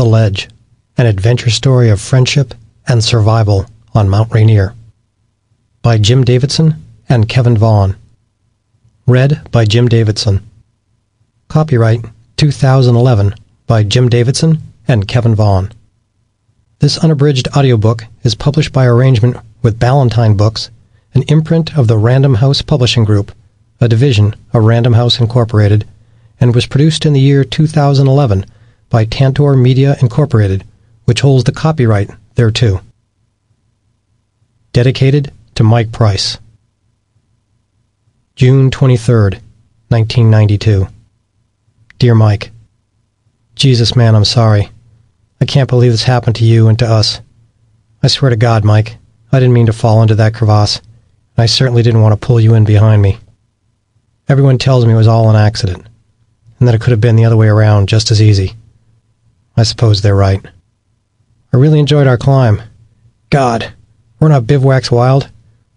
The Ledge, an adventure story of friendship and survival on Mount Rainier. By Jim Davidson and Kevin Vaughan. Read by Jim Davidson. Copyright 2011 by Jim Davidson and Kevin Vaughan. This unabridged audiobook is published by arrangement with Ballantine Books, an imprint of the Random House Publishing Group, a division of Random House Incorporated, and was produced in the year 2011 by Tantor Media Incorporated, which holds the copyright thereto. Dedicated to Mike Price. June 23rd, 1992. Dear Mike, Jesus, man, I'm sorry. I can't believe this happened to you and to us. I swear to God, Mike, I didn't mean to fall into that crevasse, and I certainly didn't want to pull you in behind me. Everyone tells me it was all an accident, and that it could have been the other way around just as easy. I suppose they're right. I really enjoyed our climb. God, weren't our bivouacs wild?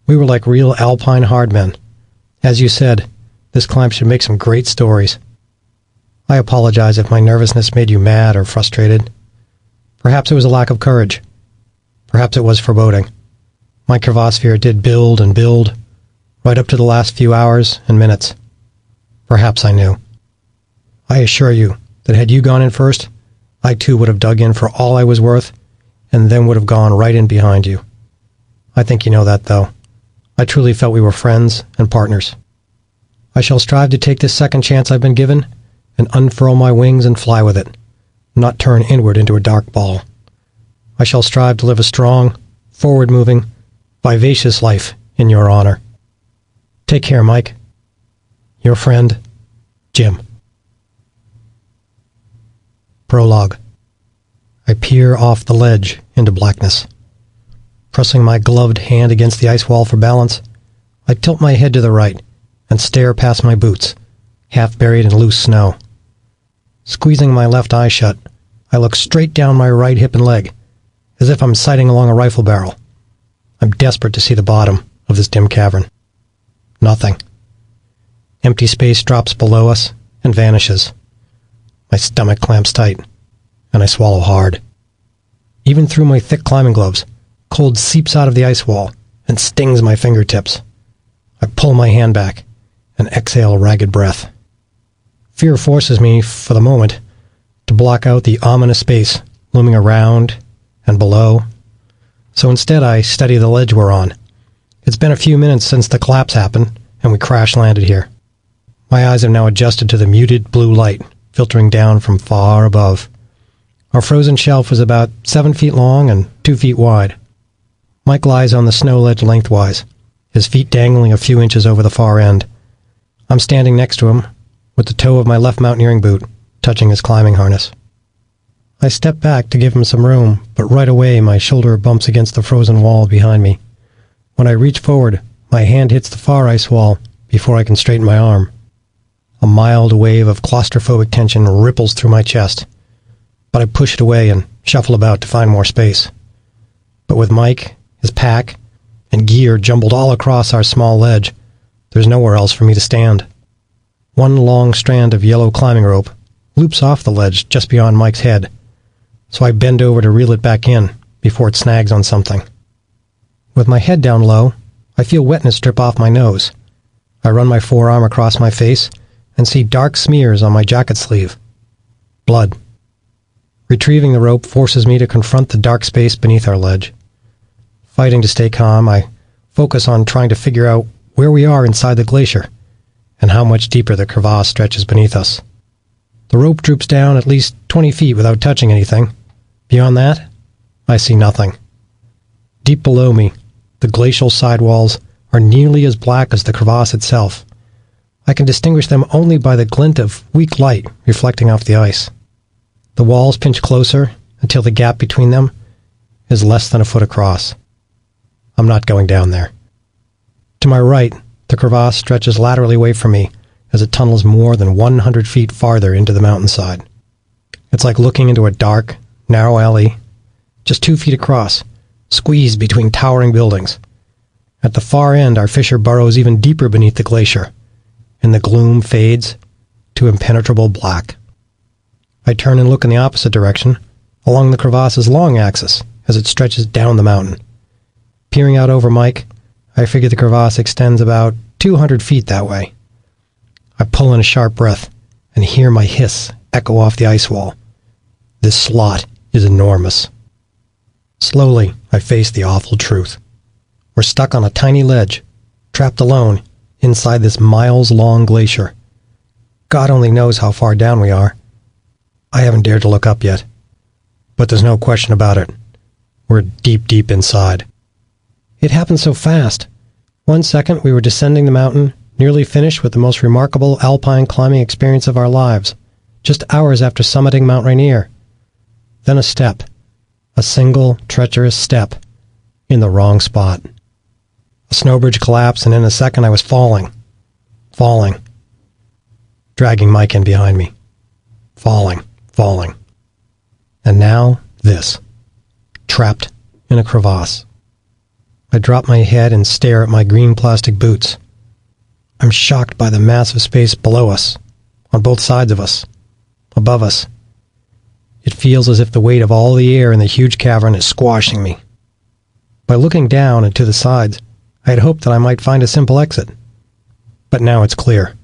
We were like real alpine hardmen. As you said, this climb should make some great stories. I apologize if my nervousness made you mad or frustrated. Perhaps it was a lack of courage. Perhaps it was foreboding. My crevasse fear did build and build, right up to the last few hours and minutes. Perhaps I knew. I assure you that had you gone in first, I too would have dug in for all I was worth, and then would have gone right in behind you. I think you know that, though. I truly felt we were friends and partners. I shall strive to take this second chance I've been given, and unfurl my wings and fly with it, not turn inward into a dark ball. I shall strive to live a strong, forward-moving, vivacious life in your honor. Take care, Mike. Your friend, Jim. Prologue. I peer off the ledge into blackness. Pressing my gloved hand against the ice wall for balance, I tilt my head to the right and stare past my boots, half buried in loose snow. Squeezing my left eye shut, I look straight down my right hip and leg, as if I'm sighting along a rifle barrel. I'm desperate to see the bottom of this dim cavern. Nothing. Empty space drops below us and vanishes. My stomach clamps tight, and I swallow hard. Even through my thick climbing gloves, cold seeps out of the ice wall and stings my fingertips. I pull my hand back and exhale a ragged breath. Fear forces me, for the moment, to block out the ominous space looming around and below. So instead I study the ledge we're on. It's been a few minutes since the collapse happened, and we crash-landed here. My eyes have now adjusted to the muted blue light filtering down from far above. Our frozen shelf was about 7 feet long and 2 feet wide. Mike lies on the snow ledge lengthwise, his feet dangling a few inches over the far end. I'm standing next to him, with the toe of my left mountaineering boot touching his climbing harness. I step back to give him some room, but right away my shoulder bumps against the frozen wall behind me. When I reach forward, my hand hits the far ice wall before I can straighten my arm. A mild wave of claustrophobic tension ripples through my chest, but I push it away and shuffle about to find more space. But with Mike, his pack, and gear jumbled all across our small ledge, there's nowhere else for me to stand. One long strand of yellow climbing rope loops off the ledge just beyond Mike's head, so I bend over to reel it back in before it snags on something. With my head down low, I feel wetness drip off my nose. I run my forearm across my face and see dark smears on my jacket sleeve. Blood. Retrieving the rope forces me to confront the dark space beneath our ledge. Fighting to stay calm, I focus on trying to figure out where we are inside the glacier and how much deeper the crevasse stretches beneath us. The rope droops down at least 20 feet without touching anything. Beyond that, I see nothing. Deep below me, the glacial sidewalls are nearly as black as the crevasse itself. I can distinguish them only by the glint of weak light reflecting off the ice. The walls pinch closer until the gap between them is less than a foot across. I'm not going down there. To my right, the crevasse stretches laterally away from me as it tunnels more than 100 feet farther into the mountainside. It's like looking into a dark, narrow alley, just 2 feet across, squeezed between towering buildings. At the far end, our fissure burrows even deeper beneath the glacier, and the gloom fades to impenetrable black. I turn and look in the opposite direction, along the crevasse's long axis as it stretches down the mountain. Peering out over Mike, I figure the crevasse extends about 200 feet that way. I pull in a sharp breath and hear my hiss echo off the ice wall. This slot is enormous. Slowly, I face the awful truth. We're stuck on a tiny ledge, trapped alone inside this miles-long glacier. God only knows how far down we are. I haven't dared to look up yet. But there's no question about it. We're deep, deep inside. It happened so fast. 1 second we were descending the mountain, nearly finished with the most remarkable alpine climbing experience of our lives, just hours after summiting Mount Rainier. Then a step, a single, treacherous step, in the wrong spot. A snow bridge collapsed, and in a second I was falling, dragging Mike in behind me. Falling. And now this, trapped in a crevasse. I drop my head and stare at my green plastic boots. I'm shocked by the massive space below us, on both sides of us, above us. It feels as if the weight of all the air in the huge cavern is squashing me. By looking down and to the sides, I had hoped that I might find a simple exit. But now it's clear.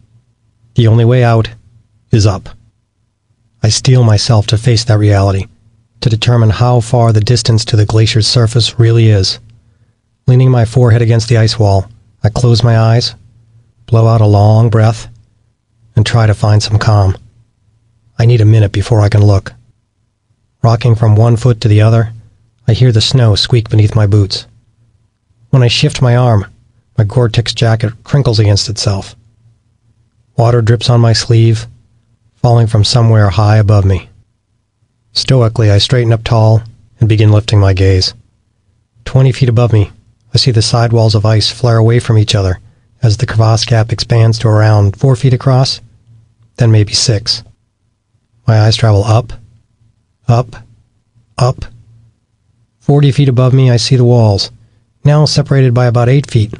The only way out is up. I steel myself to face that reality, to determine how far the distance to the glacier's surface really is. Leaning my forehead against the ice wall, I close my eyes, blow out a long breath, and try to find some calm. I need a minute before I can look. Rocking from one foot to the other, I hear the snow squeak beneath my boots. When I shift my arm, my Gore-Tex jacket crinkles against itself. Water drips on my sleeve, falling from somewhere high above me. Stoically, I straighten up tall and begin lifting my gaze. 20 feet above me, I see the sidewalls of ice flare away from each other as the crevasse gap expands to around 4 feet across, then maybe 6. My eyes travel up. 40 feet above me, I see the walls, now separated by about 8 feet,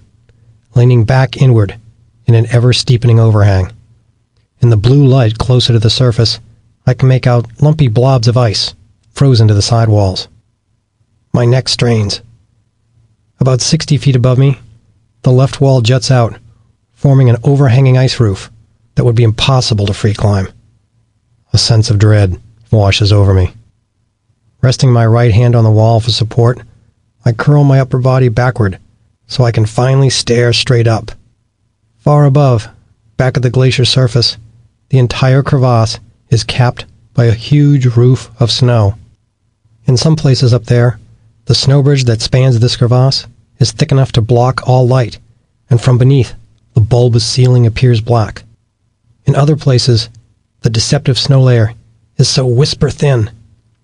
leaning back inward in an ever-steepening overhang. In the blue light closer to the surface, I can make out lumpy blobs of ice frozen to the sidewalls. My neck strains. About 60 feet above me, the left wall juts out, forming an overhanging ice roof that would be impossible to free climb. A sense of dread washes over me. Resting my right hand on the wall for support, I curl my upper body backward so I can finally stare straight up. Far above, back at the glacier surface, the entire crevasse is capped by a huge roof of snow. In some places up there, the snow bridge that spans this crevasse is thick enough to block all light, and from beneath, the bulbous ceiling appears black. In other places, the deceptive snow layer is so whisper-thin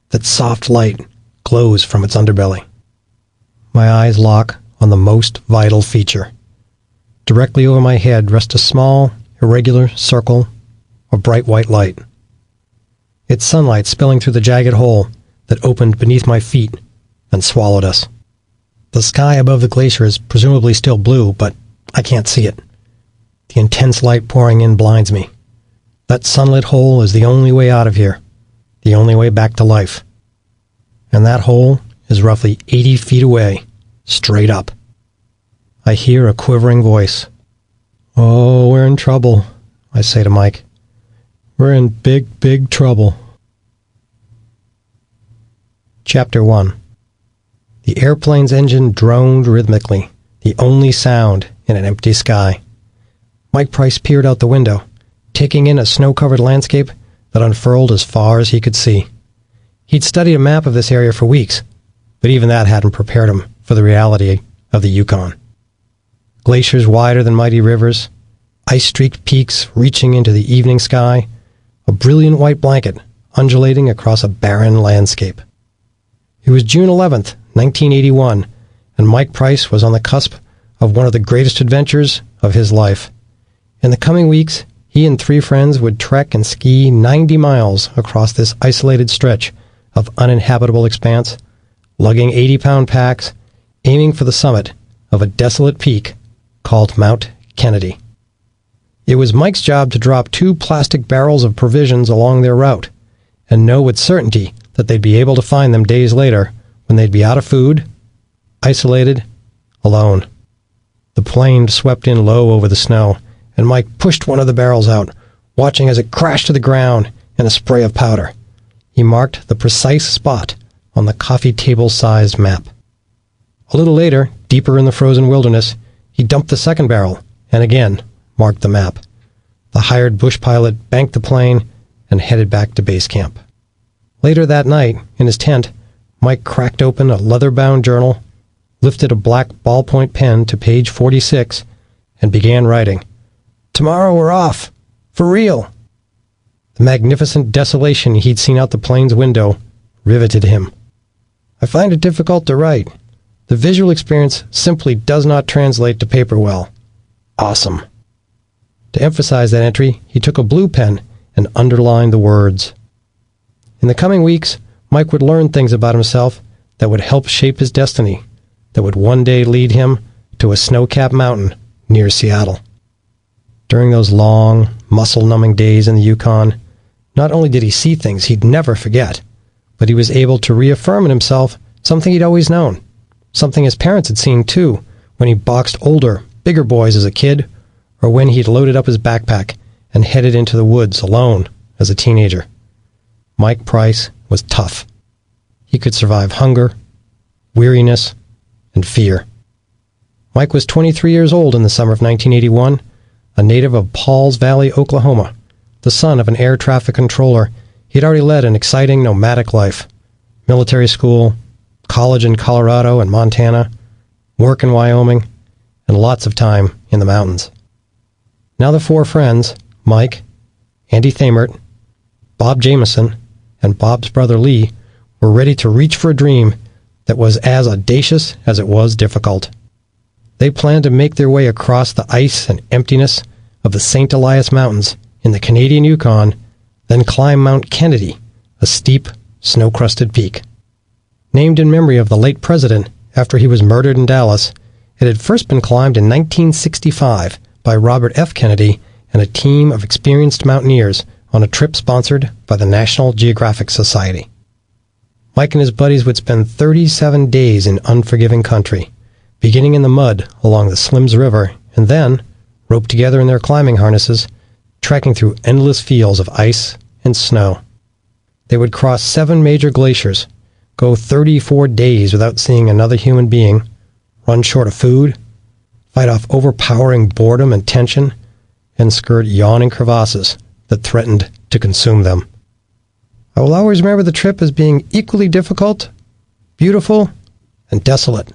that soft light glows from its underbelly. My eyes lock on the most vital feature. Directly over my head rests a small, irregular circle of bright white light. It's sunlight spilling through the jagged hole that opened beneath my feet and swallowed us. The sky above the glacier is presumably still blue, but I can't see it. The intense light pouring in blinds me. That sunlit hole is the only way out of here, the only way back to life. And that hole is roughly 80 feet away, straight up. I hear a quivering voice. "Oh, we're in trouble," I say to Mike. "We're in big, big trouble." Chapter 1. The airplane's engine droned rhythmically, the only sound in an empty sky. Mike Price peered out the window, taking in a snow-covered landscape that unfurled as far as he could see. He'd studied a map of this area for weeks, but even that hadn't prepared him for the reality of the Yukon. Glaciers wider than mighty rivers, ice-streaked peaks reaching into the evening sky, a brilliant white blanket undulating across a barren landscape. It was June 11th, 1981, and Mike Price was on the cusp of one of the greatest adventures of his life. In the coming weeks, he and 3 friends would trek and ski 90 miles across this isolated stretch of uninhabitable expanse, lugging 80-pound packs, aiming for the summit of a desolate peak called Mount Kennedy. It was Mike's job to drop 2 plastic barrels of provisions along their route, and know with certainty that they'd be able to find them days later when they'd be out of food, isolated, alone. The plane swept in low over the snow, and Mike pushed one of the barrels out, watching as it crashed to the ground in a spray of powder. He marked the precise spot on the coffee table-sized map. A little later, deeper in the frozen wilderness, he dumped the second barrel and again marked the map. The hired bush pilot banked the plane and headed back to base camp. Later that night, in his tent, Mike cracked open a leather-bound journal, lifted a black ballpoint pen to page 46, and began writing. "Tomorrow we're off. For real." The magnificent desolation he'd seen out the plane's window riveted him. "I find it difficult to write. The visual experience simply does not translate to paper well. Awesome." To emphasize that entry, he took a blue pen and underlined the words. In the coming weeks, Mike would learn things about himself that would help shape his destiny, that would one day lead him to a snow-capped mountain near Seattle. During those long, muscle-numbing days in the Yukon, not only did he see things he'd never forget, but he was able to reaffirm in himself something he'd always known, something his parents had seen too when he boxed older, bigger boys as a kid, or when he'd loaded up his backpack and headed into the woods alone as a teenager. Mike Price was tough. He could survive hunger, weariness, and fear. Mike was 23 years old in the summer of 1981, a native of Pauls Valley, Oklahoma. The son of an air traffic controller, he'd already led an exciting nomadic life. Military school, college in Colorado and Montana, work in Wyoming, and lots of time in the mountains. Now the four friends, Mike, Andy Thamert, Bob Jameson, and Bob's brother Lee, were ready to reach for a dream that was as audacious as it was difficult. They planned to make their way across the ice and emptiness of the St. Elias Mountains in the Canadian Yukon, then climb Mount Kennedy, a steep, snow-crusted peak. Named in memory of the late president after he was murdered in Dallas, it had first been climbed in 1965 by Robert F. Kennedy and a team of experienced mountaineers on a trip sponsored by the National Geographic Society. Mike and his buddies would spend 37 days in unforgiving country, beginning in the mud along the Slims River, and then, roped together in their climbing harnesses, trekking through endless fields of ice and snow. They would cross 7 major glaciers, go 34 days without seeing another human being, run short of food, fight off overpowering boredom and tension, and skirt yawning crevasses that threatened to consume them. I will always remember the trip as being equally difficult, beautiful, and desolate,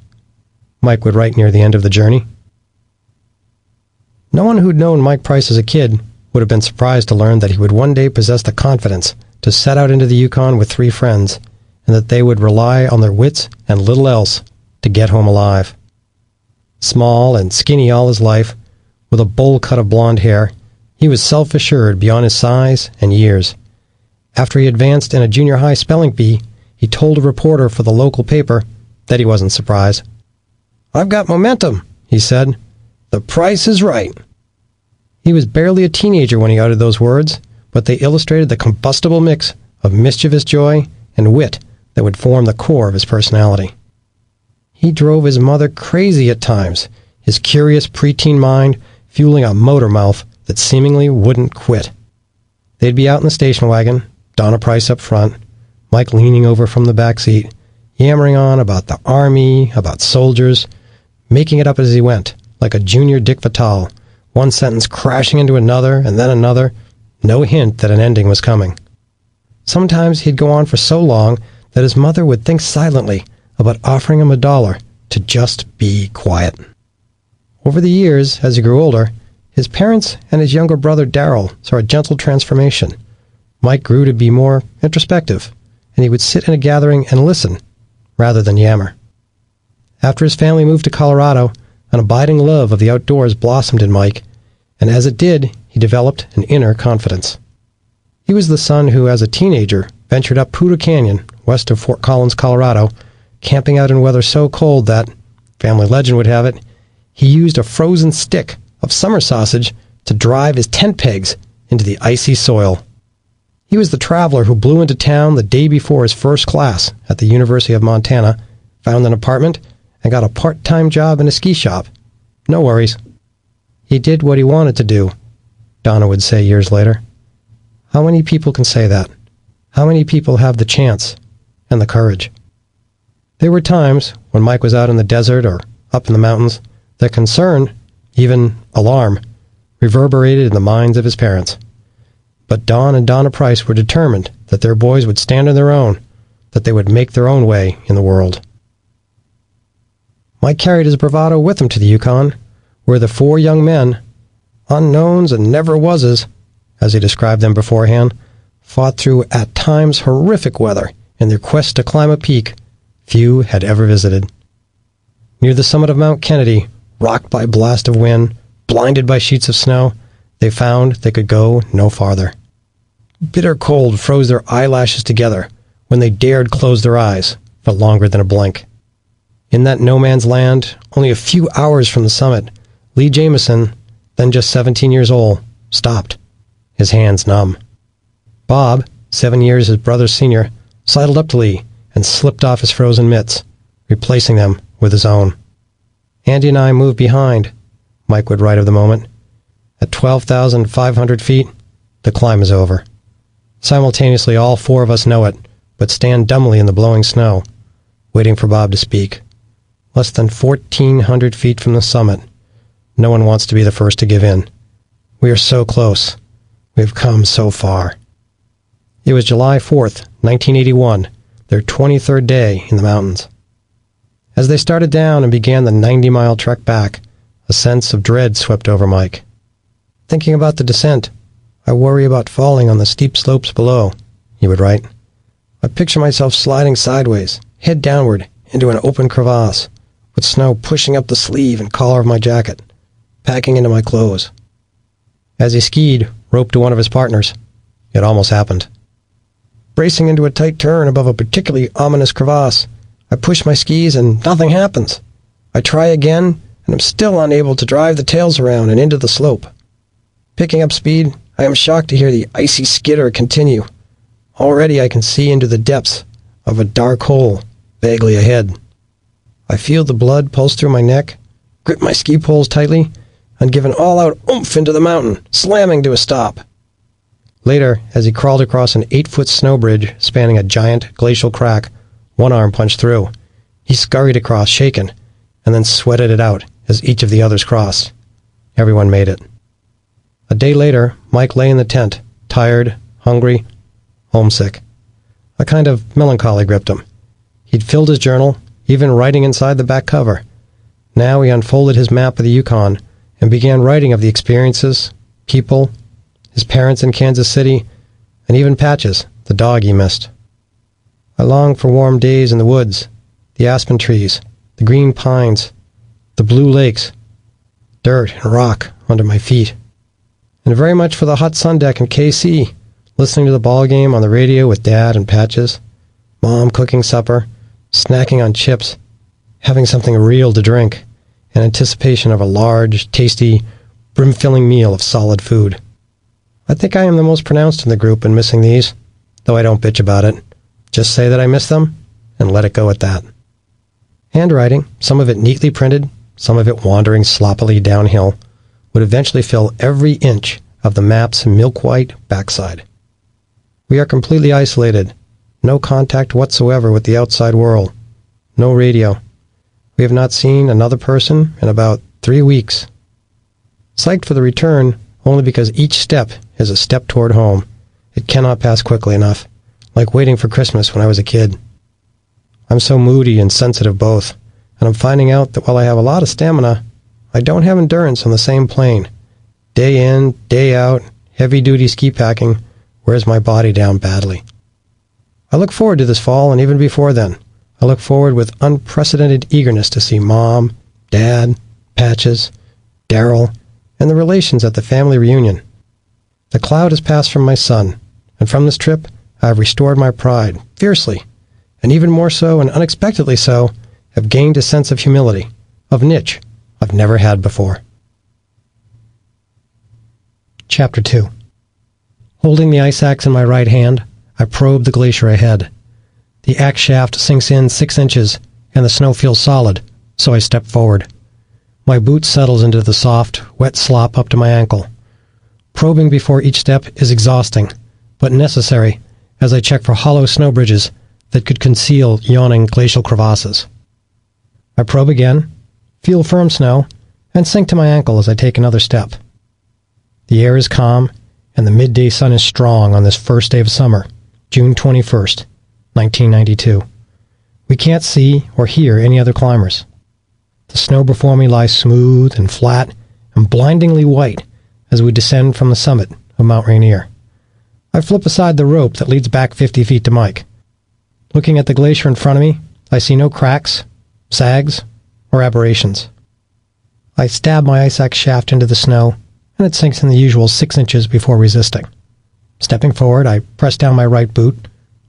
Mike would write near the end of the journey. No one who'd known Mike Price as a kid would have been surprised to learn that he would one day possess the confidence to set out into the Yukon with 3 friends, and that they would rely on their wits and little else to get home alive. Small and skinny all his life, with a bowl cut of blonde hair, he was self-assured beyond his size and years. After he advanced in a junior high spelling bee, he told a reporter for the local paper that he wasn't surprised. "I've got momentum," he said. "The price is right." He was barely a teenager when he uttered those words, but they illustrated the combustible mix of mischievous joy and wit that would form the core of his personality. He drove his mother crazy at times, his curious preteen mind fueling a motor mouth that seemingly wouldn't quit. They'd be out in the station wagon, Donna Price up front, Mike leaning over from the back seat, yammering on about the army, about soldiers, making it up as he went, like a junior Dick Vitale, one sentence crashing into another and then another, no hint that an ending was coming. Sometimes he'd go on for so long that his mother would think silently about offering him $1 to just be quiet. Over the years, as he grew older, his parents and his younger brother Darrell saw a gentle transformation. Mike grew to be more introspective, and he would sit in a gathering and listen, rather than yammer. After his family moved to Colorado, an abiding love of the outdoors blossomed in Mike, and as it did, he developed an inner confidence. He was the son who, as a teenager, ventured up Poudre Canyon, west of Fort Collins, Colorado, camping out in weather so cold that, family legend would have it, he used a frozen stick of summer sausage to drive his tent pegs into the icy soil. He was the traveler who blew into town the day before his first class at the University of Montana, found an apartment, and got a part-time job in a ski shop. No worries. He did what he wanted to do, Donna would say years later. How many people can say that? How many people have the chance and the courage? There were times when Mike was out in the desert or up in the mountains that concern, even alarm, reverberated in the minds of his parents. But Don and Donna Price were determined that their boys would stand on their own, that they would make their own way in the world. Mike carried his bravado with him to the Yukon, where the four young men, unknowns and never-wases, as he described them beforehand, fought through at times horrific weather in their quest to climb a peak few had ever visited. Near the summit of Mount Kennedy, rocked by a blast of wind, blinded by sheets of snow, they found they could go no farther. Bitter cold froze their eyelashes together when they dared close their eyes for longer than a blink. In that no-man's land, only a few hours from the summit, Lee Jamison, then just 17 years old, stopped, his hands numb. Bob, 7 years his brother's senior, sidled up to Lee and slipped off his frozen mitts, replacing them with his own. Andy and I moved behind, Mike would write of the moment. At 12,500 feet, the climb is over. Simultaneously, all four of us know it, but stand dumbly in the blowing snow, waiting for Bob to speak. Less than 1,400 feet from the summit. No one wants to be the first to give in. We are so close. We have come so far. It was July 4th, 1981, their 23rd day in the mountains. As they started down and began the 90-mile trek back, a sense of dread swept over Mike. Thinking about the descent, I worry about falling on the steep slopes below, he would write. I picture myself sliding sideways, head downward, into an open crevasse, with snow pushing up the sleeve and collar of my jacket, packing into my clothes. As he skied, roped to one of his partners, it almost happened. Bracing into a tight turn above a particularly ominous crevasse, I push my skis and nothing happens. I try again, and am still unable to drive the tails around and into the slope. Picking up speed, I am shocked to hear the icy skitter continue. Already I can see into the depths of a dark hole vaguely ahead. I feel the blood pulse through my neck, grip my ski poles tightly, and give an all-out oomph into the mountain, slamming to a stop. Later, as he crawled across an 8-foot snow bridge spanning a giant glacial crack, one arm punched through. He scurried across, shaken, and then sweated it out as each of the others crossed. Everyone made it. A day later, Mike lay in the tent, tired, hungry, homesick. A kind of melancholy gripped him. He'd filled his journal, even writing inside the back cover. Now he unfolded his map of the Yukon and began writing of the experiences, people, his parents in Kansas City, and even Patches, the dog he missed. I longed for warm days in the woods, the aspen trees, the green pines, the blue lakes, dirt and rock under my feet, and very much for the hot sun deck in KC, listening to the ball game on the radio with Dad and Patches, Mom cooking supper, snacking on chips, having something real to drink, in anticipation of a large, tasty, brim-filling meal of solid food. I think I am the most pronounced in the group in missing these, though I don't bitch about it. Just say that I miss them, and let it go at that. Handwriting, some of it neatly printed, some of it wandering sloppily downhill, would eventually fill every inch of the map's milk-white backside. We are completely isolated, no contact whatsoever with the outside world, no radio. We have not seen another person in about 3 weeks. Psyched for the return only because each step is a step toward home. It cannot pass quickly enough, like waiting for Christmas when I was a kid. I'm so moody and sensitive both, and I'm finding out that while I have a lot of stamina, I don't have endurance on the same plane. Day in, day out, heavy-duty ski packing wears my body down badly. I look forward to this fall, and even before then, I look forward with unprecedented eagerness to see Mom, Dad, Patches, Daryl, and the relations at the family reunion. The cloud has passed from my son, and from this trip, I have restored my pride, fiercely, and even more so and unexpectedly so, have gained a sense of humility, of niche, I've never had before. Chapter 2. Holding the ice axe in my right hand, I probe the glacier ahead. The axe shaft sinks in 6 inches, and the snow feels solid, so I step forward. My boot settles into the soft, wet slop up to my ankle. Probing before each step is exhausting, but necessary as I check for hollow snow bridges that could conceal yawning glacial crevasses. I probe again, feel firm snow, and sink to my ankle as I take another step. The air is calm, and the midday sun is strong on this first day of summer, June 21st, 1992. We can't see or hear any other climbers. The snow before me lies smooth and flat and blindingly white as we descend from the summit of Mount Rainier. I flip aside the rope that leads back 50 feet to Mike. Looking at the glacier in front of me, I see no cracks, sags, or aberrations. I stab my ice axe shaft into the snow, and it sinks in the usual 6 inches before resisting. Stepping forward, I press down my right boot,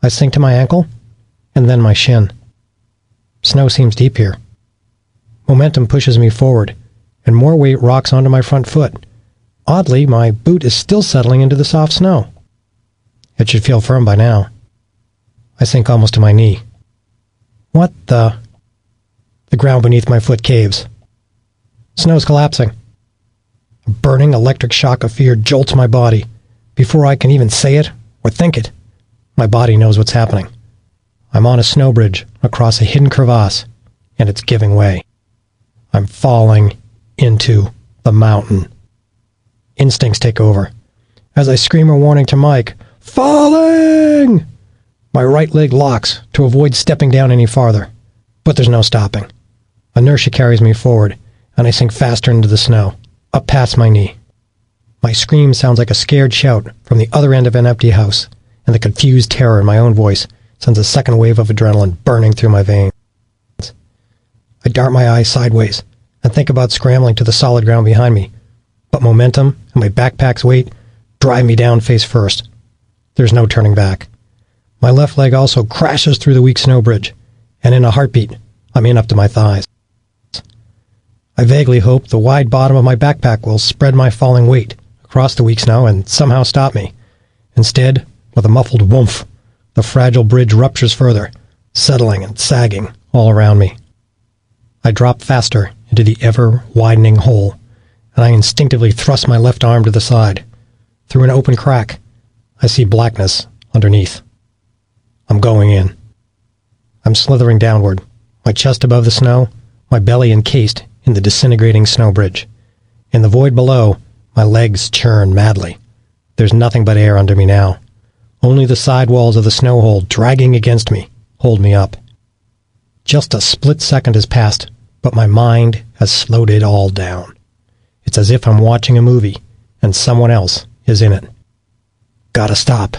I sink to my ankle, and then my shin. Snow seems deep here. Momentum pushes me forward, and more weight rocks onto my front foot. Oddly, my boot is still settling into the soft snow. It should feel firm by now. I sink almost to my knee. What the... The ground beneath my foot caves. Snow's collapsing. A burning electric shock of fear jolts my body. Before I can even say it or think it, my body knows what's happening. I'm on a snow bridge across a hidden crevasse, and it's giving way. I'm falling into the mountain. Instincts take over. As I scream a warning to Mike, "Falling!" My right leg locks to avoid stepping down any farther. But there's no stopping. Inertia carries me forward, and I sink faster into the snow, up past my knee. My scream sounds like a scared shout from the other end of an empty house, and the confused terror in my own voice sends a second wave of adrenaline burning through my veins. I dart my eyes sideways and think about scrambling to the solid ground behind me, but momentum and my backpack's weight drive me down face first. There's no turning back. My left leg also crashes through the weak snow bridge, and in a heartbeat, I'm in up to my thighs. I vaguely hope the wide bottom of my backpack will spread my falling weight across the weak snow and somehow stop me. Instead, with a muffled whoomph, the fragile bridge ruptures further, settling and sagging all around me. I drop faster into the ever-widening hole, and I instinctively thrust my left arm to the side. Through an open crack, I see blackness underneath. I'm going in. I'm slithering downward, my chest above the snow, my belly encased in the disintegrating snow bridge. In the void below, my legs churn madly. There's nothing but air under me now. Only the side walls of the snow hole dragging against me hold me up. Just a split second has passed, but my mind has slowed it all down. It's as if I'm watching a movie, and someone else is in it. Gotta stop.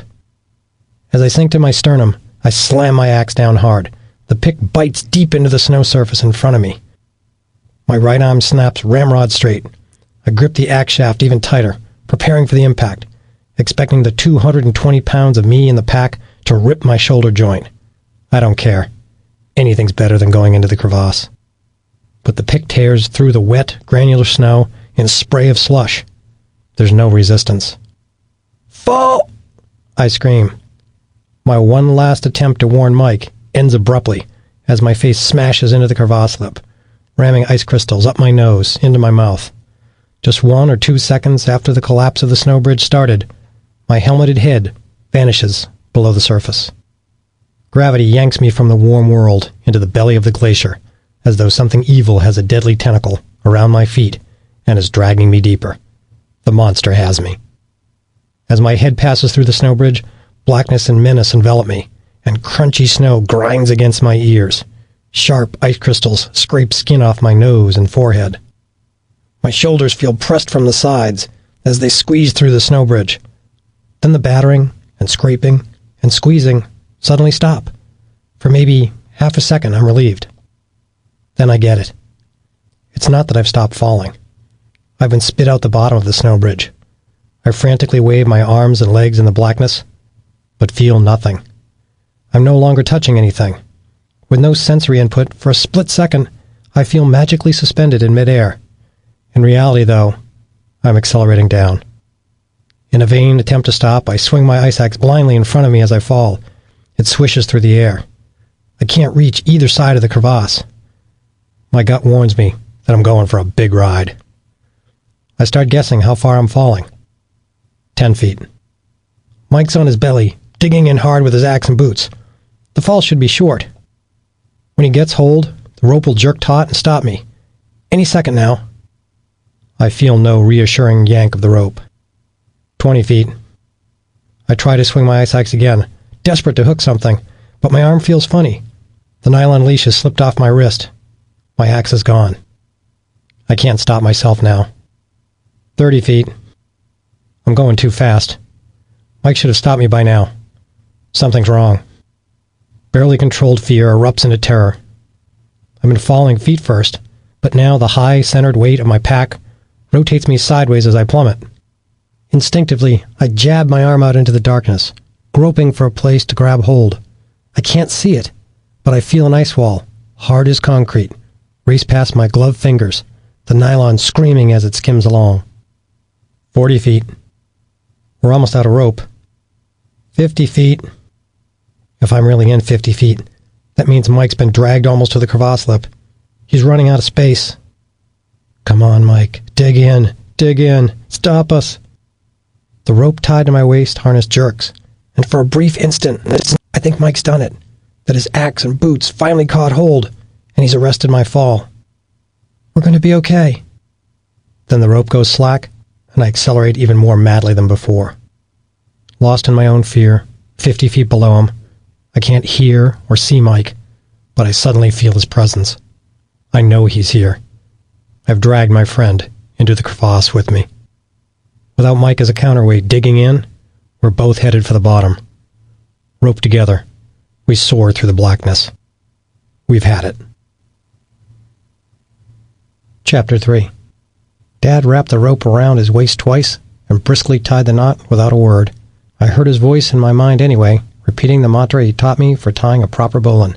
As I sink to my sternum, I slam my axe down hard. The pick bites deep into the snow surface in front of me. My right arm snaps ramrod straight. I grip the axe shaft even tighter, preparing for the impact, expecting the 220 pounds of me in the pack to rip my shoulder joint. I don't care. Anything's better than going into the crevasse. But the pick tears through the wet, granular snow in a spray of slush. There's no resistance. "Fall!" I scream. My one last attempt to warn Mike ends abruptly as my face smashes into the crevasse lip, ramming ice crystals up my nose, into my mouth. Just 1 or 2 seconds after the collapse of the snow bridge started, my helmeted head vanishes below the surface. Gravity yanks me from the warm world into the belly of the glacier, as though something evil has a deadly tentacle around my feet and is dragging me deeper. The monster has me. As my head passes through the snow bridge, blackness and menace envelop me, and crunchy snow grinds against my ears. Sharp ice crystals scrape skin off my nose and forehead. My shoulders feel pressed from the sides as they squeeze through the snow bridge. Then the battering and scraping and squeezing suddenly stop. For maybe half a second, I'm relieved. Then I get it. It's not that I've stopped falling. I've been spit out the bottom of the snow bridge. I frantically wave my arms and legs in the blackness, but feel nothing. I'm no longer touching anything. With no sensory input, for a split second, I feel magically suspended in midair. In reality, though, I'm accelerating down. In a vain attempt to stop, I swing my ice axe blindly in front of me as I fall. It swishes through the air. I can't reach either side of the crevasse. My gut warns me that I'm going for a big ride. I start guessing how far I'm falling. 10 feet. Mike's on his belly, digging in hard with his axe and boots. The fall should be short. When he gets hold, the rope will jerk taut and stop me. Any second now. I feel no reassuring yank of the rope. 20 feet. I try to swing my ice axe again, desperate to hook something, but my arm feels funny. The nylon leash has slipped off my wrist. My axe is gone. I can't stop myself now. 30 feet. I'm going too fast. Mike should have stopped me by now. Something's wrong. Barely controlled fear erupts into terror. I've been falling feet first, but now the high, centered weight of my pack rotates me sideways as I plummet. Instinctively, I jab my arm out into the darkness, groping for a place to grab hold. I can't see it, but I feel an ice wall, hard as concrete, race past my gloved fingers, the nylon screaming as it skims along. 40 feet. We're almost out of rope. 50 feet. If I'm really in 50 feet, that means Mike's been dragged almost to the crevasse lip. He's running out of space. Come on, Mike. Dig in. Dig in. Stop us. The rope tied to my waist harness jerks, and for a brief instant, I think Mike's done it, that his axe and boots finally caught hold, and he's arrested my fall. We're going to be okay. Then the rope goes slack, and I accelerate even more madly than before. Lost in my own fear, 50 feet below him, I can't hear or see Mike, but I suddenly feel his presence. I know he's here. I've dragged my friend into the crevasse with me. Without Mike as a counterweight digging in, we're both headed for the bottom. Roped together, we soar through the blackness. We've had it. Chapter 3. Dad wrapped the rope around his waist twice and briskly tied the knot without a word. I heard his voice in my mind anyway, repeating the mantra he taught me for tying a proper bowline.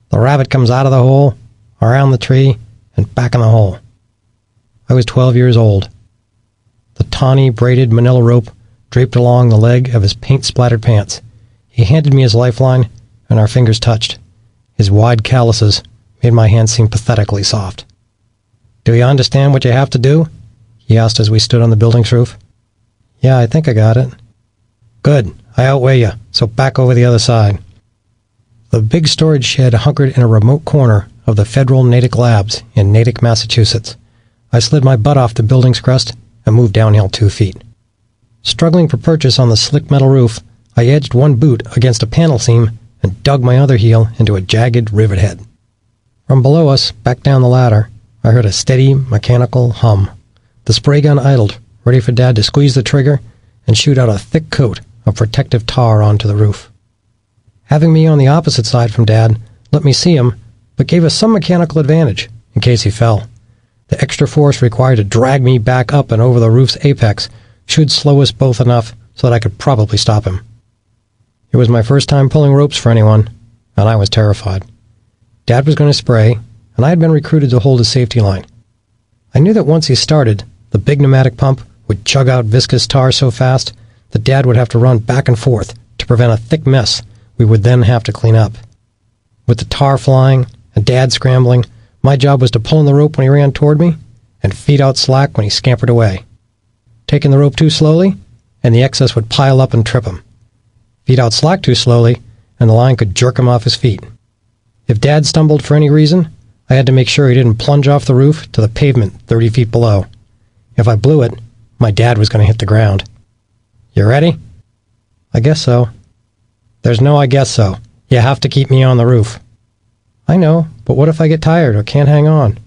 The rabbit comes out of the hole, around the tree, and back in the hole. I was 12 years old. The tawny, braided manila rope draped along the leg of his paint-splattered pants. He handed me his lifeline, and our fingers touched. His wide calluses made my hands seem pathetically soft. "Do you understand what you have to do?" he asked as we stood on the building's roof. "Yeah, I think I got it." "Good. I outweigh you, so back over the other side." The big storage shed hunkered in a remote corner of the Federal Natick Labs in Natick, Massachusetts. I slid my butt off the building's crest and moved downhill 2 feet. Struggling for purchase on the slick metal roof, I edged one boot against a panel seam and dug my other heel into a jagged rivet head. From below us, back down the ladder, I heard a steady, mechanical hum. The spray gun idled, ready for Dad to squeeze the trigger and shoot out a thick coat of protective tar onto the roof. Having me on the opposite side from Dad let me see him, but gave us some mechanical advantage in case he fell. The extra force required to drag me back up and over the roof's apex should slow us both enough so that I could probably stop him. It was my first time pulling ropes for anyone, and I was terrified. Dad was going to spray, and I had been recruited to hold his safety line. I knew that once he started, the big pneumatic pump would chug out viscous tar so fast that Dad would have to run back and forth to prevent a thick mess we would then have to clean up. With the tar flying and Dad scrambling, my job was to pull in the rope when he ran toward me and feed out slack when he scampered away. Taking the rope too slowly, and the excess would pile up and trip him. Feed out slack too slowly, and the line could jerk him off his feet. If Dad stumbled for any reason, I had to make sure he didn't plunge off the roof to the pavement 30 feet below. If I blew it, my dad was going to hit the ground. "You ready?" "I guess so." "There's no I guess so. You have to keep me on the roof." "I know, but what if I get tired or can't hang on?"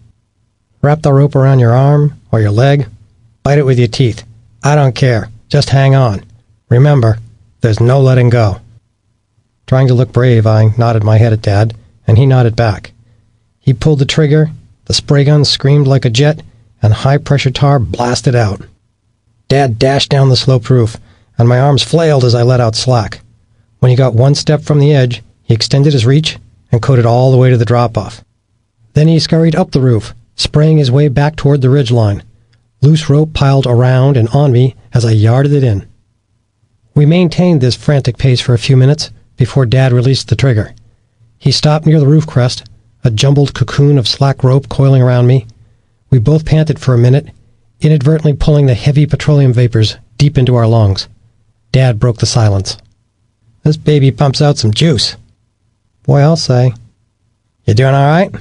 "Wrap the rope around your arm or your leg. Bite it with your teeth. I don't care. Just hang on. Remember, there's no letting go." Trying to look brave, I nodded my head at Dad, and he nodded back. He pulled the trigger, the spray gun screamed like a jet, and high-pressure tar blasted out. Dad dashed down the sloped roof, and my arms flailed as I let out slack. When he got one step from the edge, he extended his reach and coated all the way to the drop-off. Then he scurried up the roof, spraying his way back toward the ridgeline. Loose rope piled around and on me as I yarded it in. We maintained this frantic pace for a few minutes before Dad released the trigger. He stopped near the roof crest, a jumbled cocoon of slack rope coiling around me. We both panted for a minute, inadvertently pulling the heavy petroleum vapors deep into our lungs. Dad broke the silence. "This baby pumps out some juice." "Boy, I'll say." "You doing all right?"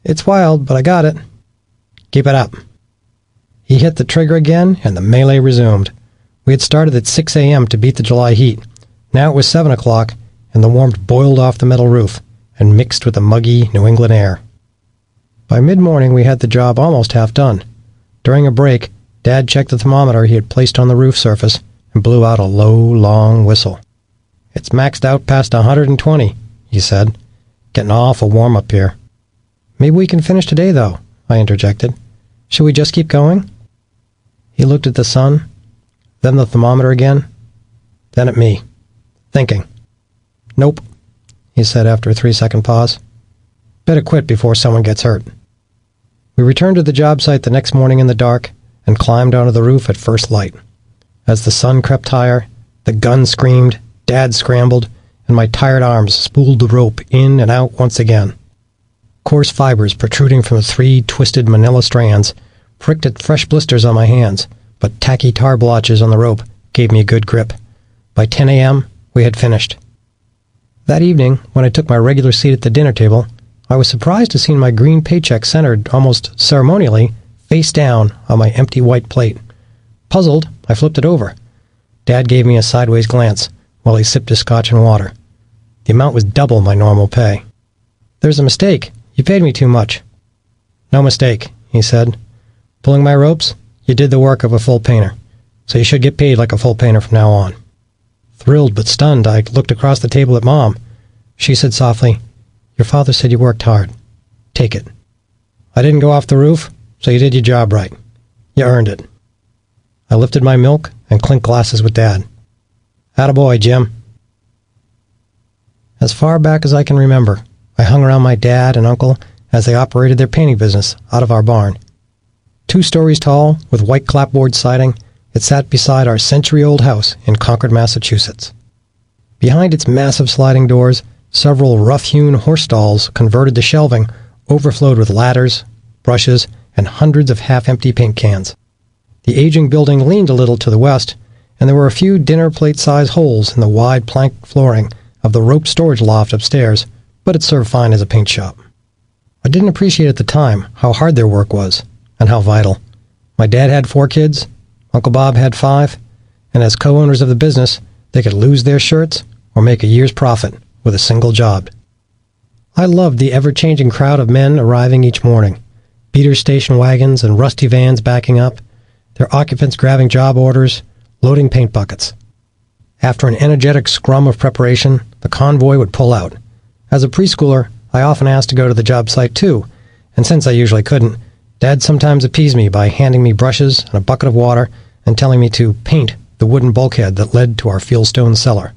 "It's wild, but I got it." "Keep it up." He hit the trigger again, and the melee resumed. We had started at 6 a.m. to beat the July heat. Now it was 7 o'clock, and the warmth boiled off the metal roof and mixed with the muggy New England air. By mid-morning, we had the job almost half done. During a break, Dad checked the thermometer he had placed on the roof surface and blew out a low, long whistle. "It's maxed out past 120, he said. "Getting awful warm up here." "Maybe we can finish today, though," I interjected. "Should we just keep going?" He looked at the sun, then the thermometer again, then at me, thinking. "Nope," he said after a 3-second pause. "Better quit before someone gets hurt." We returned to the job site the next morning in the dark and climbed onto the roof at first light. As the sun crept higher, the gun screamed, Dad scrambled, and my tired arms spooled the rope in and out once again. Coarse fibers protruding from the 3 twisted manila strands pricked at fresh blisters on my hands, but tacky tar blotches on the rope gave me a good grip. By 10 a.m., we had finished. That evening, when I took my regular seat at the dinner table, I was surprised to see my green paycheck centered, almost ceremonially, face down on my empty white plate. Puzzled, I flipped it over. Dad gave me a sideways glance while he sipped his scotch and water. The amount was double my normal pay. "There's a mistake. You paid me too much." "No mistake," he said. "Pulling my ropes, you did the work of a full painter, so you should get paid like a full painter from now on." Thrilled but stunned, I looked across the table at Mom. She said softly, "Your father said you worked hard. Take it. I didn't go off the roof, so you did your job right. You earned it." I lifted my milk and clinked glasses with Dad. "Attaboy, Jim." As far back as I can remember, I hung around my dad and uncle as they operated their painting business out of our barn. 2 stories tall, with white clapboard siding, it sat beside our century-old house in Concord, Massachusetts. Behind its massive sliding doors, several rough-hewn horse stalls converted to shelving overflowed with ladders, brushes, and hundreds of half-empty paint cans. The aging building leaned a little to the west, and there were a few dinner plate-sized holes in the wide plank flooring of the rope storage loft upstairs, but it served fine as a paint shop. I didn't appreciate at the time how hard their work was, and how vital. My dad had 4 kids, Uncle Bob had 5, and as co-owners of the business, they could lose their shirts or make a year's profit with a single job. I loved the ever-changing crowd of men arriving each morning, beater station wagons and rusty vans backing up, their occupants grabbing job orders, loading paint buckets. After an energetic scrum of preparation, the convoy would pull out. As a preschooler, I often asked to go to the job site too, and since I usually couldn't, Dad sometimes appeased me by handing me brushes and a bucket of water and telling me to paint the wooden bulkhead that led to our fieldstone cellar.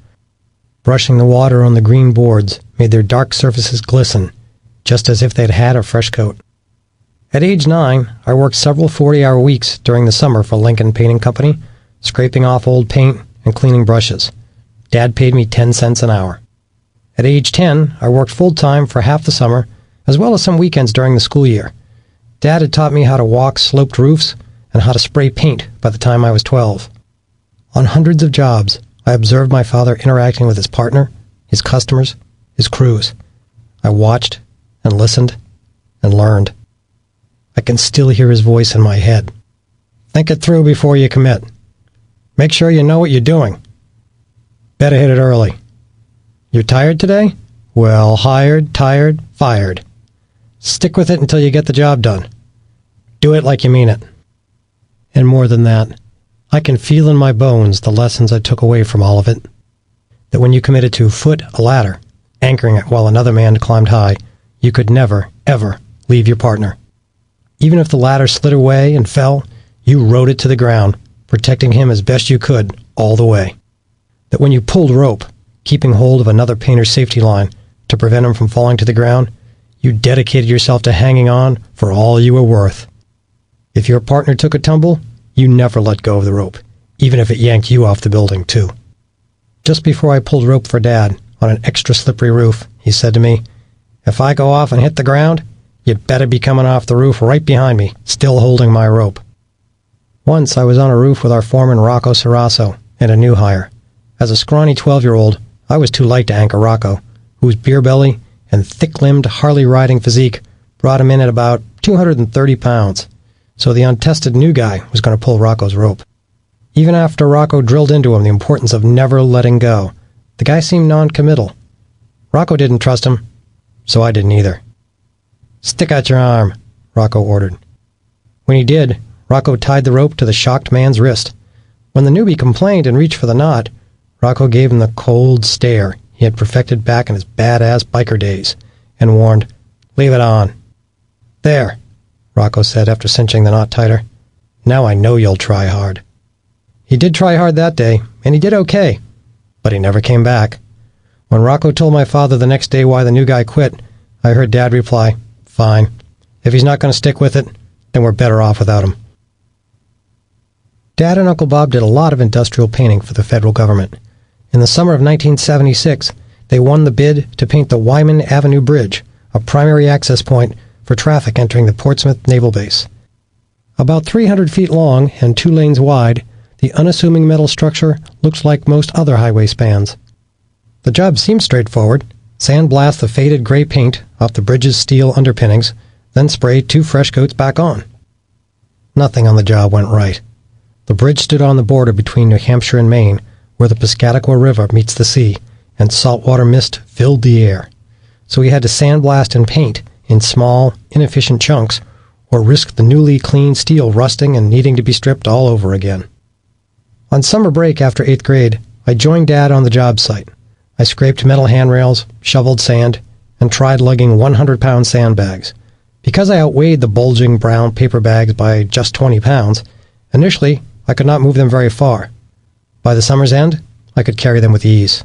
Brushing the water on the green boards made their dark surfaces glisten, just as if they'd had a fresh coat. At age 9, I worked several 40-hour weeks during the summer for Lincoln Painting Company, scraping off old paint and cleaning brushes. Dad paid me 10 cents an hour. At age 10, I worked full-time for half the summer, as well as some weekends during the school year. Dad had taught me how to walk sloped roofs and how to spray paint by the time I was 12. On hundreds of jobs, I observed my father interacting with his partner, his customers, his crews. I watched and listened and learned. I can still hear his voice in my head. "Think it through before you commit. Make sure you know what you're doing. Better hit it early. You're tired today? Well, hired, tired, fired. Stick with it until you get the job done. Do it like you mean it." And more than that, I can feel in my bones the lessons I took away from all of it. That when you committed to foot a ladder, anchoring it while another man climbed high, you could never, ever leave your partner. Even if the ladder slid away and fell, you rode it to the ground, protecting him as best you could all the way. That when you pulled rope, keeping hold of another painter's safety line to prevent him from falling to the ground, you dedicated yourself to hanging on for all you were worth. If your partner took a tumble, you never let go of the rope, even if it yanked you off the building, too. Just before I pulled rope for Dad on an extra slippery roof, he said to me, "If I go off and hit the ground, you'd better be coming off the roof right behind me, still holding my rope." Once I was on a roof with our foreman Rocco Sarasso and a new hire. As a scrawny 12-year-old, I was too light to anchor Rocco, whose beer belly and thick-limbed Harley-riding physique brought him in at about 230 pounds, so the untested new guy was going to pull Rocco's rope. Even after Rocco drilled into him the importance of never letting go, the guy seemed non-committal. Rocco didn't trust him, so I didn't either. "Stick out your arm," Rocco ordered. When he did, Rocco tied the rope to the shocked man's wrist. When the newbie complained and reached for the knot, Rocco gave him the cold stare he had perfected back in his badass biker days, and warned, "Leave it on." "There," Rocco said after cinching the knot tighter. "Now I know you'll try hard." He did try hard that day, and he did okay, but he never came back. When Rocco told my father the next day why the new guy quit, I heard Dad reply, "Fine. If he's not going to stick with it, then we're better off without him." Dad and Uncle Bob did a lot of industrial painting for the federal government. In the summer of 1976, they won the bid to paint the Wyman Avenue Bridge, a primary access point for traffic entering the Portsmouth Naval Base. About 300 feet long and 2 lanes wide, the unassuming metal structure looks like most other highway spans. The job seemed straightforward. Sandblast the faded gray paint off the bridge's steel underpinnings, then spray 2 fresh coats back on. Nothing on the job went right. The bridge stood on the border between New Hampshire and Maine, where the Piscataqua River meets the sea, and saltwater mist filled the air. So we had to sandblast and paint in small, inefficient chunks, or risk the newly clean steel rusting and needing to be stripped all over again. On summer break after 8th grade, I joined Dad on the job site. I scraped metal handrails, shoveled sand, and tried lugging 100-pound sandbags. Because I outweighed the bulging brown paper bags by just 20 pounds, initially I could not move them very far. By the summer's end, I could carry them with ease.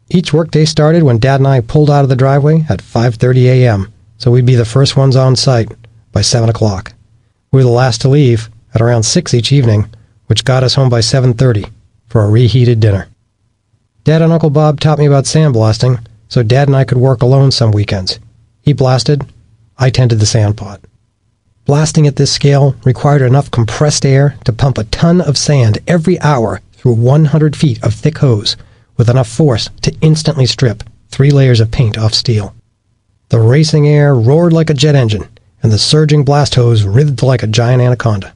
Each workday started when Dad and I pulled out of the driveway at 5:30 a.m., so we'd be the first ones on site by 7 o'clock. We were the last to leave at around 6 each evening, which got us home by 7:30 for a reheated dinner. Dad and Uncle Bob taught me about sandblasting, so Dad and I could work alone some weekends. He blasted, I tended the sand pot. Blasting at this scale required enough compressed air to pump a ton of sand every hour through 100 feet of thick hose, with enough force to instantly strip 3 layers of paint off steel. The racing air roared like a jet engine, and the surging blast hose writhed like a giant anaconda.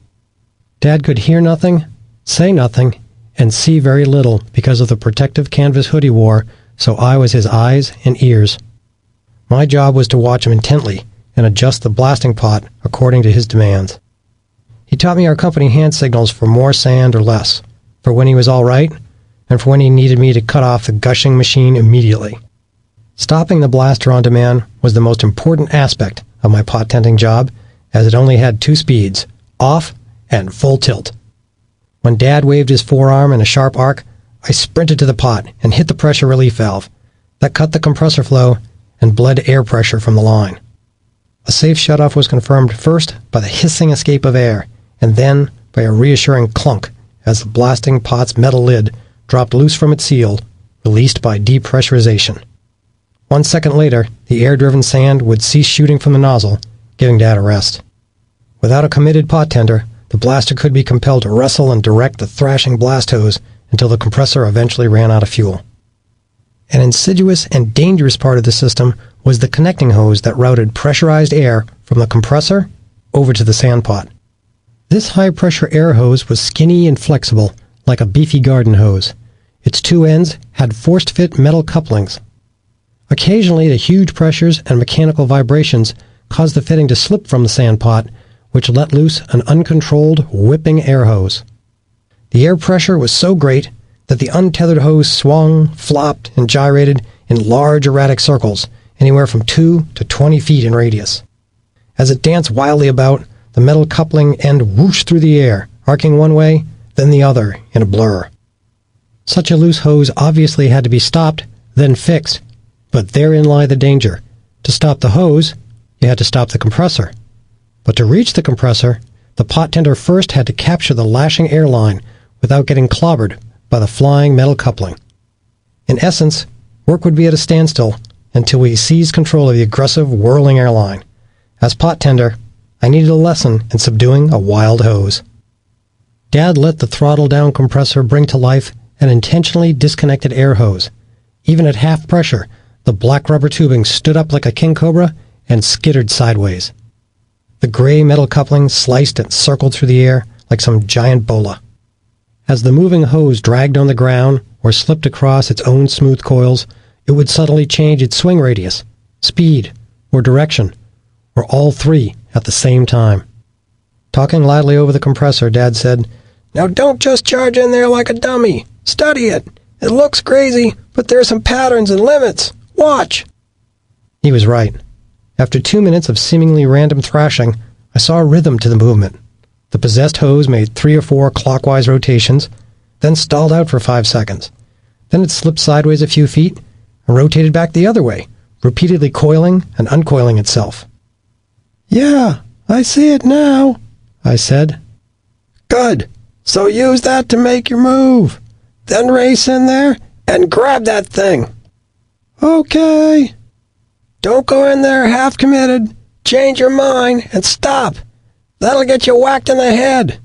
Dad could hear nothing, say nothing, and see very little because of the protective canvas hood he wore, so I was his eyes and ears. My job was to watch him intently and adjust the blasting pot according to his demands. He taught me our company hand signals for more sand or less, for when he was all right, and for when he needed me to cut off the gushing machine immediately. Stopping the blaster on demand was the most important aspect of my pot tending job, as it only had 2 speeds, off and full tilt. When Dad waved his forearm in a sharp arc, I sprinted to the pot and hit the pressure relief valve. That cut the compressor flow and bled air pressure from the line. A safe shutoff was confirmed first by the hissing escape of air, and then by a reassuring clunk as the blasting pot's metal lid dropped loose from its seal, released by depressurization. 1 second later, the air-driven sand would cease shooting from the nozzle, giving Dad a rest. Without a committed pot tender, the blaster could be compelled to wrestle and direct the thrashing blast hose until the compressor eventually ran out of fuel. An insidious and dangerous part of the system was the connecting hose that routed pressurized air from the compressor over to the sand pot. This high-pressure air hose was skinny and flexible, like a beefy garden hose. Its 2 ends had forced-fit metal couplings. Occasionally, the huge pressures and mechanical vibrations caused the fitting to slip from the sand pot, which let loose an uncontrolled, whipping air hose. The air pressure was so great that the untethered hose swung, flopped, and gyrated in large erratic circles, anywhere from 2 to 20 feet in radius. As it danced wildly about, the metal coupling end whooshed through the air, arcing one way, then the other, in a blur. Such a loose hose obviously had to be stopped, then fixed. But therein lay the danger. To stop the hose, you had to stop the compressor. But to reach the compressor, the pot tender first had to capture the lashing air line without getting clobbered by the flying metal coupling. In essence, work would be at a standstill until we seized control of the aggressive, whirling airline. As pot tender, I needed a lesson in subduing a wild hose. Dad let the throttle-down compressor bring to life an intentionally disconnected air hose. Even at half pressure, the black rubber tubing stood up like a king cobra and skittered sideways. The gray metal coupling sliced and circled through the air like some giant bola. As the moving hose dragged on the ground or slipped across its own smooth coils, it would subtly change its swing radius, speed, or direction, or all three at the same time. Talking loudly over the compressor, Dad said, "Now don't just charge in there like a dummy. Study it. It looks crazy, but there's some patterns and limits. Watch." He was right. After 2 minutes of seemingly random thrashing, I saw a rhythm to the movement. The possessed hose made 3 or 4 clockwise rotations, then stalled out for 5 seconds. Then it slipped sideways a few feet and rotated back the other way, repeatedly coiling and uncoiling itself. "Yeah, I see it now," I said. "Good. So use that to make your move. Then race in there and grab that thing." "Okay." "Don't go in there half committed. Change your mind and stop. That'll get you whacked in the head.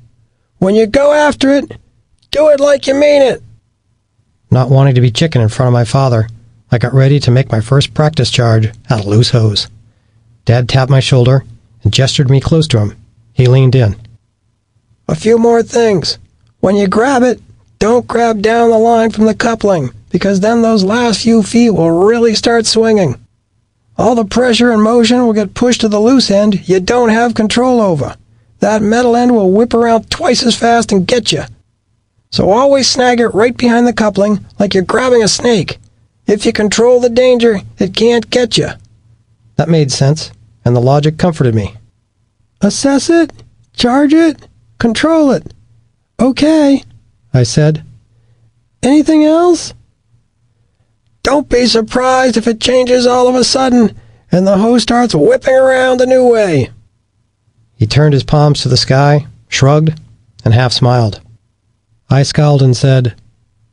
When you go after it, do it like you mean it." Not wanting to be chicken in front of my father, I got ready to make my first practice charge at a loose hose. Dad tapped my shoulder and gestured me close to him. He leaned in. "A few more things. When you grab it, don't grab down the line from the coupling, because then those last few feet will really start swinging. All the pressure and motion will get pushed to the loose end you don't have control over. That metal end will whip around twice as fast and get you. So always snag it right behind the coupling like you're grabbing a snake. If you control the danger, it can't get you." That made sense, and the logic comforted me. "Assess it, charge it, control it." "Okay," I said. "Anything else?" "Don't be surprised if it changes all of a sudden and the hose starts whipping around a new way." He turned his palms to the sky, shrugged, and half smiled. I scowled and said,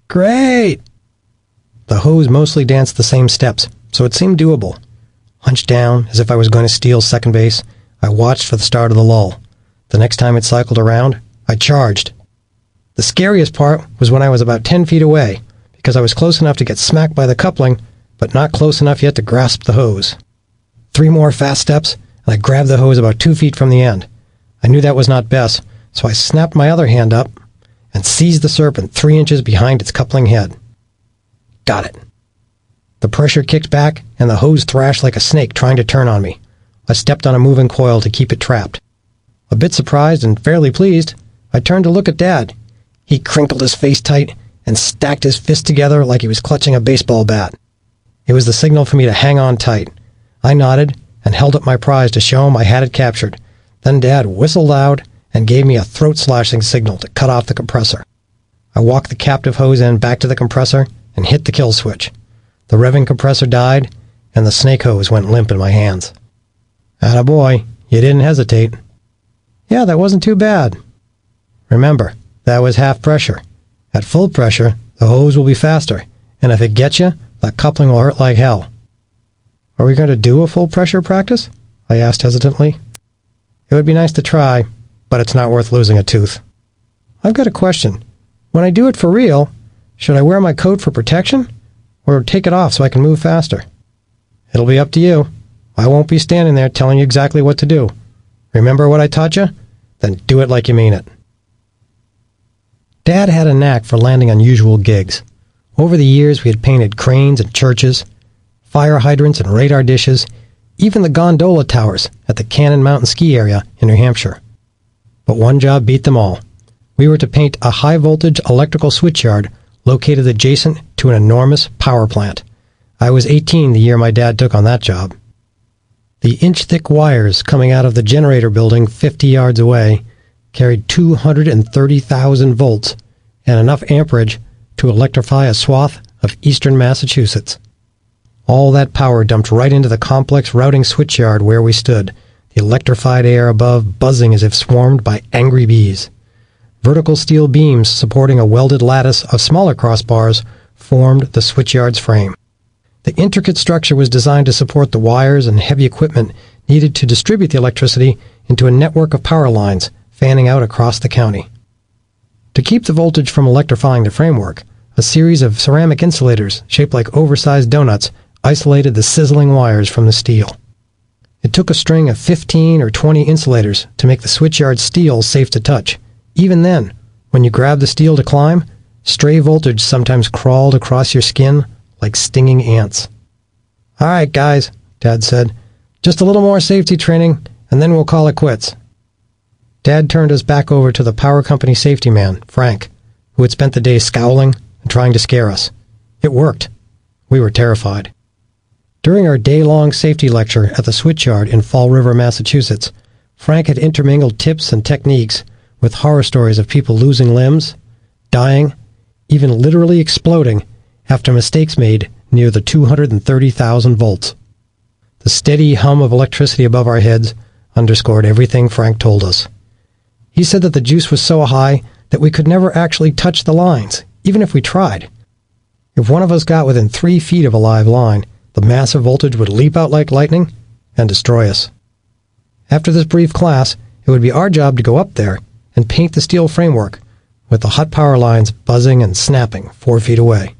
"Great." The hose mostly danced the same steps, so it seemed doable. Hunched down, as if I was going to steal second base, I watched for the start of the lull. The next time it cycled around, I charged. The scariest part was when I was about 10 feet away, because I was close enough to get smacked by the coupling, but not close enough yet to grasp the hose. 3 more fast steps, and I grabbed the hose about 2 feet from the end. I knew that was not best, so I snapped my other hand up and seized the serpent 3 inches behind its coupling head. Got it. The pressure kicked back, and the hose thrashed like a snake trying to turn on me. I stepped on a moving coil to keep it trapped. A bit surprised and fairly pleased, I turned to look at Dad. He crinkled his face tight and stacked his fists together like he was clutching a baseball bat. It was the signal for me to hang on tight. I nodded and held up my prize to show him I had it captured. Then Dad whistled loud and gave me a throat-slashing signal to cut off the compressor. I walked the captive hose end back to the compressor and hit the kill switch. The revving compressor died, and the snake hose went limp in my hands. "Attaboy, you didn't hesitate." "Yeah, that wasn't too bad." "Remember, that was half pressure. At full pressure, the hose will be faster, and if it gets you, that coupling will hurt like hell." "Are we going to do a full pressure practice?" I asked hesitantly. "It would be nice to try, but it's not worth losing a tooth." "I've got a question. When I do it for real, should I wear my coat for protection, or take it off so I can move faster?" "It'll be up to you. I won't be standing there telling you exactly what to do. Remember what I taught you? Then do it like you mean it." Dad had a knack for landing unusual gigs. Over the years, we had painted cranes and churches, fire hydrants and radar dishes, even the gondola towers at the Cannon Mountain ski area in New Hampshire. But one job beat them all. We were to paint a high-voltage electrical switchyard located adjacent to an enormous power plant. I was 18 the year my dad took on that job. The inch-thick wires coming out of the generator building 50 yards away carried 230,000 volts and enough amperage to electrify a swath of eastern Massachusetts. All that power dumped right into the complex routing switchyard where we stood, the electrified air above buzzing as if swarmed by angry bees. Vertical steel beams supporting a welded lattice of smaller crossbars formed the switchyard's frame. The intricate structure was designed to support the wires and heavy equipment needed to distribute the electricity into a network of power lines fanning out across the county. To keep the voltage from electrifying the framework, a series of ceramic insulators shaped like oversized donuts isolated the sizzling wires from the steel. It took a string of 15 or 20 insulators to make the switchyard steel safe to touch. Even then, when you grabbed the steel to climb, stray voltage sometimes crawled across your skin like stinging ants. "All right, guys," Dad said. "Just a little more safety training, and then we'll call it quits." Dad turned us back over to the power company safety man, Frank, who had spent the day scowling and trying to scare us. It worked. We were terrified. During our day-long safety lecture at the switchyard in Fall River, Massachusetts, Frank had intermingled tips and techniques with horror stories of people losing limbs, dying, even literally exploding after mistakes made near the 230,000 volts. The steady hum of electricity above our heads underscored everything Frank told us. He said that the juice was so high that we could never actually touch the lines, even if we tried. If one of us got within 3 feet of a live line, the massive voltage would leap out like lightning and destroy us. After this brief class, it would be our job to go up there and paint the steel framework, with the hot power lines buzzing and snapping 4 feet away.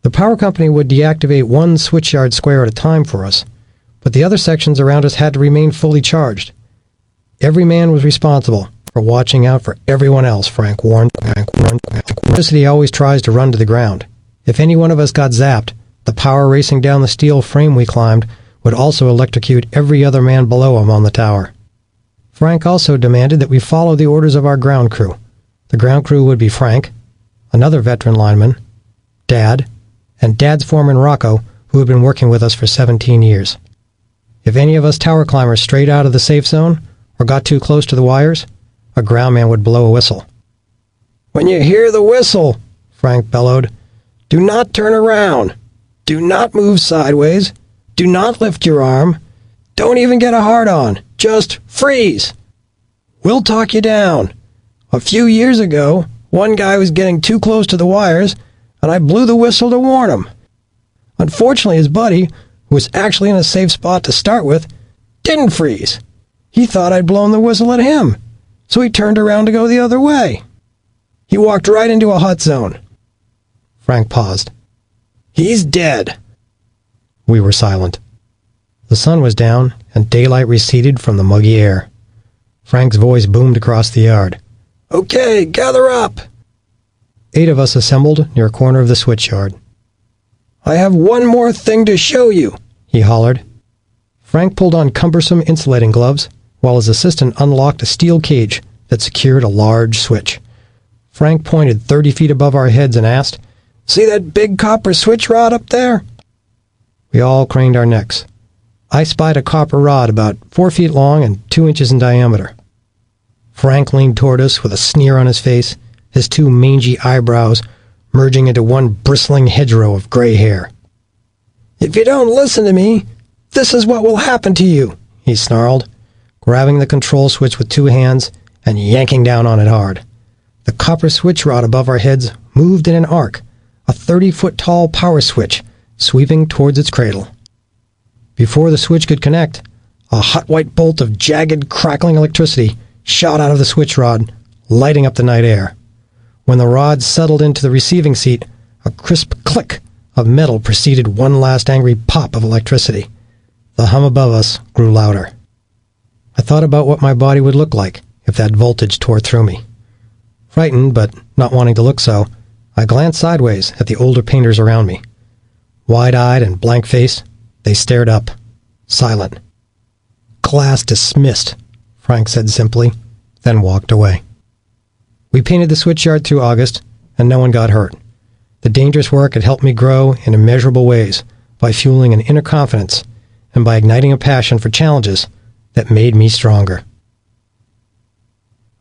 The power company would deactivate one switchyard square at a time for us, but the other sections around us had to remain fully charged. Every man was responsible for watching out for everyone else, Frank warned. Electricity always tries to run to the ground. If any one of us got zapped, the power racing down the steel frame we climbed would also electrocute every other man below him on the tower. Frank also demanded that we follow the orders of our ground crew. The ground crew would be Frank, another veteran lineman, Dad, and Dad's foreman Rocco, who had been working with us for 17 years. If any of us tower climbers strayed out of the safe zone or got too close to the wires, a ground man would blow a whistle. "When you hear the whistle," Frank bellowed, "do not turn around. Do not move sideways. Do not lift your arm. Don't even get a hard-on. Just freeze. We'll talk you down. A few years ago, one guy was getting too close to the wires, and I blew the whistle to warn him. Unfortunately, his buddy, who was actually in a safe spot to start with, didn't freeze. He thought I'd blown the whistle at him, so he turned around to go the other way. He walked right into a hot zone." Frank paused. "He's dead." We were silent. The sun was down, and daylight receded from the muggy air. Frank's voice boomed across the yard. "Okay, gather up." 8 of us assembled near a corner of the switchyard. "I have one more thing to show you," he hollered. Frank pulled on cumbersome insulating gloves, while his assistant unlocked a steel cage that secured a large switch. Frank pointed 30 feet above our heads and asked, "See that big copper switch rod up there?" We all craned our necks. I spied a copper rod about 4 feet long and 2 inches in diameter. Frank leaned toward us with a sneer on his face, his 2 mangy eyebrows merging into one bristling hedgerow of gray hair. "If you don't listen to me, this is what will happen to you," he snarled, grabbing the control switch with 2 hands and yanking down on it hard. The copper switch rod above our heads moved in an arc, a 30-foot-tall power switch sweeping towards its cradle. Before the switch could connect, a hot white bolt of jagged, crackling electricity shot out of the switch rod, lighting up the night air. When the rod settled into the receiving seat, a crisp click of metal preceded one last angry pop of electricity. The hum above us grew louder. I thought about what my body would look like if that voltage tore through me. Frightened, but not wanting to look so, I glanced sideways at the older painters around me. Wide-eyed and blank-faced, they stared up, silent. "Class dismissed," Frank said simply, then walked away. We painted the switchyard through August, and no one got hurt. The dangerous work had helped me grow in immeasurable ways by fueling an inner confidence and by igniting a passion for challenges that made me stronger.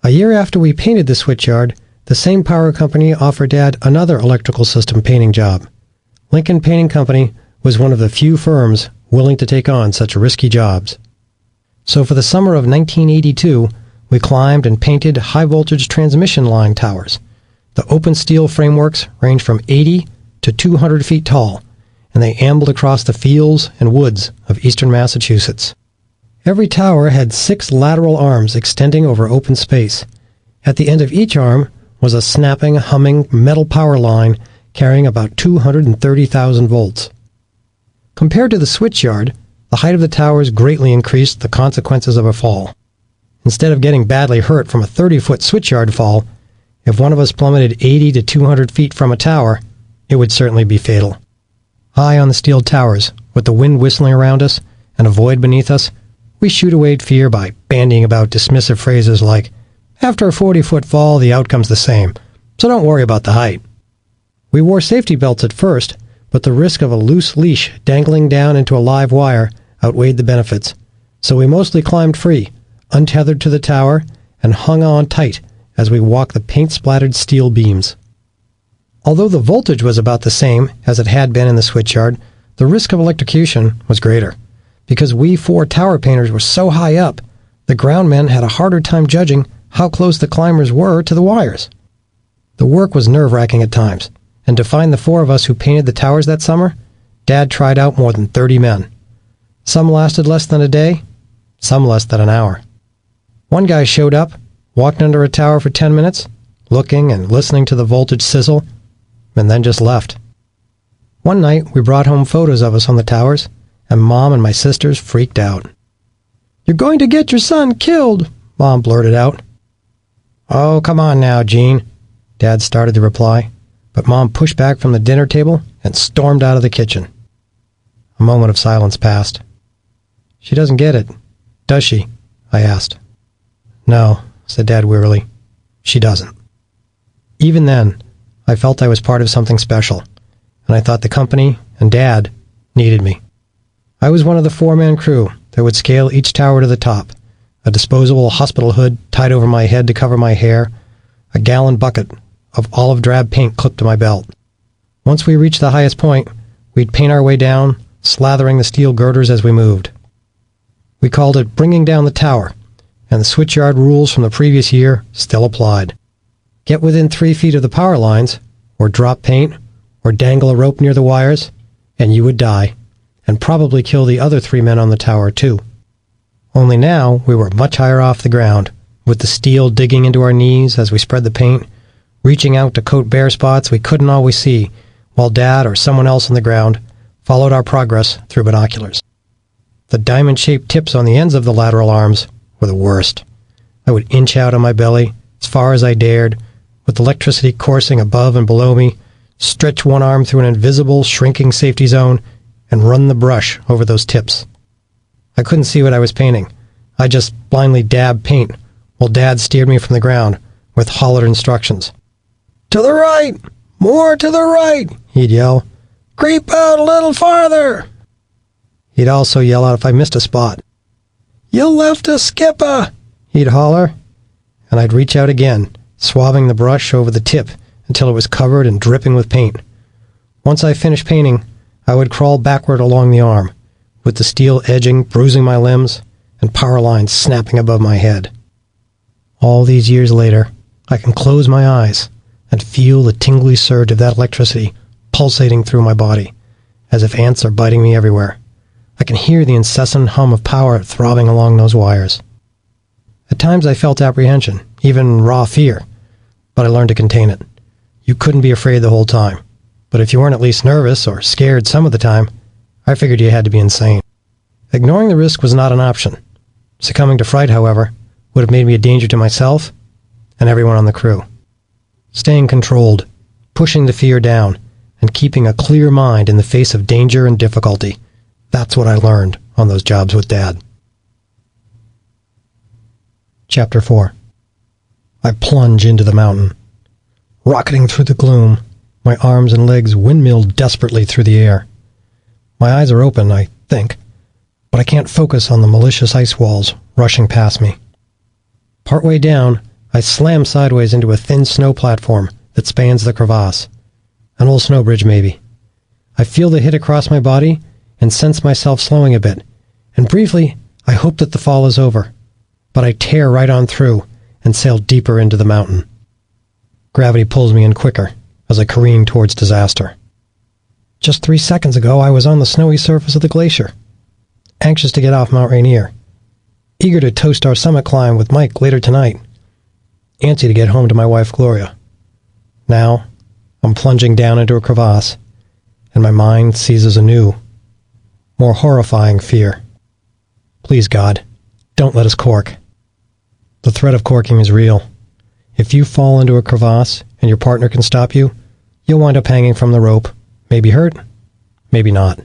A year after we painted the switchyard, the same power company offered Dad another electrical system painting job. Lincoln Painting Company was one of the few firms willing to take on such risky jobs. So for the summer of 1982, we climbed and painted high-voltage transmission line towers. The open steel frameworks ranged from 80 to 200 feet tall, and they ambled across the fields and woods of eastern Massachusetts. Every tower had 6 lateral arms extending over open space. At the end of each arm was a snapping, humming metal power line carrying about 230,000 volts. Compared to the switchyard, the height of the towers greatly increased the consequences of a fall. Instead of getting badly hurt from a 30-foot switchyard fall, if one of us plummeted 80 to 200 feet from a tower, it would certainly be fatal. High on the steel towers, with the wind whistling around us and a void beneath us, we shoot away fear by bandying about dismissive phrases like, "After a 40-foot fall, the outcome's the same, so don't worry about the height." We wore safety belts at first, but the risk of a loose leash dangling down into a live wire outweighed the benefits, so we mostly climbed free, untethered to the tower, and hung on tight as we walked the paint-splattered steel beams. Although the voltage was about the same as it had been in the switchyard, the risk of electrocution was greater. Because we 4 tower painters were so high up, the ground men had a harder time judging how close the climbers were to the wires. The work was nerve-wracking at times, and to find the 4 of us who painted the towers that summer, Dad tried out more than 30 men. Some lasted less than a day, some less than an hour. One guy showed up, walked under a tower for 10 minutes, looking and listening to the voltage sizzle, and then just left. One night, we brought home photos of us on the towers, and Mom and my sisters freaked out. "You're going to get your son killed," Mom blurted out. "Oh, come on now, Gene," Dad started to reply, but Mom pushed back from the dinner table and stormed out of the kitchen. A moment of silence passed. "She doesn't get it, does she?" I asked. "No," said Dad wearily. "She doesn't." Even then, I felt I was part of something special, and I thought the company and Dad needed me. I was one of the 4-man crew that would scale each tower to the top, a disposable hospital hood tied over my head to cover my hair, a gallon bucket of olive drab paint clipped to my belt. Once we reached the highest point, we'd paint our way down, slathering the steel girders as we moved. We called it bringing down the tower, and the switchyard rules from the previous year still applied. Get within 3 feet of the power lines, or drop paint, or dangle a rope near the wires, and you would die, and probably kill the other 3 men on the tower too. Only now we were much higher off the ground, with the steel digging into our knees as we spread the paint, reaching out to coat bare spots we couldn't always see, while Dad or someone else on the ground followed our progress through binoculars. The diamond-shaped tips on the ends of the lateral arms were the worst. I would inch out on my belly as far as I dared, with electricity coursing above and below me, stretch one arm through an invisible, shrinking safety zone, and run the brush over those tips. I couldn't see what I was painting. I just blindly dabbed paint, while Dad steered me from the ground with hollered instructions. "To the right! More to the right!" he'd yell. "Creep out a little farther!" He'd also yell out if I missed a spot. "You left a skipper!" he'd holler, and I'd reach out again, swabbing the brush over the tip until it was covered and dripping with paint. Once I finished painting, I would crawl backward along the arm, with the steel edging bruising my limbs and power lines snapping above my head. All these years later, I can close my eyes and feel the tingly surge of that electricity pulsating through my body, as if ants are biting me everywhere. I can hear the incessant hum of power throbbing along those wires. At times I felt apprehension, even raw fear, but I learned to contain it. You couldn't be afraid the whole time, but if you weren't at least nervous or scared some of the time, I figured you had to be insane. Ignoring the risk was not an option. Succumbing to fright, however, would have made me a danger to myself and everyone on the crew. Staying controlled, pushing the fear down, and keeping a clear mind in the face of danger and difficulty, that's what I learned on those jobs with Dad. Chapter 4. I plunge into the mountain. Rocketing through the gloom, my arms and legs windmill desperately through the air. My eyes are open, I think, but I can't focus on the malicious ice walls rushing past me. Partway down, I slam sideways into a thin snow platform that spans the crevasse. An old snow bridge, maybe. I feel the hit across my body and sense myself slowing a bit, and briefly, I hope that the fall is over. But I tear right on through and sail deeper into the mountain. Gravity pulls me in quicker as I careen towards disaster. Just 3 seconds ago, I was on the snowy surface of the glacier, anxious to get off Mount Rainier, eager to toast our summit climb with Mike later tonight, antsy to get home to my wife Gloria. Now, I'm plunging down into a crevasse, and my mind seizes a new, more horrifying fear. Please, God, don't let us cork. The threat of corking is real. If you fall into a crevasse and your partner can stop you, you'll wind up hanging from the rope, maybe hurt, maybe not.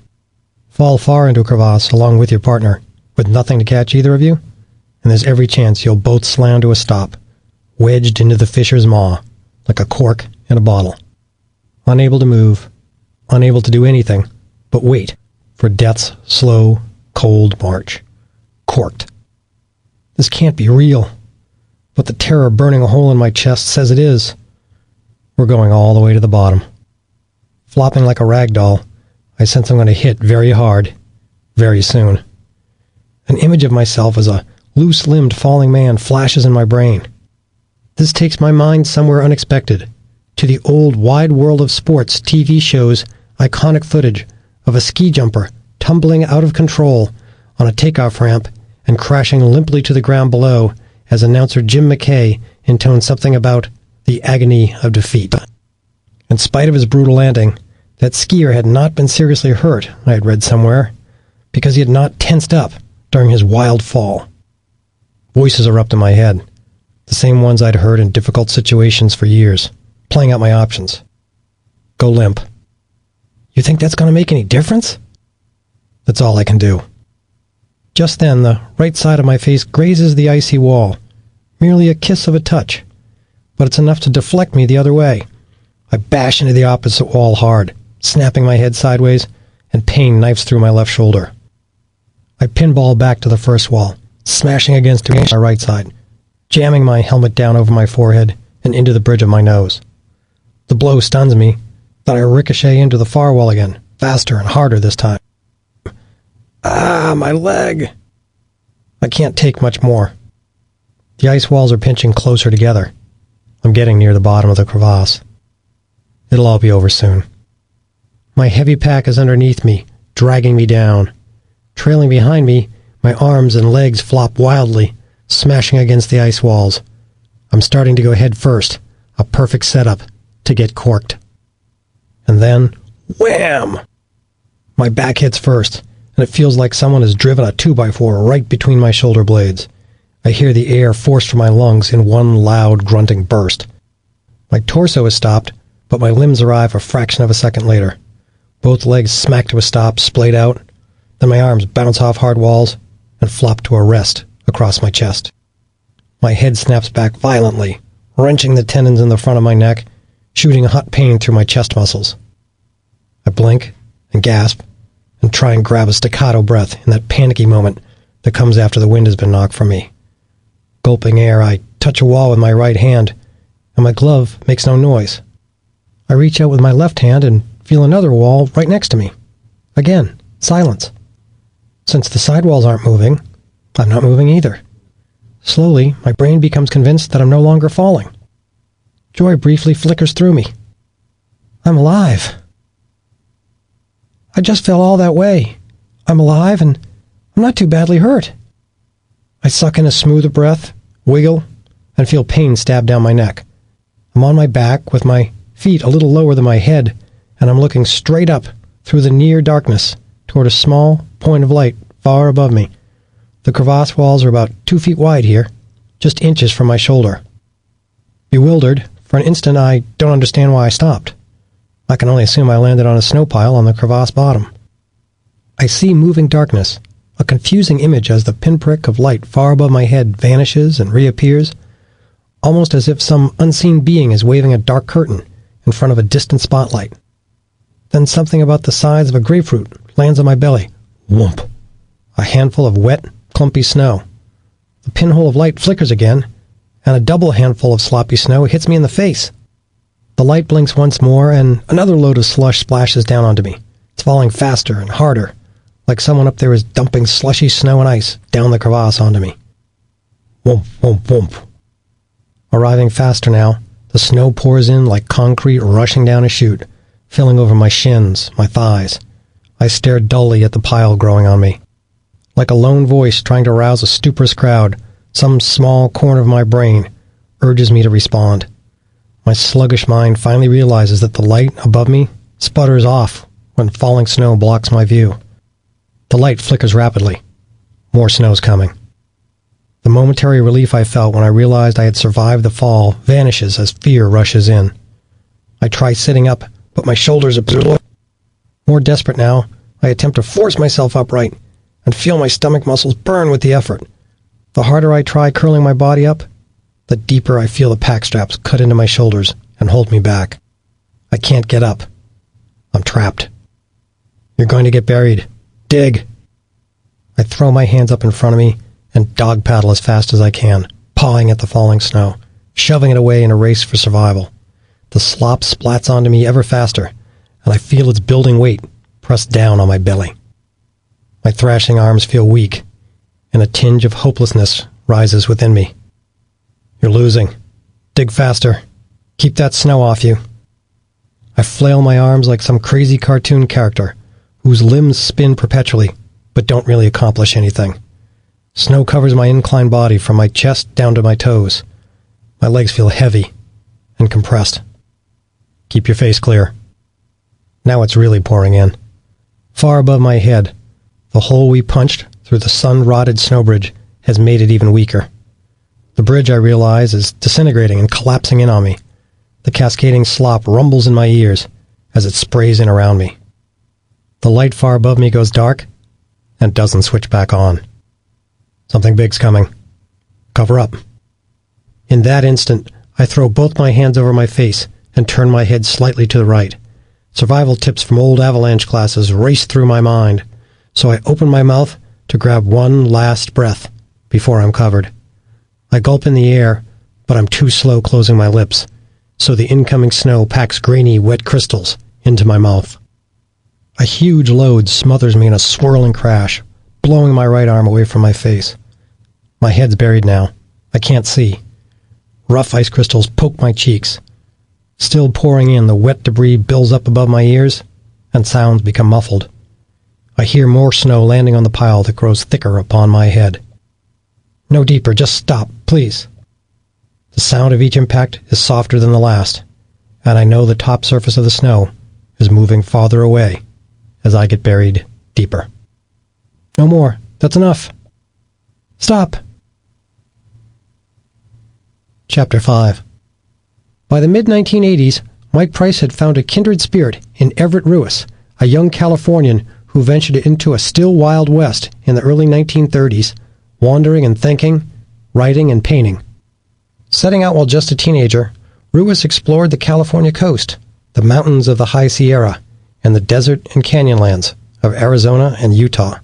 Fall far into a crevasse along with your partner, with nothing to catch either of you, and there's every chance you'll both slam to a stop, wedged into the fisher's maw, like a cork in a bottle. Unable to move, unable to do anything but wait for death's slow, cold march. Corked. This can't be real, but the terror burning a hole in my chest says it is. We're going all the way to the bottom. Flopping like a rag doll, I sense I'm going to hit very hard, very soon. An image of myself as a loose-limbed falling man flashes in my brain. This takes my mind somewhere unexpected, to the old wide world of sports TV shows, iconic footage of a ski jumper tumbling out of control on a takeoff ramp and crashing limply to the ground below as announcer Jim McKay intoned something about the agony of defeat. In spite of his brutal landing, that skier had not been seriously hurt, I had read somewhere, because he had not tensed up during his wild fall. Voices erupt in my head, the same ones I'd heard in difficult situations for years, playing out my options. Go limp. You think that's going to make any difference? That's all I can do. Just then, the right side of my face grazes the icy wall, merely a kiss of a touch, but it's enough to deflect me the other way. I bash into the opposite wall hard, snapping my head sideways, and pain knifes through my left shoulder. I pinball back to the first wall, smashing against my right side, jamming my helmet down over my forehead and into the bridge of my nose. The blow stuns me, then I ricochet into the far wall again, faster and harder this time. Ah, my leg! I can't take much more. The ice walls are pinching closer together. I'm getting near the bottom of the crevasse. It'll all be over soon. My heavy pack is underneath me, dragging me down. Trailing behind me, my arms and legs flop wildly, smashing against the ice walls. I'm starting to go head first, a perfect setup to get corked. And then, wham! My back hits first, and it feels like someone has driven a 2x4 right between my shoulder blades. I hear the air forced from my lungs in one loud, grunting burst. My torso is stopped, but my limbs arrive a fraction of a second later. Both legs smack to a stop, splayed out. Then my arms bounce off hard walls and flop to a rest across my chest. My head snaps back violently, wrenching the tendons in the front of my neck, shooting a hot pain through my chest muscles. I blink and gasp and try and grab a staccato breath in that panicky moment that comes after the wind has been knocked from me. Gulping air, I touch a wall with my right hand, and my glove makes no noise. I reach out with my left hand and feel another wall right next to me. Again, silence. Since the sidewalls aren't moving, I'm not moving either. Slowly, my brain becomes convinced that I'm no longer falling. Joy briefly flickers through me. I'm alive. I just fell all that way. I'm alive, and I'm not too badly hurt. I suck in a smoother breath, wiggle, and feel pain stab down my neck. I'm on my back with my feet a little lower than my head, and I'm looking straight up through the near darkness toward a small point of light far above me. The crevasse walls are about 2 feet wide here, just inches from my shoulder. Bewildered, for an instant I don't understand why I stopped. I can only assume I landed on a snow pile on the crevasse bottom. I see moving darkness, a confusing image as the pinprick of light far above my head vanishes and reappears, almost as if some unseen being is waving a dark curtain in front of a distant spotlight. Then something about the size of a grapefruit lands on my belly. Whoomp! A handful of wet, clumpy snow. The pinhole of light flickers again, and a double handful of sloppy snow hits me in the face. The light blinks once more, and another load of slush splashes down onto me. It's falling faster and harder, like someone up there is dumping slushy snow and ice down the crevasse onto me. Whoomp, whoomp, whoomp. Arriving faster now, the snow pours in like concrete rushing down a chute, filling over my shins, my thighs. I stared dully at the pile growing on me. Like a lone voice trying to rouse a stuporous crowd, some small corner of my brain urges me to respond. My sluggish mind finally realizes that the light above me sputters off when falling snow blocks my view. The light flickers rapidly. More snow's coming. The momentary relief I felt when I realized I had survived the fall vanishes as fear rushes in. I try sitting up, but my shoulders are... More desperate now, I attempt to force myself upright and feel my stomach muscles burn with the effort. The harder I try curling my body up, the deeper I feel the pack straps cut into my shoulders and hold me back. I can't get up. I'm trapped. You're going to get buried. Dig! I throw my hands up in front of me and dog paddle as fast as I can, pawing at the falling snow, shoving it away in a race for survival. The slop splats onto me ever faster, and I feel its building weight pressed down on my belly. My thrashing arms feel weak, and a tinge of hopelessness rises within me. You're losing. Dig faster. Keep that snow off you. I flail my arms like some crazy cartoon character whose limbs spin perpetually but don't really accomplish anything. Snow covers my inclined body from my chest down to my toes. My legs feel heavy and compressed. Keep your face clear. Now it's really pouring in. Far above my head, the hole we punched through the sun-rotted snow bridge has made it even weaker. The bridge, I realize, is disintegrating and collapsing in on me. The cascading slop rumbles in my ears as it sprays in around me. The light far above me goes dark and doesn't switch back on. Something big's coming. Cover up. In that instant, I throw both my hands over my face and turn my head slightly to the right. Survival tips from old avalanche classes race through my mind, so I open my mouth to grab one last breath before I'm covered. I gulp in the air, but I'm too slow closing my lips, so the incoming snow packs grainy, wet crystals into my mouth. A huge load smothers me in a swirling crash, blowing my right arm away from my face. My head's buried now. I can't see. Rough ice crystals poke my cheeks. Still pouring in, the wet debris builds up above my ears, and sounds become muffled. I hear more snow landing on the pile that grows thicker upon my head. No deeper, just stop, please. The sound of each impact is softer than the last, and I know the top surface of the snow is moving farther away as I get buried deeper. No more. That's enough. Stop. Chapter 5. By the mid-1980s, Mike Price had found a kindred spirit in Everett Ruiz, a young Californian who ventured into a still Wild West in the early 1930s, wandering and thinking, writing and painting. Setting out while just a teenager, Ruiz explored the California coast, the mountains of the High Sierra, and the desert and canyonlands of Arizona and Utah.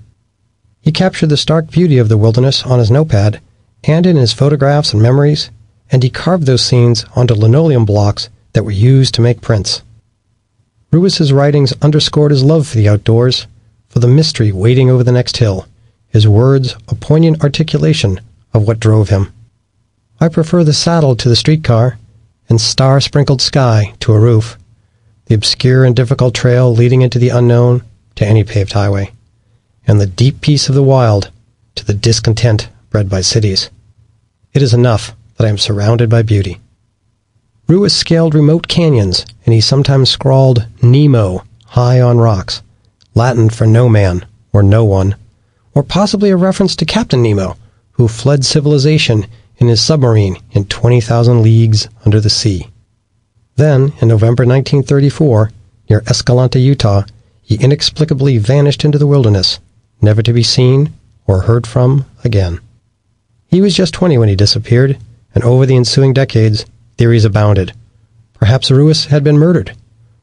He captured the stark beauty of the wilderness on his notepad and in his photographs and memories, and he carved those scenes onto linoleum blocks that were used to make prints. Ruiz's writings underscored his love for the outdoors, for the mystery waiting over the next hill, his words a poignant articulation of what drove him. I prefer the saddle to the streetcar, and star-sprinkled sky to a roof, the obscure and difficult trail leading into the unknown to any paved highway, and the deep peace of the wild to the discontent bred by cities. It is enough that I am surrounded by beauty. Ruiz scaled remote canyons, and he sometimes scrawled Nemo high on rocks, Latin for no man or no one, or possibly a reference to Captain Nemo, who fled civilization in his submarine in 20,000 leagues under the sea. Then, in November 1934, near Escalante, Utah, he inexplicably vanished into the wilderness, never to be seen or heard from again. He was just 20 when he disappeared, and over the ensuing decades, theories abounded. Perhaps Ruiz had been murdered,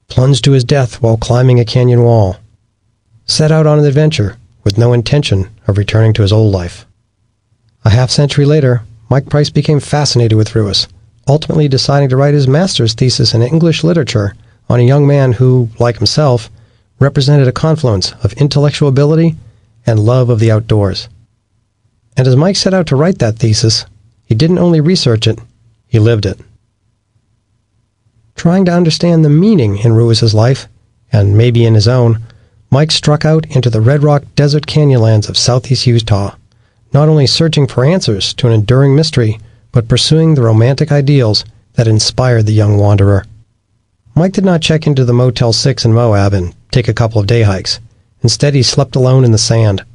plunged to his death while climbing a canyon wall, set out on an adventure with no intention of returning to his old life. A half-century later, Mike Price became fascinated with Ruiz, ultimately deciding to write his master's thesis in English literature on a young man who, like himself, represented a confluence of intellectual ability and love of the outdoors. And as Mike set out to write that thesis, he didn't only research it, he lived it. Trying to understand the meaning in Ruiz's life, and maybe in his own, Mike struck out into the Red Rock Desert Canyonlands of southeast Utah, not only searching for answers to an enduring mystery, but pursuing the romantic ideals that inspired the young wanderer. Mike did not check into the Motel 6 in Moab and take a couple of day hikes. Instead, he slept alone in the sand,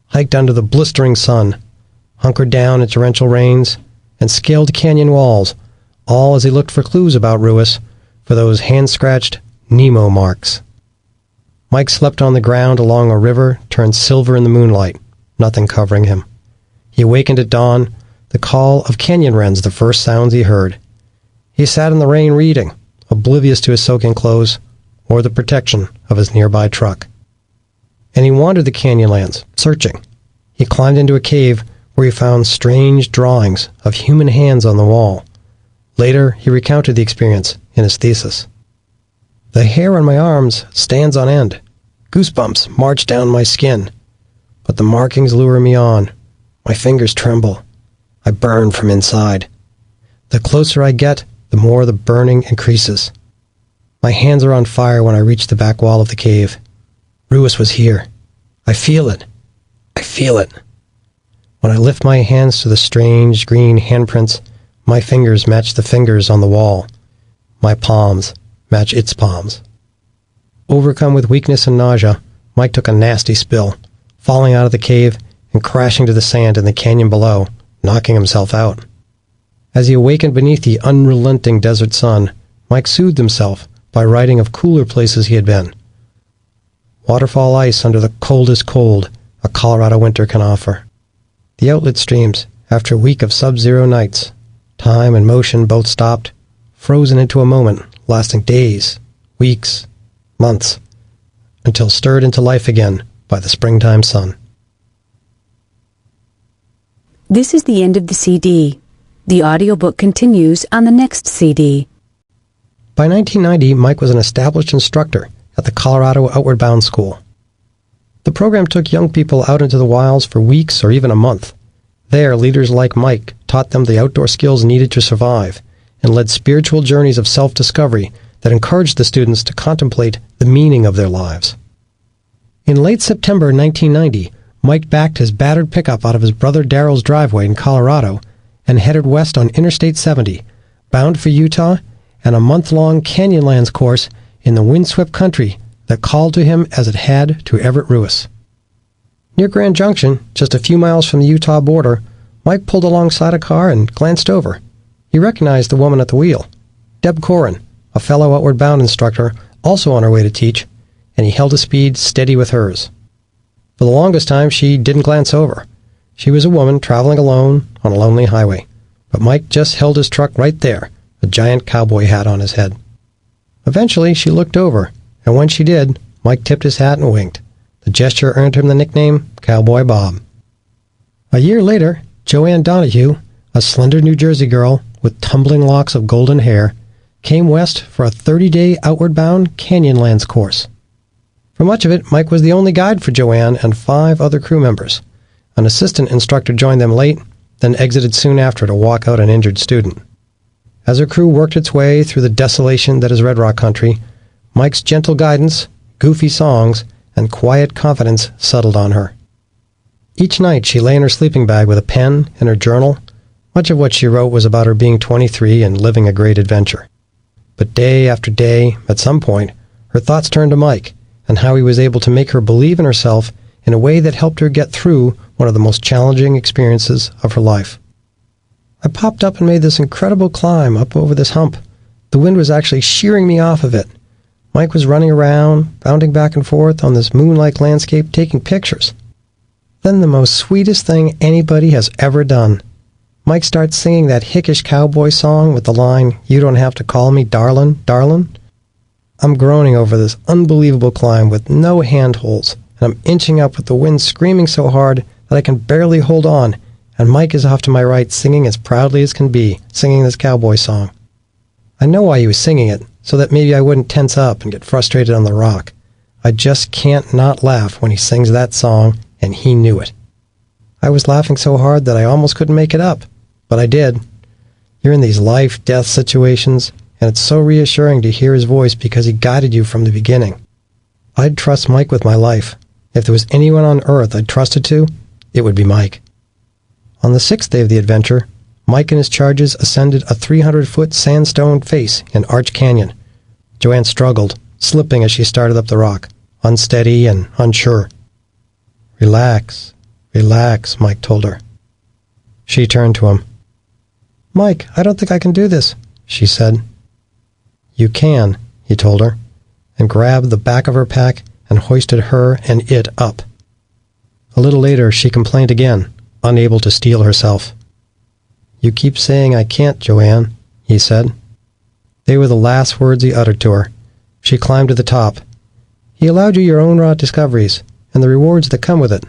hiked under the blistering sun, hunkered down in torrential rains, and scaled canyon walls, all as he looked for clues about Ruiz, for those hand-scratched Nemo marks. Mike slept on the ground along a river turned silver in the moonlight, nothing covering him. He awakened at dawn, the call of canyon wrens the first sounds he heard. He sat in the rain reading, oblivious to his soaking clothes or the protection of his nearby truck. And he wandered the canyonlands, searching. He climbed into a cave where he found strange drawings of human hands on the wall. Later, he recounted the experience in his thesis. The hair on my arms stands on end. Goosebumps march down my skin. But the markings lure me on. My fingers tremble. I burn from inside. The closer I get, the more the burning increases. My hands are on fire when I reach the back wall of the cave. Ruiz was here. I feel it. I feel it. When I lift my hands to the strange green handprints, my fingers match the fingers on the wall. My palms match its palms. Overcome with weakness and nausea, Mike took a nasty spill, falling out of the cave and crashing to the sand in the canyon below, knocking himself out. As he awakened beneath the unrelenting desert sun, Mike soothed himself by writing of cooler places he had been. Waterfall ice under the coldest cold a Colorado winter can offer. The outlet streams, after a week of sub-zero nights, time and motion both stopped, frozen into a moment lasting days, weeks, months, until stirred into life again by the springtime sun. This is the end of the CD. The audiobook continues on the next CD. By 1990, Mike was an established instructor at the Colorado Outward Bound School. The program took young people out into the wilds for weeks or even a month. There, leaders like Mike taught them the outdoor skills needed to survive and led spiritual journeys of self-discovery that encouraged the students to contemplate the meaning of their lives. In late September 1990, Mike backed his battered pickup out of his brother Daryl's driveway in Colorado and headed west on Interstate 70, bound for Utah and a month-long Canyonlands course in the windswept country that called to him as it had to Everett Ruiz. Near Grand Junction, just a few miles from the Utah border, Mike pulled alongside a car and glanced over. He recognized the woman at the wheel, Deb Corin, a fellow Outward Bound instructor, also on her way to teach, and he held his speed steady with hers. For the longest time, she didn't glance over. She was a woman traveling alone on a lonely highway, but Mike just held his truck right there, a giant cowboy hat on his head. Eventually, she looked over, and when she did, Mike tipped his hat and winked. The gesture earned him the nickname Cowboy Bob. A year later, Joanne Donahue, a slender New Jersey girl with tumbling locks of golden hair, came west for a 30-day Outward Bound Canyonlands course. For much of it, Mike was the only guide for Joanne and 5 other crew members. An assistant instructor joined them late, then exited soon after to walk out an injured student. As her crew worked its way through the desolation that is Red Rock country, Mike's gentle guidance, goofy songs, and quiet confidence settled on her. Each night she lay in her sleeping bag with a pen and her journal. Much of what she wrote was about her being 23 and living a great adventure. But day after day, at some point, her thoughts turned to Mike and how he was able to make her believe in herself in a way that helped her get through one of the most challenging experiences of her life. I popped up and made this incredible climb up over this hump. The wind was actually shearing me off of it. Mike was running around, bounding back and forth on this moon-like landscape, taking pictures. Then the most sweetest thing anybody has ever done. Mike starts singing that hickish cowboy song with the line, "You don't have to call me darlin', darlin'." I'm groaning over this unbelievable climb with no handholds, and I'm inching up with the wind screaming so hard that I can barely hold on, and Mike is off to my right singing as proudly as can be, singing this cowboy song. I know why he was singing it, so that maybe I wouldn't tense up and get frustrated on the rock. I just can't not laugh when he sings that song, and he knew it. I was laughing so hard that I almost couldn't make it up, but I did. You're in these life-death situations, and it's so reassuring to hear his voice because he guided you from the beginning. I'd trust Mike with my life. If there was anyone on Earth I'd trust it to, it would be Mike. On the 6th day of the adventure, Mike and his charges ascended a 300-foot sandstone face in Arch Canyon. Joanne struggled, slipping as she started up the rock, unsteady and unsure. "Relax, relax," Mike told her. She turned to him. "Mike, I don't think I can do this," she said. "You can," he told her, and grabbed the back of her pack and hoisted her and it up. A little later, she complained again, unable to steel herself. "You keep saying I can't, Joanne," he said. They were the last words he uttered to her. She climbed to the top. "He allowed you your own raw discoveries, and the rewards that come with it.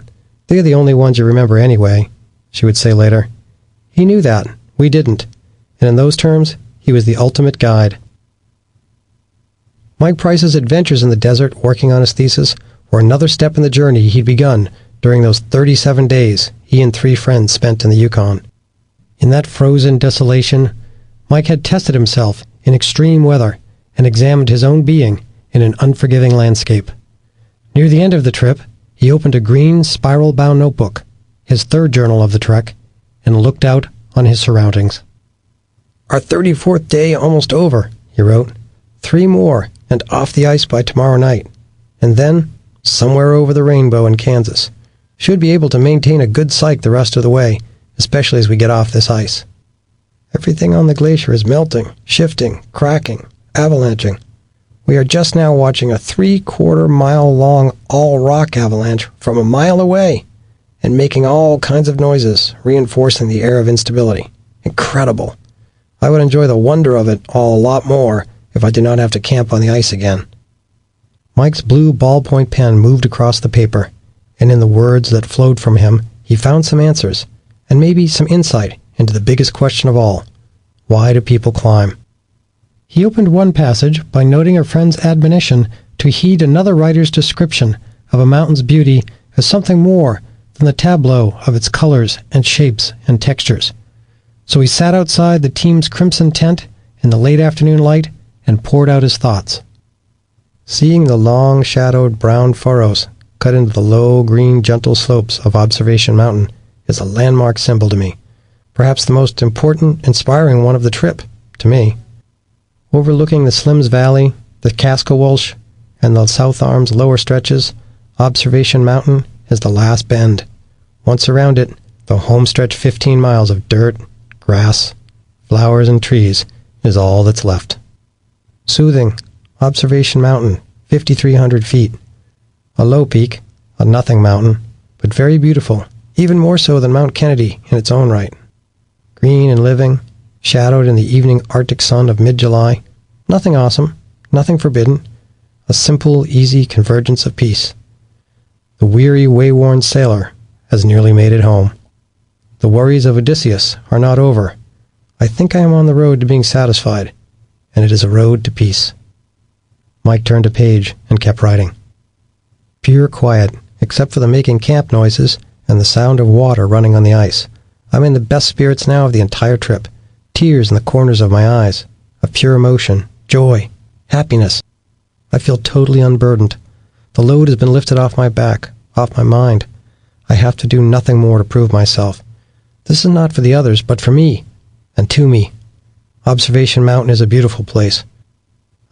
They're the only ones you remember anyway," she would say later. "He knew that. We didn't. And in those terms, he was the ultimate guide." Mike Price's adventures in the desert working on his thesis were another step in the journey he'd begun during those 37 days he and 3 friends spent in the Yukon. In that frozen desolation, Mike had tested himself in extreme weather and examined his own being in an unforgiving landscape. Near the end of the trip, he opened a green spiral-bound notebook, his 3rd journal of the trek, and looked out on his surroundings. "Our 34th day almost over," he wrote. 3 more, and off the ice by tomorrow night. And then, somewhere over the rainbow in Kansas. Should be able to maintain a good psyche the rest of the way, especially as we get off this ice. Everything on the glacier is melting, shifting, cracking, avalanching. We are just now watching a 3/4-mile-long all-rock avalanche from a mile away, and making all kinds of noises, reinforcing the air of instability. Incredible. I would enjoy the wonder of it all a lot more if I did not have to camp on the ice again. Mike's blue ballpoint pen moved across the paper, and in the words that flowed from him, he found some answers, and maybe some insight into the biggest question of all. Why do people climb? He opened one passage by noting a friend's admonition to heed another writer's description of a mountain's beauty as something more than the tableau of its colors and shapes and textures. So he sat outside the team's crimson tent in the late afternoon light and poured out his thoughts. Seeing the long-shadowed brown furrows cut into the low, green, gentle slopes of Observation Mountain is a landmark symbol to me, perhaps the most important, inspiring one of the trip, to me. Overlooking the Slims Valley, the Kaskawulsh, and the South Arm's lower stretches, Observation Mountain is the last bend. Once around it, the homestretch 15 miles of dirt, grass, flowers, and trees is all that's left. Soothing, Observation Mountain, 5,300 feet. A low peak, a nothing mountain, but very beautiful, even more so than Mount Kennedy in its own right. Green and living, shadowed in the evening Arctic sun of mid-July. Nothing awesome, nothing forbidden. A simple, easy convergence of peace. The weary, way-worn sailor has nearly made it home. The worries of Odysseus are not over. I think I am on the road to being satisfied, and it is a road to peace. Mike turned a page and kept writing. Pure quiet, except for the making camp noises and the sound of water running on the ice. I'm in the best spirits now of the entire trip. Tears in the corners of my eyes. Of pure emotion, joy, happiness. I feel totally unburdened. The load has been lifted off my back, off my mind. I have to do nothing more to prove myself. This is not for the others, but for me, and to me. Observation Mountain is a beautiful place.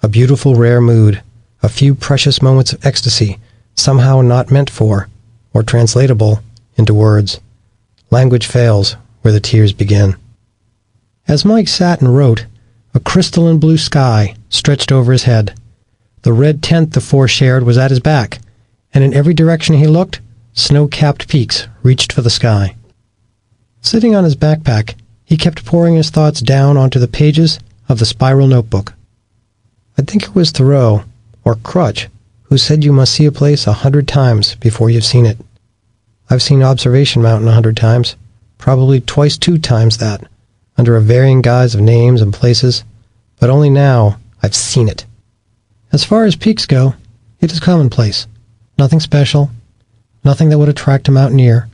A beautiful, rare mood. A few precious moments of ecstasy, somehow not meant for, or translatable, into words. Language fails where the tears begin. As Mike sat and wrote, a crystalline blue sky stretched over his head. The red tent the 4 shared was at his back, and in every direction he looked, snow-capped peaks reached for the sky. Sitting on his backpack, he kept pouring his thoughts down onto the pages of the spiral notebook. I think it was Thoreau, or Crutch, who said you must see a place 100 times before you've seen it. I've seen Observation Mountain 100 times, probably twice 2 times that, under a varying guise of names and places, but only now I've seen it. As far as peaks go, it is commonplace, nothing special, nothing that would attract a mountaineer,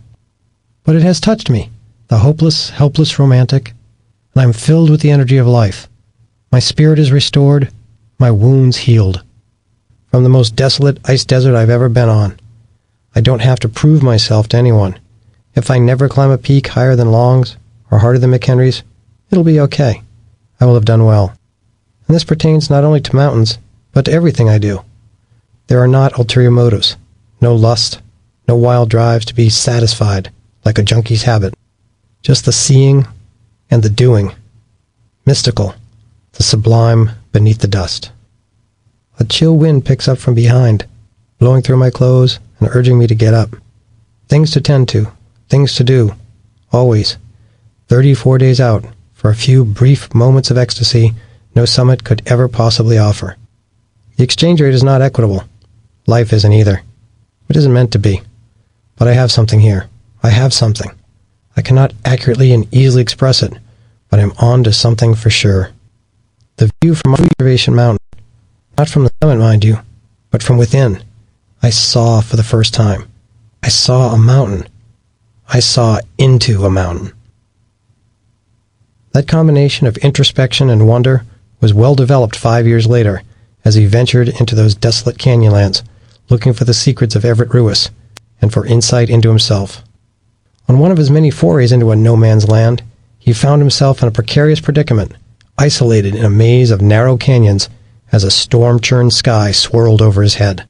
but it has touched me, the hopeless, helpless romantic, and I am filled with the energy of life. My spirit is restored, my wounds healed. From the most desolate ice desert I've ever been on. I don't have to prove myself to anyone. If I never climb a peak higher than Long's or harder than McHenry's, it'll be okay. I will have done well. And this pertains not only to mountains, but to everything I do. There are not ulterior motives, no lust, no wild drives to be satisfied like a junkie's habit. Just the seeing and the doing. Mystical, the sublime beneath the dust. A chill wind picks up from behind, blowing through my clothes and urging me to get up. Things to tend to, things to do, always. 34 days out, for a few brief moments of ecstasy no summit could ever possibly offer. The exchange rate is not equitable. Life isn't either. It isn't meant to be. But I have something here. I have something. I cannot accurately and easily express it, but I'm on to something for sure. The view from Observation Mountain, not from the summit, mind you, but from within, I saw for the first time. I saw a mountain. I saw into a mountain. That combination of introspection and wonder was well developed 5 years later as he ventured into those desolate canyonlands, looking for the secrets of Everett Ruiz and for insight into himself. On one of his many forays into a no-man's land, he found himself in a precarious predicament, isolated in a maze of narrow canyons as a storm-churned sky swirled over his head.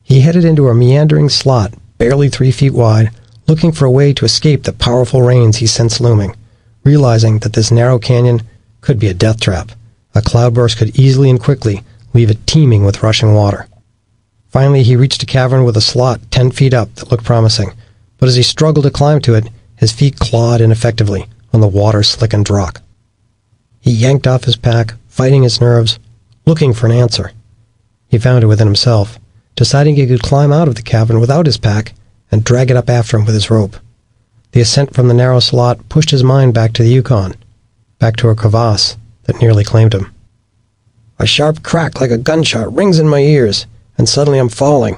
He headed into a meandering slot, barely 3 feet wide, looking for a way to escape the powerful rains he sensed looming, realizing that this narrow canyon could be a death trap. A cloudburst could easily and quickly leave it teeming with rushing water. Finally, he reached a cavern with a slot 10 feet up that looked promising, but as he struggled to climb to it, his feet clawed ineffectively on the water-slickened rock. He yanked off his pack, fighting his nerves, looking for an answer. He found it within himself, deciding he could climb out of the cavern without his pack and drag it up after him with his rope. The ascent from the narrow slot pushed his mind back to the Yukon, back to a crevasse that nearly claimed him. A sharp crack like a gunshot rings in my ears, and suddenly I'm falling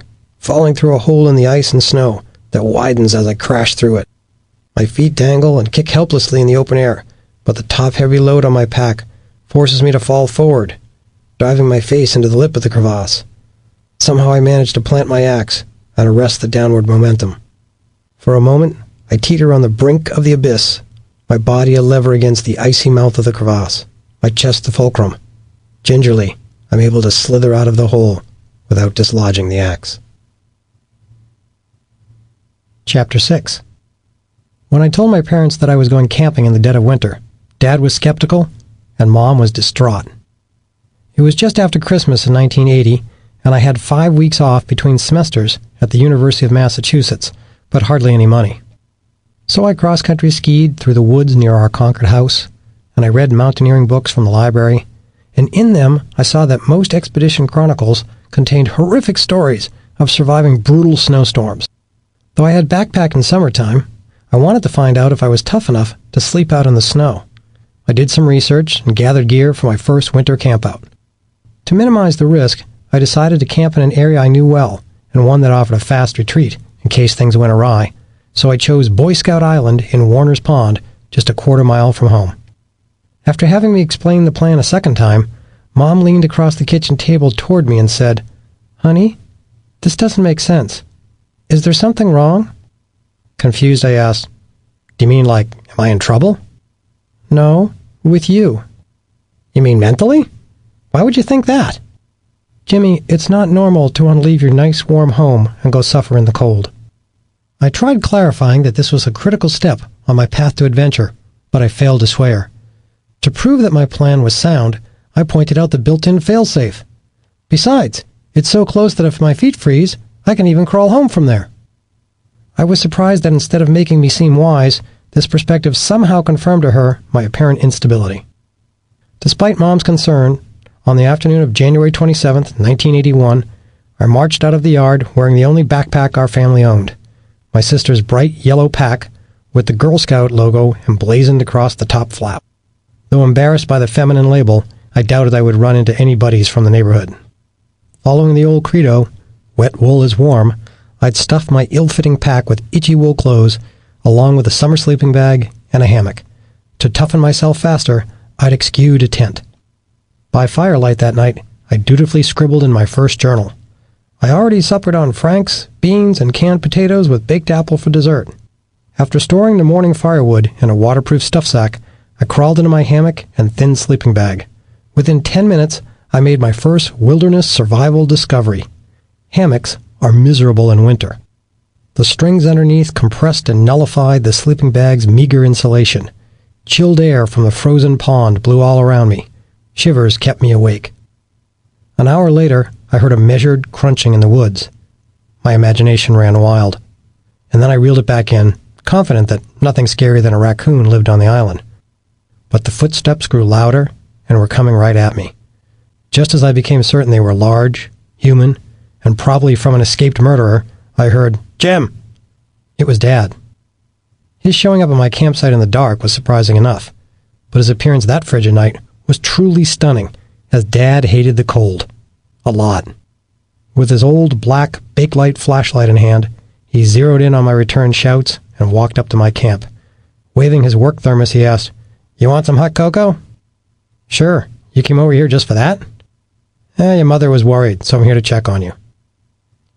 through a hole in the ice and snow that widens as I crash through it. My feet dangle and kick helplessly in the open air, but the top-heavy load on my pack forces me to fall forward, driving my face into the lip of the crevasse. Somehow I manage to plant my axe and arrest the downward momentum. For a moment, I teeter on the brink of the abyss, my body a lever against the icy mouth of the crevasse, my chest the fulcrum. Gingerly, I'm able to slither out of the hole without dislodging the axe. Chapter 6. When I told my parents that I was going camping in the dead of winter, Dad was skeptical, and Mom was distraught. It was just after Christmas in 1980, and I had 5 weeks off between semesters at the University of Massachusetts, but hardly any money. So I cross-country skied through the woods near our Concord house, and I read mountaineering books from the library, and in them I saw that most expedition chronicles contained horrific stories of surviving brutal snowstorms. Though I had backpacked in summertime, I wanted to find out if I was tough enough to sleep out in the snow. I did some research and gathered gear for my first winter campout. To minimize the risk, I decided to camp in an area I knew well, and one that offered a fast retreat in case things went awry, so I chose Boy Scout Island in Warner's Pond, just a quarter-mile from home. After having me explain the plan a second time, Mom leaned across the kitchen table toward me and said, "Honey, this doesn't make sense. Is there something wrong?" Confused, I asked, "Do you mean like, am I in trouble?" "No, with you." "You mean mentally? Why would you think that?" "Jimmy, it's not normal to want to leave your nice warm home and go suffer in the cold." I tried clarifying that this was a critical step on my path to adventure, but I failed to sway her. To prove that my plan was sound, I pointed out the built-in failsafe. Besides, it's so close that if my feet freeze, I can even crawl home from there. I was surprised that instead of making me seem wise, this perspective somehow confirmed to her my apparent instability. Despite Mom's concern, on the afternoon of January 27th, 1981, I marched out of the yard wearing the only backpack our family owned, my sister's bright yellow pack with the Girl Scout logo emblazoned across the top flap. Though embarrassed by the feminine label, I doubted I would run into any buddies from the neighborhood. Following the old credo, "Wet wool is warm," I'd stuffed my ill-fitting pack with itchy wool clothes, along with a summer sleeping bag and a hammock. To toughen myself faster, I'd eschewed a tent. By firelight that night, I dutifully scribbled in my first journal. I already suppered on franks, beans, and canned potatoes with baked apple for dessert. After storing the morning firewood in a waterproof stuff sack, I crawled into my hammock and thin sleeping bag. Within 10 minutes, I made my first wilderness survival discovery. Hammocks are miserable in winter. The strings underneath compressed and nullified the sleeping bag's meager insulation. Chilled air from the frozen pond blew all around me. Shivers kept me awake. An hour later, I heard a measured crunching in the woods. My imagination ran wild. And then I reeled it back in, confident that nothing scarier than a raccoon lived on the island. But the footsteps grew louder and were coming right at me. Just as I became certain they were large, human, and probably from an escaped murderer, I heard, "Jim!" It was Dad. His showing up at my campsite in the dark was surprising enough, but his appearance that frigid night was truly stunning, as Dad hated the cold. A lot. With his old black Bakelite flashlight in hand, he zeroed in on my return shouts and walked up to my camp. Waving his work thermos, he asked, "You want some hot cocoa?" "Sure. You came over here just for that?" Your mother was worried, so I'm here to check on you."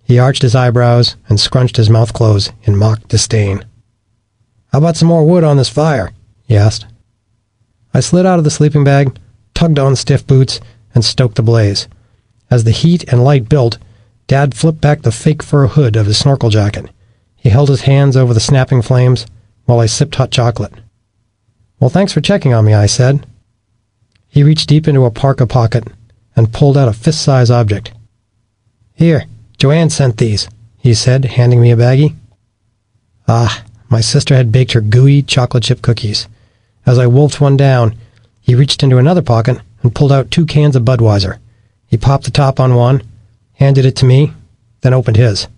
He arched his eyebrows and scrunched his mouth close in mock disdain. "How about some more wood on this fire?" he asked. I slid out of the sleeping bag, tugged on stiff boots, and stoked the blaze. As the heat and light built, Dad flipped back the fake fur hood of his snorkel jacket. He held his hands over the snapping flames while I sipped hot chocolate. "Well, thanks for checking on me," I said. He reached deep into a parka pocket and pulled out a fist-size object. "Here, Joanne sent these," he said, handing me a baggie. My sister had baked her gooey chocolate chip cookies. As I wolfed one down, he reached into another pocket and pulled out 2 cans of Budweiser. He popped the top on one, handed it to me, then opened his.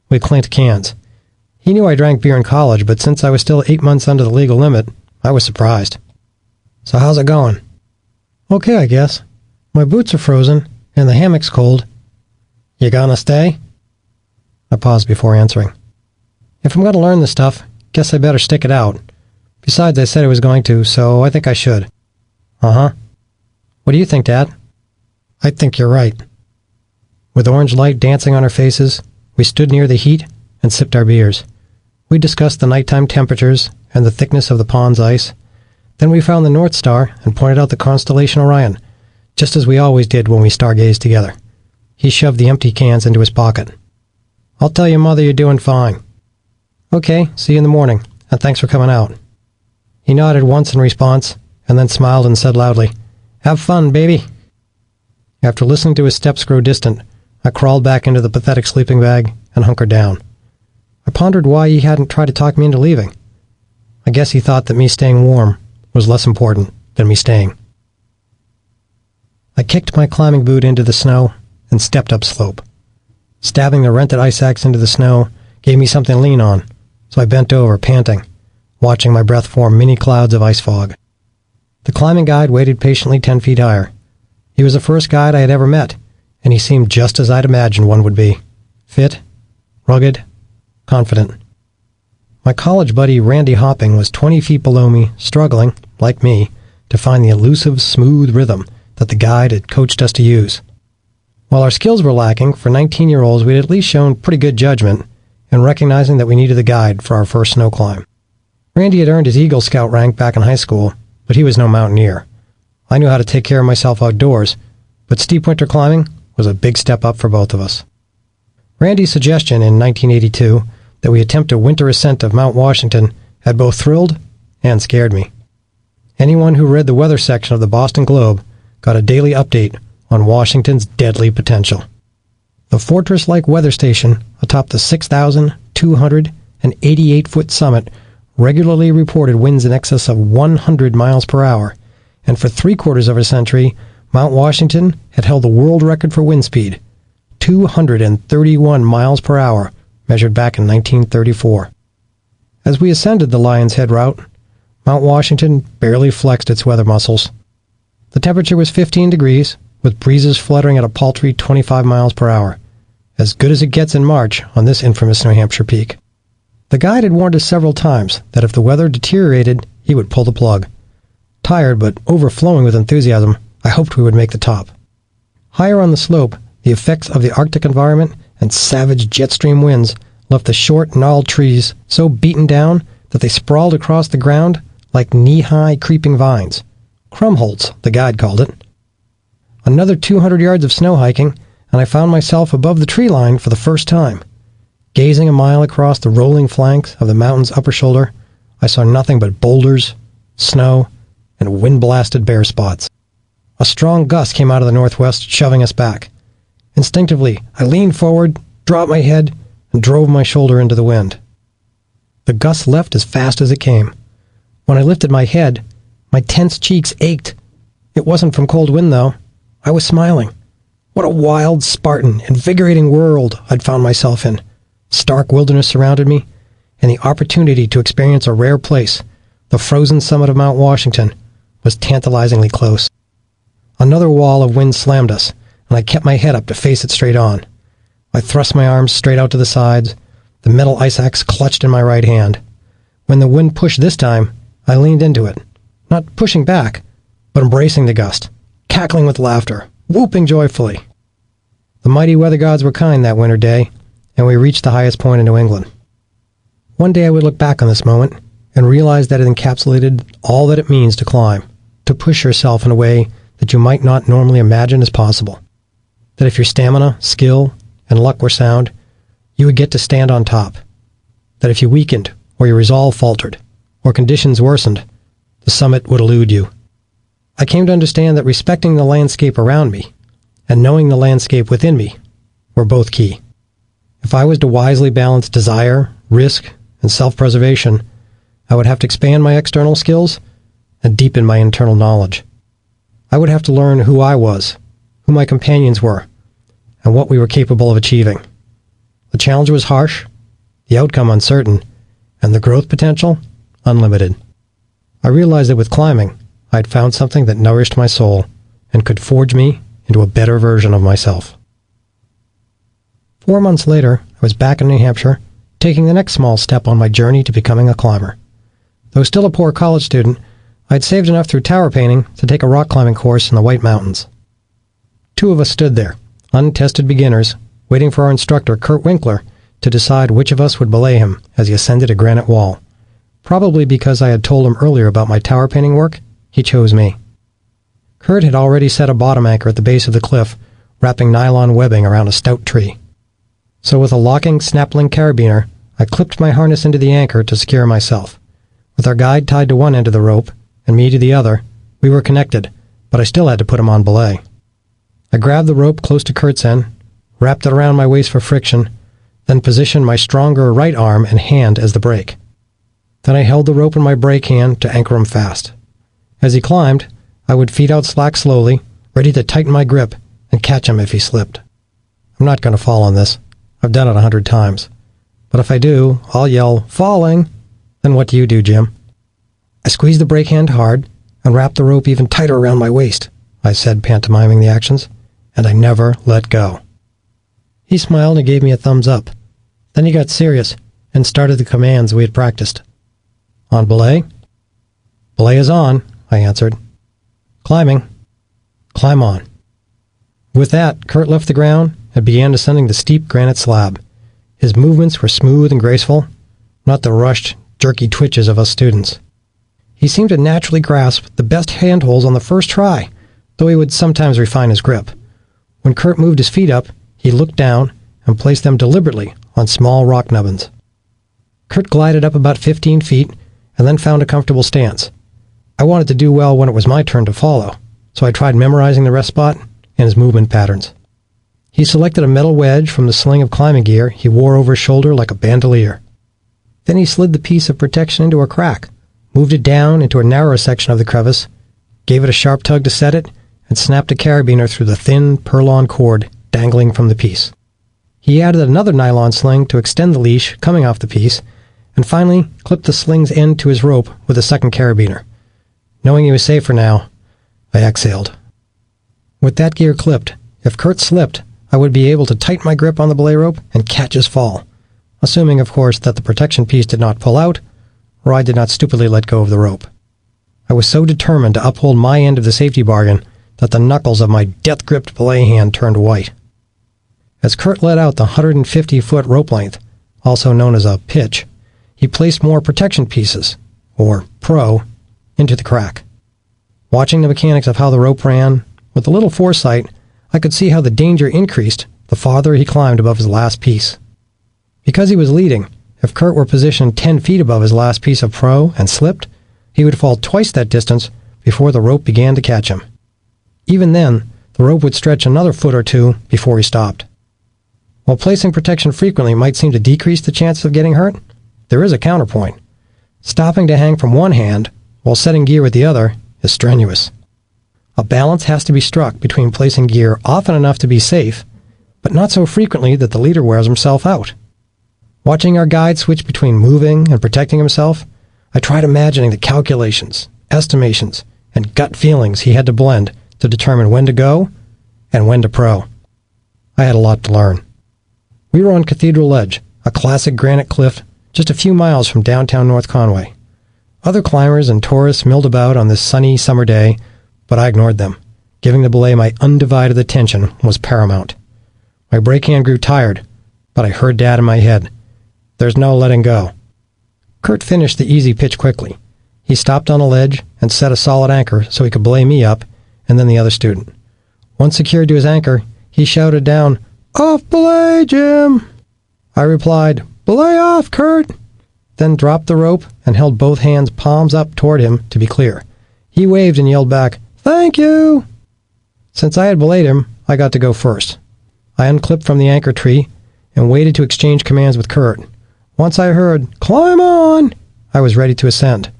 We clinked cans. He knew I drank beer in college, but since I was still 8 months under the legal limit, I was surprised. "So how's it going?" "Okay, I guess. My boots are frozen, and the hammock's cold." "You gonna stay?" I paused before answering. "If I'm gonna learn this stuff, guess I better stick it out. Besides, I said I was going to, so I think I should." "Uh-huh. What do you think, Dad?" "I think you're right." With orange light dancing on our faces, we stood near the heat and sipped our beers. We discussed the nighttime temperatures and the thickness of the pond's ice. Then we found the North Star and pointed out the constellation Orion, just as we always did when we stargazed together. He shoved the empty cans into his pocket. "I'll tell your mother you're doing fine." "Okay, see you in the morning, and thanks for coming out." He nodded once in response, and then smiled and said loudly, "Have fun, baby." After listening to his steps grow distant, I crawled back into the pathetic sleeping bag and hunkered down. I pondered why he hadn't tried to talk me into leaving. I guess he thought that me staying warm was less important than me staying. I kicked my climbing boot into the snow and stepped upslope. Stabbing the rented ice axe into the snow gave me something to lean on, so I bent over, panting, watching my breath form mini clouds of ice fog. The climbing guide waited patiently 10 feet higher. He was the first guide I had ever met, and he seemed just as I'd imagined one would be. Fit, rugged, confident. My college buddy Randy Hopping was 20 feet below me, struggling, like me, to find the elusive, smooth rhythm that the guide had coached us to use. While our skills were lacking, for 19-year-olds we had at least shown pretty good judgment in recognizing that we needed a guide for our first snow climb. Randy had earned his Eagle Scout rank back in high school, but he was no mountaineer. I knew how to take care of myself outdoors, but steep winter climbing was a big step up for both of us. Randy's suggestion in 1982 that we attempt a winter ascent of Mount Washington had both thrilled and scared me. Anyone who read the weather section of the Boston Globe got a daily update on Washington's deadly potential. The fortress-like weather station atop the 6,288-foot summit regularly reported winds in excess of 100 miles per hour, and for 3/4 of a century, Mount Washington had held the world record for wind speed, 231 miles per hour, measured back in 1934. As we ascended the Lion's Head route, Mount Washington barely flexed its weather muscles. The temperature was 15 degrees, with breezes fluttering at a paltry 25 miles per hour, as good as it gets in March on this infamous New Hampshire peak. The guide had warned us several times that if the weather deteriorated, he would pull the plug. Tired but overflowing with enthusiasm, I hoped we would make the top. Higher on the slope, the effects of the Arctic environment and savage jet stream winds left the short, gnarled trees so beaten down that they sprawled across the ground like knee-high creeping vines. Crumholts, the guide called it. Another 200 yards of snow hiking, and I found myself above the tree line for the first time. Gazing a mile across the rolling flanks of the mountain's upper shoulder, I saw nothing but boulders, snow, and wind-blasted bare spots. A strong gust came out of the northwest, shoving us back. Instinctively, I leaned forward, dropped my head, and drove my shoulder into the wind. The gust left as fast as it came. When I lifted my head, my tense cheeks ached. It wasn't from cold wind, though. I was smiling. What a wild, Spartan, invigorating world I'd found myself in. Stark wilderness surrounded me, and the opportunity to experience a rare place, the frozen summit of Mount Washington, was tantalizingly close. Another wall of wind slammed us, and I kept my head up to face it straight on. I thrust my arms straight out to the sides, the metal ice axe clutched in my right hand. When the wind pushed this time, I leaned into it, not pushing back, but embracing the gust, cackling with laughter, whooping joyfully. The mighty weather gods were kind that winter day, and we reached the highest point in New England. One day I would look back on this moment and realize that it encapsulated all that it means to climb, to push yourself in a way that you might not normally imagine as possible. That if your stamina, skill, and luck were sound, you would get to stand on top. That if you weakened, or your resolve faltered, or conditions worsened, the summit would elude you. I came to understand that respecting the landscape around me, and knowing the landscape within me, were both key. If I was to wisely balance desire, risk, and self-preservation, I would have to expand my external skills and deepen my internal knowledge. I would have to learn who I was, who my companions were, and what we were capable of achieving. The challenge was harsh, the outcome uncertain, and the growth potential unlimited. I realized that with climbing, I had found something that nourished my soul and could forge me into a better version of myself. 4 months later, I was back in New Hampshire, taking the next small step on my journey to becoming a climber. Though still a poor college student, I had saved enough through tower painting to take a rock climbing course in the White Mountains. 2 of us stood there, untested beginners, waiting for our instructor, Kurt Winkler, to decide which of us would belay him as he ascended a granite wall. Probably because I had told him earlier about my tower painting work, he chose me. Kurt had already set a bottom anchor at the base of the cliff, wrapping nylon webbing around a stout tree. So with a locking snap-link carabiner, I clipped my harness into the anchor to secure myself. With our guide tied to one end of the rope, and me to the other, we were connected, but I still had to put him on belay. I grabbed the rope close to Kurt's end, wrapped it around my waist for friction, then positioned my stronger right arm and hand as the brake. Then I held the rope in my brake hand to anchor him fast. As he climbed, I would feed out slack slowly, ready to tighten my grip and catch him if he slipped. I'm not going to fall on this. I've done it 100 times. But if I do, I'll yell, "Falling!" Then what do you do, Jim? I squeezed the brake hand hard and wrapped the rope even tighter around my waist, I said, pantomiming the actions, and I never let go. He smiled and gave me a thumbs up. Then he got serious and started the commands we had practiced. On belay? Belay is on, I answered. Climbing. Climb on. With that, Kurt left the ground and began descending the steep granite slab. His movements were smooth and graceful, not the rushed, jerky twitches of us students. He seemed to naturally grasp the best handholds on the first try, though he would sometimes refine his grip. When Kurt moved his feet up, he looked down and placed them deliberately on small rock nubbins. Kurt glided up about 15 feet and then found a comfortable stance. I wanted to do well when it was my turn to follow, so I tried memorizing the rest spot and his movement patterns. He selected a metal wedge from the sling of climbing gear he wore over his shoulder like a bandolier. Then he slid the piece of protection into a crack, moved it down into a narrower section of the crevice, gave it a sharp tug to set it, and snapped a carabiner through the thin purlon cord dangling from the piece. He added another nylon sling to extend the leash coming off the piece, and finally clipped the sling's end to his rope with a second carabiner. Knowing he was safe for now, I exhaled. With that gear clipped, if Kurt slipped, I would be able to tighten my grip on the belay rope and catch his fall, assuming, of course, that the protection piece did not pull out, or I did not stupidly let go of the rope. I was so determined to uphold my end of the safety bargain that the knuckles of my death-gripped belay hand turned white. As Kurt let out the 150-foot rope length, also known as a pitch, he placed more protection pieces, or pro, into the crack. Watching the mechanics of how the rope ran, with a little foresight, I could see how the danger increased the farther he climbed above his last piece. Because he was leading, if Kurt were positioned 10 feet above his last piece of pro and slipped, he would fall twice that distance before the rope began to catch him. Even then, the rope would stretch another foot or two before he stopped. While placing protection frequently might seem to decrease the chances of getting hurt, there is a counterpoint. Stopping to hang from one hand while setting gear with the other is strenuous. A balance has to be struck between placing gear often enough to be safe, but not so frequently that the leader wears himself out. Watching our guide switch between moving and protecting himself, I tried imagining the calculations, estimations, and gut feelings he had to blend to determine when to go and when to pro. I had a lot to learn. We were on Cathedral Ledge, a classic granite cliff just a few miles from downtown North Conway. Other climbers and tourists milled about on this sunny summer day, but I ignored them. Giving the belay my undivided attention was paramount. My brake hand grew tired, but I heard Dad in my head. There's no letting go. Kurt finished the easy pitch quickly. He stopped on a ledge and set a solid anchor so he could belay me up, and then the other student. Once secured to his anchor, he shouted down, "Off belay, Jim!" I replied, "Belay off, Kurt!" Then dropped the rope and held both hands palms up toward him to be clear. He waved and yelled back, "Thank you!" Since I had belayed him, I got to go first. I unclipped from the anchor tree and waited to exchange commands with Kurt. Once I heard, "Climb on!" I was ready to ascend.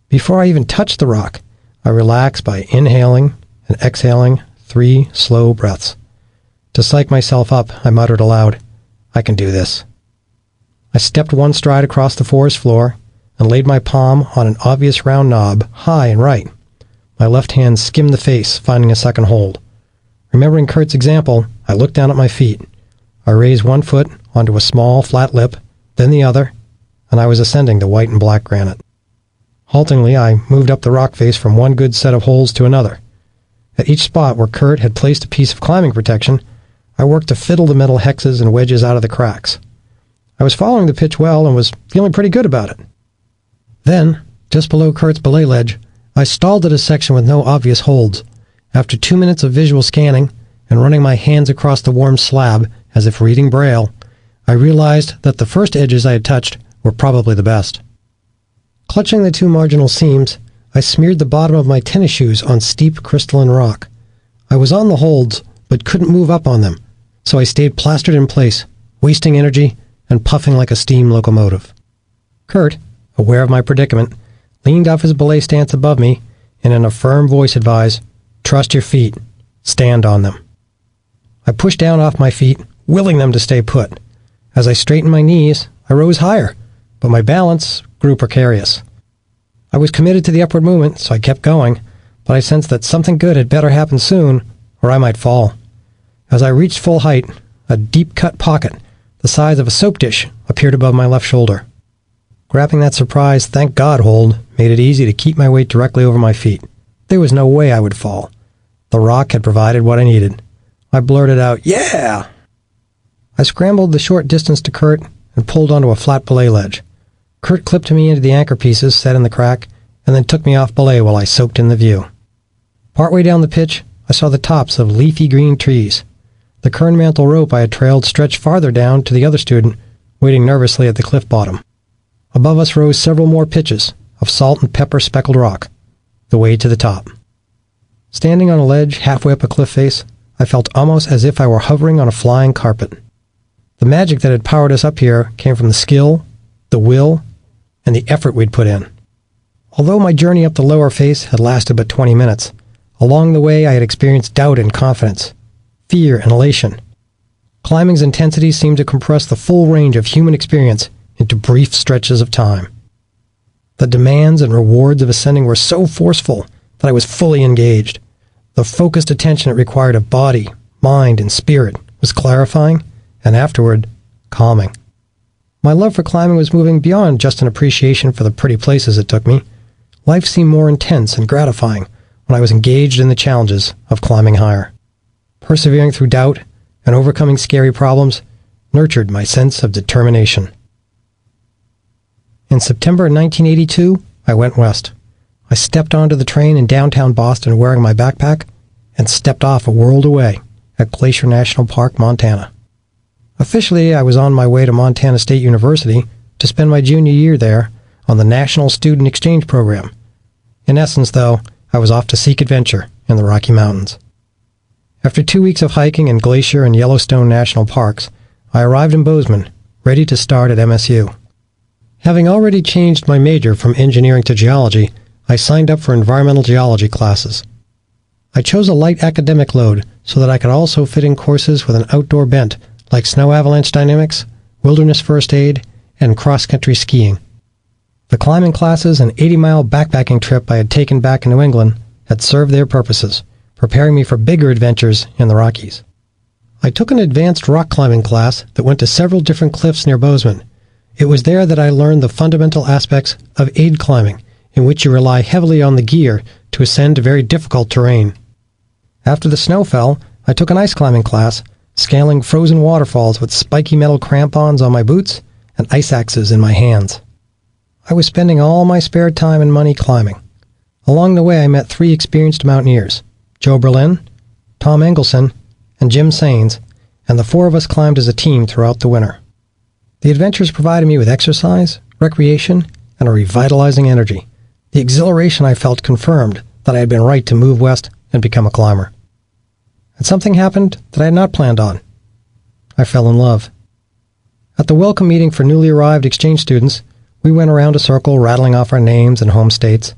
Before I even touched the rock, I relaxed by inhaling and exhaling 3 slow breaths. To psych myself up, I muttered aloud, "I can do this." I stepped one stride across the forest floor and laid my palm on an obvious round knob, high and right. My left hand skimmed the face, finding a second hold. Remembering Kurt's example, I looked down at my feet. I raised one foot onto a small, flat lip, then the other, and I was ascending the white and black granite. Haltingly, I moved up the rock face from one good set of holes to another. At each spot where Kurt had placed a piece of climbing protection, I worked to fiddle the metal hexes and wedges out of the cracks. I was following the pitch well and was feeling pretty good about it. Then, just below Kurt's belay ledge, I stalled at a section with no obvious holds. After 2 minutes of visual scanning and running my hands across the warm slab as if reading Braille, I realized that the first edges I had touched were probably the best. Clutching the 2 marginal seams, I smeared the bottom of my tennis shoes on steep crystalline rock. I was on the holds, but couldn't move up on them, so I stayed plastered in place, wasting energy and puffing like a steam locomotive. Kurt, aware of my predicament, leaned off his belay stance above me and in a firm voice advised, "Trust your feet. Stand on them." I pushed down off my feet, willing them to stay put. As I straightened my knees, I rose higher, but my balance grew precarious. I was committed to the upward movement, so I kept going, but I sensed that something good had better happen soon, or I might fall. As I reached full height, a deep-cut pocket, the size of a soap dish, appeared above my left shoulder. Grabbing that surprise "thank God" hold made it easy to keep my weight directly over my feet. There was no way I would fall. The rock had provided what I needed. I blurted out, "Yeah!" I scrambled the short distance to Kurt and pulled onto a flat belay ledge. Kurt clipped me into the anchor pieces set in the crack and then took me off belay while I soaked in the view. Partway down the pitch, I saw the tops of leafy green trees. The kern mantle rope I had trailed stretched farther down to the other student, waiting nervously at the cliff bottom. Above us rose several more pitches of salt and pepper speckled rock, the way to the top. Standing on a ledge halfway up a cliff face, I felt almost as if I were hovering on a flying carpet. The magic that had powered us up here came from the skill, the will, and the effort we'd put in. Although my journey up the lower face had lasted but 20 minutes, along the way I had experienced doubt and confidence, fear and elation. Climbing's intensity seemed to compress the full range of human experience into brief stretches of time. The demands and rewards of ascending were so forceful that I was fully engaged. The focused attention it required of body, mind, and spirit was clarifying, and afterward, calming. My love for climbing was moving beyond just an appreciation for the pretty places it took me. Life seemed more intense and gratifying when I was engaged in the challenges of climbing higher. Persevering through doubt and overcoming scary problems nurtured my sense of determination. In September 1982, I went west. I stepped onto the train in downtown Boston wearing my backpack and stepped off a world away at Glacier National Park, Montana. Officially, I was on my way to Montana State University to spend my junior year there on the National Student Exchange Program. In essence, though, I was off to seek adventure in the Rocky Mountains. After 2 weeks of hiking in Glacier and Yellowstone National Parks, I arrived in Bozeman, ready to start at MSU. Having already changed my major from engineering to geology, I signed up for environmental geology classes. I chose a light academic load so that I could also fit in courses with an outdoor bent like snow avalanche dynamics, wilderness first aid, and cross-country skiing. The climbing classes and 80-mile backpacking trip I had taken back in New England had served their purposes, preparing me for bigger adventures in the Rockies. I took an advanced rock climbing class that went to several different cliffs near Bozeman. It was there that I learned the fundamental aspects of aid climbing, in which you rely heavily on the gear to ascend to very difficult terrain. After the snow fell, I took an ice climbing class, scaling frozen waterfalls with spiky metal crampons on my boots and ice axes in my hands. I was spending all my spare time and money climbing. Along the way, I met 3 experienced mountaineers, Joe Berlin, Tom Engelson, and Jim Sains, and the 4 of us climbed as a team throughout the winter. The adventures provided me with exercise, recreation, and a revitalizing energy. The exhilaration I felt confirmed that I had been right to move west and become a climber. And something happened that I had not planned on. I fell in love. At the welcome meeting for newly arrived exchange students, we went around a circle rattling off our names and home states.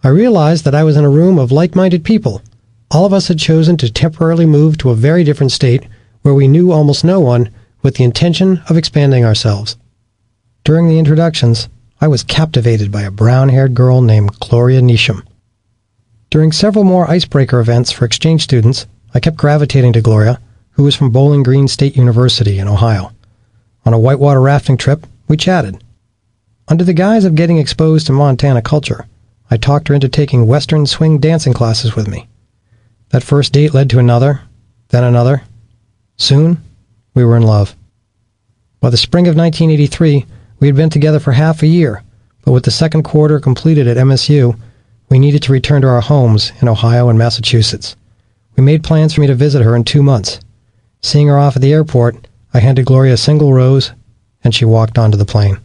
I realized that I was in a room of like-minded people. All of us had chosen to temporarily move to a very different state where we knew almost no one, with the intention of expanding ourselves. During the introductions, I was captivated by a brown-haired girl named Gloria Neesham. During several more icebreaker events for exchange students, I kept gravitating to Gloria, who was from Bowling Green State University in Ohio. On a whitewater rafting trip, we chatted. Under the guise of getting exposed to Montana culture, I talked her into taking Western swing dancing classes with me. That first date led to another, then another. Soon, we were in love. By the spring of 1983, we had been together for half a year, but with the second quarter completed at MSU, we needed to return to our homes in Ohio and Massachusetts. We made plans for me to visit her in 2 months. Seeing her off at the airport, I handed Gloria a single rose, and she walked onto the plane.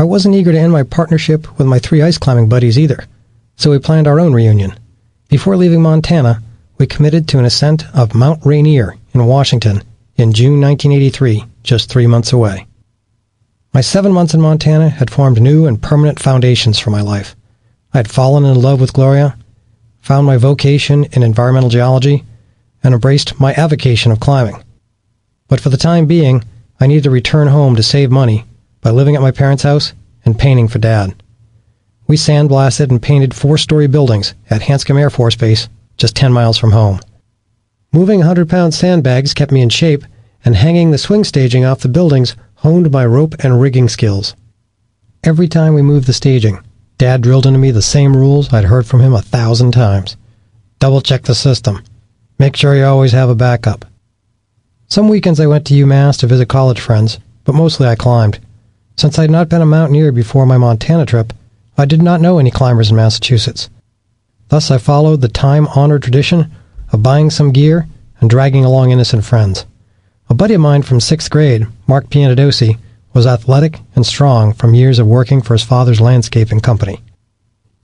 I wasn't eager to end my partnership with my 3 ice climbing buddies either, so we planned our own reunion. Before leaving Montana, we committed to an ascent of Mount Rainier in Washington in June 1983, just 3 months away. My 7 months in Montana had formed new and permanent foundations for my life. I had fallen in love with Gloria, found my vocation in environmental geology, and embraced my avocation of climbing. But for the time being, I needed to return home to save money by living at my parents' house and painting for Dad. We sandblasted and painted 4-story buildings at Hanscom Air Force Base, just 10 miles from home. Moving 100-pound sandbags kept me in shape, and hanging the swing staging off the buildings honed my rope and rigging skills. Every time we moved the staging, Dad drilled into me the same rules I'd heard from him 1,000 times. Double-check the system. Make sure you always have a backup. Some weekends I went to UMass to visit college friends, but mostly I climbed. Since I had not been a mountaineer before my Montana trip, I did not know any climbers in Massachusetts. Thus I followed the time-honored tradition of buying some gear and dragging along innocent friends. A buddy of mine from 6th grade, Mark Pianadosi, was athletic and strong from years of working for his father's landscaping company.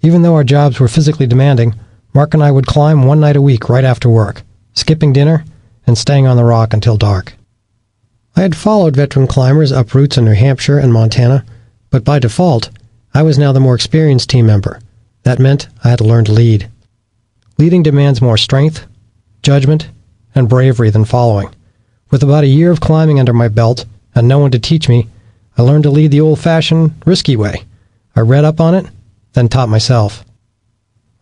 Even though our jobs were physically demanding, Mark and I would climb 1 night a week right after work, skipping dinner and staying on the rock until dark. I had followed veteran climbers up routes in New Hampshire and Montana, but by default, I was now the more experienced team member. That meant I had to learn to lead. Leading demands more strength, judgment, and bravery than following. With about a year of climbing under my belt and no one to teach me, I learned to lead the old-fashioned, risky way. I read up on it, then taught myself.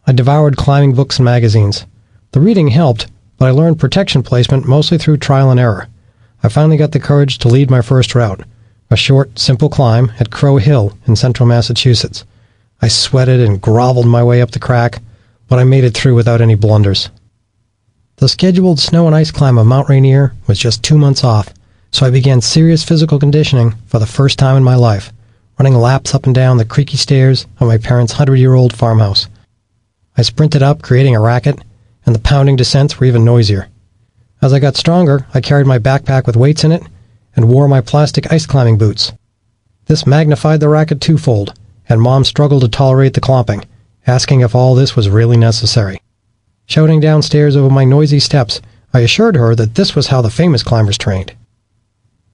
I devoured climbing books and magazines. The reading helped, but I learned protection placement mostly through trial and error. I finally got the courage to lead my first route, a short, simple climb at Crow Hill in central Massachusetts. I sweated and groveled my way up the crack, but I made it through without any blunders. The scheduled snow and ice climb of Mount Rainier was just 2 months off, so I began serious physical conditioning for the first time in my life, running laps up and down the creaky stairs of my parents' 100-year-old farmhouse. I sprinted up, creating a racket, and the pounding descents were even noisier. As I got stronger, I carried my backpack with weights in it and wore my plastic ice climbing boots. This magnified the racket twofold, and Mom struggled to tolerate the clomping, asking if all this was really necessary. Shouting downstairs over my noisy steps, I assured her that this was how the famous climbers trained.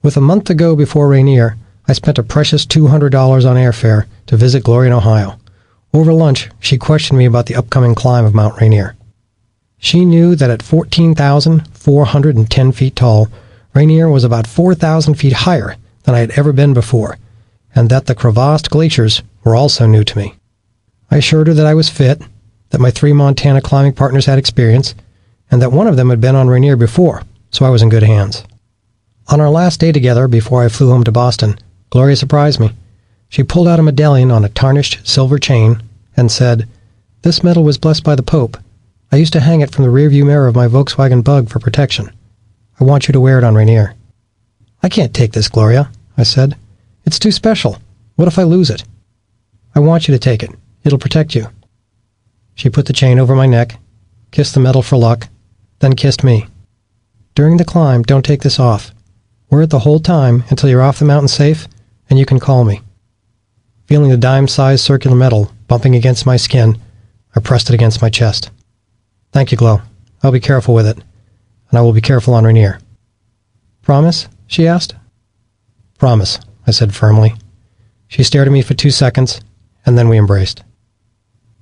With a month to go before Rainier, I spent a precious $200 on airfare to visit Gloria in Ohio. Over lunch, she questioned me about the upcoming climb of Mount Rainier. She knew that at 14,410 feet tall, Rainier was about 4,000 feet higher than I had ever been before, and that the crevassed glaciers were also new to me. I assured her that I was fit, that my 3 Montana climbing partners had experience, and that one of them had been on Rainier before, so I was in good hands. On our last day together before I flew home to Boston, Gloria surprised me. She pulled out a medallion on a tarnished silver chain and said, "This medal was blessed by the Pope. I used to hang it from the rearview mirror of my Volkswagen Bug for protection. I want you to wear it on Rainier." "I can't take this, Gloria," I said. "It's too special. What if I lose it?" "I want you to take it. It'll protect you." She put the chain over my neck, kissed the medal for luck, then kissed me. "During the climb, don't take this off. Wear it the whole time until you're off the mountain safe, and you can call me." Feeling the dime-sized circular metal bumping against my skin, I pressed it against my chest. "Thank you, Glo. I'll be careful with it, and I will be careful on Rainier." "Promise?" she asked. "Promise," I said firmly. She stared at me for 2 seconds, and then we embraced.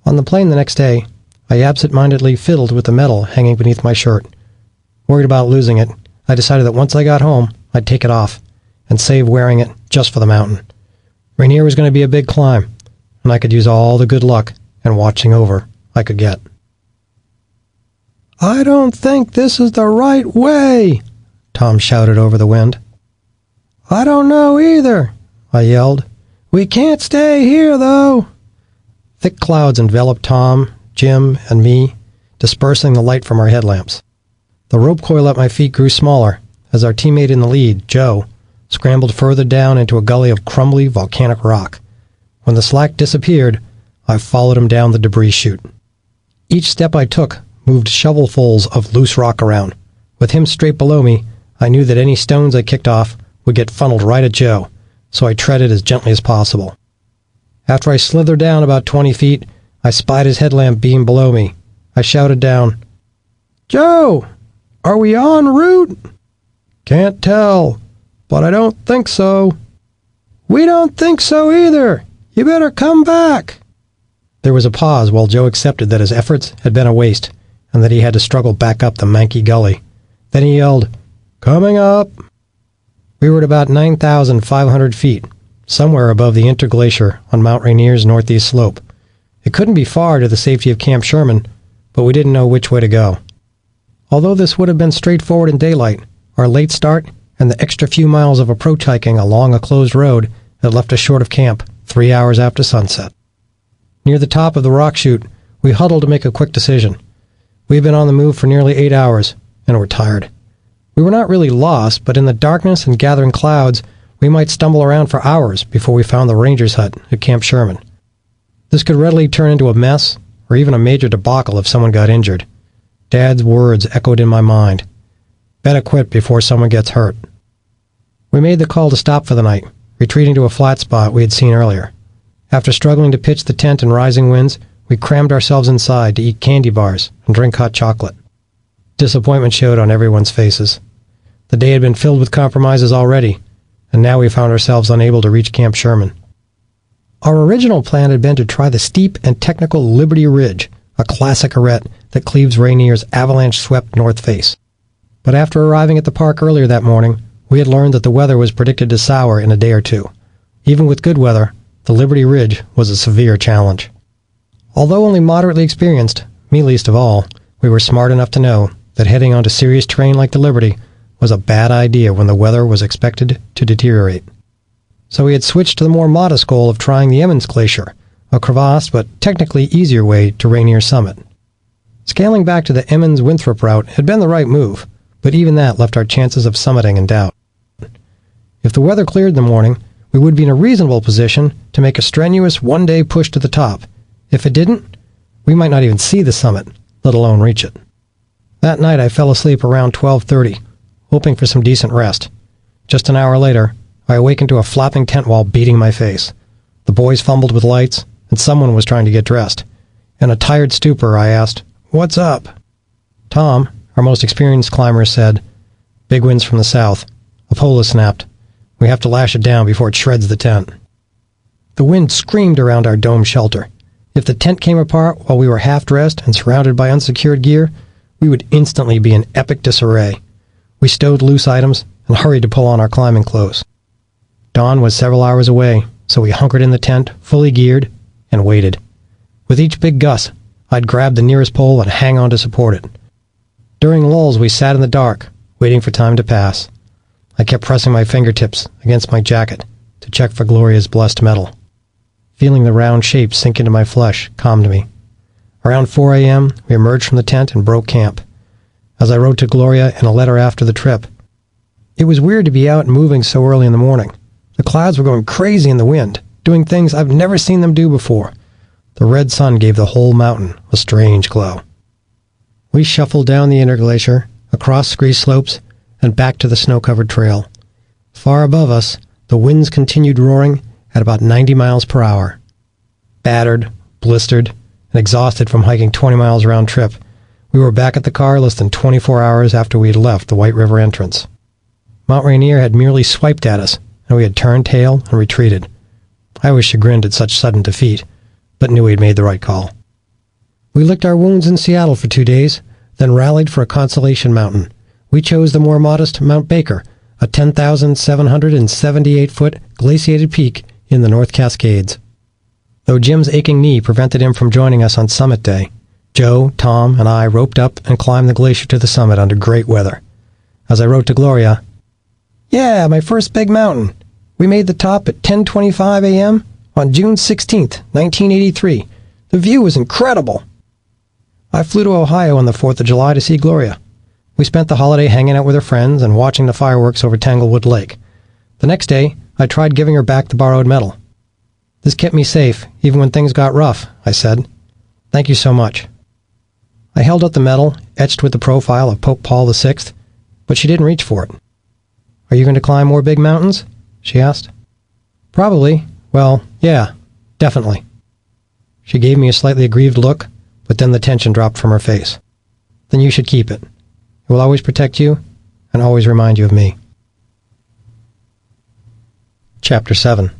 On the plane the next day, I absent-mindedly fiddled with the medal hanging beneath my shirt. Worried about losing it, I decided that once I got home, I'd take it off and save wearing it just for the mountain. Rainier was going to be a big climb, and I could use all the good luck and watching over I could get. "I don't think this is the right way," Tom shouted over the wind. "I don't know either," I yelled. "We can't stay here, though." Thick clouds enveloped Tom, Jim, and me, dispersing the light from our headlamps. The rope coil at my feet grew smaller as our teammate in the lead, Joe, scrambled further down into a gully of crumbly volcanic rock. When the slack disappeared, I followed him down the debris chute. Each step I took moved shovelfuls of loose rock around. With him straight below me, I knew that any stones I kicked off would get funneled right at Joe, so I treaded as gently as possible. After I slithered down about 20 feet, I spied his headlamp beam below me. I shouted down, "Joe, are we en route?" "Can't tell, but I don't think so." "We don't think so either. You better come back." There was a pause while Joe accepted that his efforts had been a waste and that he had to struggle back up the manky gully. Then he yelled, "Coming up." We were at about 9,500 feet, somewhere above the interglacier on Mount Rainier's northeast slope. It couldn't be far to the safety of Camp Sherman, but we didn't know which way to go. Although this would have been straightforward in daylight, our late start and the extra few miles of approach hiking along a closed road had left us short of camp 3 hours after sunset. Near the top of the rock chute, we huddled to make a quick decision. We had been on the move for nearly 8 hours, and were tired. We were not really lost, but in the darkness and gathering clouds, we might stumble around for hours before we found the ranger's hut at Camp Sherman. This could readily turn into a mess, or even a major debacle if someone got injured. Dad's words echoed in my mind. "Better quit before someone gets hurt." We made the call to stop for the night, retreating to a flat spot we had seen earlier. After struggling to pitch the tent in rising winds, we crammed ourselves inside to eat candy bars and drink hot chocolate. Disappointment showed on everyone's faces. The day had been filled with compromises already, and now we found ourselves unable to reach Camp Sherman. Our original plan had been to try the steep and technical Liberty Ridge, a classic arête that cleaves Rainier's avalanche-swept north face. But after arriving at the park earlier that morning, we had learned that the weather was predicted to sour in a day or two. Even with good weather, the Liberty Ridge was a severe challenge. Although only moderately experienced, me least of all, we were smart enough to know that heading onto serious terrain like the Liberty was a bad idea when the weather was expected to deteriorate. So we had switched to the more modest goal of trying the Emmons Glacier, a crevasse but technically easier way to Rainier summit. Scaling back to the Emmons-Winthrop route had been the right move, but even that left our chances of summiting in doubt. If the weather cleared in the morning, we would be in a reasonable position to make a strenuous one-day push to the top. If it didn't, we might not even see the summit, let alone reach it. That night I fell asleep around 12:30, hoping for some decent rest. Just an hour later, I awakened to a flapping tent wall beating my face. The boys fumbled with lights, and someone was trying to get dressed. In a tired stupor, I asked, "What's up?" Tom, our most experienced climber, said, "Big winds from the south. A pole has snapped. We have to lash it down before it shreds the tent." The wind screamed around our dome shelter. If the tent came apart while we were half-dressed and surrounded by unsecured gear, we would instantly be in epic disarray. We stowed loose items and hurried to pull on our climbing clothes. Dawn was several hours away, so we hunkered in the tent, fully geared, and waited. With each big gust, I'd grab the nearest pole and hang on to support it. During lulls, we sat in the dark, waiting for time to pass. I kept pressing my fingertips against my jacket to check for Gloria's blessed metal. Feeling the round shape sink into my flesh calmed me. Around 4 a.m., we emerged from the tent and broke camp. As I wrote to Gloria in a letter after the trip, it was weird to be out and moving so early in the morning. The clouds were going crazy in the wind, doing things I've never seen them do before. The red sun gave the whole mountain a strange glow. We shuffled down the inner glacier, across scree slopes, and back to the snow-covered trail. Far above us, the winds continued roaring at about 90 miles per hour. Battered, blistered, and exhausted from hiking 20 miles round trip, we were back at the car less than 24 hours after we had left the White River entrance. Mount Rainier had merely swiped at us, and we had turned tail and retreated. I was chagrined at such sudden defeat, but knew we had made the right call. We licked our wounds in Seattle for 2 days, then rallied for a consolation mountain. We chose the more modest Mount Baker, a 10,778-foot glaciated peak in the North Cascades. Though Jim's aching knee prevented him from joining us on summit day, Joe, Tom, and I roped up and climbed the glacier to the summit under great weather. As I wrote to Gloria, "Yeah, my first big mountain. We made the top at 10:25 a.m. on June 16th, 1983. The view was incredible." I flew to Ohio on the 4th of July to see Gloria. We spent the holiday hanging out with her friends and watching the fireworks over Tanglewood Lake. The next day, I tried giving her back the borrowed medal. "This kept me safe, even when things got rough," I said. "Thank you so much." I held up the medal, etched with the profile of Pope Paul VI, but she didn't reach for it. "Are you going to climb more big mountains?" she asked. "Probably. Well, yeah, definitely." She gave me a slightly aggrieved look, but then the tension dropped from her face. "Then you should keep it. It will always protect you and always remind you of me." Chapter 7.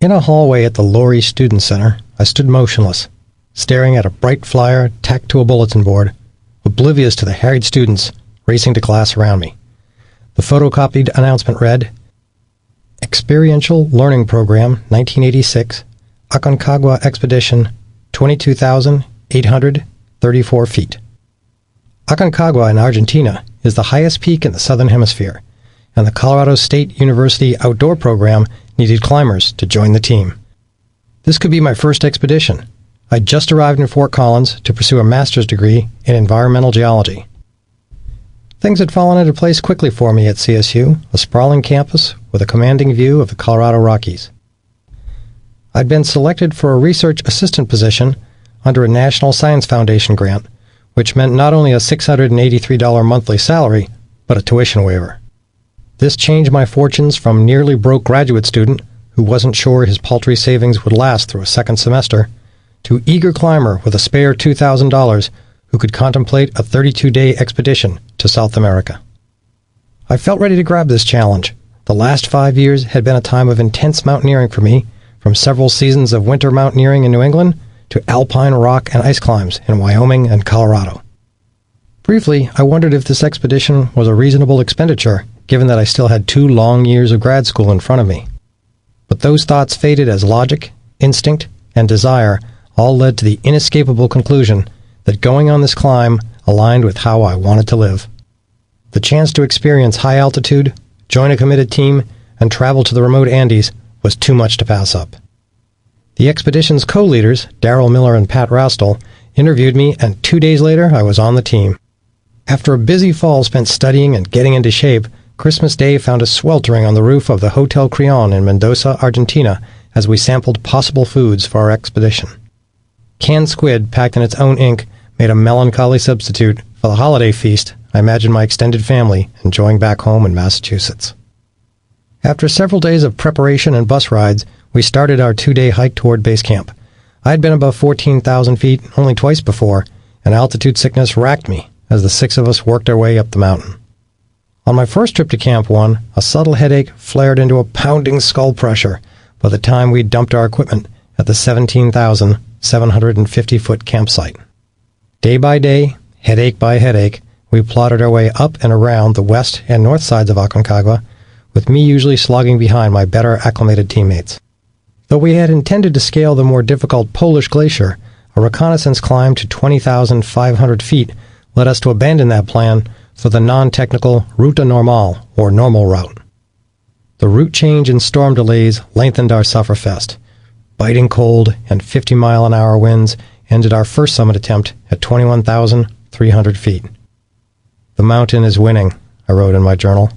In a hallway at the Laurie Student Center, I stood motionless, staring at a bright flyer tacked to a bulletin board, oblivious to the harried students racing to class around me. The photocopied announcement read, "Experiential Learning Program 1986, Aconcagua Expedition, 22,834 feet. Aconcagua in Argentina is the highest peak in the southern hemisphere, and the Colorado State University outdoor program needed climbers to join the team. This could be my first expedition. I'd just arrived in Fort Collins to pursue a master's degree in environmental geology. Things had fallen into place quickly for me at CSU, a sprawling campus with a commanding view of the Colorado Rockies. I'd been selected for a research assistant position under a National Science Foundation grant, which meant not only a $683 monthly salary, but a tuition waiver. This changed my fortunes from nearly broke graduate student who wasn't sure his paltry savings would last through a second semester, to eager climber with a spare $2,000 who could contemplate a 32-day expedition to South America. I felt ready to grab this challenge. The last 5 years had been a time of intense mountaineering for me, from several seasons of winter mountaineering in New England to alpine rock and ice climbs in Wyoming and Colorado. Briefly, I wondered if this expedition was a reasonable expenditure, given that I still had 2 long years of grad school in front of me. But those thoughts faded as logic, instinct, and desire all led to the inescapable conclusion that going on this climb aligned with how I wanted to live. The chance to experience high altitude, join a committed team, and travel to the remote Andes was too much to pass up. The expedition's co-leaders, Darrell Miller and Pat Rastel, interviewed me, and 2 days later I was on the team. After a busy fall spent studying and getting into shape, Christmas Day found us sweltering on the roof of the Hotel Creon in Mendoza, Argentina, as we sampled possible foods for our expedition. Canned squid, packed in its own ink, made a melancholy substitute for the holiday feast I imagined my extended family enjoying back home in Massachusetts. After several days of preparation and bus rides, we started our 2-day hike toward base camp. I had been above 14,000 feet only twice before, and altitude sickness racked me as the 6 of us worked our way up the mountain. On my first trip to Camp 1, a subtle headache flared into a pounding skull pressure by the time we dumped our equipment at the 17,750-foot campsite. Day by day, headache by headache, we plodded our way up and around the west and north sides of Aconcagua, with me usually slogging behind my better acclimated teammates. Though we had intended to scale the more difficult Polish Glacier, a reconnaissance climb to 20,500 feet led us to abandon that plan for the non-technical Ruta Normal, or normal route. The route change and storm delays lengthened our sufferfest. Biting cold and 50-mile-an-hour winds ended our first summit attempt at 21,300 feet. "The mountain is winning," I wrote in my journal.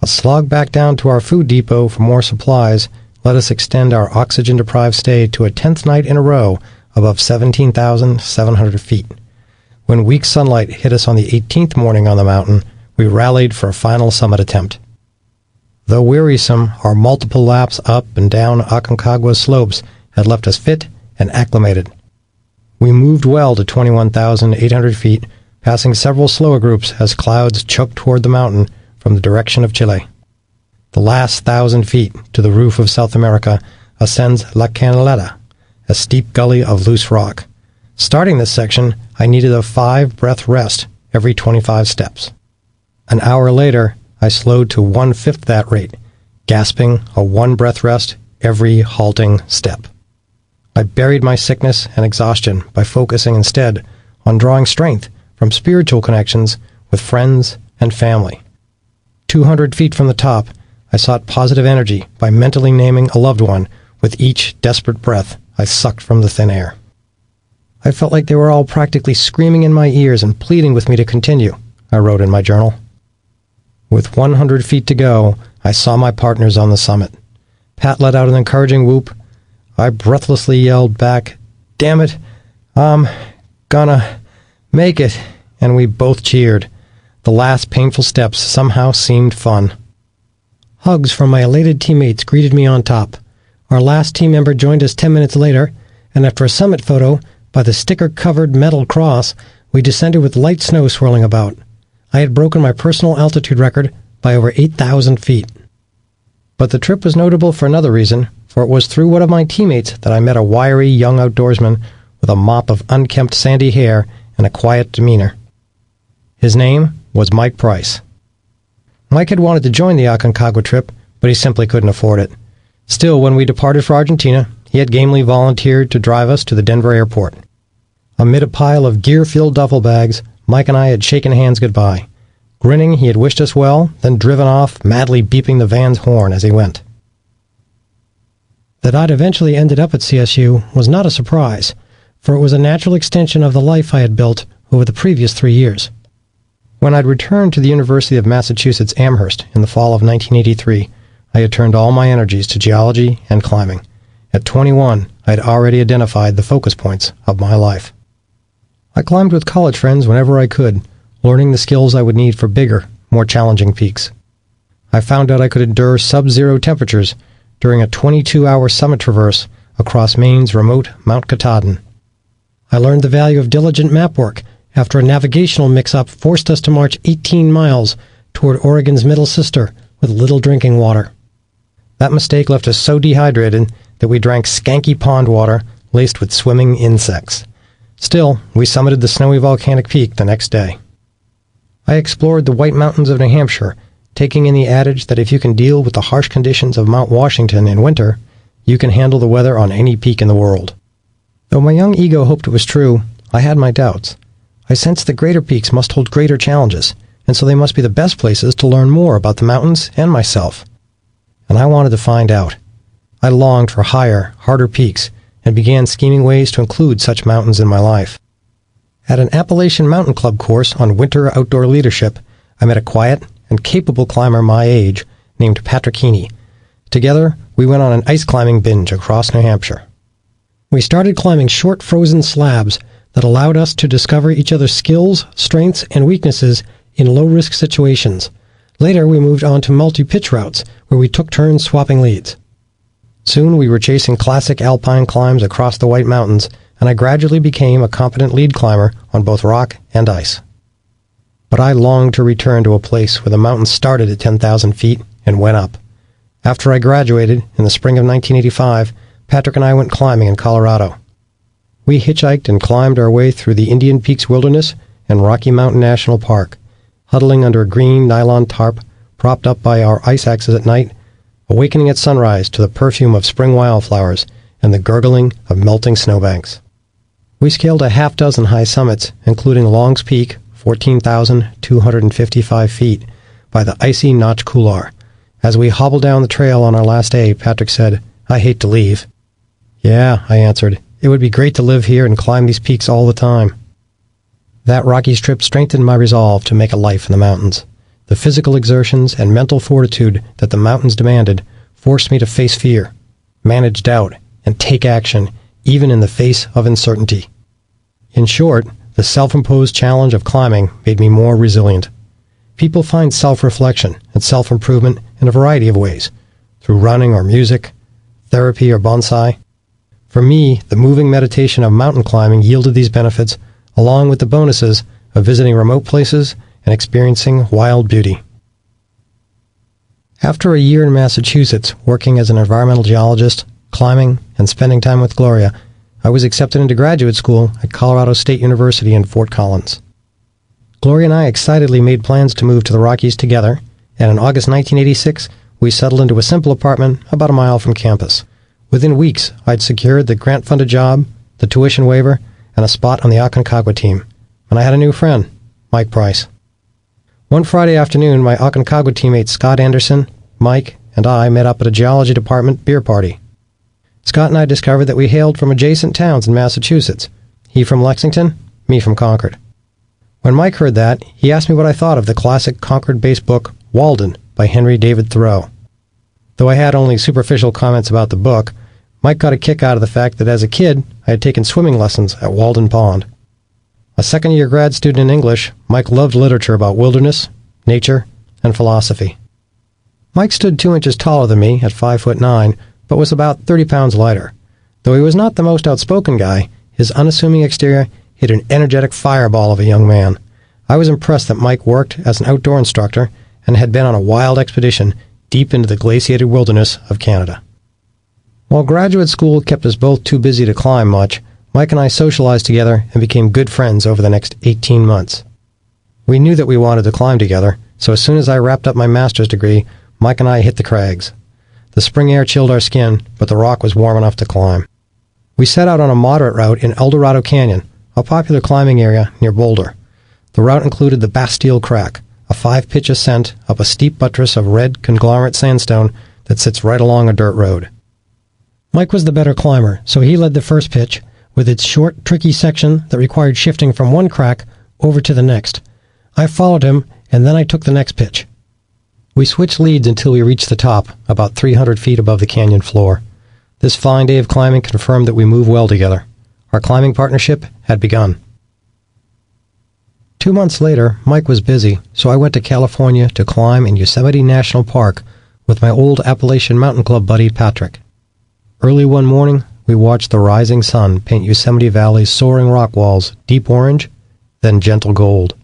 A slog back down to our food depot for more supplies let us extend our oxygen-deprived stay to a 10th night in a row above 17,700 feet. When weak sunlight hit us on the 18th morning on the mountain, we rallied for a final summit attempt. Though wearisome, our multiple laps up and down Aconcagua's slopes had left us fit and acclimated. We moved well to 21,800 feet, passing several slower groups as clouds choked toward the mountain from the direction of Chile. The last 1,000 feet to the roof of South America ascends La Canaleta, a steep gully of loose rock. Starting this section, I needed a 5-breath rest every 25 steps. An hour later, I slowed to 1/5 that rate, gasping a 1-breath rest every halting step. I buried my sickness and exhaustion by focusing instead on drawing strength from spiritual connections with friends and family. 200 feet from the top, I sought positive energy by mentally naming a loved one with each desperate breath I sucked from the thin air. I felt like they were all practically screaming in my ears and pleading with me to continue, I wrote in my journal. With 100 feet to go, I saw my partners on the summit. Pat let out an encouraging whoop. I breathlessly yelled back, "Damn it, I'm gonna make it," and we both cheered. The last painful steps somehow seemed fun. Hugs from my elated teammates greeted me on top. Our last team member joined us 10 minutes later, and after a summit photo, by the sticker-covered metal cross, we descended with light snow swirling about. I had broken my personal altitude record by over 8,000 feet. But the trip was notable for another reason, for it was through one of my teammates that I met a wiry young outdoorsman with a mop of unkempt sandy hair and a quiet demeanor. His name was Mike Price. Mike had wanted to join the Aconcagua trip, but he simply couldn't afford it. Still, when we departed for Argentina, he had gamely volunteered to drive us to the Denver airport. Amid a pile of gear-filled duffel bags, Mike and I had shaken hands goodbye. Grinning, he had wished us well, then driven off, madly beeping the van's horn as he went. That I'd eventually ended up at CSU was not a surprise, for it was a natural extension of the life I had built over the previous 3 years. When I'd returned to the University of Massachusetts Amherst in the fall of 1983, I had turned all my energies to geology and climbing. At 21, I had already identified the focus points of my life. I climbed with college friends whenever I could, learning the skills I would need for bigger, more challenging peaks. I found out I could endure sub-zero temperatures during a 22-hour summit traverse across Maine's remote Mount Katahdin. I learned the value of diligent map work after a navigational mix-up forced us to march 18 miles toward Oregon's middle sister with little drinking water. That mistake left us so dehydrated that we drank skanky pond water laced with swimming insects. Still, we summited the snowy volcanic peak the next day. I explored the White Mountains of New Hampshire, taking in the adage that if you can deal with the harsh conditions of Mount Washington in winter, you can handle the weather on any peak in the world. Though my young ego hoped it was true, I had my doubts. I sensed that greater peaks must hold greater challenges, and so they must be the best places to learn more about the mountains and myself. And I wanted to find out. I longed for higher, harder peaks, and began scheming ways to include such mountains in my life. At an Appalachian Mountain Club course on winter outdoor leadership, I met a quiet and capable climber my age named Patrick Heaney. Together, we went on an ice climbing binge across New Hampshire. We started climbing short frozen slabs that allowed us to discover each other's skills, strengths, and weaknesses in low-risk situations. Later, we moved on to multi-pitch routes, where we took turns swapping leads. Soon, we were chasing classic alpine climbs across the White Mountains, and I gradually became a competent lead climber on both rock and ice. But I longed to return to a place where the mountains started at 10,000 feet and went up. After I graduated, in the spring of 1985, Patrick and I went climbing in Colorado. We hitchhiked and climbed our way through the Indian Peaks Wilderness and Rocky Mountain National Park, huddling under a green nylon tarp propped up by our ice axes at night, awakening at sunrise to the perfume of spring wildflowers and the gurgling of melting snowbanks. We scaled a half-dozen high summits, including Long's Peak, 14,255 feet, by the icy Notch Couloir. As we hobbled down the trail on our last day, Patrick said, "I hate to leave." "Yeah," I answered. "It would be great to live here and climb these peaks all the time." That Rockies trip strengthened my resolve to make a life in the mountains. The physical exertions and mental fortitude that the mountains demanded forced me to face fear, manage doubt, and take action, even in the face of uncertainty. In short, the self-imposed challenge of climbing made me more resilient. People find self-reflection and self-improvement in a variety of ways, through running or music, therapy or bonsai. For me, the moving meditation of mountain climbing yielded these benefits, along with the bonuses of visiting remote places and experiencing wild beauty. After a year in Massachusetts working as an environmental geologist, climbing, and spending time with Gloria, I was accepted into graduate school at Colorado State University in Fort Collins. Gloria and I excitedly made plans to move to the Rockies together, and in August 1986, we settled into a simple apartment about a mile from campus. Within weeks, I'd secured the grant-funded job, the tuition waiver, and a spot on the Aconcagua team, and I had a new friend, Mike Price. One Friday afternoon, my Aconcagua teammates Scott Anderson, Mike, and I met up at a geology department beer party. Scott and I discovered that we hailed from adjacent towns in Massachusetts, he from Lexington, me from Concord. When Mike heard that, he asked me what I thought of the classic Concord-based book Walden by Henry David Thoreau. Though I had only superficial comments about the book, Mike got a kick out of the fact that as a kid, I had taken swimming lessons at Walden Pond. A second-year grad student in English, Mike loved literature about wilderness, nature, and philosophy. Mike stood 2 inches taller than me at 5'9", but was about 30 pounds lighter. Though he was not the most outspoken guy, his unassuming exterior hid an energetic fireball of a young man. I was impressed that Mike worked as an outdoor instructor and had been on a wild expedition deep into the glaciated wilderness of Canada. While graduate school kept us both too busy to climb much, Mike and I socialized together and became good friends over the next 18 months. We knew that we wanted to climb together, so as soon as I wrapped up my master's degree, Mike and I hit the crags. The spring air chilled our skin, but the rock was warm enough to climb. We set out on a moderate route in El Dorado Canyon, a popular climbing area near Boulder. The route included the Bastille Crack, a 5-pitch ascent up a steep buttress of red conglomerate sandstone that sits right along a dirt road. Mike was the better climber, so he led the first pitch, with its short, tricky section that required shifting from one crack over to the next. I followed him, and then I took the next pitch. We switched leads until we reached the top, about 300 feet above the canyon floor. This fine day of climbing confirmed that we move well together. Our climbing partnership had begun. 2 months later, Mike was busy, so I went to California to climb in Yosemite National Park with my old Appalachian Mountain Club buddy Patrick. Early one morning, we watched the rising sun paint Yosemite Valley's soaring rock walls deep orange, then gentle gold.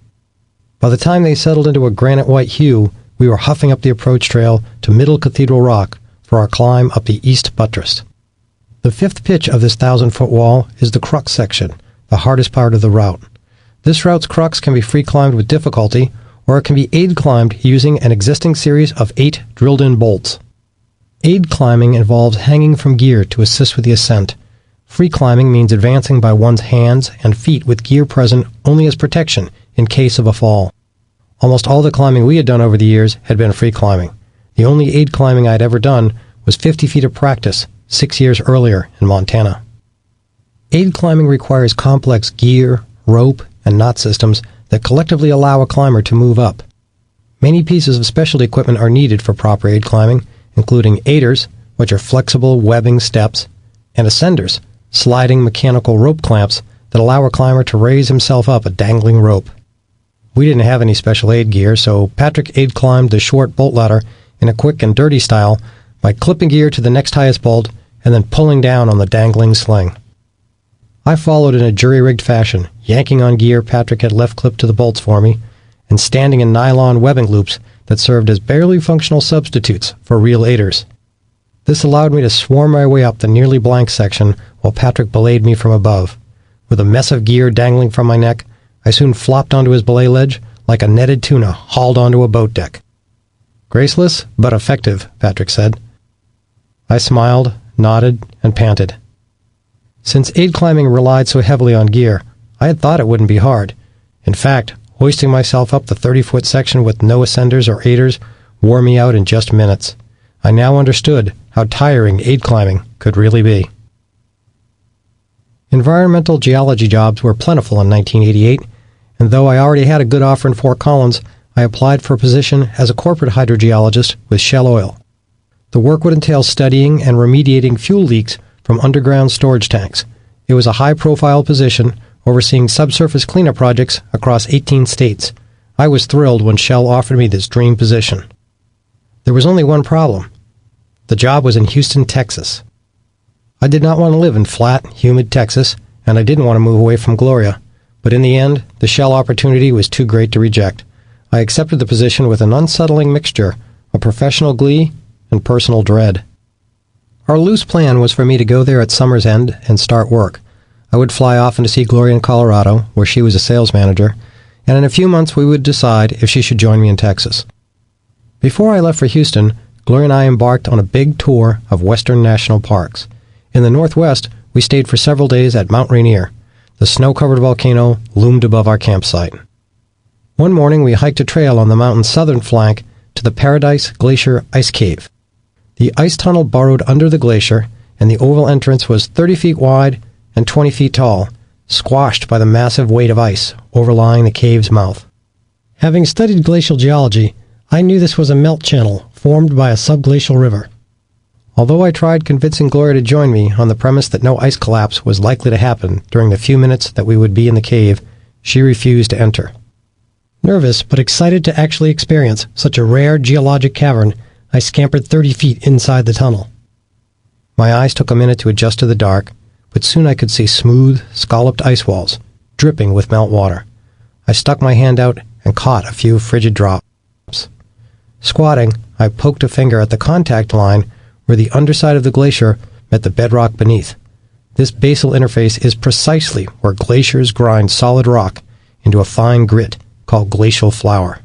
By the time they settled into a granite-white hue, we were huffing up the approach trail to Middle Cathedral Rock for our climb up the East Buttress. The fifth pitch of this 1,000-foot wall is the crux section, the hardest part of the route. This route's crux can be free climbed with difficulty, or it can be aid climbed using an existing series of 8 drilled-in bolts. Aid climbing involves hanging from gear to assist with the ascent. Free climbing means advancing by one's hands and feet with gear present only as protection in case of a fall. Almost all the climbing we had done over the years had been free climbing. The only aid climbing I had ever done was 50 feet of practice 6 years earlier in Montana. Aid climbing requires complex gear, rope, and knot systems that collectively allow a climber to move up. Many pieces of specialty equipment are needed for proper aid climbing, including aiders, which are flexible webbing steps, and ascenders, sliding mechanical rope clamps that allow a climber to raise himself up a dangling rope. We didn't have any special aid gear, so Patrick aid climbed the short bolt ladder in a quick and dirty style by clipping gear to the next highest bolt and then pulling down on the dangling sling. I followed in a jury-rigged fashion, yanking on gear Patrick had left clipped to the bolts for me, and standing in nylon webbing loops that served as barely functional substitutes for real aiders. This allowed me to swarm my way up the nearly blank section while Patrick belayed me from above. With a mess of gear dangling from my neck, I soon flopped onto his belay ledge like a netted tuna hauled onto a boat deck. "Graceless, but effective," Patrick said. I smiled, nodded, and panted. Since aid climbing relied so heavily on gear, I had thought it wouldn't be hard. In fact, hoisting myself up the 30-foot section with no ascenders or aiders wore me out in just minutes. I now understood how tiring aid climbing could really be. Environmental geology jobs were plentiful in 1988, and though I already had a good offer in Fort Collins, I applied for a position as a corporate hydrogeologist with Shell Oil. The work would entail studying and remediating fuel leaks from underground storage tanks. It was a high-profile position overseeing subsurface cleanup projects across 18 states. I was thrilled when Shell offered me this dream position. There was only one problem. The job was in Houston, Texas. I did not want to live in flat, humid Texas, and I didn't want to move away from Gloria. But in the end, the Shell opportunity was too great to reject. I accepted the position with an unsettling mixture of professional glee and personal dread. Our loose plan was for me to go there at summer's end and start work. I would fly often to see Gloria in Colorado, where she was a sales manager, and in a few months we would decide if she should join me in Texas. Before I left for Houston, Gloria and I embarked on a big tour of western national parks. In the northwest, we stayed for several days at Mount Rainier. The snow-covered volcano loomed above our campsite. One morning we hiked a trail on the mountain's southern flank to the Paradise Glacier Ice Cave. The ice tunnel burrowed under the glacier, and the oval entrance was 30 feet wide and 20 feet tall, squashed by the massive weight of ice overlying the cave's mouth. Having studied glacial geology, I knew this was a melt channel formed by a subglacial river. Although I tried convincing Gloria to join me on the premise that no ice collapse was likely to happen during the few minutes that we would be in the cave, she refused to enter. Nervous but excited to actually experience such a rare geologic cavern, I scampered 30 feet inside the tunnel. My eyes took a minute to adjust to the dark, but soon I could see smooth, scalloped ice walls, dripping with meltwater. I stuck my hand out and caught a few frigid drops. Squatting, I poked a finger at the contact line where the underside of the glacier met the bedrock beneath. This basal interface is precisely where glaciers grind solid rock into a fine grit called glacial flour.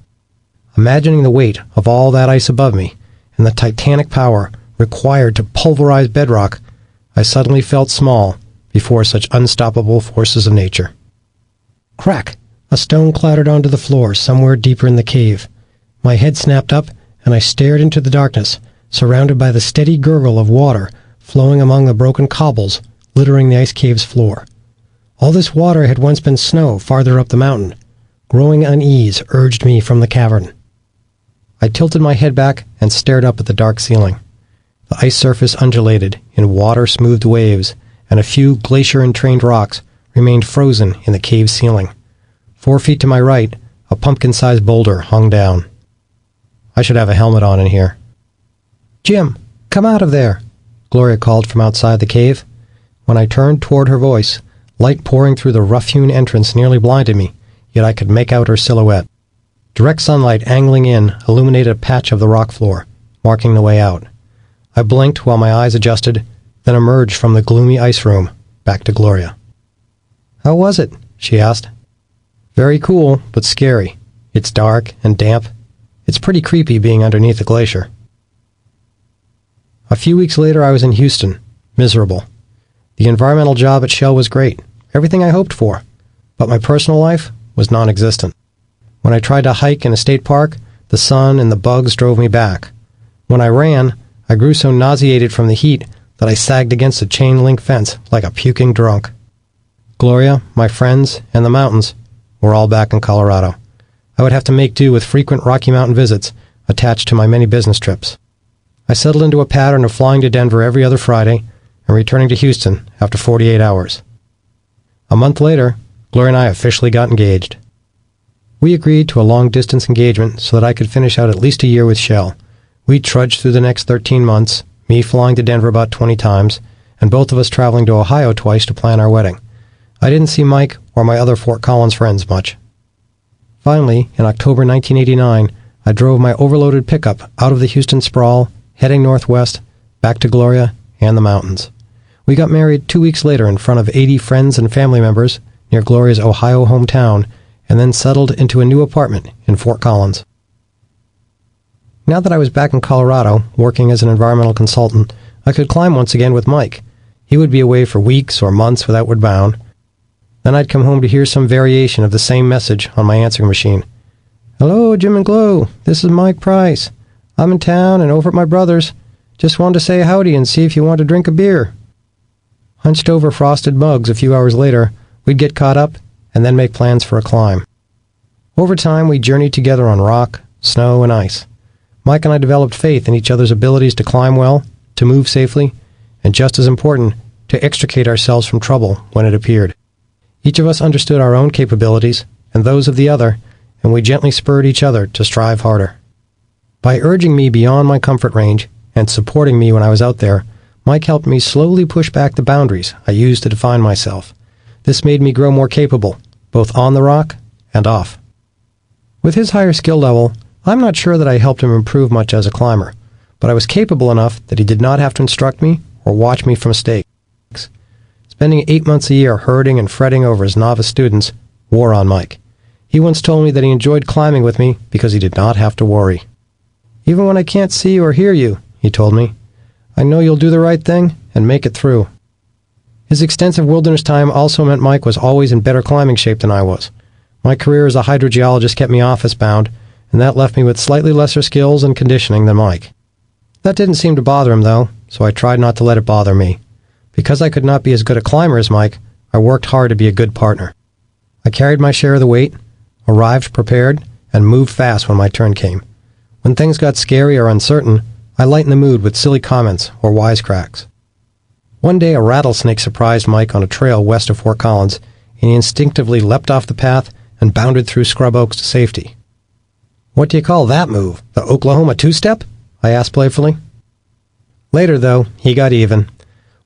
Imagining the weight of all that ice above me and the titanic power required to pulverize bedrock, I suddenly felt small before such unstoppable forces of nature. Crack! A stone clattered onto the floor somewhere deeper in the cave. My head snapped up, and I stared into the darkness, surrounded by the steady gurgle of water flowing among the broken cobbles littering the ice cave's floor. All this water had once been snow farther up the mountain. Growing unease urged me from the cavern. I tilted my head back and stared up at the dark ceiling. The ice surface undulated in water-smoothed waves, and a few glacier-entrained rocks remained frozen in the cave ceiling. 4 feet to my right, a pumpkin-sized boulder hung down. I should have a helmet on in here. "Jim, come out of there," Gloria called from outside the cave. When I turned toward her voice, light pouring through the rough-hewn entrance nearly blinded me, yet I could make out her silhouette. Direct sunlight angling in illuminated a patch of the rock floor, marking the way out. I blinked while my eyes adjusted, then emerged from the gloomy ice room, back to Gloria. "How was it?" she asked. "Very cool, but scary. It's dark and damp. It's pretty creepy being underneath the glacier." A few weeks later I was in Houston, miserable. The environmental job at Shell was great, everything I hoped for, but my personal life was non-existent. When I tried to hike in a state park, the sun and the bugs drove me back. When I ran, I grew so nauseated from the heat that I sagged against a chain-link fence like a puking drunk. Gloria, my friends, and the mountains were all back in Colorado. I would have to make do with frequent Rocky Mountain visits attached to my many business trips. I settled into a pattern of flying to Denver every other Friday and returning to Houston after 48 hours. A month later, Gloria and I officially got engaged. We agreed to a long-distance engagement so that I could finish out at least a year with Shell. We trudged through the next 13 months, me flying to Denver about 20 times, and both of us traveling to Ohio twice to plan our wedding. I didn't see Mike or my other Fort Collins friends much. Finally, in October 1989, I drove my overloaded pickup out of the Houston sprawl, heading northwest, back to Gloria and the mountains. We got married 2 weeks later in front of 80 friends and family members near Gloria's Ohio hometown, and then settled into a new apartment in Fort Collins. Now that I was back in Colorado, working as an environmental consultant, I could climb once again with Mike. He would be away for weeks or months with Outward Bound. Then I'd come home to hear some variation of the same message on my answering machine. "Hello, Jim and Glow. This is Mike Price. I'm in town and over at my brother's. Just wanted to say howdy and see if you want to drink a beer." Hunched over frosted mugs a few hours later, we'd get caught up and then make plans for a climb. Over time, we journeyed together on rock, snow, and ice. Mike and I developed faith in each other's abilities to climb well, to move safely, and just as important, to extricate ourselves from trouble when it appeared. Each of us understood our own capabilities and those of the other, and we gently spurred each other to strive harder. By urging me beyond my comfort range and supporting me when I was out there, Mike helped me slowly push back the boundaries I used to define myself. This made me grow more capable, both on the rock and off. With his higher skill level, I'm not sure that I helped him improve much as a climber, but I was capable enough that he did not have to instruct me or watch me for mistakes. Spending 8 months a year herding and fretting over his novice students wore on Mike. He once told me that he enjoyed climbing with me because he did not have to worry. "Even when I can't see or hear you," he told me, "I know you'll do the right thing and make it through." His extensive wilderness time also meant Mike was always in better climbing shape than I was. My career as a hydrogeologist kept me office-bound, and that left me with slightly lesser skills and conditioning than Mike. That didn't seem to bother him, though, so I tried not to let it bother me. Because I could not be as good a climber as Mike, I worked hard to be a good partner. I carried my share of the weight, arrived prepared, and moved fast when my turn came. When things got scary or uncertain, I lightened the mood with silly comments or wisecracks. One day a rattlesnake surprised Mike on a trail west of Fort Collins, and he instinctively leapt off the path and bounded through scrub oaks to safety. "What do you call that move? The Oklahoma two-step?" I asked playfully. Later, though, he got even.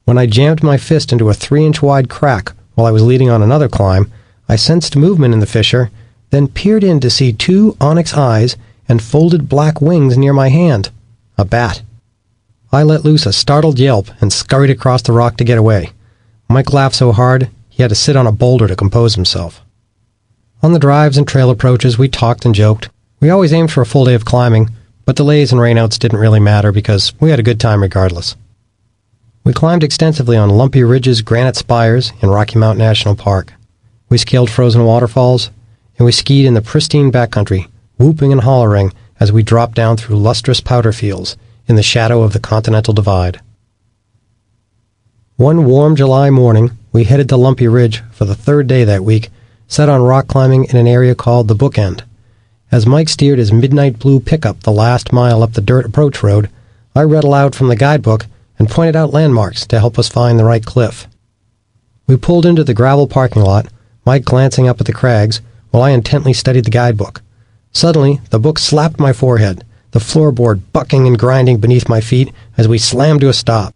When I jammed my fist into a 3-inch wide crack while I was leading on another climb, I sensed movement in the fissure, then peered in to see 2 onyx eyes and folded black wings near my hand. A bat. I let loose a startled yelp and scurried across the rock to get away. Mike laughed so hard, he had to sit on a boulder to compose himself. On the drives and trail approaches, we talked and joked. We always aimed for a full day of climbing, but delays and rainouts didn't really matter because we had a good time regardless. We climbed extensively on lumpy ridges, granite spires in Rocky Mountain National Park. We scaled frozen waterfalls, and we skied in the pristine backcountry, whooping and hollering as we dropped down through lustrous powder fields in the shadow of the Continental Divide. One warm July morning, we headed to Lumpy Ridge for the 3rd day that week, set on rock climbing in an area called the Bookend. As Mike steered his midnight blue pickup the last mile up the dirt approach road, I read aloud from the guidebook and pointed out landmarks to help us find the right cliff. We pulled into the gravel parking lot, Mike glancing up at the crags, while I intently studied the guidebook. Suddenly, the book slapped my forehead, the floorboard bucking and grinding beneath my feet as we slammed to a stop.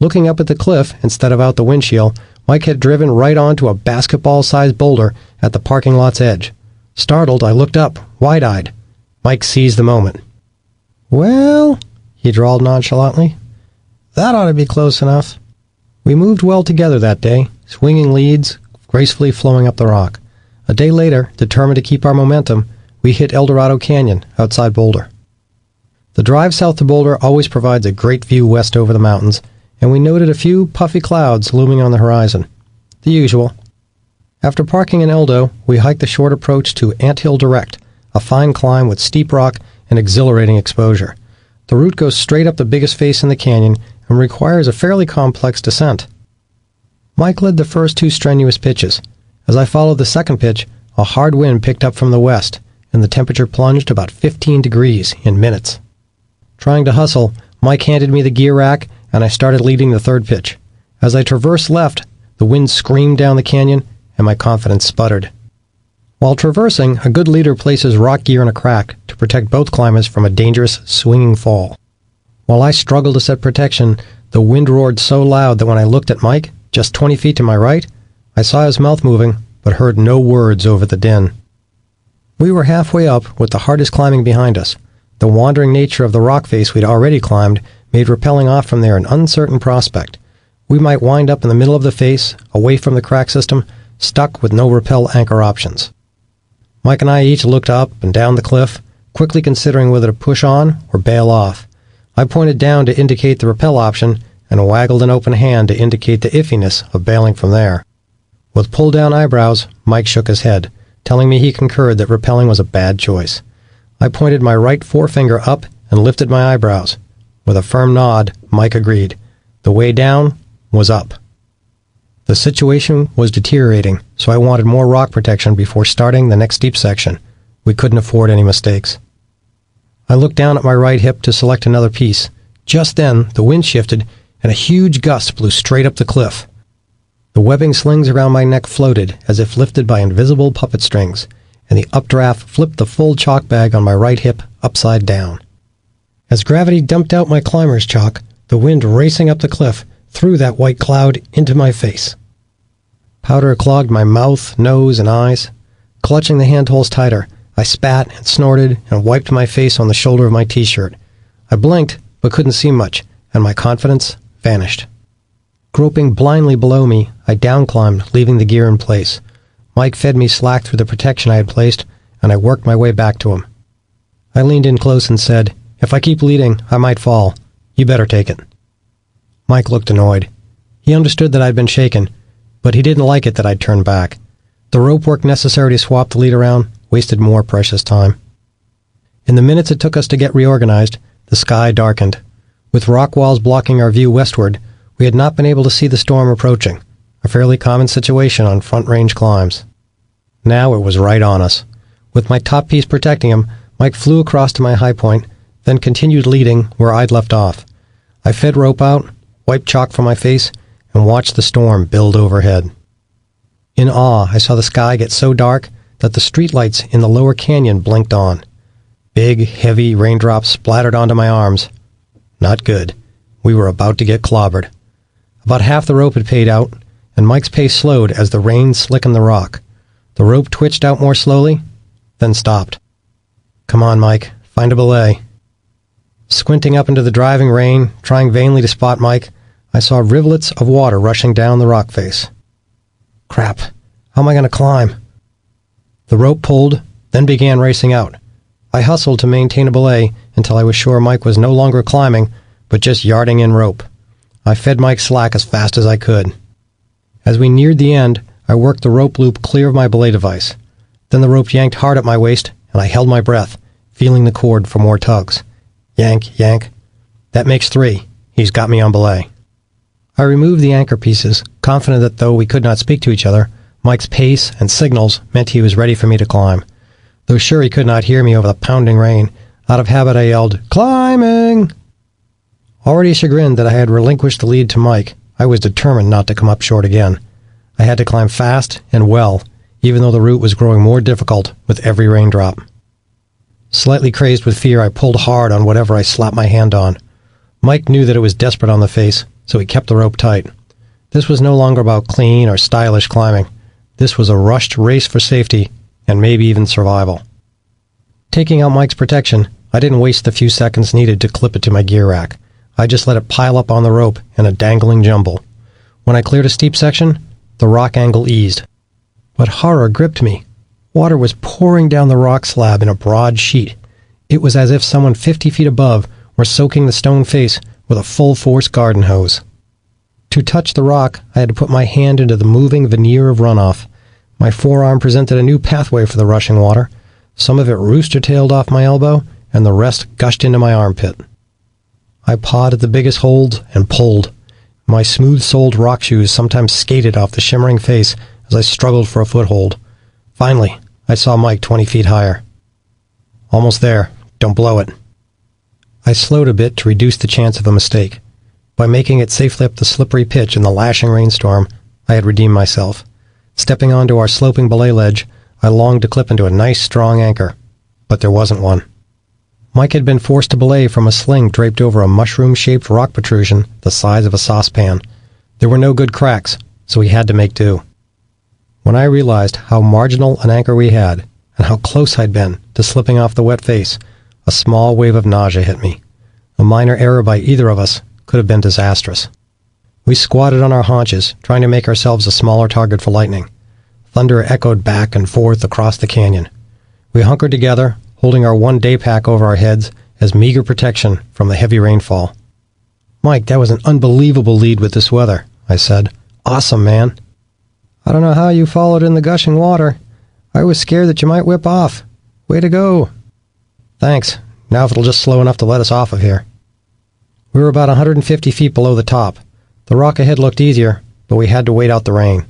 Looking up at the cliff instead of out the windshield, Mike had driven right onto a basketball-sized boulder at the parking lot's edge. Startled, I looked up, wide-eyed. Mike seized the moment. "Well," he drawled nonchalantly, "that ought to be close enough." We moved well together that day, swinging leads, gracefully flowing up the rock. A day later, determined to keep our momentum, we hit El Dorado Canyon outside Boulder. The drive south to Boulder always provides a great view west over the mountains, and we noted a few puffy clouds looming on the horizon. The usual. After parking in Eldo, we hiked the short approach to Ant Hill Direct, a fine climb with steep rock and exhilarating exposure. The route goes straight up the biggest face in the canyon and requires a fairly complex descent. Mike led the first two strenuous pitches. As I followed the second pitch, a hard wind picked up from the west, and the temperature plunged about 15 degrees in minutes. Trying to hustle, Mike handed me the gear rack, and I started leading the third pitch. As I traversed left, the wind screamed down the canyon, and my confidence sputtered. While traversing, a good leader places rock gear in a crack to protect both climbers from a dangerous, swinging fall. While I struggled to set protection, the wind roared so loud that when I looked at Mike, just 20 feet to my right, I saw his mouth moving, but heard no words over the din. We were halfway up, with the hardest climbing behind us. The wandering nature of the rock face we'd already climbed made rappelling off from there an uncertain prospect. We might wind up in the middle of the face, away from the crack system, stuck with no rappel anchor options. Mike and I each looked up and down the cliff, quickly considering whether to push on or bail off. I pointed down to indicate the rappel option and waggled an open hand to indicate the iffiness of bailing from there. With pulled-down eyebrows, Mike shook his head, telling me he concurred that rappelling was a bad choice. I pointed my right forefinger up and lifted my eyebrows. With a firm nod, Mike agreed. The way down was up. The situation was deteriorating, so I wanted more rock protection before starting the next steep section. We couldn't afford any mistakes. I looked down at my right hip to select another piece. Just then, the wind shifted, and a huge gust blew straight up the cliff. The webbing slings around my neck floated as if lifted by invisible puppet strings, and the updraft flipped the full chalk bag on my right hip upside down. As gravity dumped out my climber's chalk, the wind racing up the cliff threw that white cloud into my face. Powder clogged my mouth, nose, and eyes. Clutching the handholds tighter, I spat and snorted and wiped my face on the shoulder of my t-shirt. I blinked, but couldn't see much, and my confidence vanished. Groping blindly below me, I downclimbed, leaving the gear in place. Mike fed me slack through the protection I had placed, and I worked my way back to him. I leaned in close and said, "If I keep leading, I might fall. You better take it." Mike looked annoyed. He understood that I'd been shaken, but he didn't like it that I'd turned back. The rope work necessary to swap the lead around wasted more precious time. In the minutes it took us to get reorganized, the sky darkened. With rock walls blocking our view westward, we had not been able to see the storm approaching, a fairly common situation on front range climbs. Now it was right on us. With my top piece protecting him, Mike flew across to my high point, then continued leading where I'd left off. I fed rope out, wiped chalk from my face, and watched the storm build overhead. In awe, I saw the sky get so dark that the streetlights in the lower canyon blinked on. Big, heavy raindrops splattered onto my arms. Not good. We were about to get clobbered. About half the rope had paid out, and Mike's pace slowed as the rain slickened the rock. The rope twitched out more slowly, then stopped. "Come on, Mike. Find a belay." Squinting up into the driving rain, trying vainly to spot Mike, I saw rivulets of water rushing down the rock face. Crap. How am I going to climb? The rope pulled, then began racing out. I hustled to maintain a belay until I was sure Mike was no longer climbing, but just yarding in rope. I fed Mike slack as fast as I could. As we neared the end, I worked the rope loop clear of my belay device. Then the rope yanked hard at my waist, and I held my breath, feeling the cord for more tugs. Yank, yank. That makes 3. He's got me on belay. I removed the anchor pieces, confident that though we could not speak to each other, Mike's pace and signals meant he was ready for me to climb. Though sure he could not hear me over the pounding rain, out of habit I yelled, "Climbing!" Already chagrined that I had relinquished the lead to Mike, I was determined not to come up short again. I had to climb fast and well, even though the route was growing more difficult with every raindrop. Slightly crazed with fear, I pulled hard on whatever I slapped my hand on. Mike knew that it was desperate on the face, so he kept the rope tight. This was no longer about clean or stylish climbing. This was a rushed race for safety, and maybe even survival. Taking out Mike's protection, I didn't waste the few seconds needed to clip it to my gear rack. I just let it pile up on the rope in a dangling jumble. When I cleared a steep section, the rock angle eased. But horror gripped me. Water was pouring down the rock slab in a broad sheet. It was as if someone 50 feet above were soaking the stone face with a full-force garden hose. To touch the rock, I had to put my hand into the moving veneer of runoff. My forearm presented a new pathway for the rushing water. Some of it rooster-tailed off my elbow, and the rest gushed into my armpit. I pawed at the biggest holds and pulled. My smooth-soled rock shoes sometimes skated off the shimmering face as I struggled for a foothold. Finally, I saw Mike 20 feet higher. Almost there. Don't blow it. I slowed a bit to reduce the chance of a mistake. By making it safely up the slippery pitch in the lashing rainstorm, I had redeemed myself. Stepping onto our sloping belay ledge, I longed to clip into a nice, strong anchor, but there wasn't one. Mike had been forced to belay from a sling draped over a mushroom-shaped rock protrusion the size of a saucepan. There were no good cracks, so he had to make do. When I realized how marginal an anchor we had, and how close I'd been to slipping off the wet face, a small wave of nausea hit me. A minor error by either of us could have been disastrous. We squatted on our haunches, trying to make ourselves a smaller target for lightning. Thunder echoed back and forth across the canyon. We hunkered together, holding our one-day pack over our heads as meager protection from the heavy rainfall. "Mike, that was an unbelievable lead with this weather," I said. "Awesome, man." "I don't know how you followed in the gushing water. I was scared that you might whip off. Way to go." "Thanks. Now if it'll just slow enough to let us off of here." We were about 150 feet below the top. The rock ahead looked easier, but we had to wait out the rain.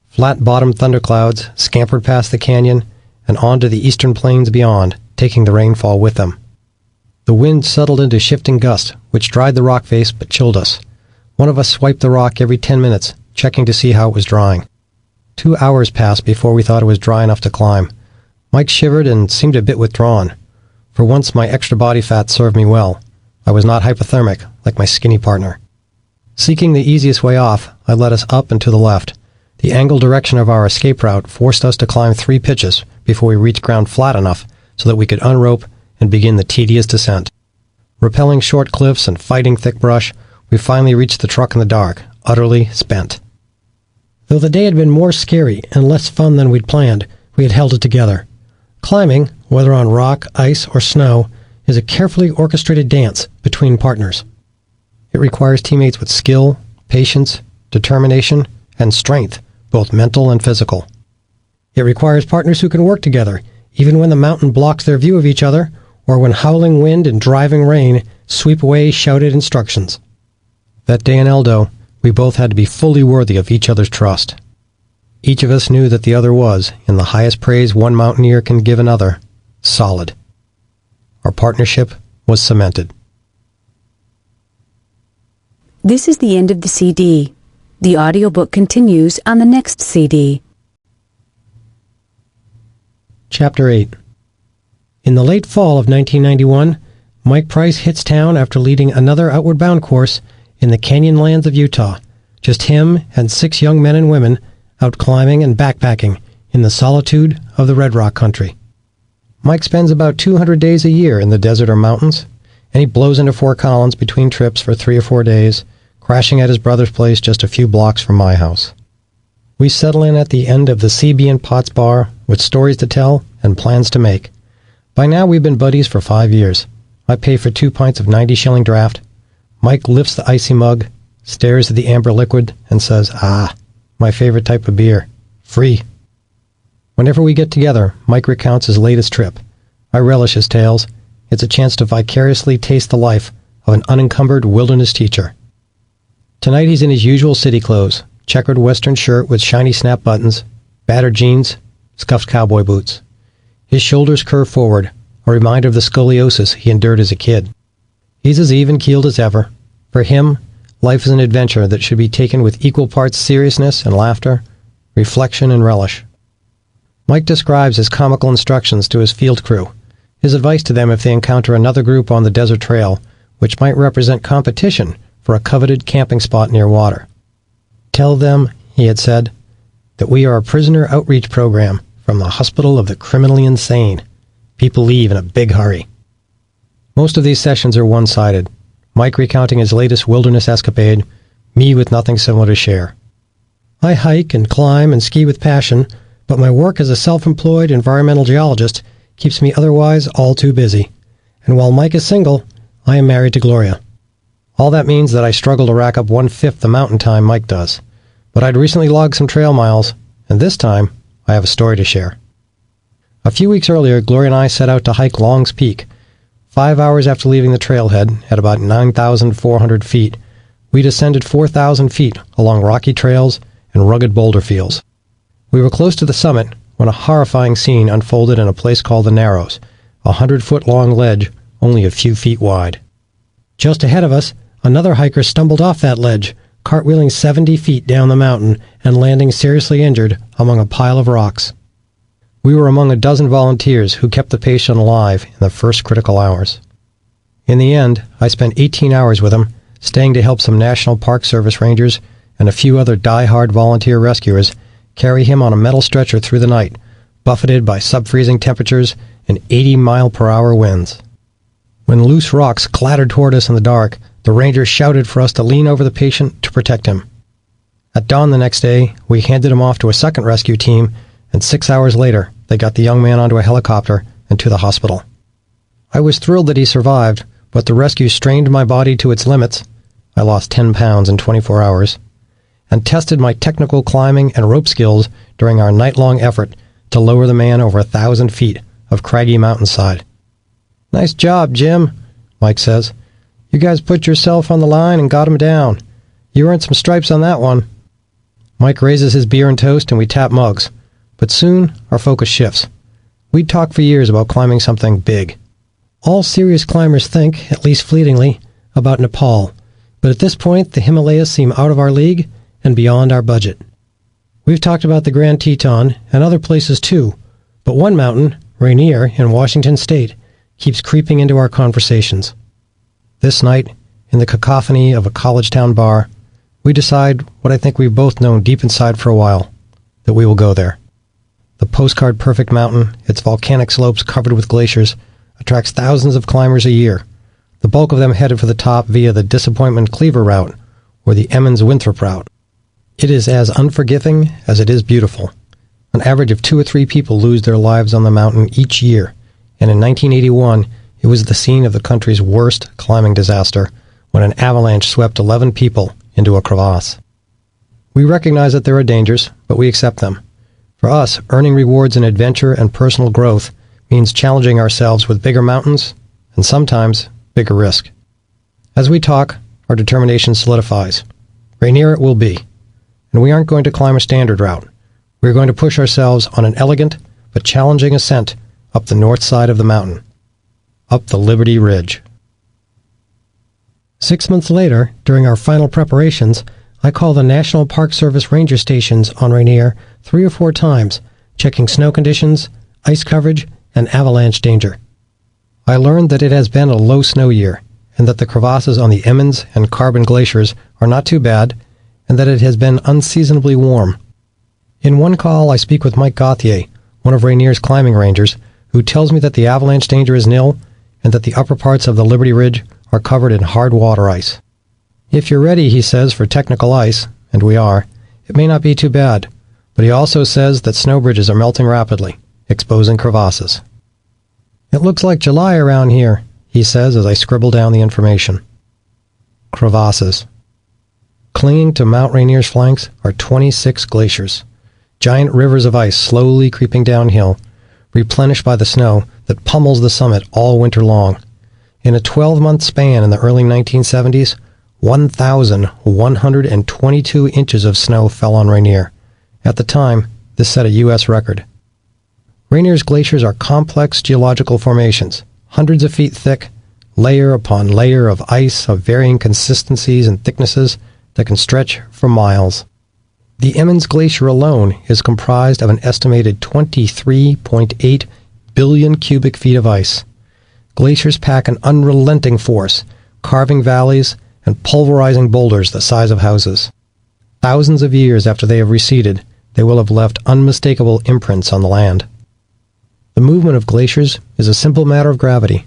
Flat-bottomed thunderclouds scampered past the canyon and onto the eastern plains beyond, taking the rainfall with them. The wind settled into shifting gusts, which dried the rock face but chilled us. One of us swiped the rock every 10 minutes, checking to see how it was drying. 2 hours passed before we thought it was dry enough to climb. Mike shivered and seemed a bit withdrawn. For once, my extra body fat served me well. I was not hypothermic, like my skinny partner. Seeking the easiest way off, I led us up and to the left. The angled direction of our escape route forced us to climb 3 pitches before we reached ground flat enough so that we could unrope and begin the tedious descent. Rappelling short cliffs and fighting thick brush, we finally reached the truck in the dark, utterly spent. Though the day had been more scary and less fun than we'd planned, we had held it together. Climbing, whether on rock, ice, or snow, is a carefully orchestrated dance between partners. It requires teammates with skill, patience, determination, and strength, both mental and physical. It requires partners who can work together, even when the mountain blocks their view of each other, or when howling wind and driving rain sweep away shouted instructions. That day in Eldo, we both had to be fully worthy of each other's trust. Each of us knew that the other was, in the highest praise one mountaineer can give another, solid. Our partnership was cemented. This is the end of the CD. The audiobook continues on the next CD. Chapter 8. In the late fall of 1991, Mike Price hits town after leading another outward-bound course in the canyon lands of Utah. Just him and 6 young men and women out climbing and backpacking in the solitude of the Red Rock country. Mike spends about 200 days a year in the desert or mountains, and he blows into Fort Collins between trips for 3 or 4 days, crashing at his brother's place just a few blocks from my house. We settle in at the end of the CB and Potts bar with stories to tell and plans to make. By now we've been buddies for 5 years. I pay for 2 pints of 90-shilling draft. Mike lifts the icy mug, stares at the amber liquid, and says, "Ah, my favorite type of beer. Free." Whenever we get together, Mike recounts his latest trip. I relish his tales. It's a chance to vicariously taste the life of an unencumbered wilderness teacher. Tonight he's in his usual city clothes, checkered western shirt with shiny snap buttons, battered jeans, scuffed cowboy boots. His shoulders curve forward, a reminder of the scoliosis he endured as a kid. He's as even-keeled as ever. For him, life is an adventure that should be taken with equal parts seriousness and laughter, reflection and relish. Mike describes his comical instructions to his field crew, his advice to them if they encounter another group on the desert trail, which might represent competition for a coveted camping spot near water. "Tell them," he had said, "that we are a prisoner outreach program from the hospital of the criminally insane. People leave in a big hurry." Most of these sessions are one-sided. Mike recounting his latest wilderness escapade, me with nothing similar to share. I hike and climb and ski with passion, but my work as a self-employed environmental geologist keeps me otherwise all too busy. And while Mike is single, I am married to Gloria. All that means that I struggle to rack up 1/5 the mountain time Mike does. But I'd recently logged some trail miles, and this time I have a story to share. A few weeks earlier, Gloria and I set out to hike Long's Peak. 5 hours after leaving the trailhead, at about 9,400 feet, we descended 4,000 feet along rocky trails and rugged boulder fields. We were close to the summit when a horrifying scene unfolded in a place called the Narrows, a 100-foot-long ledge only a few feet wide. Just ahead of us, another hiker stumbled off that ledge, cartwheeling 70 feet down the mountain and landing seriously injured among a pile of rocks. We were among a dozen volunteers who kept the patient alive in the first critical hours. In the end, I spent 18 hours with him, staying to help some National Park Service rangers and a few other die-hard volunteer rescuers carry him on a metal stretcher through the night, buffeted by sub-freezing temperatures and 80-mile-per-hour winds. When loose rocks clattered toward us in the dark, the rangers shouted for us to lean over the patient to protect him. At dawn the next day, we handed him off to a second rescue team, and 6 hours later, they got the young man onto a helicopter and to the hospital. I was thrilled that he survived, but the rescue strained my body to its limits. I lost 10 pounds in 24 hours, and tested my technical climbing and rope skills during our night-long effort to lower the man over 1,000 feet of craggy mountainside. "Nice job, Jim," Mike says. "You guys put yourself on the line and got him down. You earned some stripes on that one." Mike raises his beer and toast and we tap mugs, but soon our focus shifts. We'd talked for years about climbing something big. All serious climbers think, at least fleetingly, about Nepal, but at this point the Himalayas seem out of our league and beyond our budget. We've talked about the Grand Teton and other places too, but one mountain, Rainier in Washington State, keeps creeping into our conversations. This night, in the cacophony of a college town bar, we decide what I think we've both known deep inside for a while, that we will go there. The postcard-perfect mountain, its volcanic slopes covered with glaciers, attracts thousands of climbers a year, the bulk of them headed for the top via the Disappointment Cleaver route or the Emmons Winthrop route. It is as unforgiving as it is beautiful. An average of 2 or 3 people lose their lives on the mountain each year, and in 1981, it was the scene of the country's worst climbing disaster when an avalanche swept 11 people into a crevasse. We recognize that there are dangers, but we accept them. For us, earning rewards in adventure and personal growth means challenging ourselves with bigger mountains and sometimes bigger risk. As we talk, our determination solidifies. Rainier it will be. And we aren't going to climb a standard route. We're going to push ourselves on an elegant but challenging ascent up the north side of the mountain, up the Liberty Ridge. 6 months later, during our final preparations, I call the National Park Service ranger stations on Rainier 3 or 4 times, checking snow conditions, ice coverage, and avalanche danger. I learned that it has been a low snow year, and that the crevasses on the Emmons and Carbon glaciers are not too bad, and that it has been unseasonably warm. In one call, I speak with Mike Gauthier, one of Rainier's climbing rangers, who tells me that the avalanche danger is nil, and that the upper parts of the Liberty Ridge are covered in hard water ice. If you're ready, he says, for technical ice, and we are, it may not be too bad, but he also says that snow bridges are melting rapidly, exposing crevasses. "It looks like July around here," he says as I scribble down the information. Crevasses. Clinging to Mount Rainier's flanks are 26 glaciers, giant rivers of ice slowly creeping downhill, replenished by the snow that pummels the summit all winter long. In a 12-month span in the early 1970s, 1,122 inches of snow fell on Rainier. At the time, this set a U.S. record. Rainier's glaciers are complex geological formations, hundreds of feet thick, layer upon layer of ice of varying consistencies and thicknesses that can stretch for miles. The Emmons Glacier alone is comprised of an estimated 23.8 billion cubic feet of ice. Glaciers pack an unrelenting force, carving valleys and pulverizing boulders the size of houses. Thousands of years after they have receded, they will have left unmistakable imprints on the land. The movement of glaciers is a simple matter of gravity.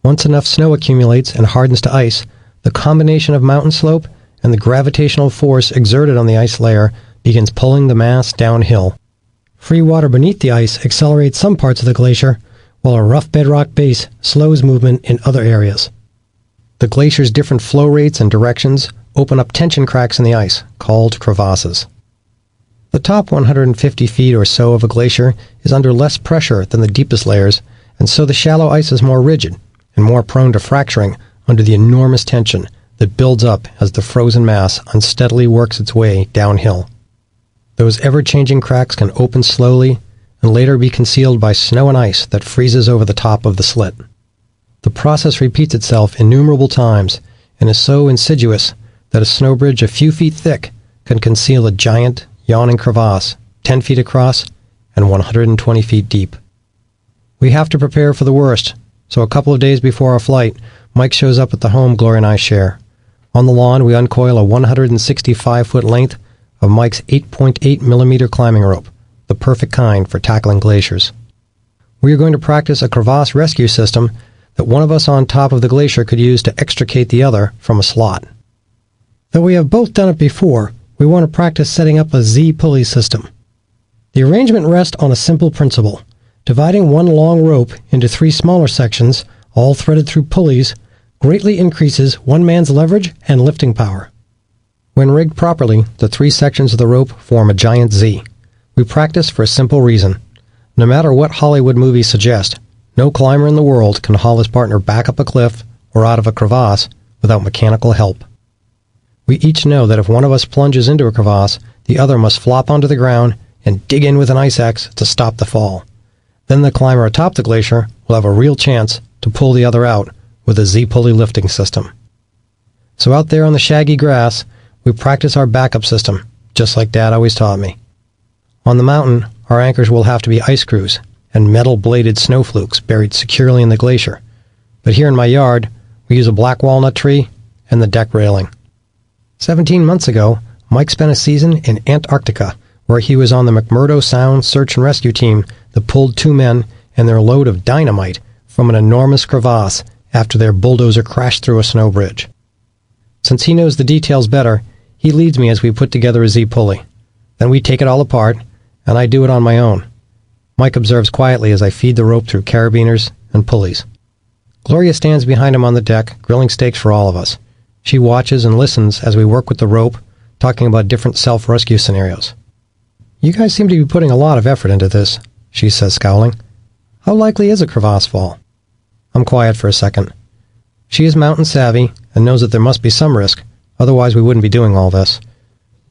Once enough snow accumulates and hardens to ice, the combination of mountain slope and the gravitational force exerted on the ice layer begins pulling the mass downhill. Free water beneath the ice accelerates some parts of the glacier, while a rough bedrock base slows movement in other areas. The glacier's different flow rates and directions open up tension cracks in the ice, called crevasses. The top 150 feet or so of a glacier is under less pressure than the deepest layers, and so the shallow ice is more rigid, and more prone to fracturing under the enormous tension that builds up as the frozen mass unsteadily works its way downhill. Those ever-changing cracks can open slowly and later be concealed by snow and ice that freezes over the top of the slit. The process repeats itself innumerable times and is so insidious that a snow bridge a few feet thick can conceal a giant, yawning crevasse 10 feet across and 120 feet deep. We have to prepare for the worst, so a couple of days before our flight, Mike shows up at the home Gloria and I share. On the lawn, we uncoil a 165-foot length of Mike's 8.8 millimeter climbing rope, the perfect kind for tackling glaciers. We are going to practice a crevasse rescue system that one of us on top of the glacier could use to extricate the other from a slot. Though we have both done it before, we want to practice setting up a Z-pulley system. The arrangement rests on a simple principle. Dividing one long rope into 3 smaller sections, all threaded through pulleys, greatly increases one man's leverage and lifting power. When rigged properly, the 3 sections of the rope form a giant Z. We practice for a simple reason. No matter what Hollywood movies suggest, no climber in the world can haul his partner back up a cliff or out of a crevasse without mechanical help. We each know that if one of us plunges into a crevasse, the other must flop onto the ground and dig in with an ice axe to stop the fall. Then the climber atop the glacier will have a real chance to pull the other out with a Z-pulley lifting system. So out there on the shaggy grass, we practice our backup system, just like Dad always taught me. On the mountain, our anchors will have to be ice screws and metal-bladed snow flukes buried securely in the glacier. But here in my yard, we use a black walnut tree and the deck railing. 17 months ago, Mike spent a season in Antarctica, where he was on the McMurdo Sound search and rescue team that pulled 2 men and their load of dynamite from an enormous crevasse after their bulldozer crashed through a snow bridge. Since he knows the details better, he leads me as we put together a Z-pulley. Then we take it all apart, and I do it on my own. Mike observes quietly as I feed the rope through carabiners and pulleys. Gloria stands behind him on the deck, grilling steaks for all of us. She watches and listens as we work with the rope, talking about different self-rescue scenarios. "You guys seem to be putting a lot of effort into this," she says, scowling. "How likely is a crevasse fall?" I'm quiet for a second. She is mountain savvy and knows that there must be some risk, otherwise we wouldn't be doing all this.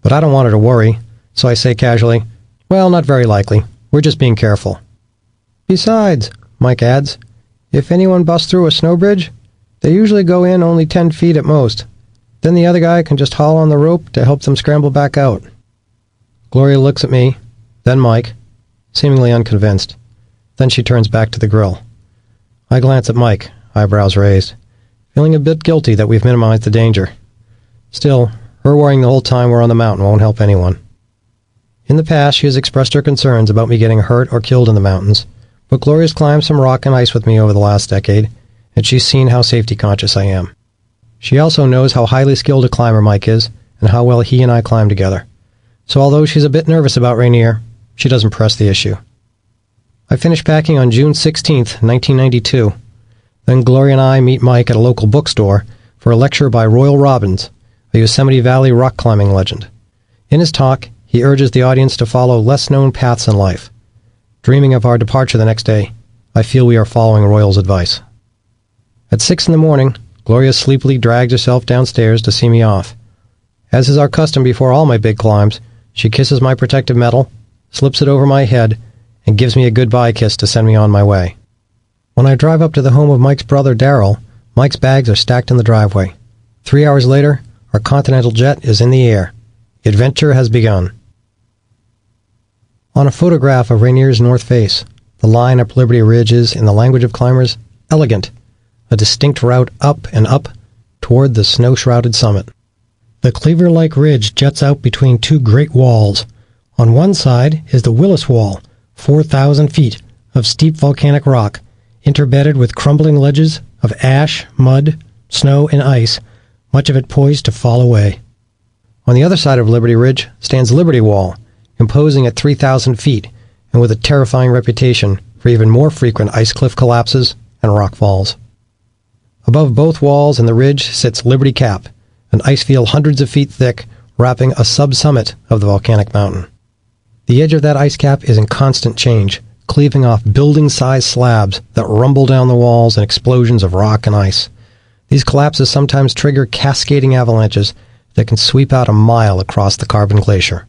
But I don't want her to worry, so I say casually, "Well, not very likely. We're just being careful." "Besides," Mike adds, "if anyone busts through a snow bridge, they usually go in only 10 feet at most. Then the other guy can just haul on the rope to help them scramble back out." Gloria looks at me, then Mike, seemingly unconvinced. Then she turns back to the grill. I glance at Mike, eyebrows raised, feeling a bit guilty that we've minimized the danger. Still, her worrying the whole time we're on the mountain won't help anyone. In the past, she has expressed her concerns about me getting hurt or killed in the mountains, but Gloria's climbed some rock and ice with me over the last decade, and she's seen how safety-conscious I am. She also knows how highly skilled a climber Mike is, and how well he and I climb together. So although she's a bit nervous about Rainier, she doesn't press the issue. I finished packing on June 16th, 1992. Then Gloria and I meet Mike at a local bookstore for a lecture by Royal Robbins, a Yosemite Valley rock climbing legend. In his talk, he urges the audience to follow less-known paths in life. Dreaming of our departure the next day, I feel we are following Royal's advice. At 6 in the morning, Gloria sleepily drags herself downstairs to see me off. As is our custom before all my big climbs, she kisses my protective metal, slips it over my head, and gives me a goodbye kiss to send me on my way. When I drive up to the home of Mike's brother, Daryl, Mike's bags are stacked in the driveway. 3 hours later, our Continental jet is in the air. The adventure has begun. On a photograph of Rainier's north face, the line up Liberty Ridge is, in the language of climbers, elegant, a distinct route up and up toward the snow-shrouded summit. The cleaver-like ridge juts out between 2 great walls. On one side is the Willis Wall, 4,000 feet of steep volcanic rock, interbedded with crumbling ledges of ash, mud, snow, and ice, much of it poised to fall away. On the other side of Liberty Ridge stands Liberty Wall, imposing at 3,000 feet, and with a terrifying reputation for even more frequent ice cliff collapses and rock falls. Above both walls and the ridge sits Liberty Cap, an ice field hundreds of feet thick, wrapping a sub-summit of the volcanic mountain. The edge of that ice cap is in constant change, cleaving off building-sized slabs that rumble down the walls in explosions of rock and ice. These collapses sometimes trigger cascading avalanches that can sweep out a mile across the Carbon Glacier.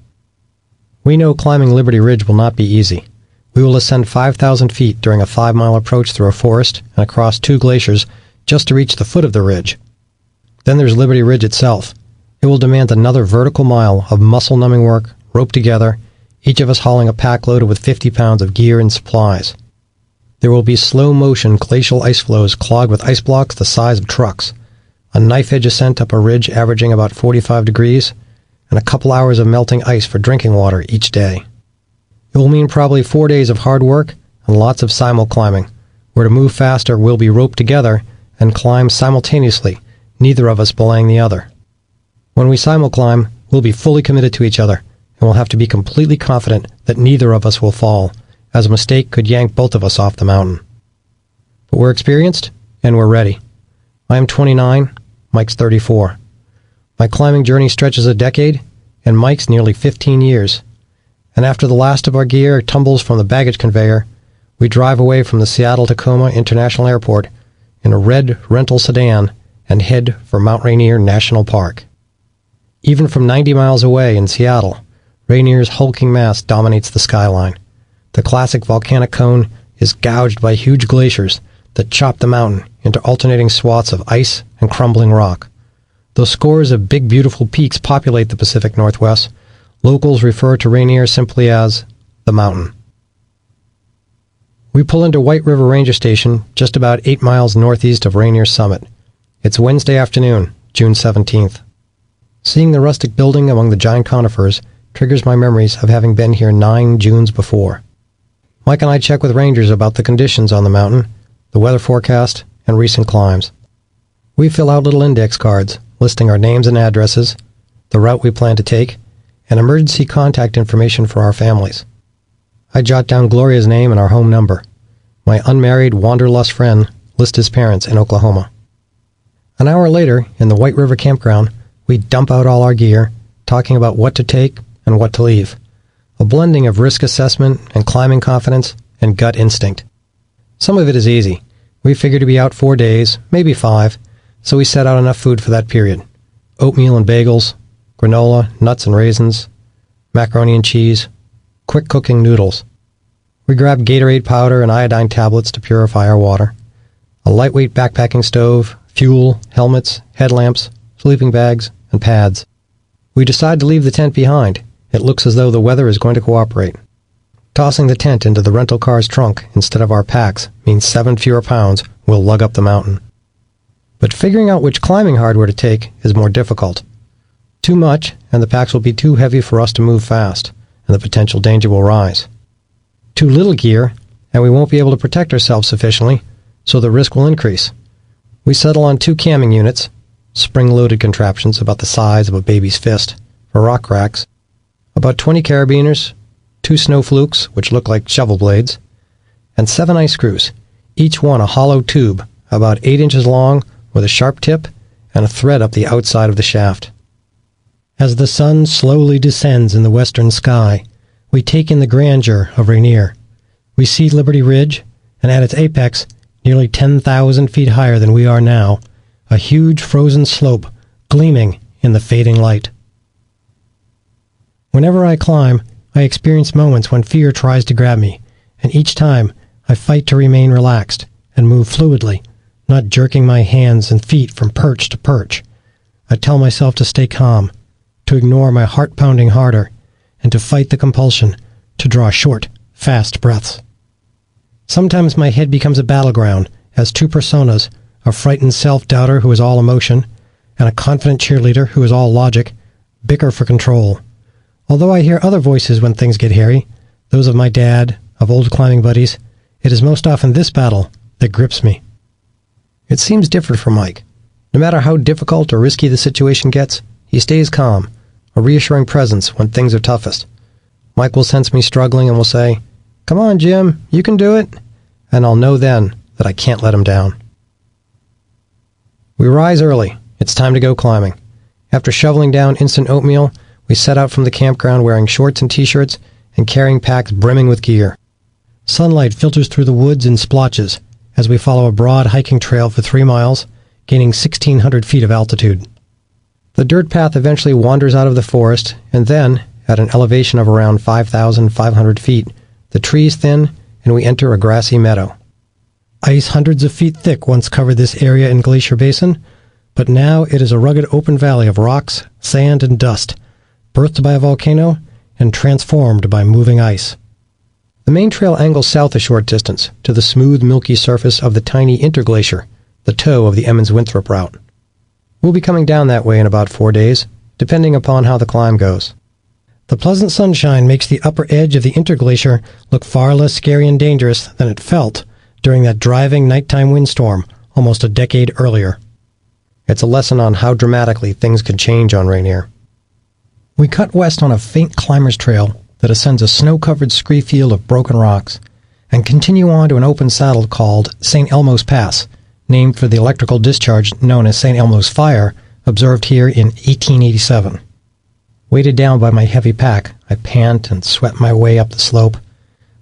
We know climbing Liberty Ridge will not be easy. We will ascend 5,000 feet during a 5-mile approach through a forest and across 2 glaciers just to reach the foot of the ridge. Then there's Liberty Ridge itself. It will demand another vertical mile of muscle-numbing work, roped together, each of us hauling a pack loaded with 50 pounds of gear and supplies. There will be slow-motion glacial ice flows clogged with ice blocks the size of trucks, a knife-edge ascent up a ridge averaging about 45 degrees, and a couple hours of melting ice for drinking water each day. It will mean probably 4 days of hard work and lots of simul-climbing, where to move faster we'll be roped together and climb simultaneously, neither of us belaying the other. When we simul-climb, we'll be fully committed to each other, and we'll have to be completely confident that neither of us will fall, as a mistake could yank both of us off the mountain. But we're experienced, and we're ready. I am 29, Mike's 34. My climbing journey stretches a decade, and Mike's nearly 15 years. And after the last of our gear tumbles from the baggage conveyor, we drive away from the Seattle-Tacoma International Airport in a red rental sedan and head for Mount Rainier National Park. Even from 90 miles away in Seattle, Rainier's hulking mass dominates the skyline. The classic volcanic cone is gouged by huge glaciers that chop the mountain into alternating swaths of ice and crumbling rock. Though scores of big, beautiful peaks populate the Pacific Northwest, locals refer to Rainier simply as the mountain. We pull into White River Ranger Station just about 8 miles northeast of Rainier Summit. It's Wednesday afternoon, June 17th. Seeing the rustic building among the giant conifers triggers my memories of having been here 9 Junes before. Mike and I check with rangers about the conditions on the mountain, the weather forecast, and recent climbs. We fill out little index cards listing our names and addresses, the route we plan to take, and emergency contact information for our families. I jot down Gloria's name and our home number. My unmarried wanderlust friend lists his parents in Oklahoma. An hour later, in the White River campground, we dump out all our gear, talking about what to take and what to leave. A blending of risk assessment and climbing confidence and gut instinct. Some of it is easy. We figure to be out 4 days, maybe 5, so we set out enough food for that period. Oatmeal and bagels, granola, nuts and raisins, macaroni and cheese, quick cooking noodles. We grab Gatorade powder and iodine tablets to purify our water. A lightweight backpacking stove, fuel, helmets, headlamps, sleeping bags, and pads. We decide to leave the tent behind. It looks as though the weather is going to cooperate. Tossing the tent into the rental car's trunk instead of our packs means 7 fewer pounds we'll lug up the mountain. But figuring out which climbing hardware to take is more difficult. Too much, and the packs will be too heavy for us to move fast, and the potential danger will rise. Too little gear, and we won't be able to protect ourselves sufficiently, so the risk will increase. We settle on 2 camming units, spring-loaded contraptions about the size of a baby's fist, for rock cracks, about 20 carabiners, 2 snow flukes, which look like shovel blades, and 7 ice screws, each one a hollow tube about 8 inches long with a sharp tip and a thread up the outside of the shaft. As the sun slowly descends in the western sky, we take in the grandeur of Rainier. We see Liberty Ridge, and at its apex, nearly 10,000 feet higher than we are now, a huge frozen slope gleaming in the fading light. Whenever I climb, I experience moments when fear tries to grab me, and each time I fight to remain relaxed and move fluidly, not jerking my hands and feet from perch to perch. I tell myself to stay calm, to ignore my heart pounding harder, and to fight the compulsion to draw short, fast breaths. Sometimes my head becomes a battleground as 2 personas, a frightened self-doubter who is all emotion, and a confident cheerleader who is all logic, bicker for control. Although I hear other voices when things get hairy, those of my dad, of old climbing buddies, it is most often this battle that grips me. It seems different for Mike. No matter how difficult or risky the situation gets, he stays calm, a reassuring presence when things are toughest. Mike will sense me struggling and will say, "Come on, Jim, you can do it," and I'll know then that I can't let him down. We rise early. It's time to go climbing. After shoveling down instant oatmeal, we set out from the campground wearing shorts and t-shirts and carrying packs brimming with gear. Sunlight filters through the woods in splotches as we follow a broad hiking trail for 3 miles, gaining 1,600 feet of altitude. The dirt path eventually wanders out of the forest, and then, at an elevation of around 5,500 feet, the trees thin and we enter a grassy meadow. Ice hundreds of feet thick once covered this area in Glacier Basin, but now it is a rugged open valley of rocks, sand, and dust, birthed by a volcano and transformed by moving ice. The main trail angles south a short distance to the smooth, milky surface of the tiny interglacier, the toe of the Emmons-Winthrop route. We'll be coming down that way in about 4 days, depending upon how the climb goes. The pleasant sunshine makes the upper edge of the interglacier look far less scary and dangerous than it felt during that driving nighttime windstorm almost a decade earlier. It's a lesson on how dramatically things can change on Rainier. We cut west on a faint climber's trail that ascends a snow-covered scree field of broken rocks, and continue on to an open saddle called St. Elmo's Pass, named for the electrical discharge known as St. Elmo's Fire, observed here in 1887. Weighted down by my heavy pack, I pant and sweat my way up the slope.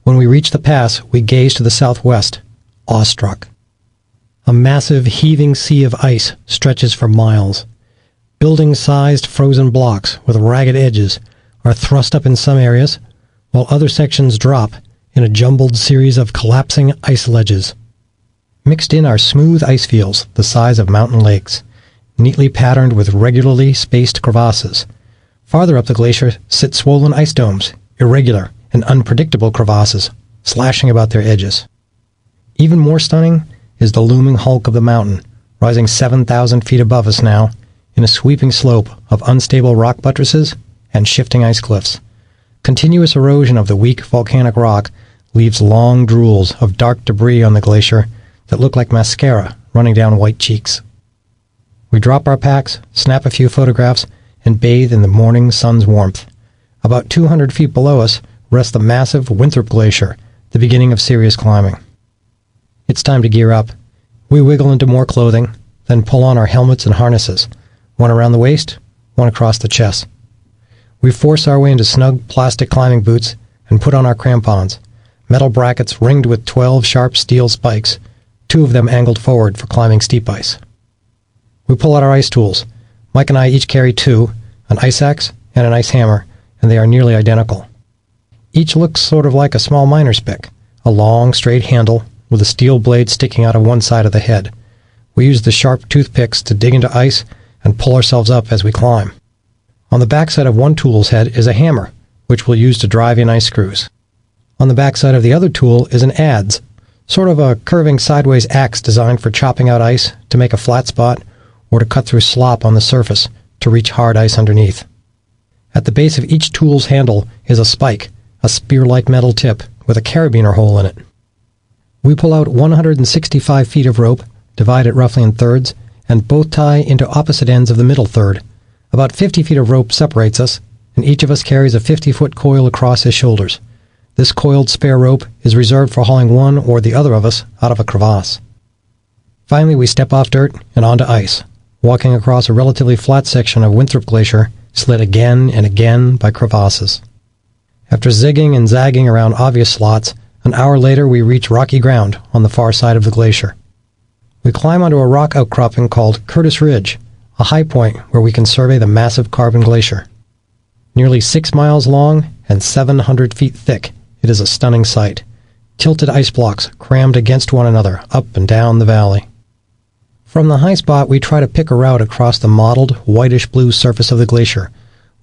When we reach the pass, we gaze to the southwest, awestruck. A massive, heaving sea of ice stretches for miles. Building-sized frozen blocks with ragged edges are thrust up in some areas, while other sections drop in a jumbled series of collapsing ice ledges. Mixed in are smooth ice fields the size of mountain lakes, neatly patterned with regularly spaced crevasses. Farther up the glacier sit swollen ice domes, irregular and unpredictable crevasses, slashing about their edges. Even more stunning is the looming hulk of the mountain, rising 7,000 feet above us now, in a sweeping slope of unstable rock buttresses and shifting ice cliffs. Continuous erosion of the weak volcanic rock leaves long drools of dark debris on the glacier that look like mascara running down white cheeks. We drop our packs, snap a few photographs, and bathe in the morning sun's warmth. About 200 feet below us rests the massive Winthrop Glacier, the beginning of serious climbing. It's time to gear up. We wiggle into more clothing, then pull on our helmets and harnesses, one around the waist, one across the chest. We force our way into snug plastic climbing boots and put on our crampons, metal brackets ringed with 12 sharp steel spikes, 2 of them angled forward for climbing steep ice. We pull out our ice tools. Mike and I each carry 2, an ice axe and an ice hammer, and they are nearly identical. Each looks sort of like a small miner's pick, a long, straight handle with a steel blade sticking out of one side of the head. We use the sharp toothpicks to dig into ice and pull ourselves up as we climb. On the backside of one tool's head is a hammer, which we'll use to drive in ice screws. On the backside of the other tool is an adze, sort of a curving sideways axe designed for chopping out ice to make a flat spot or to cut through slop on the surface to reach hard ice underneath. At the base of each tool's handle is a spike, a spear-like metal tip with a carabiner hole in it. We pull out 165 feet of rope, divide it roughly in thirds, and both tie into opposite ends of the middle third. About 50 feet of rope separates us, and each of us carries a 50-foot coil across his shoulders. This coiled spare rope is reserved for hauling one or the other of us out of a crevasse. Finally, we step off dirt and onto ice, walking across a relatively flat section of Winthrop Glacier, slit again and again by crevasses. After zigging and zagging around obvious slots, an hour later we reach rocky ground on the far side of the glacier. We climb onto a rock outcropping called Curtis Ridge, a high point where we can survey the massive Carbon Glacier. Nearly 6 miles long and 700 feet thick, it is a stunning sight. Tilted ice blocks crammed against one another up and down the valley. From the high spot, we try to pick a route across the mottled, whitish-blue surface of the glacier,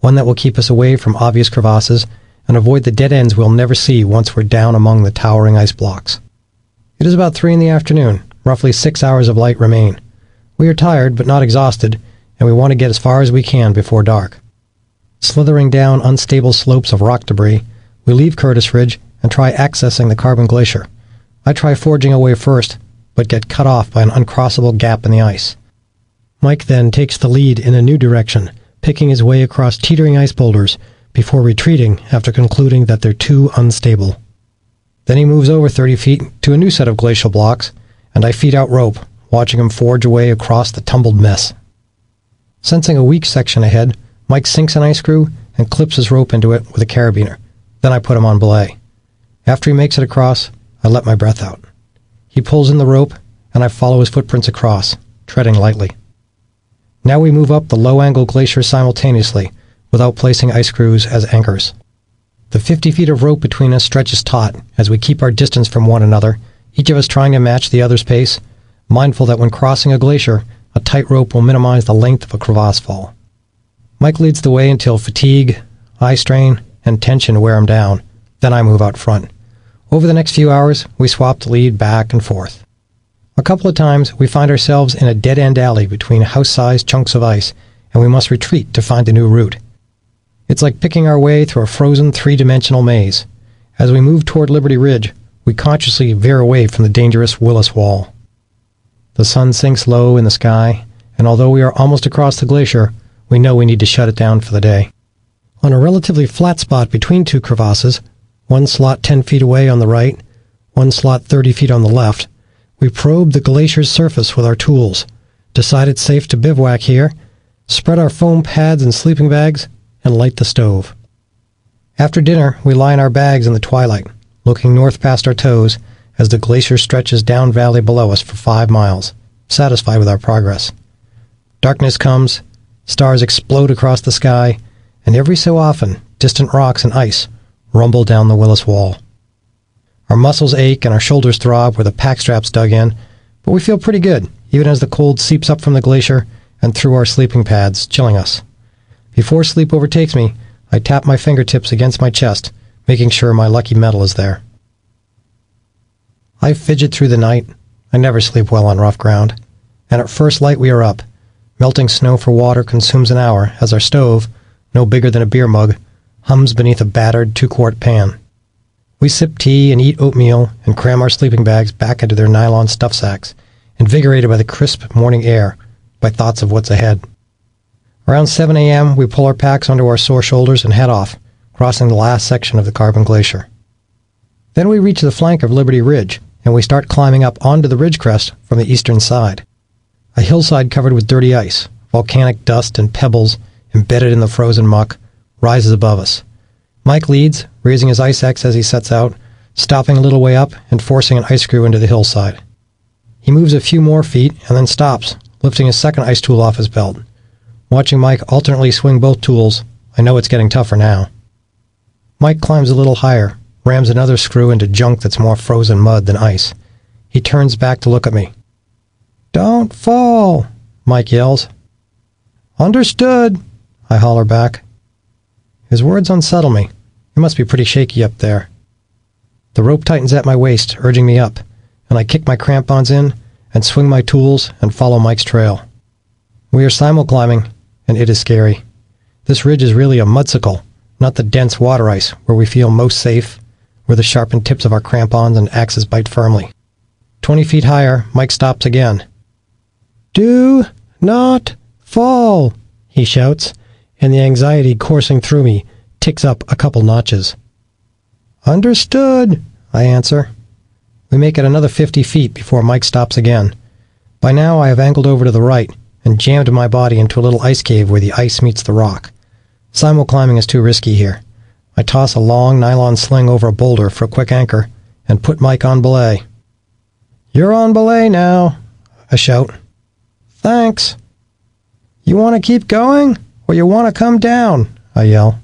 one that will keep us away from obvious crevasses and avoid the dead ends we'll never see once we're down among the towering ice blocks. It is about 3 in the afternoon. Roughly 6 hours of light remain. We are tired but not exhausted, and we want to get as far as we can before dark. Slithering down unstable slopes of rock debris, we leave Curtis Ridge and try accessing the Carbon Glacier. I try forging away first, but get cut off by an uncrossable gap in the ice. Mike then takes the lead in a new direction, picking his way across teetering ice boulders before retreating after concluding that they're too unstable. Then he moves over 30 feet to a new set of glacial blocks, and I feed out rope, watching him forge away across the tumbled mess. Sensing a weak section ahead, Mike sinks an ice screw and clips his rope into it with a carabiner. Then I put him on belay. After he makes it across, I let my breath out. He pulls in the rope, and I follow his footprints across, treading lightly. Now we move up the low-angle glacier simultaneously, without placing ice screws as anchors. The 50 feet of rope between us stretches taut as we keep our distance from one another, each of us trying to match the other's pace, mindful that when crossing a glacier, a tight rope will minimize the length of a crevasse fall. Mike leads the way until fatigue, eye strain, and tension wear him down. Then I move out front. Over the next few hours, we swap the lead back and forth. A couple of times, we find ourselves in a dead-end alley between house-sized chunks of ice, and we must retreat to find a new route. It's like picking our way through a frozen three-dimensional maze. As we move toward Liberty Ridge, we consciously veer away from the dangerous Willis Wall. The sun sinks low in the sky, and although we are almost across the glacier, we know we need to shut it down for the day. On a relatively flat spot between two crevasses, one slot 10 feet away on the right, one slot 30 feet on the left, we probe the glacier's surface with our tools, decide it's safe to bivouac here, spread our foam pads and sleeping bags, and light the stove. After dinner, we lie in our bags in the twilight, looking north past our toes as the glacier stretches down valley below us for 5 miles, satisfied with our progress. Darkness comes, stars explode across the sky, and every so often, distant rocks and ice rumble down the Willis Wall. Our muscles ache and our shoulders throb where the pack straps dug in, but we feel pretty good, even as the cold seeps up from the glacier and through our sleeping pads, chilling us. Before sleep overtakes me, I tap my fingertips against my chest, making sure my lucky medal is there. I fidget through the night. I never sleep well on rough ground. And at first light we are up. Melting snow for water consumes an hour as our stove, no bigger than a beer mug, hums beneath a battered 2-quart pan. We sip tea and eat oatmeal and cram our sleeping bags back into their nylon stuff sacks, invigorated by the crisp morning air, by thoughts of what's ahead. Around 7 a.m., we pull our packs onto our sore shoulders and head off, crossing the last section of the Carbon Glacier. Then we reach the flank of Liberty Ridge, and we start climbing up onto the ridge crest from the eastern side. A hillside covered with dirty ice, volcanic dust and pebbles embedded in the frozen muck, rises above us. Mike leads, raising his ice axe as he sets out, stopping a little way up and forcing an ice screw into the hillside. He moves a few more feet and then stops, lifting his second ice tool off his belt. Watching Mike alternately swing both tools, I know it's getting tougher now. Mike climbs a little higher, rams another screw into junk that's more frozen mud than ice. He turns back to look at me. "Don't fall," Mike yells. "Understood," I holler back. His words unsettle me. It must be pretty shaky up there. The rope tightens at my waist, urging me up, and I kick my crampons in and swing my tools and follow Mike's trail. We are simul-climbing, and it is scary. This ridge is really a mudsicle, not the dense water ice where we feel most safe, where the sharpened tips of our crampons and axes bite firmly. 20 feet higher, Mike stops again. "Do not fall," he shouts, and the anxiety coursing through me ticks up a couple notches. "Understood," I answer. We make it another 50 feet before Mike stops again. By now I have angled over to the right and jammed my body into a little ice cave where the ice meets the rock. Simul-climbing is too risky here. I toss a long nylon sling over a boulder for a quick anchor and put Mike on belay. "You're on belay now," I shout. "Thanks." "You want to keep going, or you want to come down?" I yell.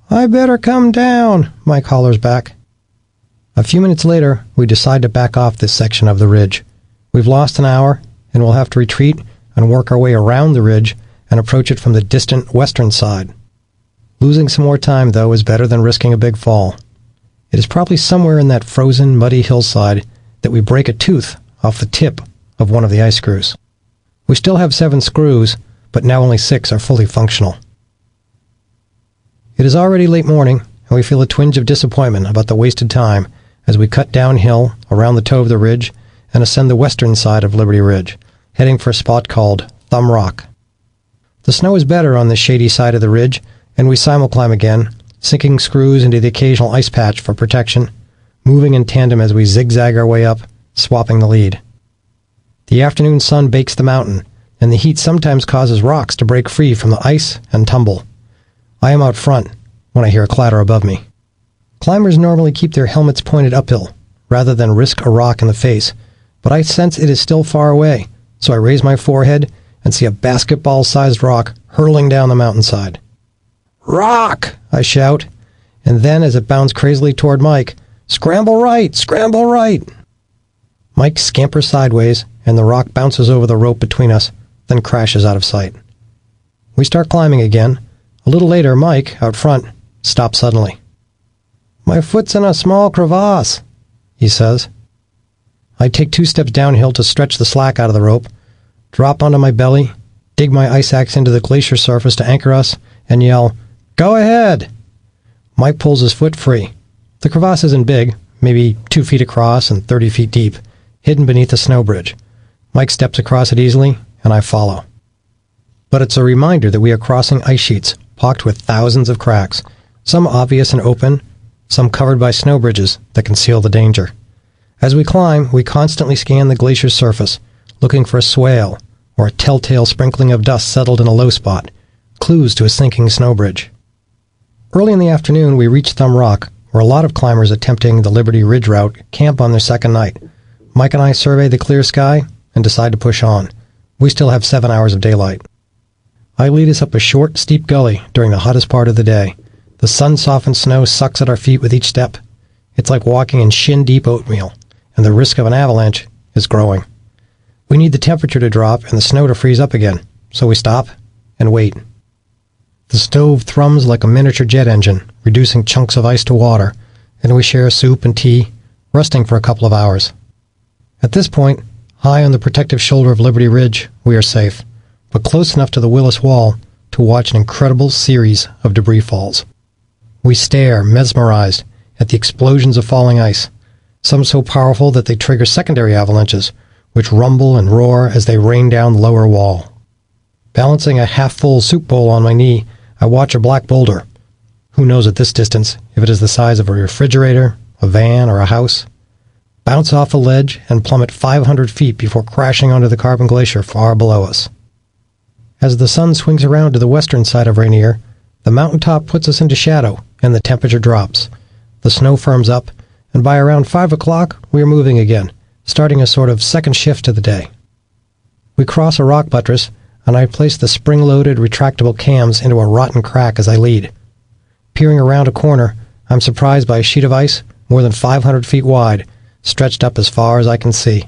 "I better come down," Mike hollers back. A few minutes later, we decide to back off this section of the ridge. We've lost an hour, and we'll have to retreat and work our way around the ridge and approach it from the distant western side. Losing some more time, though, is better than risking a big fall. It is probably somewhere in that frozen, muddy hillside that we break a tooth off the tip of one of the ice screws. We still have 7 screws, but now only 6 are fully functional. It is already late morning, and we feel a twinge of disappointment about the wasted time as we cut downhill around the toe of the ridge and ascend the western side of Liberty Ridge, heading for a spot called Thumb Rock. The snow is better on this shady side of the ridge, and we simul-climb again, sinking screws into the occasional ice patch for protection, moving in tandem as we zigzag our way up, swapping the lead. The afternoon sun bakes the mountain, and the heat sometimes causes rocks to break free from the ice and tumble. I am out front when I hear a clatter above me. Climbers normally keep their helmets pointed uphill, rather than risk a rock in the face, but I sense it is still far away, so I raise my forehead and see a basketball-sized rock hurtling down the mountainside. "Rock!" I shout, and then as it bounds crazily toward Mike, "Scramble right! Scramble right!" Mike scampers sideways, and the rock bounces over the rope between us, then crashes out of sight. We start climbing again. A little later, Mike, out front, stops suddenly. "My foot's in a small crevasse," he says. I take 2 steps downhill to stretch the slack out of the rope, drop onto my belly, dig my ice axe into the glacier surface to anchor us, and yell, "Go ahead!" Mike pulls his foot free. The crevasse isn't big, maybe 2 feet across and 30 feet deep, hidden beneath a snow bridge. Mike steps across it easily, and I follow. But it's a reminder that we are crossing ice sheets, pocked with thousands of cracks, some obvious and open, some covered by snow bridges that conceal the danger. As we climb, we constantly scan the glacier's surface, looking for a swale or a telltale sprinkling of dust settled in a low spot, clues to a sinking snow bridge. Early in the afternoon, we reach Thumb Rock, where a lot of climbers attempting the Liberty Ridge route camp on their second night. Mike and I survey the clear sky and decide to push on. We still have 7 hours of daylight. I lead us up a short, steep gully during the hottest part of the day. The sun-softened snow sucks at our feet with each step. It's like walking in shin-deep oatmeal, and the risk of an avalanche is growing. We need the temperature to drop and the snow to freeze up again, so we stop and wait. The stove thrums like a miniature jet engine, reducing chunks of ice to water, and we share soup and tea, resting for a couple of hours. At this point, high on the protective shoulder of Liberty Ridge, we are safe, but close enough to the Willis Wall to watch an incredible series of debris falls. We stare, mesmerized, at the explosions of falling ice, some so powerful that they trigger secondary avalanches, which rumble and roar as they rain down the lower wall. Balancing a half-full soup bowl on my knee, I watch a black boulder. Who knows at this distance if it is the size of a refrigerator, a van, or a house? Bounce off a ledge and plummet 500 feet before crashing onto the Carbon Glacier far below us. As the sun swings around to the western side of Rainier, the mountaintop puts us into shadow and the temperature drops. The snow firms up, and by around 5 o'clock, we are moving again, starting a sort of second shift to the day. We cross a rock buttress, and I place the spring-loaded retractable cams into a rotten crack as I lead. Peering around a corner, I'm surprised by a sheet of ice more than 500 feet wide, stretched up as far as I can see.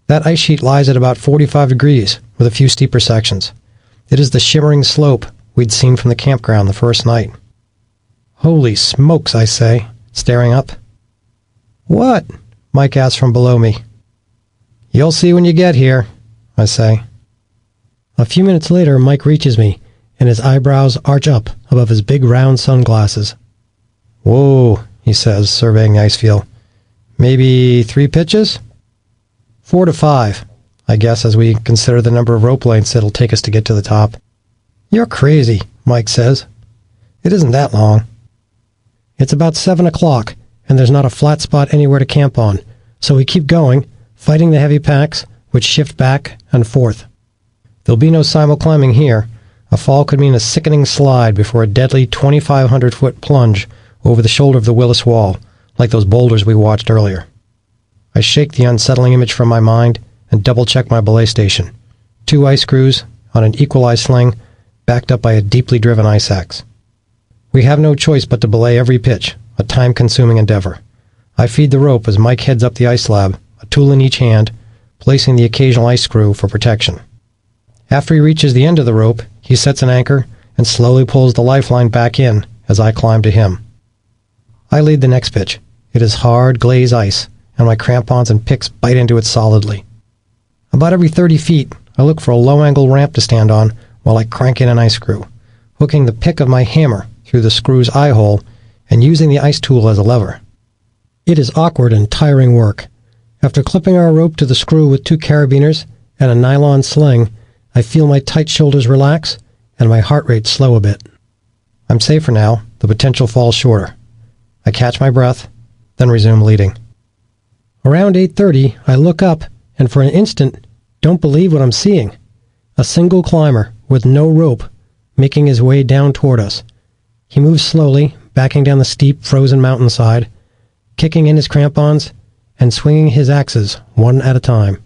That ice sheet lies at about 45 degrees, with a few steeper sections. It is the shimmering slope we'd seen from the campground the first night. "Holy smokes," I say, staring up. "What?" Mike asks from below me. "You'll see when you get here," I say. A few minutes later, Mike reaches me, and his eyebrows arch up above his big round sunglasses. "Whoa," he says, surveying the ice field. "Maybe 3 pitches?" 4 to 5, I guess, as we consider the number of rope lengths it'll take us to get to the top. "You're crazy," Mike says. "It isn't that long." It's about 7 o'clock, and there's not a flat spot anywhere to camp on, so we keep going, fighting the heavy packs, which shift back and forth. There'll be no simul-climbing here. A fall could mean a sickening slide before a deadly 2,500-foot plunge over the shoulder of the Willis Wall, like those boulders we watched earlier. I shake the unsettling image from my mind and double-check my belay station. 2 ice screws on an equalized sling, backed up by a deeply driven ice axe. We have no choice but to belay every pitch, a time-consuming endeavor. I feed the rope as Mike heads up the ice slab, a tool in each hand, placing the occasional ice screw for protection. After he reaches the end of the rope, he sets an anchor and slowly pulls the lifeline back in as I climb to him. I lead the next pitch. It is hard, glaze ice, and my crampons and picks bite into it solidly. About every 30 feet, I look for a low-angle ramp to stand on while I crank in an ice screw, hooking the pick of my hammer through the screw's eye hole and using the ice tool as a lever. It is awkward and tiring work. After clipping our rope to the screw with 2 carabiners and a nylon sling, I feel my tight shoulders relax and my heart rate slow a bit. I'm safer now, the potential falls shorter. I catch my breath, then resume leading. Around 8:30, I look up and for an instant don't believe what I'm seeing. A single climber with no rope making his way down toward us. He moves slowly, backing down the steep, frozen mountainside, kicking in his crampons, and swinging his axes one at a time.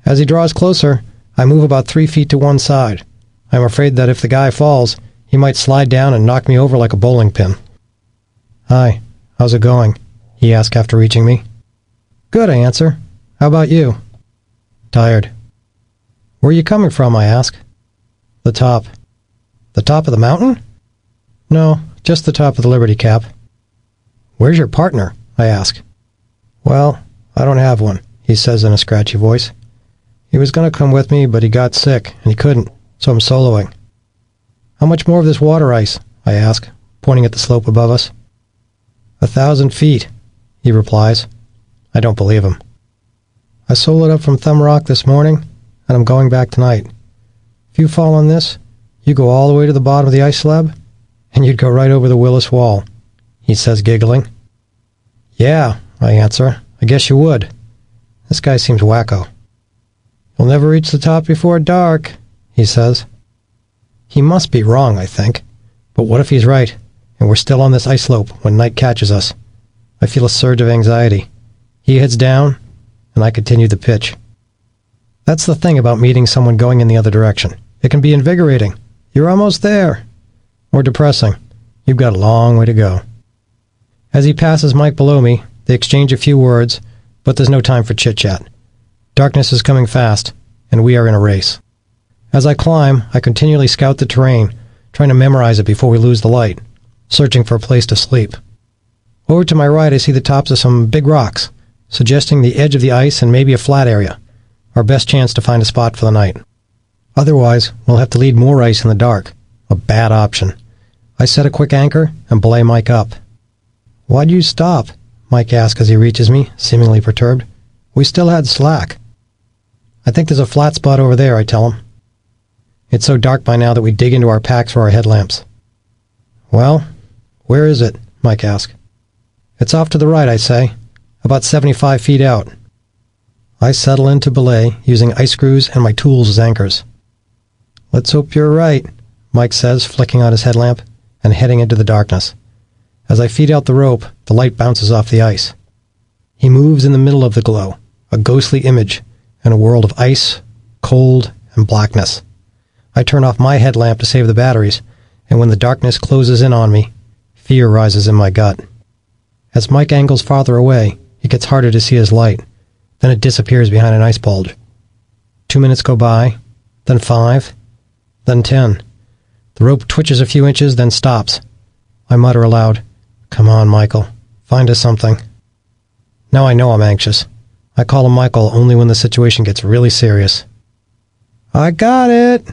As he draws closer, I move about 3 feet to one side. I'm afraid that if the guy falls, he might slide down and knock me over like a bowling pin. "Hi, how's it going?" he asks after reaching me. "Good," I answer. "How about you?" "Tired." "Where are you coming from?" I ask. "The top." "The top of the mountain?" "No, just the top of the Liberty Cap." "Where's your partner?" I ask. "Well, I don't have one," he says in a scratchy voice. "He was going to come with me, but he got sick, and he couldn't, so I'm soloing." "How much more of this water ice?" I ask, pointing at the slope above us. 1,000 feet, he replies. I don't believe him. "I soloed up from Thumb Rock this morning, and I'm going back tonight. If you fall on this, you go all the way to the bottom of the ice slab, and you'd go right over the Willis Wall," he says, giggling. "Yeah," I answer, "I guess you would. This guy seems wacko." "You'll never reach the top before dark," he says. He must be wrong, I think. But what if he's right, and we're still on this ice slope when night catches us? I feel a surge of anxiety. He heads down, and I continue the pitch. That's the thing about meeting someone going in the other direction. It can be invigorating. You're almost there. Or depressing. You've got a long way to go. As he passes Mike below me, they exchange a few words, but there's no time for chit-chat. Darkness is coming fast, and we are in a race. As I climb, I continually scout the terrain, trying to memorize it before we lose the light, searching for a place to sleep. Over to my right, I see the tops of some big rocks, suggesting the edge of the ice and maybe a flat area, our best chance to find a spot for the night. Otherwise, we'll have to lead more ice in the dark, a bad option. I set a quick anchor and belay Mike up. "Why'd you stop?" Mike asks as he reaches me, seemingly perturbed. "We still had slack." "I think there's a flat spot over there," I tell him. It's so dark by now that we dig into our packs for our headlamps. "Well, where is it?" Mike asks. "It's off to the right," I say, "about 75 feet out." I settle into belay, using ice screws and my tools as anchors. "Let's hope you're right," Mike says, flicking on his headlamp and heading into the darkness. As I feed out the rope, the light bounces off the ice. He moves in the middle of the glow, a ghostly image in a world of ice, cold, and blackness. I turn off my headlamp to save the batteries, and when the darkness closes in on me, fear rises in my gut. As Mike angles farther away, it gets harder to see his light. Then it disappears behind an ice bulge. 2 minutes go by, then 5, then 10. The rope twitches a few inches, then stops. I mutter aloud, "Come on, Michael. Find us something." Now I know I'm anxious. I call him Michael only when the situation gets really serious. "I got it!"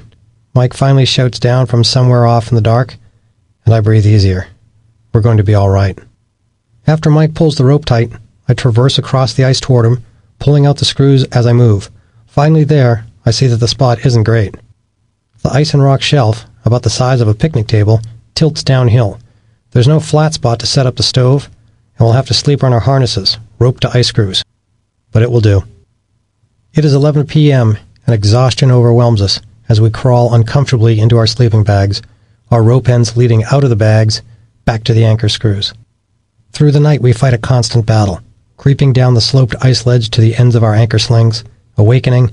Mike finally shouts down from somewhere off in the dark, and I breathe easier. We're going to be all right. After Mike pulls the rope tight, I traverse across the ice toward him, pulling out the screws as I move. Finally there, I see that the spot isn't great. The ice and rock shelf, about the size of a picnic table, tilts downhill. There's no flat spot to set up the stove, and we'll have to sleep on our harnesses, roped to ice screws. But it will do. It is 11 p.m., and exhaustion overwhelms us as we crawl uncomfortably into our sleeping bags, our rope ends leading out of the bags, back to the anchor screws. Through the night we fight a constant battle, creeping down the sloped ice ledge to the ends of our anchor slings, awakening,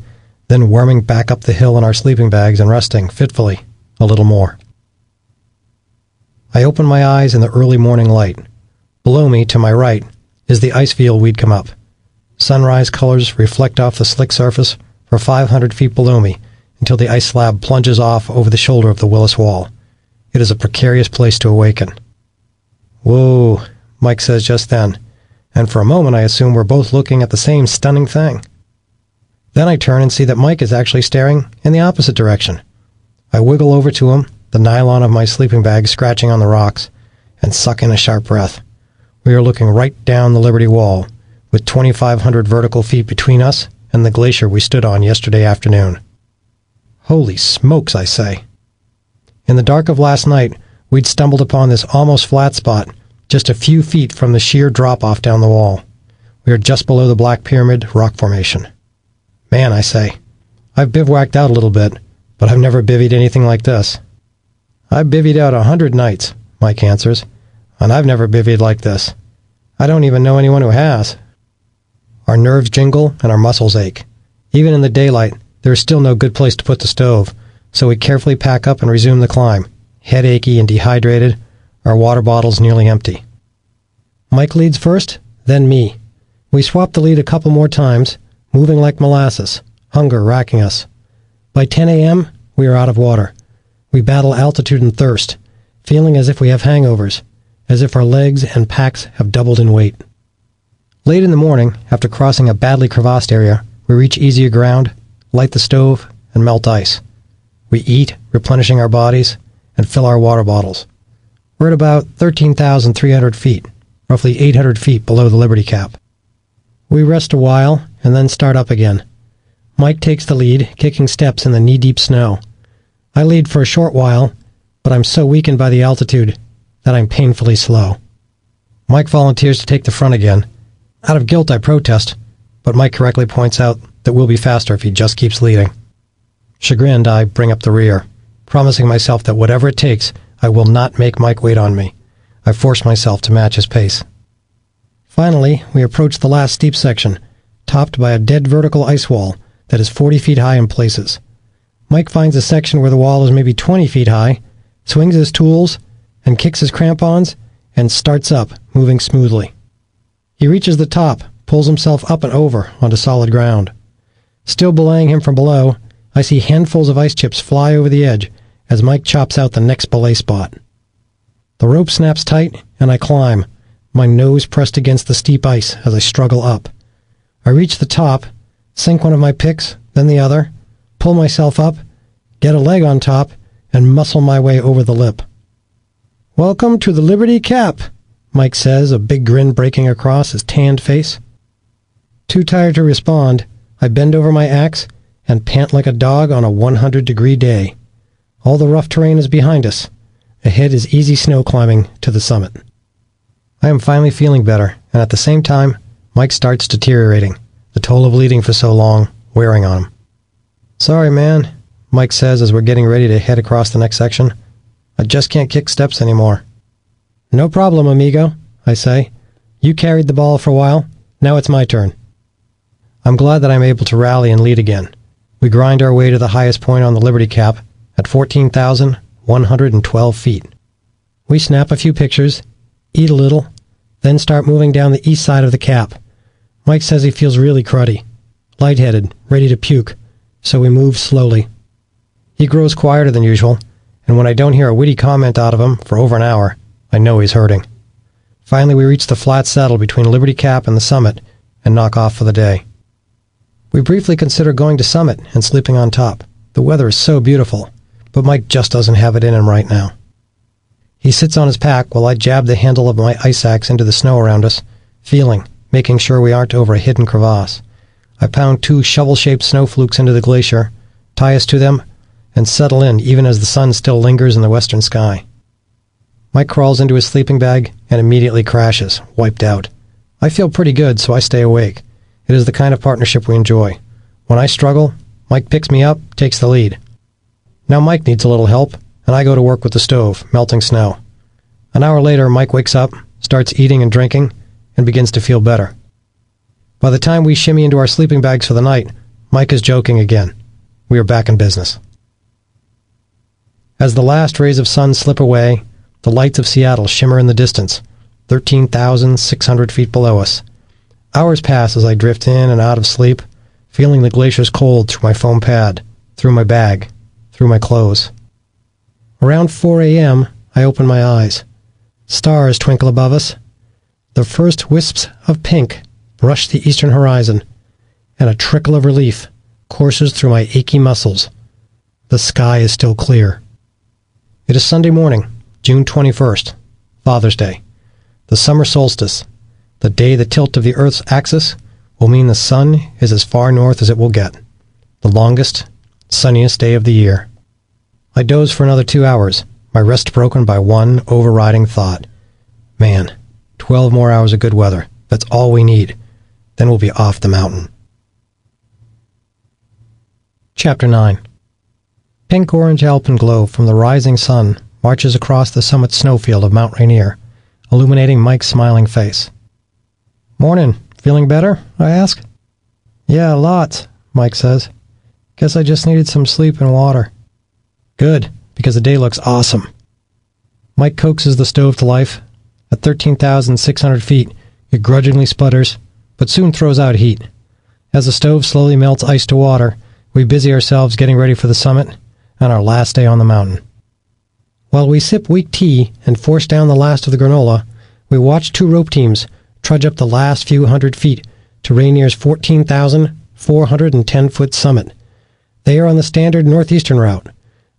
then worming back up the hill in our sleeping bags and resting, fitfully, a little more. I open my eyes in the early morning light. Below me, to my right, is the ice field we'd come up. Sunrise colors reflect off the slick surface for 500 feet below me until the ice slab plunges off over the shoulder of the Willis Wall. It is a precarious place to awaken. "Whoa," Mike says just then, and for a moment I assume we're both looking at the same stunning thing. Then I turn and see that Mike is actually staring in the opposite direction. I wiggle over to him, the nylon of my sleeping bag scratching on the rocks, and suck in a sharp breath. We are looking right down the Liberty Wall, with 2,500 vertical feet between us and the glacier we stood on yesterday afternoon. Holy smokes, I say. In the dark of last night, we'd stumbled upon this almost flat spot, just a few feet from the sheer drop-off down the wall. We are just below the Black Pyramid rock formation. Man, I say, I've bivouacked out a little bit, but I've never bivvied anything like this. "I've bivvied out 100 nights," Mike answers. and I've never bivvied like this. I don't even know anyone who has. Our nerves jingle and our muscles ache. Even in the daylight, there is still no good place to put the stove, so we carefully pack up and resume the climb, head achy and dehydrated, our water bottles nearly empty. Mike leads first, then me. We swap the lead a couple more times, moving like molasses, hunger racking us. By 10 a.m., we are out of water. We battle altitude and thirst, feeling as if we have hangovers, as if our legs and packs have doubled in weight. Late in the morning, after crossing a badly crevassed area, we reach easier ground, light the stove, and melt ice. We eat, replenishing our bodies, and fill our water bottles. We're at about 13,300 feet, roughly 800 feet below the Liberty Cap. We rest a while, and then start up again. Mike takes the lead, kicking steps in the knee-deep snow. I lead for a short while, but I'm so weakened by the altitude that I'm painfully slow. Mike volunteers to take the front again. Out of guilt, I protest, but Mike correctly points out that we'll be faster if he just keeps leading. Chagrined, I bring up the rear, promising myself that whatever it takes, I will not make Mike wait on me. I force myself to match his pace. Finally, we approach the last steep section, topped by a dead vertical ice wall that is 40 feet high in places. Mike finds a section where the wall is maybe 20 feet high, swings his tools, and kicks his crampons, and starts up, moving smoothly. He reaches the top, pulls himself up and over onto solid ground. Still belaying him from below, I see handfuls of ice chips fly over the edge as Mike chops out the next belay spot. The rope snaps tight, and I climb, my nose pressed against the steep ice as I struggle up. I reach the top, sink one of my picks, then the other, pull myself up, get a leg on top, and muscle my way over the lip. "Welcome to the Liberty Cap," Mike says, a big grin breaking across his tanned face. Too tired to respond, I bend over my axe and pant like a dog on a 100-degree day. All the rough terrain is behind us. Ahead is easy snow climbing to the summit. I am finally feeling better, and at the same time, Mike starts deteriorating, the toll of leading for so long wearing on him. "Sorry, man," Mike says as we're getting ready to head across the next section. "I just can't kick steps anymore." "No problem, amigo," I say. "You carried the ball for a while. Now it's my turn." I'm glad that I'm able to rally and lead again. We grind our way to the highest point on the Liberty Cap at 14,112 feet. We snap a few pictures, eat a little, then start moving down the east side of the cap. Mike says he feels really cruddy, lightheaded, ready to puke, so we move slowly. He grows quieter than usual, and when I don't hear a witty comment out of him for over an hour, I know he's hurting. Finally, we reach the flat saddle between Liberty Cap and the summit and knock off for the day. We briefly consider going to summit and sleeping on top. The weather is so beautiful, but Mike just doesn't have it in him right now. He sits on his pack while I jab the handle of my ice axe into the snow around us, feeling, making sure we aren't over a hidden crevasse. I pound 2 shovel-shaped snow flukes into the glacier, tie us to them, and settle in even as the sun still lingers in the western sky. Mike crawls into his sleeping bag and immediately crashes, wiped out. I feel pretty good, so I stay awake. It is the kind of partnership we enjoy. When I struggle, Mike picks me up, takes the lead. Now Mike needs a little help, and I go to work with the stove, melting snow. An hour later, Mike wakes up, starts eating and drinking, and begins to feel better. By the time we shimmy into our sleeping bags for the night, Mike is joking again. We are back in business. As the last rays of sun slip away, the lights of Seattle shimmer in the distance, 13,600 feet below us. Hours pass as I drift in and out of sleep, feeling the glacier's cold through my foam pad, through my bag, through my clothes. Around 4 a.m., I open my eyes. Stars twinkle above us. The first wisps of pink brush the eastern horizon, and a trickle of relief courses through my achy muscles. The sky is still clear. It is Sunday morning, June 21st, Father's Day, the summer solstice, the day the tilt of the Earth's axis will mean the sun is as far north as it will get, the longest, sunniest day of the year. I doze for another 2 hours, my rest broken by one overriding thought. Man, 12 more hours of good weather. That's all we need. Then we'll be off the mountain. Chapter 9. Pink-orange alpenglow from the rising sun marches across the summit snowfield of Mount Rainier, illuminating Mike's smiling face. "Morning. Feeling better?" I ask. "Yeah, lots," Mike says. "Guess I just needed some sleep and water." "Good, because the day looks awesome." Mike coaxes the stove to life. At 13,600 feet, it grudgingly sputters, but soon throws out heat. As the stove slowly melts ice to water, we busy ourselves getting ready for the summit and our last day on the mountain. While we sip weak tea and force down the last of the granola, we watch two rope teams trudge up the last few hundred feet to Rainier's 14,410-foot summit. They are on the standard northeastern route.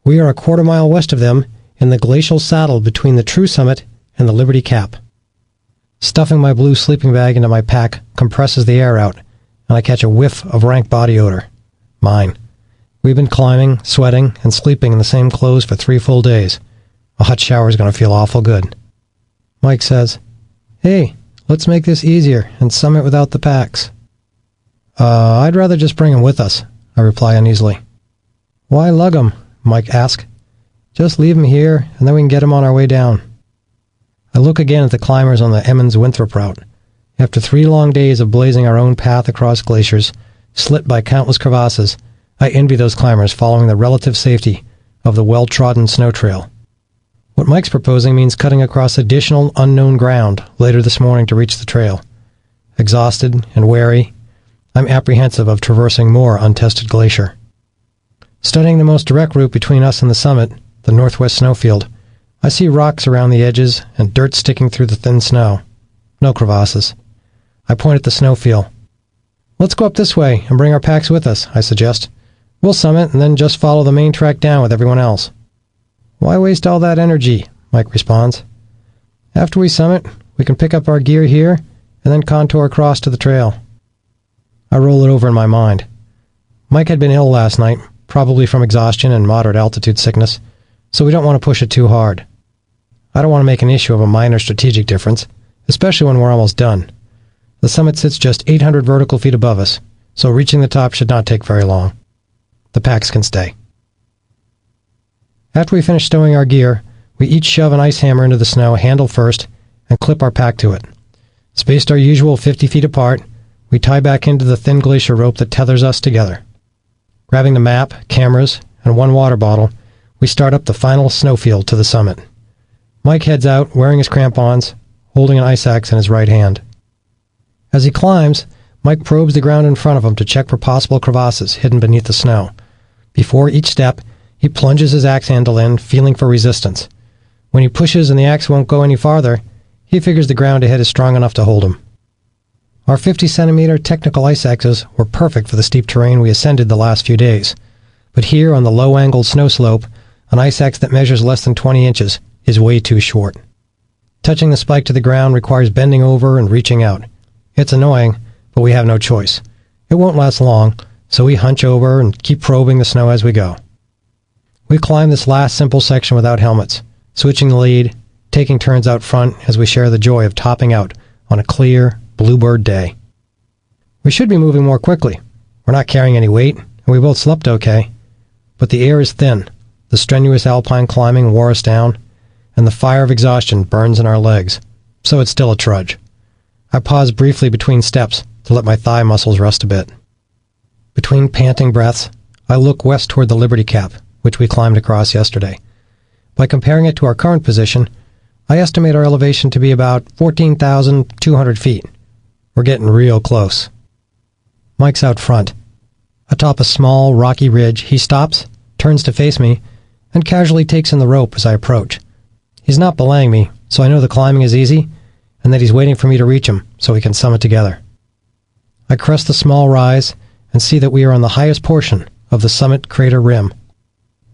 We are a quarter-mile west of them in the glacial saddle between the true summit and the Liberty Cap. Stuffing my blue sleeping bag into my pack compresses the air out, and I catch a whiff of rank body odor. Mine. We've been climbing, sweating, and sleeping in the same clothes for 3 full days. A hot shower is going to feel awful good. Mike says, "Hey, let's make this easier and summit without the packs." I'd rather just bring them with us," I reply uneasily. "Why lug them?" Mike asks. "Just leave them here, and then we can get them on our way down." I look again at the climbers on the Emmons Winthrop route. After 3 long days of blazing our own path across glaciers, slit by countless crevasses, I envy those climbers following the relative safety of the well-trodden snow trail. What Mike's proposing means cutting across additional unknown ground later this morning to reach the trail. Exhausted and wary, I'm apprehensive of traversing more untested glacier. Studying the most direct route between us and the summit, the northwest snowfield, I see rocks around the edges and dirt sticking through the thin snow. No crevasses. I point at the snowfield. "Let's go up this way and bring our packs with us," I suggest. "We'll summit and then just follow the main track down with everyone else." "Why waste all that energy?" Mike responds. "After we summit, we can pick up our gear here and then contour across to the trail." I roll it over in my mind. Mike had been ill last night, probably from exhaustion and moderate altitude sickness, so we don't want to push it too hard. I don't want to make an issue of a minor strategic difference, especially when we're almost done. The summit sits just 800 vertical feet above us, so reaching the top should not take very long. The packs can stay. After we finish stowing our gear, we each shove an ice hammer into the snow handle first and clip our pack to it. Spaced our usual 50 feet apart, we tie back into the thin glacier rope that tethers us together. Grabbing the map, cameras, and 1 water bottle, we start up the final snowfield to the summit. Mike heads out wearing his crampons, holding an ice axe in his right hand. As he climbs, Mike probes the ground in front of him to check for possible crevasses hidden beneath the snow. Before each step, he plunges his axe handle in, feeling for resistance. When he pushes and the axe won't go any farther, he figures the ground ahead is strong enough to hold him. Our 50-centimeter technical ice axes were perfect for the steep terrain we ascended the last few days. But here on the low-angled snow slope, an ice axe that measures less than 20 inches is way too short. Touching the spike to the ground requires bending over and reaching out. It's annoying, but we have no choice. It won't last long, so we hunch over and keep probing the snow as we go. We climb this last simple section without helmets, switching the lead, taking turns out front as we share the joy of topping out on a clear, bluebird day. We should be moving more quickly. We're not carrying any weight, and we both slept okay. But the air is thin, the strenuous alpine climbing wore us down, and the fire of exhaustion burns in our legs, so it's still a trudge. I pause briefly between steps to let my thigh muscles rest a bit. Between panting breaths, I look west toward the Liberty Cap, which we climbed across yesterday. By comparing it to our current position, I estimate our elevation to be about 14,200 feet. We're getting real close. Mike's out front. Atop a small, rocky ridge, he stops, turns to face me, and casually takes in the rope as I approach. He's not belaying me, so I know the climbing is easy, and that he's waiting for me to reach him so we can summit together. I crest the small rise and see that we are on the highest portion of the summit crater rim.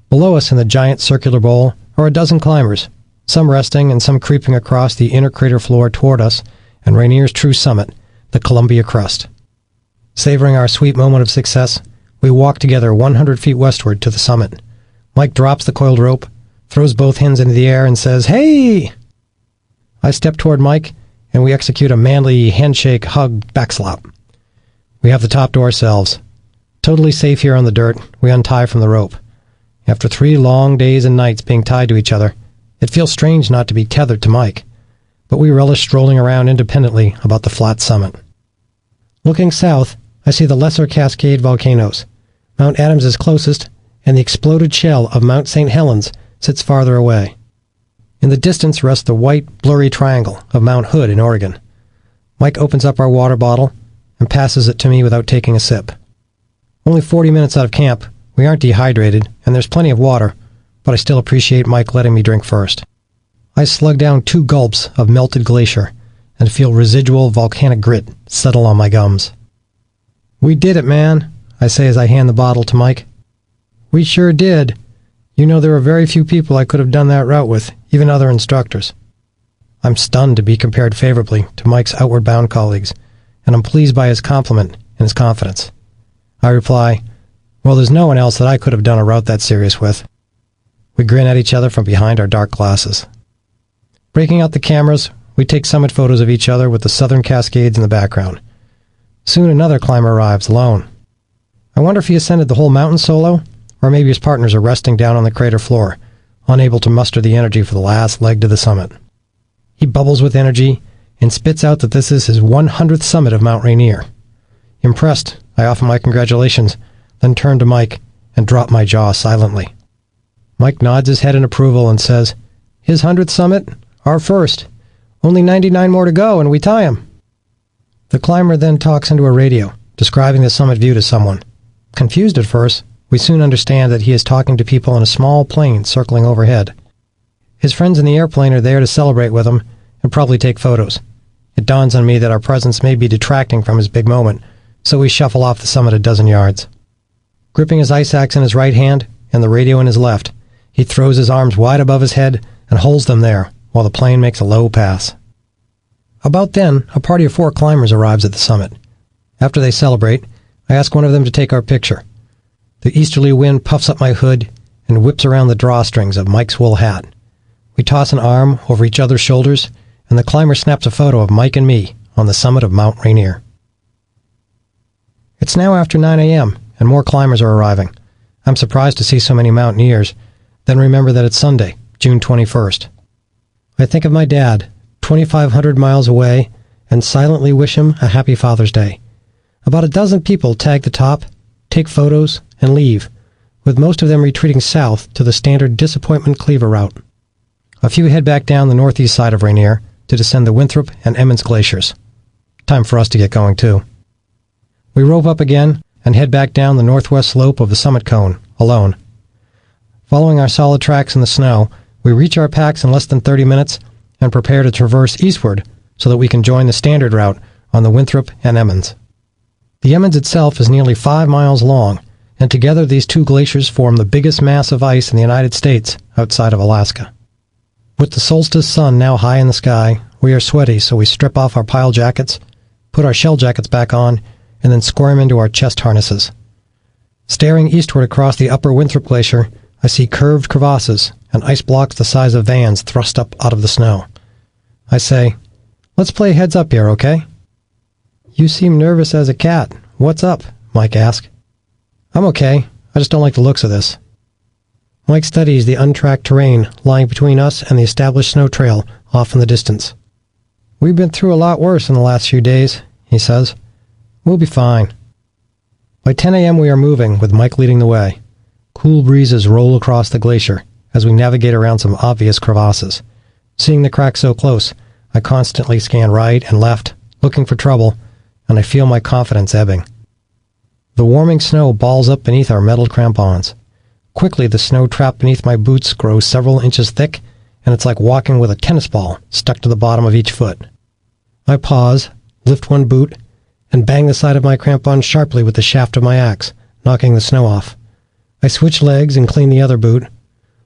Below us in the giant circular bowl are a dozen climbers, some resting and some creeping across the inner crater floor toward us and Rainier's true summit, the Columbia Crust. Savoring our sweet moment of success, we walk together 100 feet westward to the summit. Mike drops the coiled rope, throws both hands into the air, and says, "Hey!" I step toward Mike, and we execute a manly handshake, hug, backslap. We have the top to ourselves. Totally safe here on the dirt, we untie from the rope. After 3 long days and nights being tied to each other, it feels strange not to be tethered to Mike. but we relish strolling around independently about the flat summit. Looking south, I see the lesser Cascade volcanoes. Mount Adams is closest, and the exploded shell of Mount St. Helens sits farther away. In the distance rests the white, blurry triangle of Mount Hood in Oregon. Mike opens up our water bottle and passes it to me without taking a sip. Only 40 minutes out of camp, we aren't dehydrated, and there's plenty of water, but I still appreciate Mike letting me drink first. I slug down 2 gulps of melted glacier and feel residual volcanic grit settle on my gums. "We did it, man," I say as I hand the bottle to Mike. "We sure did. You know, there are very few people I could have done that route with, even other instructors." I'm stunned to be compared favorably to Mike's outward-bound colleagues, and I'm pleased by his compliment and his confidence. I reply, "Well, there's no one else that I could have done a route that serious with." We grin at each other from behind our dark glasses. Breaking out the cameras, we take summit photos of each other with the southern Cascades in the background. Soon another climber arrives, alone. I wonder if he ascended the whole mountain solo, or maybe his partners are resting down on the crater floor, unable to muster the energy for the last leg to the summit. He bubbles with energy and spits out that this is his 100th summit of Mount Rainier. Impressed, I offer my congratulations, then turn to Mike and drop my jaw silently. Mike nods his head in approval and says, "His 100th summit? Our first. Only 99 more to go and we tie him." The climber then talks into a radio, describing the summit view to someone. Confused at first, we soon understand that he is talking to people in a small plane circling overhead. His friends in the airplane are there to celebrate with him and probably take photos. It dawns on me that our presence may be detracting from his big moment, so we shuffle off the summit a dozen yards. Gripping his ice axe in his right hand and the radio in his left, he throws his arms wide above his head and holds them there while the plane makes a low pass. About then, a party of 4 climbers arrives at the summit. After they celebrate, I ask one of them to take our picture. The easterly wind puffs up my hood and whips around the drawstrings of Mike's wool hat. We toss an arm over each other's shoulders, and the climber snaps a photo of Mike and me on the summit of Mount Rainier. It's now after 9 a.m., and more climbers are arriving. I'm surprised to see so many mountaineers, then remember that it's Sunday, June 21st. I think of my dad, 2,500 miles away, and silently wish him a happy Father's Day. About a dozen people tag the top, take photos, and leave, with most of them retreating south to the standard Disappointment Cleaver route. A few head back down the northeast side of Rainier to descend the Winthrop and Emmons Glaciers. Time for us to get going, too. We rope up again and head back down the northwest slope of the summit cone, alone. Following our solid tracks in the snow, we reach our packs in less than 30 minutes and prepare to traverse eastward so that we can join the standard route on the Winthrop and Emmons. The Emmons itself is nearly 5 miles long, and together these 2 glaciers form the biggest mass of ice in the United States outside of Alaska. With the solstice sun now high in the sky, we are sweaty, so we strip off our pile jackets, put our shell jackets back on, and then squirm into our chest harnesses. Staring eastward across the upper Winthrop Glacier, I see curved crevasses and ice blocks the size of vans thrust up out of the snow. I say, "Let's play heads up here, okay?" "You seem nervous as a cat. What's up?" Mike asks. "I'm okay. I just don't like the looks of this." Mike studies the untracked terrain lying between us and the established snow trail off in the distance. "We've been through a lot worse in the last few days," he says. "We'll be fine." By 10 a.m. we are moving, with Mike leading the way. Cool breezes roll across the glacier as we navigate around some obvious crevasses. Seeing the cracks so close, I constantly scan right and left, looking for trouble, and I feel my confidence ebbing. The warming snow balls up beneath our metal crampons. Quickly, the snow trapped beneath my boots grows several inches thick, and it's like walking with a tennis ball stuck to the bottom of each foot. I pause, lift one boot, and bang the side of my crampon sharply with the shaft of my axe, knocking the snow off. I switch legs and clean the other boot.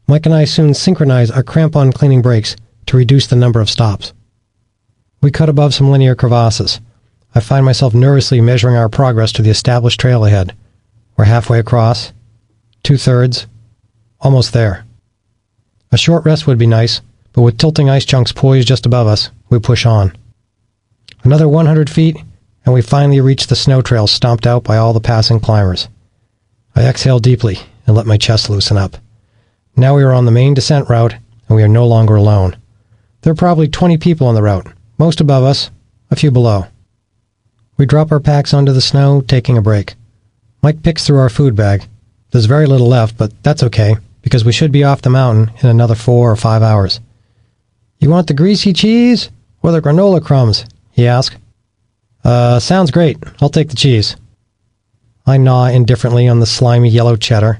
Mike and I soon synchronize our crampon cleaning breaks to reduce the number of stops. We cut above some linear crevasses. I find myself nervously measuring our progress to the established trail ahead. We're halfway across, 2/3, almost there. A short rest would be nice, but with tilting ice chunks poised just above us, we push on. Another 100 feet, and we finally reach the snow trail stomped out by all the passing climbers. I exhale deeply and let my chest loosen up. Now we are on the main descent route, and we are no longer alone. There are probably 20 people on the route, most above us, a few below. We drop our packs onto the snow, taking a break. Mike picks through our food bag. There's very little left, but that's okay, because we should be off the mountain in another 4 or 5 hours. You want the greasy cheese or the granola crumbs? He asked. Sounds great. I'll take the cheese. I gnaw indifferently on the slimy yellow cheddar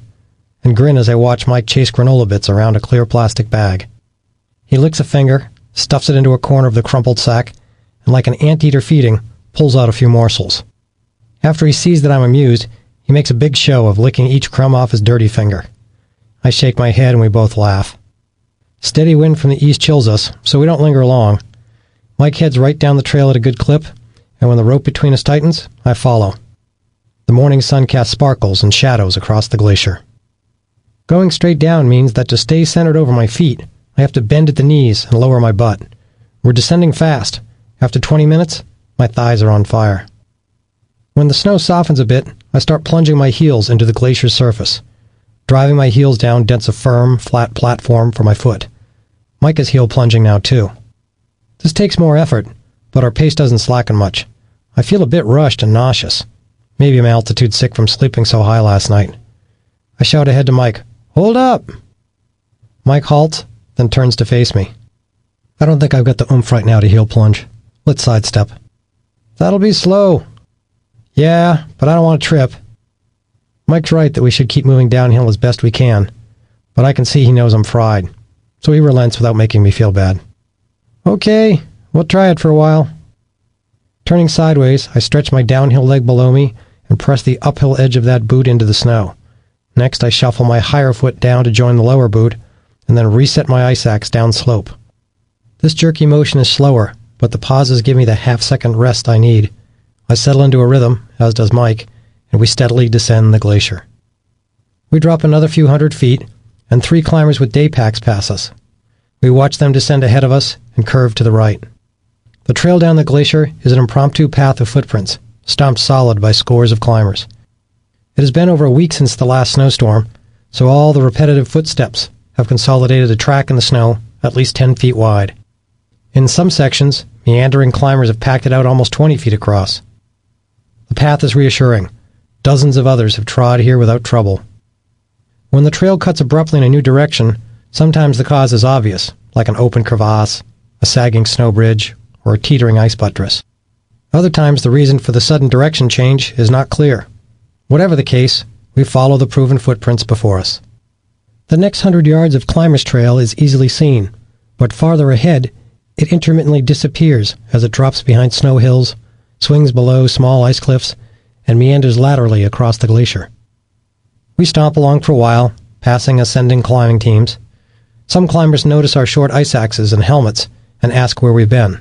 and grin as I watch Mike chase granola bits around a clear plastic bag. He licks a finger, stuffs it into a corner of the crumpled sack, and like an anteater feeding, pulls out a few morsels. After he sees that I'm amused, he makes a big show of licking each crumb off his dirty finger. I shake my head and we both laugh. Steady wind from the east chills us, so we don't linger long. Mike heads right down the trail at a good clip, and when the rope between us tightens, I follow. The morning sun casts sparkles and shadows across the glacier. Going straight down means that to stay centered over my feet, I have to bend at the knees and lower my butt. We're descending fast. After 20 minutes, my thighs are on fire. When the snow softens a bit, I start plunging my heels into the glacier's surface. Driving my heels down dents a firm, flat platform for my foot. Mike is heel plunging now too. This takes more effort, but our pace doesn't slacken much. I feel a bit rushed and nauseous. Maybe I'm altitude sick from sleeping so high last night. I shout ahead to Mike, "Hold up!" Mike halts, then turns to face me. "I don't think I've got the oomph right now to heel plunge. Let's sidestep." "That'll be slow." "Yeah, but I don't want to trip." Mike's right that we should keep moving downhill as best we can, but I can see he knows I'm fried, so he relents without making me feel bad. "Okay, we'll try it for a while." Turning sideways, I stretch my downhill leg below me and press the uphill edge of that boot into the snow. Next, I shuffle my higher foot down to join the lower boot, and then reset my ice axe down slope. This jerky motion is slower, but the pauses give me the half-second rest I need. I settle into a rhythm, as does Mike, and we steadily descend the glacier. We drop another few hundred feet, and 3 climbers with day packs pass us. We watch them descend ahead of us and curve to the right. The trail down the glacier is an impromptu path of footprints, stomped solid by scores of climbers. It has been over a week since the last snowstorm, so all the repetitive footsteps have consolidated a track in the snow at least 10 feet wide. In some sections, meandering climbers have packed it out almost 20 feet across. The path is reassuring. Dozens of others have trod here without trouble. When the trail cuts abruptly in a new direction, sometimes the cause is obvious, like an open crevasse, a sagging snow bridge, or a teetering ice buttress. Other times the reason for the sudden direction change is not clear. Whatever the case, we follow the proven footprints before us. The next 100 yards of climber's trail is easily seen, but farther ahead, it intermittently disappears as it drops behind snow hills, swings below small ice cliffs, and meanders laterally across the glacier. We stomp along for a while, passing ascending climbing teams. Some climbers notice our short ice axes and helmets and ask where we've been.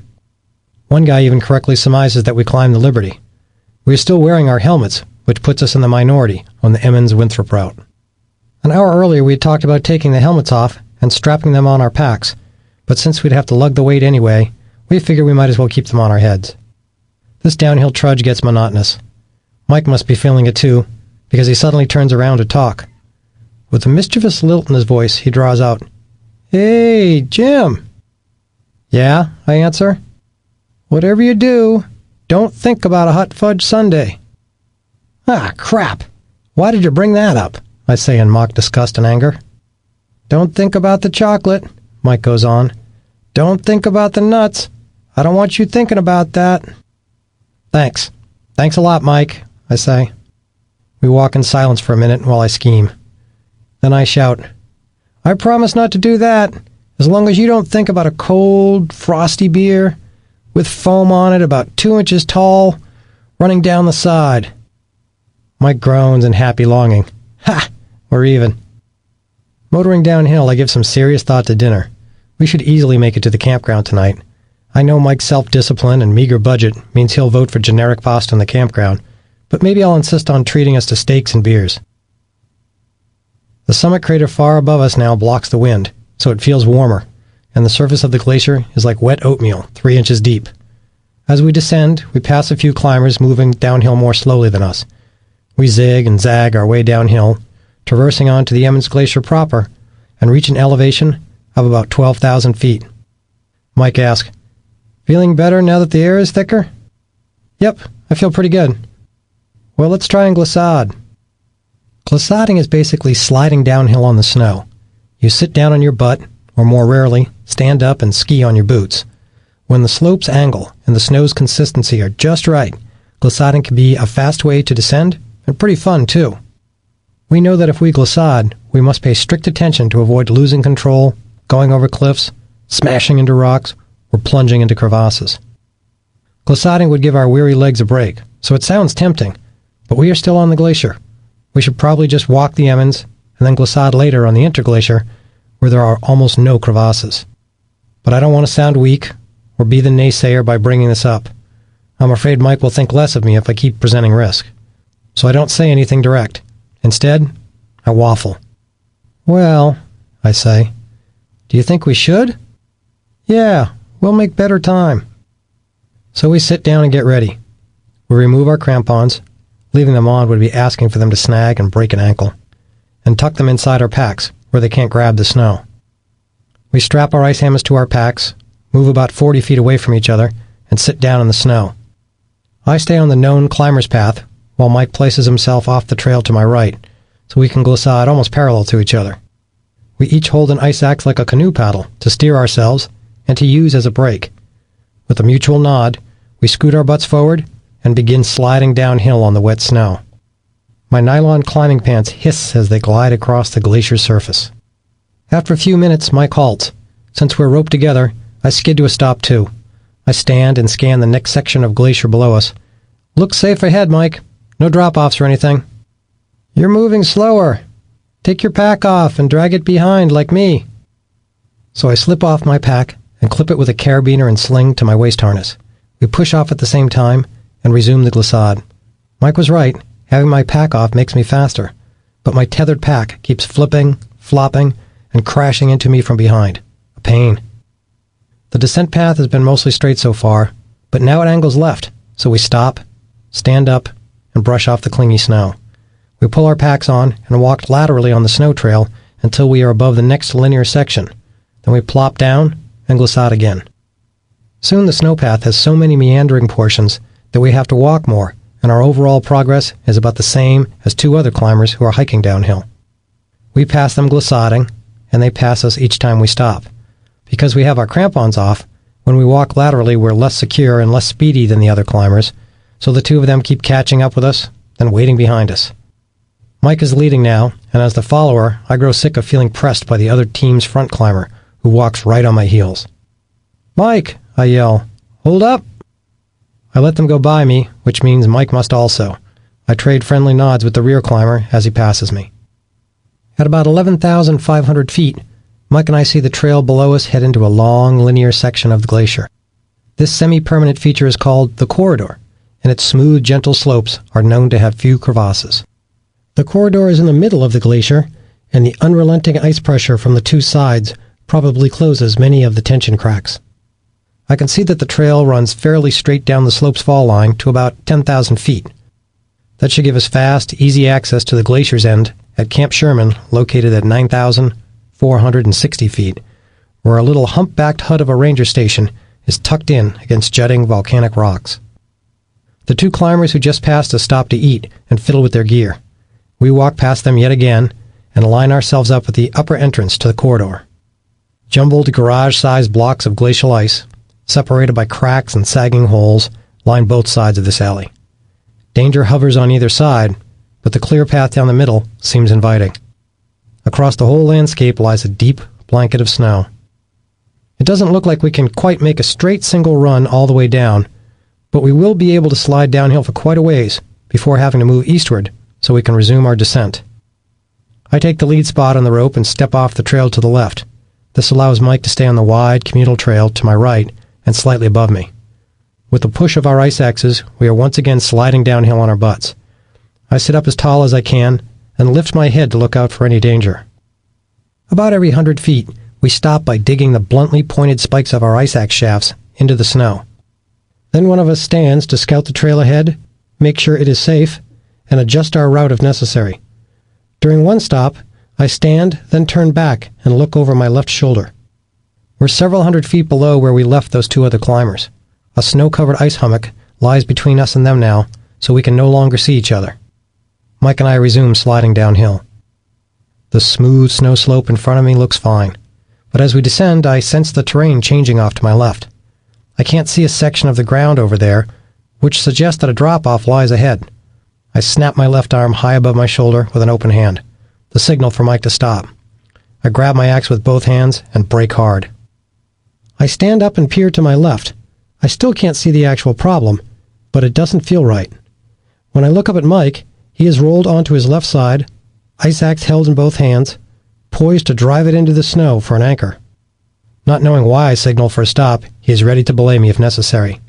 One guy even correctly surmises that we climbed the Liberty. We are still wearing our helmets, which puts us in the minority on the Emmons Winthrop route. An hour earlier we had talked about taking the helmets off and strapping them on our packs, but since we'd have to lug the weight anyway, we figured we might as well keep them on our heads. This downhill trudge gets monotonous. Mike must be feeling it too, because he suddenly turns around to talk. With a mischievous lilt in his voice, he draws out, "Hey, Jim!" "Yeah," I answer. "Whatever you do, don't think about a hot fudge sundae." "Ah, crap! Why did you bring that up?" I say in mock disgust and anger. "Don't think about the chocolate," Mike goes on. "Don't think about the nuts. I don't want you thinking about that." "Thanks. Thanks a lot, Mike," I say. We walk in silence for a minute while I scheme. Then I shout, "I promise not to do that, as long as you don't think about a cold, frosty beer with foam on it about 2 inches tall, running down the side." Mike groans in happy longing. "Ha! We're even." Motoring downhill, I give some serious thought to dinner. We should easily make it to the campground tonight. I know Mike's self-discipline and meager budget means he'll vote for generic pasta in the campground, but maybe I'll insist on treating us to steaks and beers. The summit crater far above us now blocks the wind, so it feels warmer, and the surface of the glacier is like wet oatmeal, 3 inches deep. As we descend, we pass a few climbers moving downhill more slowly than us. We zig and zag our way downhill, traversing on to the Emmons Glacier proper, and reach an elevation of about 12,000 feet. Mike asked. Feeling better now that the air is thicker? Yep, I feel pretty good. Well, let's try and glissade. Glissading is basically sliding downhill on the snow. You sit down on your butt, or more rarely, stand up and ski on your boots. When the slopes angle and the snow's consistency are just right, glissading can be a fast way to descend and pretty fun too. We know that if we glissade, we must pay strict attention to avoid losing control, going over cliffs, smashing into rocks, or plunging into crevasses. Glissading would give our weary legs a break, so it sounds tempting, but we are still on the glacier. We should probably just walk the Emmons and then glissade later on the interglacier, where there are almost no crevasses. But I don't want to sound weak or be the naysayer by bringing this up. I'm afraid Mike will think less of me if I keep presenting risk. So I don't say anything direct. Instead, I waffle. Well, I say, do you think we should? Yeah, we'll make better time. So we sit down and get ready. We remove our crampons. Leaving them on would be asking for them to snag and break an ankle, and tuck them inside our packs where they can't grab the snow. We strap our ice hammers to our packs, move about 40 feet away from each other, and sit down in the snow. I stay on the known climber's path, while Mike places himself off the trail to my right, so we can glissade almost parallel to each other. We each hold an ice axe like a canoe paddle to steer ourselves and to use as a brake. With a mutual nod, we scoot our butts forward and begin sliding downhill on the wet snow. My nylon climbing pants hiss as they glide across the glacier's surface. After a few minutes, Mike halts. Since we're roped together, I skid to a stop too. I stand and scan the next section of glacier below us. Look safe ahead, Mike. No drop-offs or anything. You're moving slower. Take your pack off and drag it behind like me. So I slip off my pack and clip it with a carabiner and sling to my waist harness. We push off at the same time and resume the glissade. Mike was right. Having my pack off makes me faster, but my tethered pack keeps flipping, flopping, and crashing into me from behind. A pain. The descent path has been mostly straight so far, but now it angles left, so we stop, stand up, and brush off the clingy snow. We pull our packs on and walk laterally on the snow trail until we are above the next linear section. Then we plop down and glissade again. Soon the snowpath has so many meandering portions that we have to walk more, and our overall progress is about the same as two other climbers who are hiking downhill. We pass them glissading, and they pass us each time we stop. Because we have our crampons off, when we walk laterally we're less secure and less speedy than the other climbers, so the two of them keep catching up with us, then waiting behind us. Mike is leading now, and as the follower, I grow sick of feeling pressed by the other team's front climber, who walks right on my heels. Mike, I yell, hold up! I let them go by me, which means Mike must also. I trade friendly nods with the rear climber as he passes me. At about 11,500 feet, Mike and I see the trail below us head into a long, linear section of the glacier. This semi-permanent feature is called the corridor, and its smooth, gentle slopes are known to have few crevasses. The corridor is in the middle of the glacier, and the unrelenting ice pressure from the two sides probably closes many of the tension cracks. I can see that the trail runs fairly straight down the slope's fall line to about 10,000 feet. That should give us fast, easy access to the glacier's end at Camp Sherman, located at 9,460 feet, where a little hump-backed hut of a ranger station is tucked in against jutting volcanic rocks. The two climbers who just passed us stop to eat and fiddle with their gear. We walk past them yet again and line ourselves up at the upper entrance to the corridor. Jumbled garage-sized blocks of glacial ice, separated by cracks and sagging holes, line both sides of this alley. Danger hovers on either side, but the clear path down the middle seems inviting. Across the whole landscape lies a deep blanket of snow. It doesn't look like we can quite make a straight single run all the way down, but we will be able to slide downhill for quite a ways before having to move eastward so we can resume our descent. I take the lead spot on the rope and step off the trail to the left. This allows Mike to stay on the wide communal trail to my right and slightly above me. With the push of our ice axes, we are once again sliding downhill on our butts. I sit up as tall as I can and lift my head to look out for any danger. About every 100 feet, we stop by digging the bluntly pointed spikes of our ice axe shafts into the snow. Then one of us stands to scout the trail ahead, make sure it is safe, and adjust our route if necessary. During one stop, I stand, then turn back and look over my left shoulder. We're several hundred feet below where we left those two other climbers. A snow-covered ice hummock lies between us and them now, so we can no longer see each other. Mike and I resume sliding downhill. The smooth snow slope in front of me looks fine, but as we descend, I sense the terrain changing off to my left. I can't see a section of the ground over there, which suggests that a drop-off lies ahead. I snap my left arm high above my shoulder with an open hand, the signal for Mike to stop. I grab my axe with both hands and brake hard. I stand up and peer to my left. I still can't see the actual problem, but it doesn't feel right. When I look up at Mike, he is rolled onto his left side, ice axe held in both hands, poised to drive it into the snow for an anchor. Not knowing why I signal for a stop, he is ready to belay me if necessary.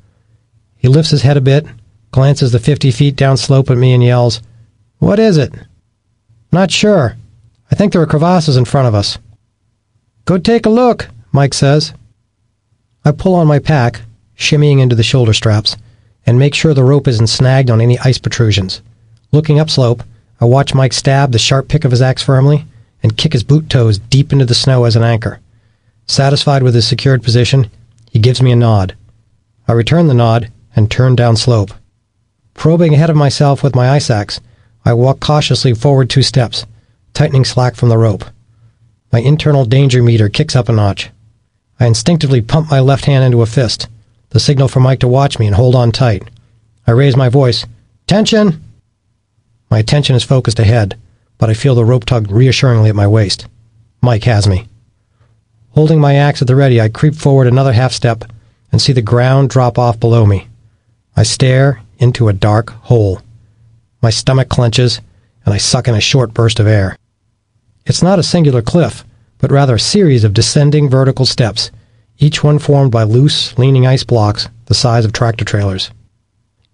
He lifts his head a bit, glances the 50 feet down slope at me and yells, "What is it?" "Not sure. I think there are crevasses in front of us." "Go take a look," Mike says. I pull on my pack, shimmying into the shoulder straps, and make sure the rope isn't snagged on any ice protrusions. Looking upslope, I watch Mike stab the sharp pick of his axe firmly and kick his boot toes deep into the snow as an anchor. Satisfied with his secured position, he gives me a nod. I return the nod and turn down slope. Probing ahead of myself with my ice axe, I walk cautiously forward 2 steps, tightening slack from the rope. My internal danger meter kicks up a notch. I instinctively pump my left hand into a fist, the signal for Mike to watch me and hold on tight. I raise my voice. "Tension!" My attention is focused ahead, but I feel the rope tug reassuringly at my waist. Mike has me. Holding my axe at the ready, I creep forward another half step and see the ground drop off below me. I stare into a dark hole. My stomach clenches, and I suck in a short burst of air. It's not a singular cliff, but rather a series of descending vertical steps, each one formed by loose, leaning ice blocks the size of tractor trailers.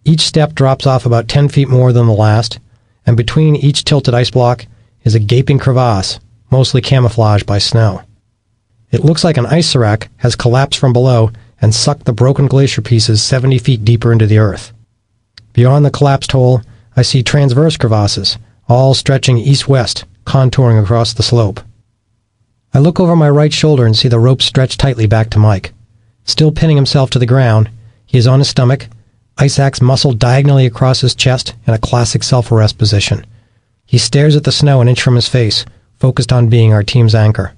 Each step drops off about 10 feet more than the last, and between each tilted ice block is a gaping crevasse, mostly camouflaged by snow. It looks like an ice serac has collapsed from below and sucked the broken glacier pieces 70 feet deeper into the earth. Beyond the collapsed hole, I see transverse crevasses, all stretching east-west, contouring across the slope. I look over my right shoulder and see the rope stretched tightly back to Mike. Still pinning himself to the ground, he is on his stomach, ice axe muscle diagonally across his chest in a classic self-arrest position. He stares at the snow an inch from his face, focused on being our team's anchor.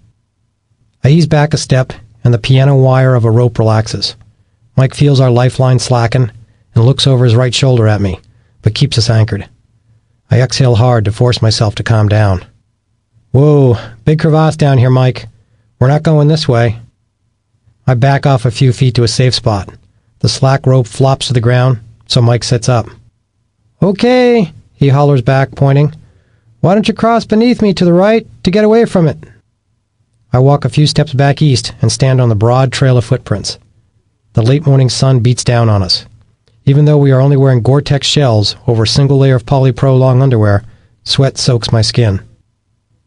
I ease back a step, and the piano wire of a rope relaxes. Mike feels our lifeline slacken and looks over his right shoulder at me, but keeps us anchored. I exhale hard to force myself to calm down. "Whoa, big crevasse down here, Mike. We're not going this way." I back off a few feet to a safe spot. The slack rope flops to the ground, so Mike sits up. "Okay," he hollers back, pointing. "Why don't you cross beneath me to the right to get away from it?" I walk a few steps back east and stand on the broad trail of footprints. The late morning sun beats down on us. Even though we are only wearing Gore-Tex shells over a single layer of polypro long underwear, sweat soaks my skin.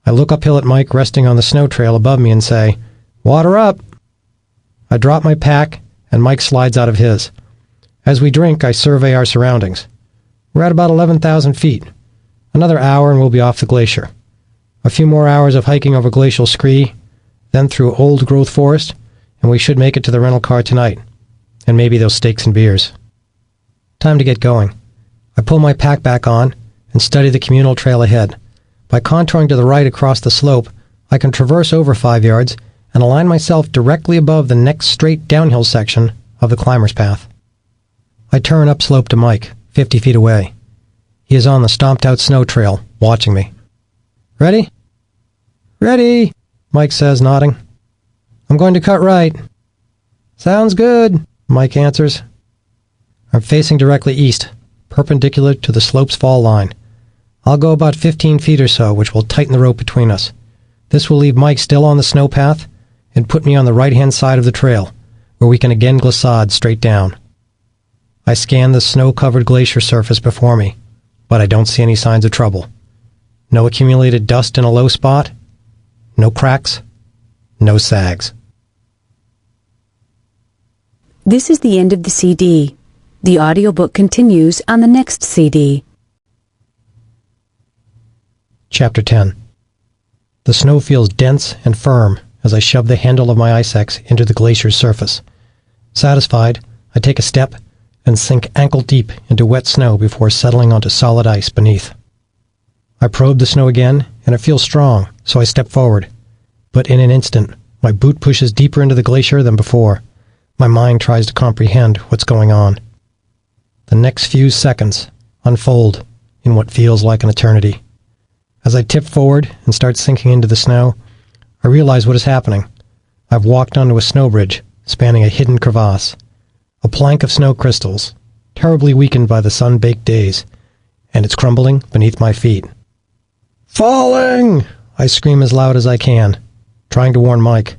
I look uphill at Mike resting on the snow trail above me and say, "Water up!" I drop my pack, and Mike slides out of his. As we drink, I survey our surroundings. We're at about 11,000 feet. Another hour and we'll be off the glacier. A few more hours of hiking over glacial scree, then through old-growth forest, and we should make it to the rental car tonight. And maybe those steaks and beers. Time to get going. I pull my pack back on and study the communal trail ahead. By contouring to the right across the slope, I can traverse over 5 yards and align myself directly above the next straight downhill section of the climber's path. I turn upslope to Mike, 50 feet away. He is on the stomped-out snow trail, watching me. "Ready?" "Ready," Mike says, nodding. "I'm going to cut right." "Sounds good," Mike answers. I'm facing directly east, perpendicular to the slope's fall line. I'll go about 15 feet or so, which will tighten the rope between us. This will leave Mike still on the snow path and put me on the right-hand side of the trail, where we can again glissade straight down. I scan the snow-covered glacier surface before me, but I don't see any signs of trouble. No accumulated dust in a low spot, no cracks, no sags. This is the end of the CD. The audiobook continues on the next CD. Chapter 10. The snow feels dense and firm as I shove the handle of my ice axe into the glacier's surface. Satisfied, I take a step and sink ankle-deep into wet snow before settling onto solid ice beneath. I probe the snow again, and it feels strong, so I step forward. But in an instant, my boot pushes deeper into the glacier than before. My mind tries to comprehend what's going on. The next few seconds unfold in what feels like an eternity. As I tip forward and start sinking into the snow, I realize what is happening. I've walked onto a snow bridge spanning a hidden crevasse, a plank of snow crystals, terribly weakened by the sun-baked days, and it's crumbling beneath my feet. "Falling!" I scream as loud as I can, trying to warn Mike.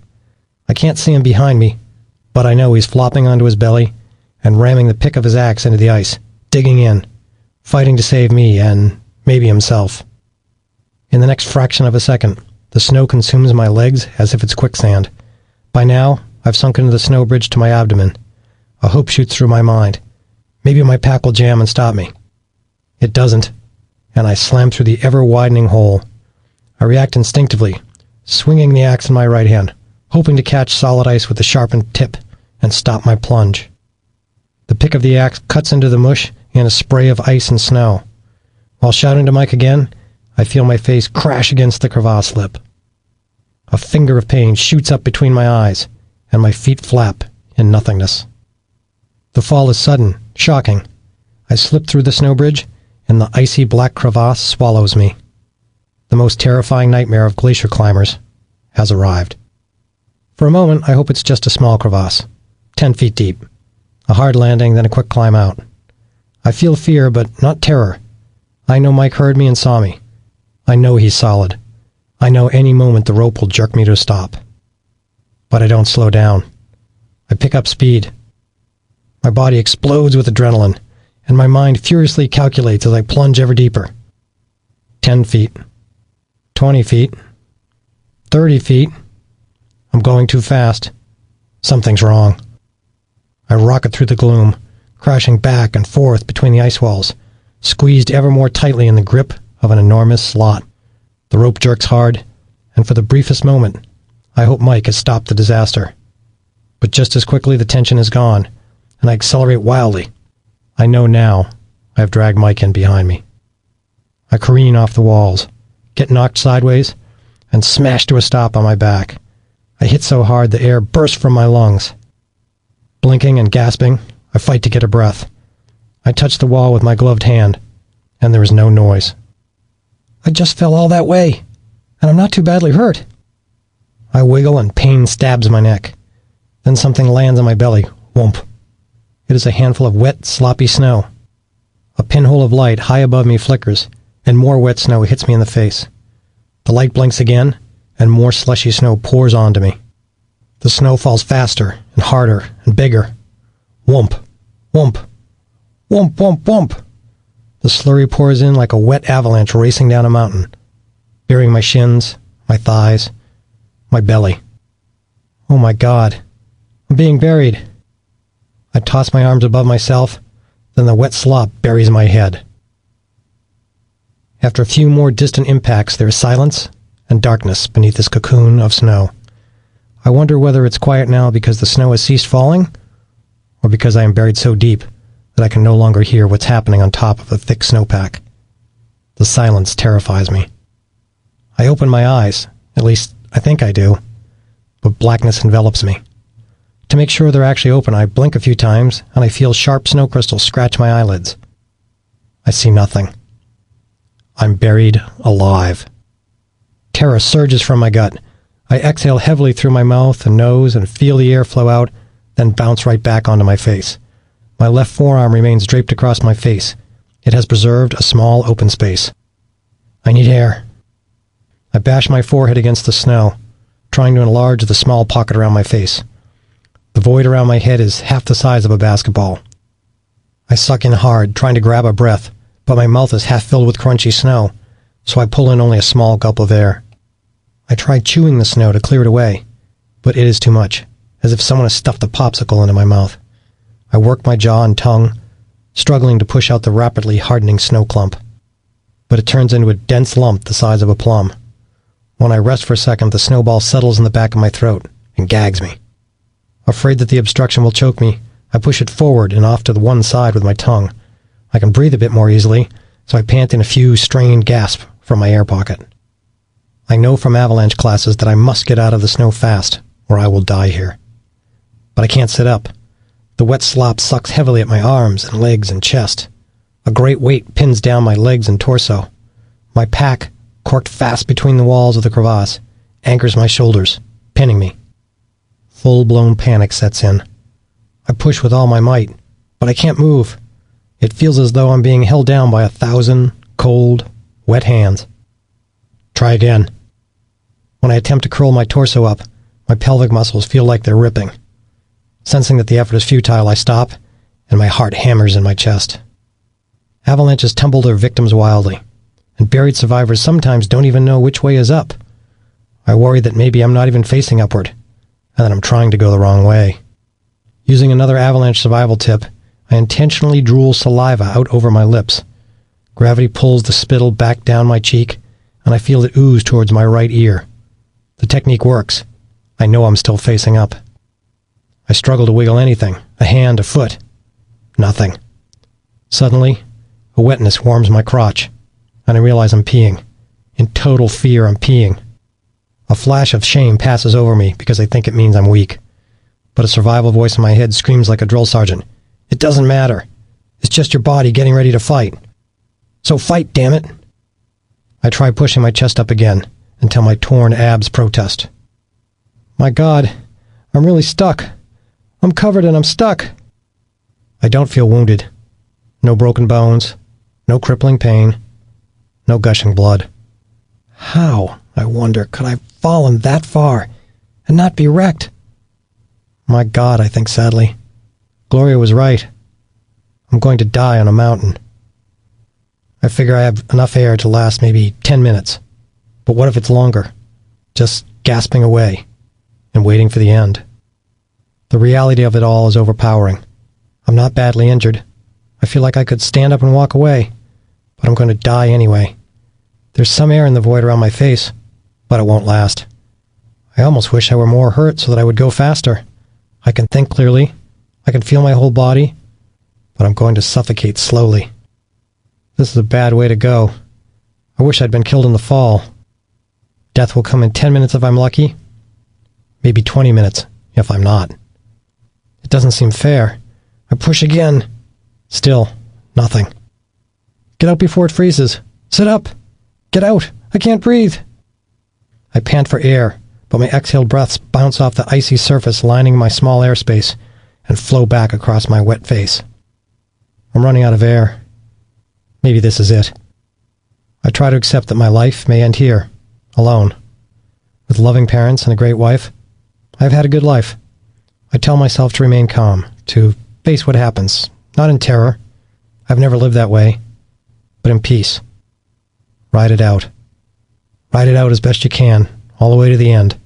I can't see him behind me, but I know he's flopping onto his belly and ramming the pick of his axe into the ice, digging in, fighting to save me and maybe himself. In the next fraction of a second, the snow consumes my legs as if it's quicksand. By now, I've sunk into the snow bridge to my abdomen. A hope shoots through my mind. Maybe my pack will jam and stop me. It doesn't, and I slam through the ever-widening hole. I react instinctively, swinging the axe in my right hand, hoping to catch solid ice with the sharpened tip and stop my plunge. The pick of the axe cuts into the mush in a spray of ice and snow. While shouting to Mike again, I feel my face crash against the crevasse lip. A finger of pain shoots up between my eyes, and my feet flap in nothingness. The fall is sudden, shocking. I slip through the snow bridge, and the icy black crevasse swallows me. The most terrifying nightmare of glacier climbers has arrived. For a moment, I hope it's just a small crevasse, 10 feet deep. A hard landing, then a quick climb out. I feel fear, but not terror. I know Mike heard me and saw me. I know he's solid. I know any moment the rope will jerk me to a stop. But I don't slow down. I pick up speed. My body explodes with adrenaline, and my mind furiously calculates as I plunge ever deeper. 10 feet. 20 feet. 30 feet. I'm going too fast. Something's wrong. I rocket through the gloom, crashing back and forth between the ice walls, squeezed ever more tightly in the grip of an enormous slot. The rope jerks hard, and for the briefest moment, I hope Mike has stopped the disaster. But just as quickly the tension is gone, and I accelerate wildly. I know now I have dragged Mike in behind me. I careen off the walls, get knocked sideways, and smash to a stop on my back. I hit so hard the air bursts from my lungs. Blinking and gasping, I fight to get a breath. I touch the wall with my gloved hand, and there is no noise. I just fell all that way, and I'm not too badly hurt. I wiggle and pain stabs my neck. Then something lands on my belly. Whoomp. It is a handful of wet, sloppy snow. A pinhole of light high above me flickers, and more wet snow hits me in the face. The light blinks again, and more slushy snow pours onto me. The snow falls faster and harder and bigger. Whoomp. Whoomp. Whoomp, whoomp, whoomp. The slurry pours in like a wet avalanche racing down a mountain, burying my shins, my thighs, my belly. Oh my God, I'm being buried. I toss my arms above myself, then the wet slop buries my head. After a few more distant impacts, there is silence and darkness beneath this cocoon of snow. I wonder whether it's quiet now because the snow has ceased falling, or because I am buried so deep that I can no longer hear what's happening on top of the thick snowpack. The silence terrifies me. I open my eyes, at least I think I do, but blackness envelops me. To make sure they're actually open, I blink a few times, and I feel sharp snow crystals scratch my eyelids. I see nothing. I'm buried alive. Terror surges from my gut. I exhale heavily through my mouth and nose and feel the air flow out, then bounce right back onto my face. My left forearm remains draped across my face. It has preserved a small open space. I need air. I bash my forehead against the snow, trying to enlarge the small pocket around my face. The void around my head is half the size of a basketball. I suck in hard, trying to grab a breath, but my mouth is half filled with crunchy snow, so I pull in only a small gulp of air. I try chewing the snow to clear it away, but it is too much, as if someone has stuffed a popsicle into my mouth. I work my jaw and tongue, struggling to push out the rapidly hardening snow clump, but it turns into a dense lump the size of a plum. When I rest for a second, the snowball settles in the back of my throat and gags me. Afraid that the obstruction will choke me, I push it forward and off to the one side with my tongue. I can breathe a bit more easily, so I pant in a few strained gasps from my air pocket. I know from avalanche classes that I must get out of the snow fast, or I will die here. But I can't sit up. The wet slop sucks heavily at my arms and legs and chest. A great weight pins down my legs and torso. My pack, corked fast between the walls of the crevasse, anchors my shoulders, pinning me. Full-blown panic sets in. I push with all my might, but I can't move. It feels as though I'm being held down by 1,000 cold, wet hands. Try again. When I attempt to curl my torso up, my pelvic muscles feel like they're ripping. Sensing that the effort is futile, I stop, and my heart hammers in my chest. Avalanches tumble their victims wildly, and buried survivors sometimes don't even know which way is up. I worry that maybe I'm not even facing upward, and that I'm trying to go the wrong way. Using another avalanche survival tip, I intentionally drool saliva out over my lips. Gravity pulls the spittle back down my cheek, and I feel it ooze towards my right ear. The technique works. I know I'm still facing up. I struggle to wiggle anything, a hand, a foot. Nothing. Suddenly, a wetness warms my crotch, and I realize I'm peeing. In total fear, I'm peeing. A flash of shame passes over me because I think it means I'm weak. But a survival voice in my head screams like a drill sergeant. It doesn't matter. It's just your body getting ready to fight. So fight, damn it! I try pushing my chest up again, until my torn abs protest. My God, I'm really stuck. I'm covered and I'm stuck. I don't feel wounded. No broken bones, no crippling pain, no gushing blood. How, I wonder, could I have fallen that far and not be wrecked? My God, I think sadly. Gloria was right. I'm going to die on a mountain. I figure I have enough air to last maybe 10 minutes. But what if it's longer? Just gasping away and waiting for the end. The reality of it all is overpowering. I'm not badly injured. I feel like I could stand up and walk away, but I'm going to die anyway. There's some air in the void around my face, but it won't last. I almost wish I were more hurt so that I would go faster. I can think clearly. I can feel my whole body, but I'm going to suffocate slowly. This is a bad way to go. I wish I'd been killed in the fall. Death will come in 10 minutes if I'm lucky. Maybe 20 minutes if I'm not. It doesn't seem fair. I push again. Still, nothing. Get out before it freezes. Sit up. Get out. I can't breathe. I pant for air, but my exhaled breaths bounce off the icy surface lining my small airspace and flow back across my wet face. I'm running out of air. Maybe this is it. I try to accept that my life may end here, alone. With loving parents and a great wife, I've had a good life. I tell myself to remain calm, to face what happens, not in terror. I've never lived that way, but in peace. Ride it out. Ride it out as best you can, all the way to the end,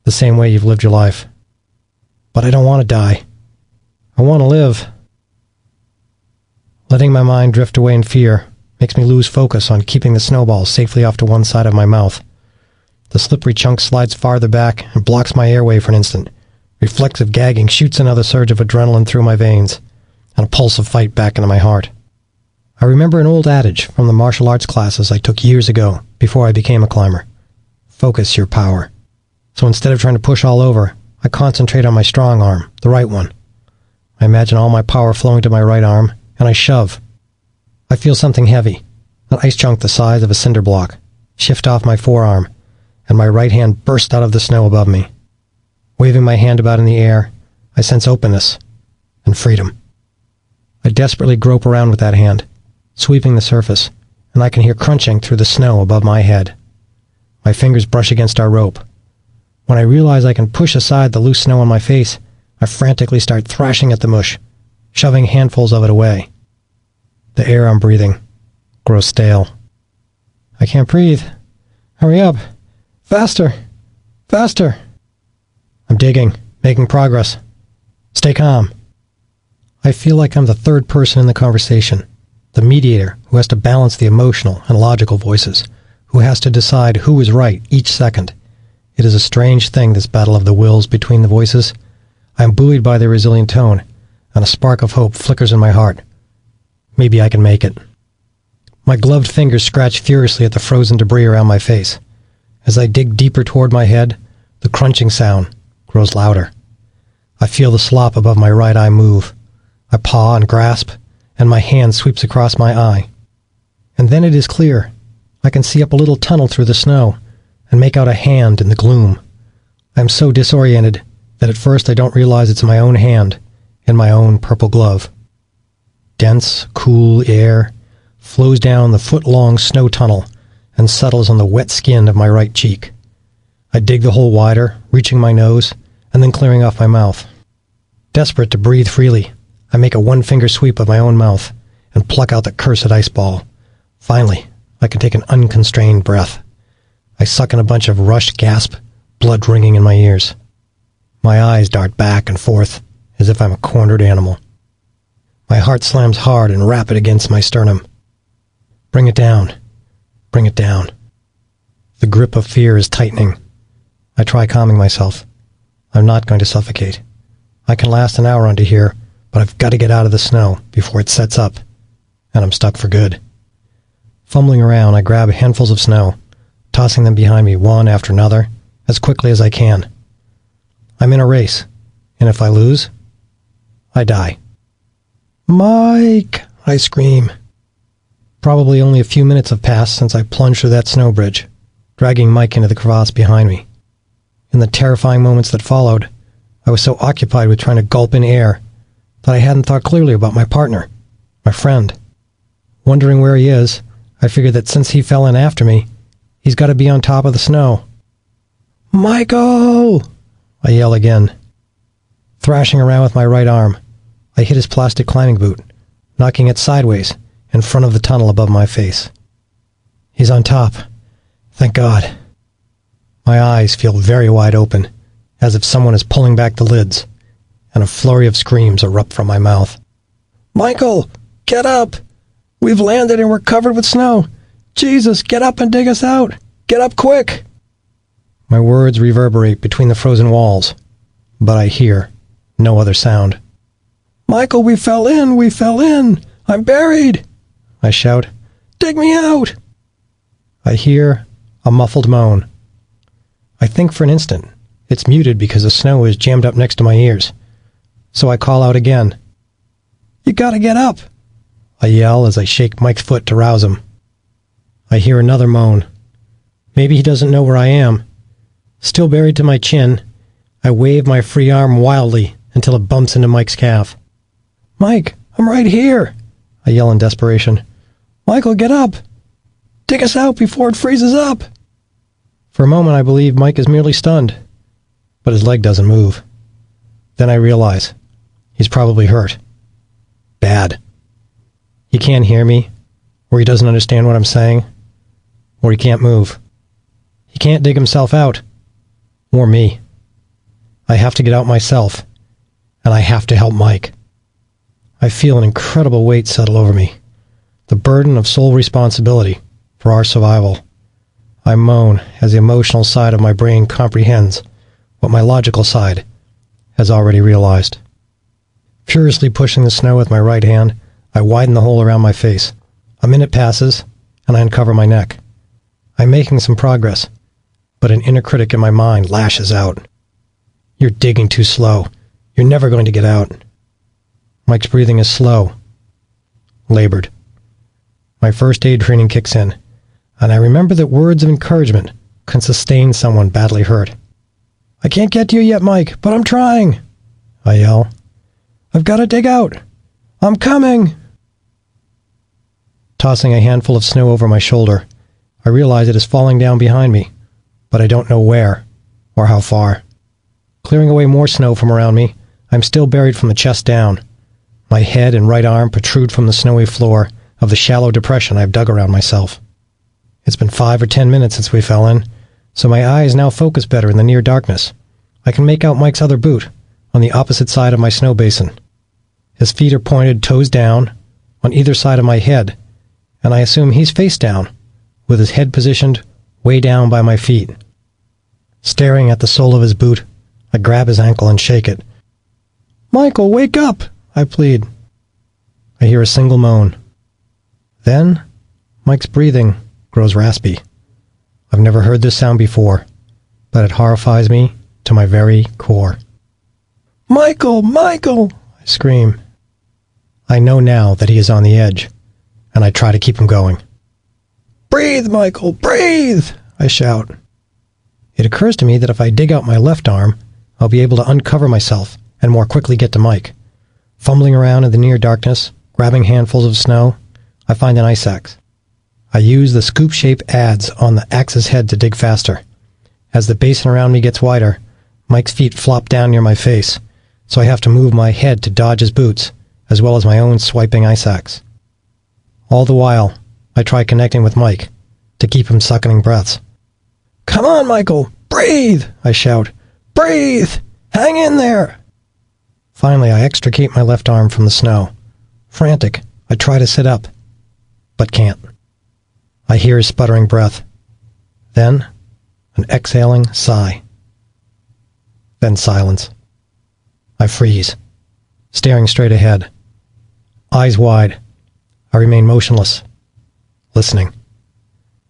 the same way you've lived your life. But I don't want to die. I want to live. Letting my mind drift away in fear makes me lose focus on keeping the snowball safely off to one side of my mouth. The slippery chunk slides farther back and blocks my airway for an instant. Reflexive gagging shoots another surge of adrenaline through my veins, and a pulse of fight back into my heart. I remember an old adage from the martial arts classes I took years ago, before I became a climber. Focus your power. So instead of trying to push all over, I concentrate on my strong arm, the right one. I imagine all my power flowing to my right arm, and I shove. I feel something heavy, an ice chunk the size of a cinder block, shift off my forearm, and my right hand bursts out of the snow above me. Waving my hand about in the air, I sense openness and freedom. I desperately grope around with that hand, sweeping the surface, and I can hear crunching through the snow above my head. My fingers brush against our rope. When I realize I can push aside the loose snow on my face, I frantically start thrashing at the mush, shoving handfuls of it away. The air I'm breathing grows stale. I can't breathe. Hurry up. Faster. Faster. I'm digging, making progress. Stay calm. I feel like I'm the third person in the conversation, the mediator who has to balance the emotional and logical voices, who has to decide who is right each second. It is a strange thing, this battle of the wills between the voices. I am buoyed by their resilient tone, and a spark of hope flickers in my heart. Maybe I can make it. My gloved fingers scratch furiously at the frozen debris around my face. As I dig deeper toward my head, the crunching sound grows louder. I feel the slop above my right eye move. I paw and grasp, and my hand sweeps across my eye. And then it is clear. I can see up a little tunnel through the snow and make out a hand in the gloom. I am so disoriented that at first I don't realize it's my own hand in my own purple glove. Dense, cool air flows down the foot-long snow tunnel and settles on the wet skin of my right cheek. I dig the hole wider, reaching my nose, and then clearing off my mouth. Desperate to breathe freely, I make a one-finger sweep of my own mouth and pluck out the cursed ice ball. Finally, I can take an unconstrained breath. I suck in a bunch of rushed gasp, blood ringing in my ears. My eyes dart back and forth as if I'm a cornered animal. My heart slams hard and rapid against my sternum. Bring it down. Bring it down. The grip of fear is tightening. I try calming myself. I'm not going to suffocate. I can last an hour under here, but I've got to get out of the snow before it sets up, and I'm stuck for good. Fumbling around, I grab handfuls of snow, tossing them behind me one after another, as quickly as I can. I'm in a race, and if I lose, I die. Mike! I scream. Probably only a few minutes have passed since I plunged through that snow bridge, dragging Mike into the crevasse behind me. In the terrifying moments that followed, I was so occupied with trying to gulp in air that I hadn't thought clearly about my partner, my friend. Wondering where he is, I figured that since he fell in after me, he's got to be on top of the snow. Michael! I yell again. Thrashing around with my right arm, I hit his plastic climbing boot, knocking it sideways in front of the tunnel above my face. He's on top. Thank God. My eyes feel very wide open, as if someone is pulling back the lids, and a flurry of screams erupt from my mouth. Michael, get up! We've landed and we're covered with snow. Jesus, get up and dig us out. Get up quick! My words reverberate between the frozen walls, but I hear no other sound. Michael, we fell in! We fell in! I'm buried! I shout. Dig me out! I hear a muffled moan. I think for an instant it's muted because the snow is jammed up next to my ears. So I call out again. You gotta get up! I yell as I shake Mike's foot to rouse him. I hear another moan. Maybe he doesn't know where I am. Still buried to my chin, I wave my free arm wildly until it bumps into Mike's calf. Mike, I'm right here! I yell in desperation. Michael, get up! Dig us out before it freezes up! For a moment I believe Mike is merely stunned, but his leg doesn't move. Then I realize he's probably hurt. Bad. He can't hear me, or he doesn't understand what I'm saying, or he can't move. He can't dig himself out, or me. I have to get out myself, and I have to help Mike. I feel an incredible weight settle over me, the burden of sole responsibility for our survival. I moan as the emotional side of my brain comprehends what my logical side has already realized. Furiously pushing the snow with my right hand, I widen the hole around my face. A minute passes, and I uncover my neck. I'm making some progress, but an inner critic in my mind lashes out. You're digging too slow. You're never going to get out. Mike's breathing is slow, labored. My first aid training kicks in, and I remember that words of encouragement can sustain someone badly hurt. I can't get to you yet, Mike, but I'm trying, I yell. I've got to dig out. I'm coming. Tossing a handful of snow over my shoulder, I realize it is falling down behind me, but I don't know where or how far. Clearing away more snow from around me, I'm still buried from the chest down. My head and right arm protrude from the snowy floor of the shallow depression I've dug around myself. It's been 5 or 10 minutes since we fell in, so my eyes now focus better in the near darkness. I can make out Mike's other boot on the opposite side of my snow basin. His feet are pointed toes down on either side of my head, and I assume he's face down, with his head positioned way down by my feet. Staring at the sole of his boot, I grab his ankle and shake it. "Michael, wake up!" I plead. I hear a single moan. Then, Mike's breathing grows raspy. I've never heard this sound before, but it horrifies me to my very core. "Michael! Michael!" I scream. I know now that he is on the edge, and I try to keep him going. "Breathe, Michael! Breathe!" I shout. It occurs to me that if I dig out my left arm, I'll be able to uncover myself and more quickly get to Mike. Fumbling around in the near darkness, grabbing handfuls of snow, I find an ice axe. I use the scoop-shape adze on the axe's head to dig faster. As the basin around me gets wider, Mike's feet flop down near my face, so I have to move my head to dodge his boots, as well as my own swiping ice axe. All the while, I try connecting with Mike, to keep him sucking breaths. "Come on, Michael! Breathe!" I shout. "Breathe! Hang in there!" Finally, I extricate my left arm from the snow. Frantic, I try to sit up, but can't. I hear his sputtering breath. Then, an exhaling sigh. Then silence. I freeze, staring straight ahead. Eyes wide, I remain motionless, listening.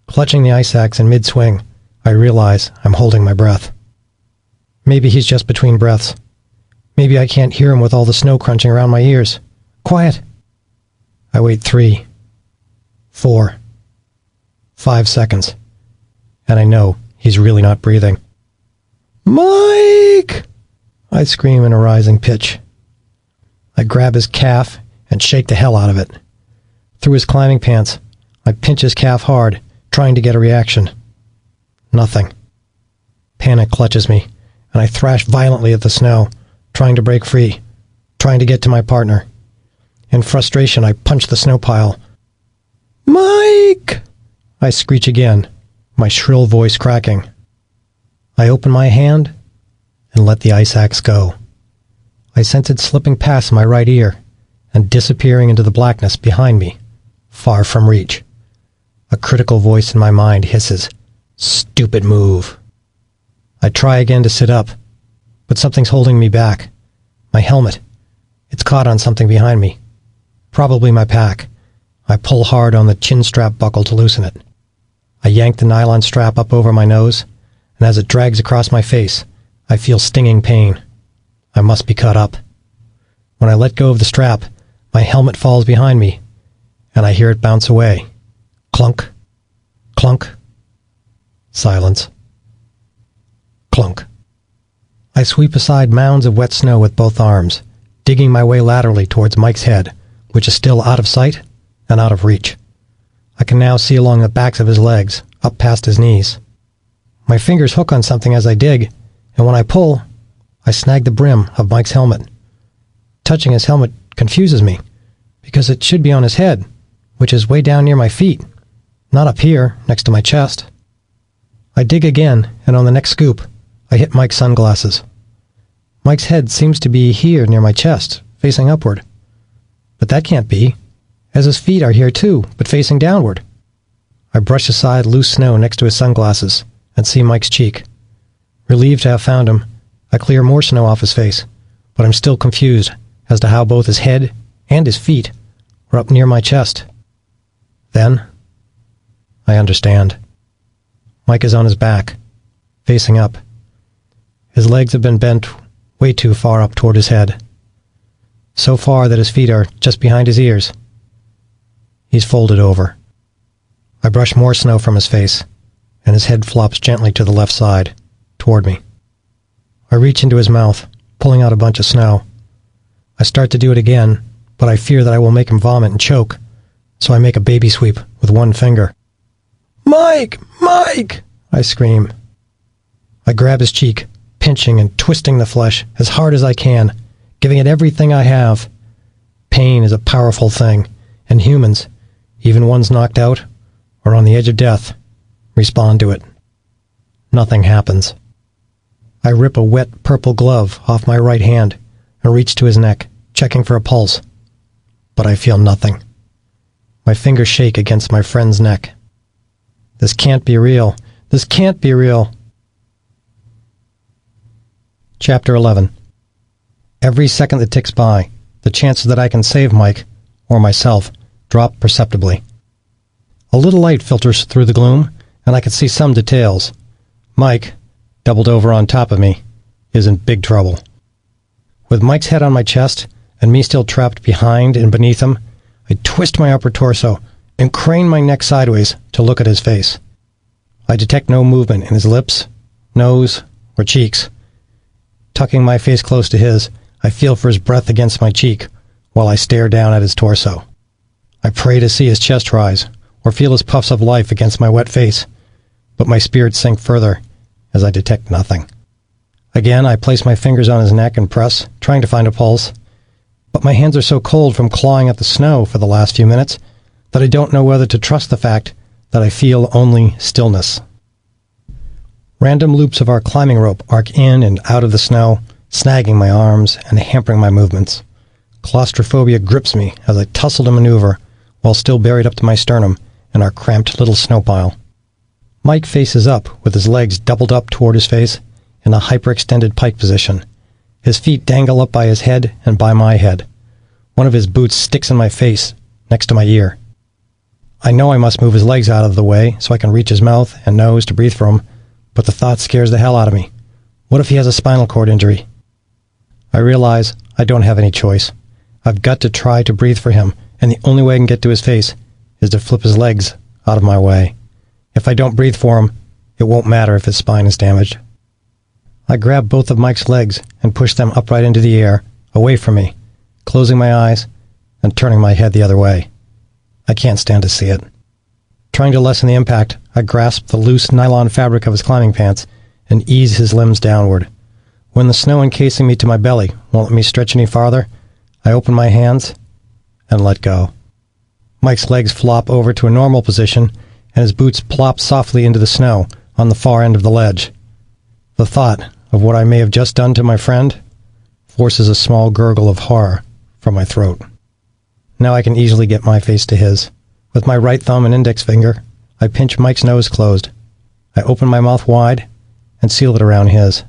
Clutching the ice axe in mid-swing, I realize I'm holding my breath. Maybe he's just between breaths. Maybe I can't hear him with all the snow crunching around my ears. Quiet! I wait 3, 4, 5 seconds, and I know he's really not breathing. "Mike!" I scream in a rising pitch. I grab his calf and shake the hell out of it. Through his climbing pants, I pinch his calf hard, trying to get a reaction. Nothing. Panic clutches me, and I thrash violently at the snow, trying to break free, trying to get to my partner. In frustration, I punch the snow pile. "Mike!" I screech again, my shrill voice cracking. I open my hand and let the ice axe go. I sense it slipping past my right ear and disappearing into the blackness behind me, far from reach. A critical voice in my mind hisses, "Stupid move." I try again to sit up, but something's holding me back. My helmet. It's caught on something behind me. Probably my pack. I pull hard on the chin strap buckle to loosen it. I yank the nylon strap up over my nose, and as it drags across my face, I feel stinging pain. I must be cut up. When I let go of the strap, my helmet falls behind me, and I hear it bounce away. Clunk. Clunk. Silence. Clunk. I sweep aside mounds of wet snow with both arms, digging my way laterally towards Mike's head, which is still out of sight and out of reach. I can now see along the backs of his legs, up past his knees. My fingers hook on something as I dig, and when I pull, I snag the brim of Mike's helmet. Touching his helmet confuses me, because it should be on his head, which is way down near my feet, not up here, next to my chest. I dig again, and on the next scoop, I hit Mike's sunglasses. Mike's head seems to be here near my chest, facing upward. But that can't be, as his feet are here too, but facing downward. I brush aside loose snow next to his sunglasses and see Mike's cheek. Relieved to have found him, I clear more snow off his face, but I'm still confused as to how both his head and his feet were up near my chest. Then, I understand. Mike is on his back, facing up. His legs have been bent way too far up toward his head, so far that his feet are just behind his ears. He's folded over. I brush more snow from his face, and his head flops gently to the left side, toward me. I reach into his mouth, pulling out a bunch of snow. I start to do it again, but I fear that I will make him vomit and choke, so I make a baby sweep with one finger. "Mike! Mike!" I scream. I grab his cheek, pinching and twisting the flesh as hard as I can, giving it everything I have. Pain is a powerful thing, and humans, even ones knocked out or on the edge of death, respond to it. Nothing happens. I rip a wet purple glove off my right hand and reach to his neck, checking for a pulse. But I feel nothing. My fingers shake against my friend's neck. This can't be real. This can't be real. Chapter 11. Every second that ticks by, the chances that I can save Mike, or myself, drop perceptibly. A little light filters through the gloom, and I can see some details. Mike, doubled over on top of me, is in big trouble. With Mike's head on my chest, and me still trapped behind and beneath him, I twist my upper torso and crane my neck sideways to look at his face. I detect no movement in his lips, nose, or cheeks. Tucking my face close to his, I feel for his breath against my cheek while I stare down at his torso. I pray to see his chest rise, or feel his puffs of life against my wet face, but my spirits sink further as I detect nothing. Again, I place my fingers on his neck and press, trying to find a pulse, but my hands are so cold from clawing at the snow for the last few minutes that I don't know whether to trust the fact that I feel only stillness. Random loops of our climbing rope arc in and out of the snow, snagging my arms and hampering my movements. Claustrophobia grips me as I tussle to maneuver while still buried up to my sternum in our cramped little snow pile. Mike faces up with his legs doubled up toward his face in a hyperextended pike position. His feet dangle up by his head and by my head. One of his boots sticks in my face, next to my ear. I know I must move his legs out of the way so I can reach his mouth and nose to breathe from him, but the thought scares the hell out of me. What if he has a spinal cord injury? I realize I don't have any choice. I've got to try to breathe for him, and the only way I can get to his face is to flip his legs out of my way. If I don't breathe for him, it won't matter if his spine is damaged. I grab both of Mike's legs and push them upright into the air, away from me, closing my eyes and turning my head the other way. I can't stand to see it. Trying to lessen the impact, I grasp the loose nylon fabric of his climbing pants and ease his limbs downward. When the snow encasing me to my belly won't let me stretch any farther, I open my hands and let go. Mike's legs flop over to a normal position, and his boots plop softly into the snow on the far end of the ledge. The thought of what I may have just done to my friend forces a small gurgle of horror from my throat. Now I can easily get my face to his. With my right thumb and index finger, I pinch Mike's nose closed. I open my mouth wide and seal it around his.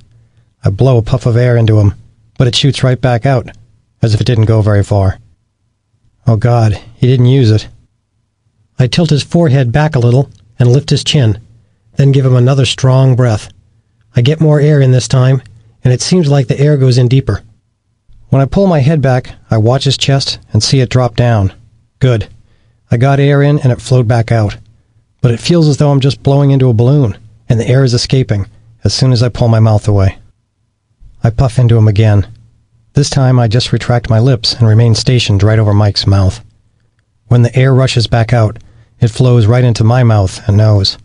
I blow a puff of air into him, but it shoots right back out, as if it didn't go very far. Oh God, he didn't use it. I tilt his forehead back a little and lift his chin, then give him another strong breath. I get more air in this time, and it seems like the air goes in deeper. When I pull my head back, I watch his chest and see it drop down. Good. I got air in and it flowed back out. But it feels as though I'm just blowing into a balloon, and the air is escaping as soon as I pull my mouth away. I puff into him again. This time I just retract my lips and remain stationed right over Mike's mouth. When the air rushes back out, it flows right into my mouth and nose.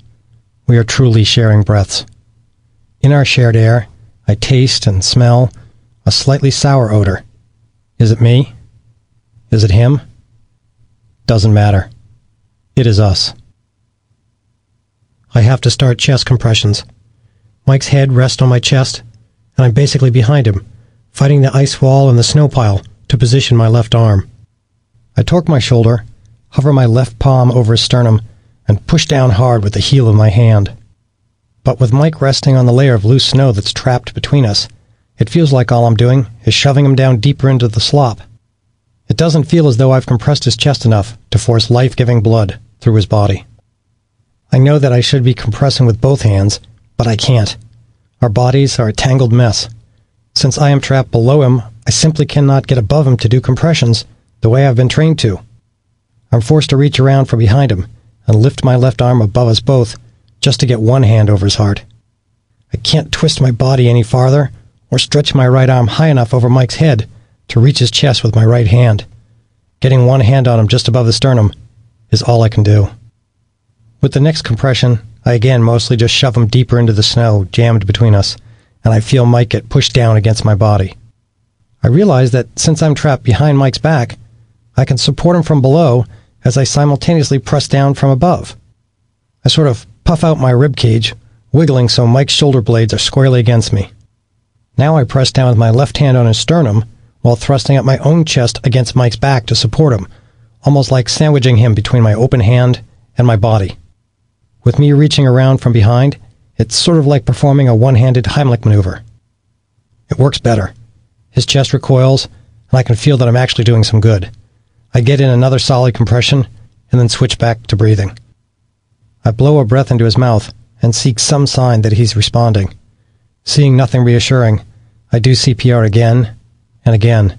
We are truly sharing breaths. In our shared air, I taste and smell a slightly sour odor. Is it me? Is it him? Doesn't matter. It is us. I have to start chest compressions. Mike's head rests on my chest, and I'm basically behind him, fighting the ice wall and the snow pile to position my left arm. I torque my shoulder, hover my left palm over his sternum, and push down hard with the heel of my hand. But with Mike resting on the layer of loose snow that's trapped between us, it feels like all I'm doing is shoving him down deeper into the slop. It doesn't feel as though I've compressed his chest enough to force life-giving blood through his body. I know that I should be compressing with both hands, but I can't. Our bodies are a tangled mess. Since I am trapped below him, I simply cannot get above him to do compressions the way I've been trained to. I'm forced to reach around from behind him and lift my left arm above us both just to get one hand over his heart. I can't twist my body any farther or stretch my right arm high enough over Mike's head to reach his chest with my right hand. Getting one hand on him just above the sternum is all I can do. With the next compression, I again mostly just shove him deeper into the snow jammed between us, and I feel Mike get pushed down against my body. I realize that since I'm trapped behind Mike's back, I can support him from below as I simultaneously press down from above. I sort of puff out my rib cage, wiggling so Mike's shoulder blades are squarely against me. Now I press down with my left hand on his sternum while thrusting up my own chest against Mike's back to support him, almost like sandwiching him between my open hand and my body. With me reaching around from behind, it's sort of like performing a one-handed Heimlich maneuver. It works better. His chest recoils, and I can feel that I'm actually doing some good. I get in another solid compression, and then switch back to breathing. I blow a breath into his mouth and seek some sign that he's responding. Seeing nothing reassuring, I do CPR again and again.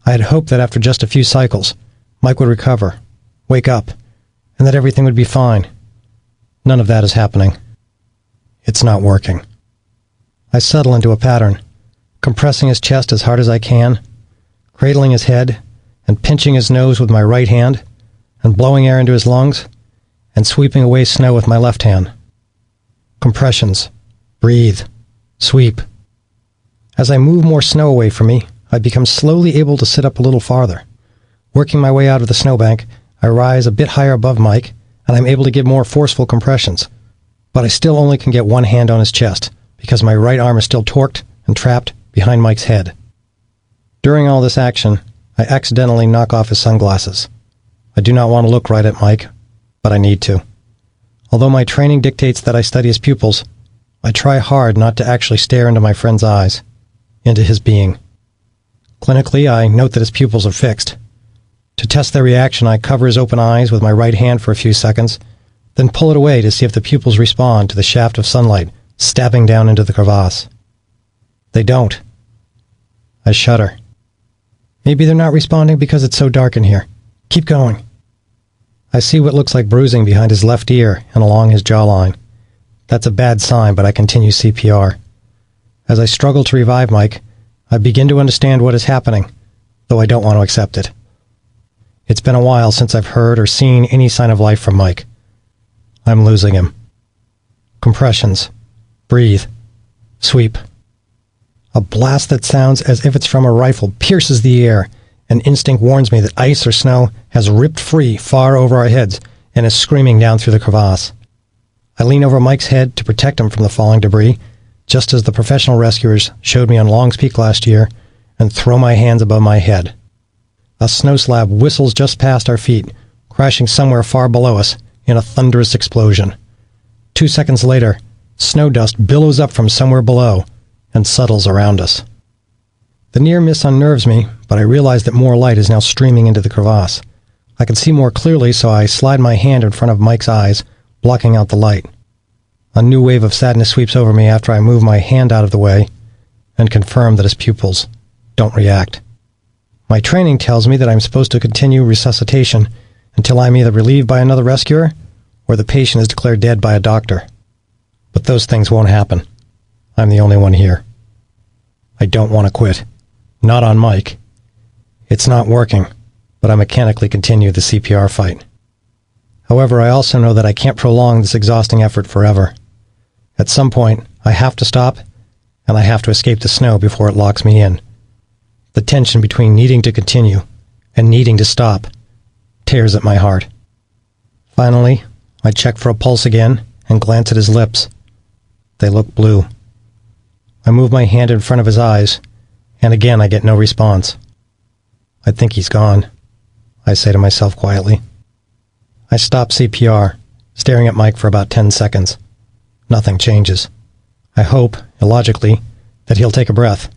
I had hoped that after just a few cycles, Mike would recover, wake up, and that everything would be fine. None of that is happening. It's not working. I settle into a pattern, compressing his chest as hard as I can, cradling his head, and pinching his nose with my right hand, and blowing air into his lungs, and sweeping away snow with my left hand. Compressions. Breathe. Sweep. As I move more snow away from me, I become slowly able to sit up a little farther. Working my way out of the snowbank, I rise a bit higher above Mike, and I'm able to give more forceful compressions. But I still only can get one hand on his chest, because my right arm is still torqued and trapped behind Mike's head. During all this action, I accidentally knock off his sunglasses. I do not want to look right at Mike, but I need to. Although my training dictates that I study his pupils, I try hard not to actually stare into my friend's eyes, into his being. Clinically, I note that his pupils are fixed. To test their reaction, I cover his open eyes with my right hand for a few seconds, then pull it away to see if the pupils respond to the shaft of sunlight stabbing down into the crevasse. They don't. I shudder. Maybe they're not responding because it's so dark in here. Keep going. I see what looks like bruising behind his left ear and along his jawline. That's a bad sign, but I continue CPR. As I struggle to revive Mike, I begin to understand what is happening, though I don't want to accept it. It's been a while since I've heard or seen any sign of life from Mike. I'm losing him. Compressions. Breathe. Sweep. A blast that sounds as if it's from a rifle pierces the air, and instinct warns me that ice or snow has ripped free far over our heads and is screaming down through the crevasse. I lean over Mike's head to protect him from the falling debris, just as the professional rescuers showed me on Long's Peak last year, and throw my hands above my head. A snow slab whistles just past our feet, crashing somewhere far below us in a thunderous explosion. 2 seconds later, snow dust billows up from somewhere below and settles around us. The near miss unnerves me, but I realize that more light is now streaming into the crevasse. I can see more clearly, so I slide my hand in front of Mike's eyes, blocking out the light. A new wave of sadness sweeps over me after I move my hand out of the way and confirm that his pupils don't react. My training tells me that I'm supposed to continue resuscitation until I'm either relieved by another rescuer or the patient is declared dead by a doctor. But those things won't happen. I'm the only one here. I don't want to quit. Not on Mike. It's not working, but I mechanically continue the CPR fight. However, I also know that I can't prolong this exhausting effort forever. At some point, I have to stop, and I have to escape the snow before it locks me in. The tension between needing to continue and needing to stop tears at my heart. Finally, I check for a pulse again and glance at his lips. They look blue. I move my hand in front of his eyes, and again I get no response. I think he's gone, I say to myself quietly. I stop CPR, staring at Mike for about 10 seconds. Nothing changes. I hope, illogically, that he'll take a breath.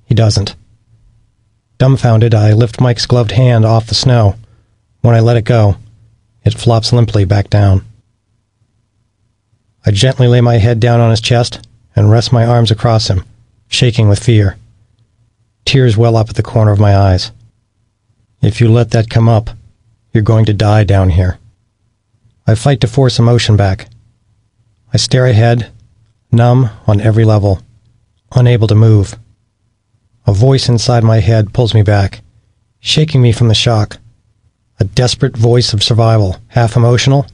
He doesn't. Dumbfounded, I lift Mike's gloved hand off the snow. When I let it go, it flops limply back down. I gently lay my head down on his chest and rest my arms across him, shaking with fear. Tears well up at the corner of my eyes. If you let that come up, you're going to die down here. I fight to force emotion back. I stare ahead, numb on every level, unable to move. A voice inside my head pulls me back, shaking me from the shock. A desperate voice of survival, half emotional,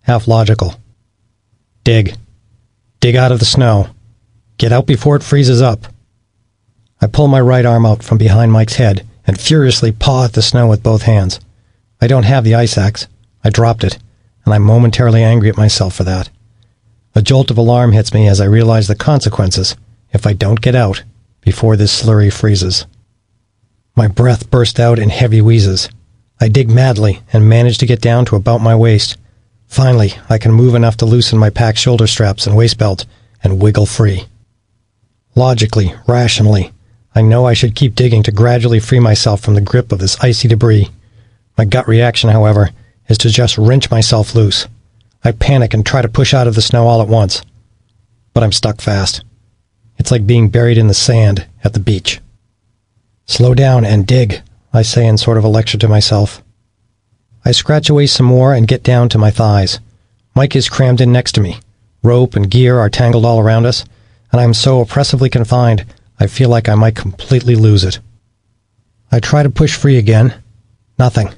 half logical. Dig. Dig out of the snow. Get out before it freezes up. I pull my right arm out from behind Mike's head and furiously paw at the snow with both hands. I don't have the ice axe. I dropped it, and I'm momentarily angry at myself for that. A jolt of alarm hits me as I realize the consequences if I don't get out before this slurry freezes. My breath bursts out in heavy wheezes. I dig madly and manage to get down to about my waist, Finally, I can move enough to loosen my packed shoulder straps and waist belt and wiggle free. Logically, rationally, I know I should keep digging to gradually free myself from the grip of this icy debris. My gut reaction, however, is to just wrench myself loose. I panic and try to push out of the snow all at once. But I'm stuck fast. It's like being buried in the sand at the beach. Slow down and dig, I say in sort of a lecture to myself. I scratch away some more and get down to my thighs. Mike is crammed in next to me. Rope and gear are tangled all around us, and I am so oppressively confined, I feel like I might completely lose it. I try to push free again. Nothing.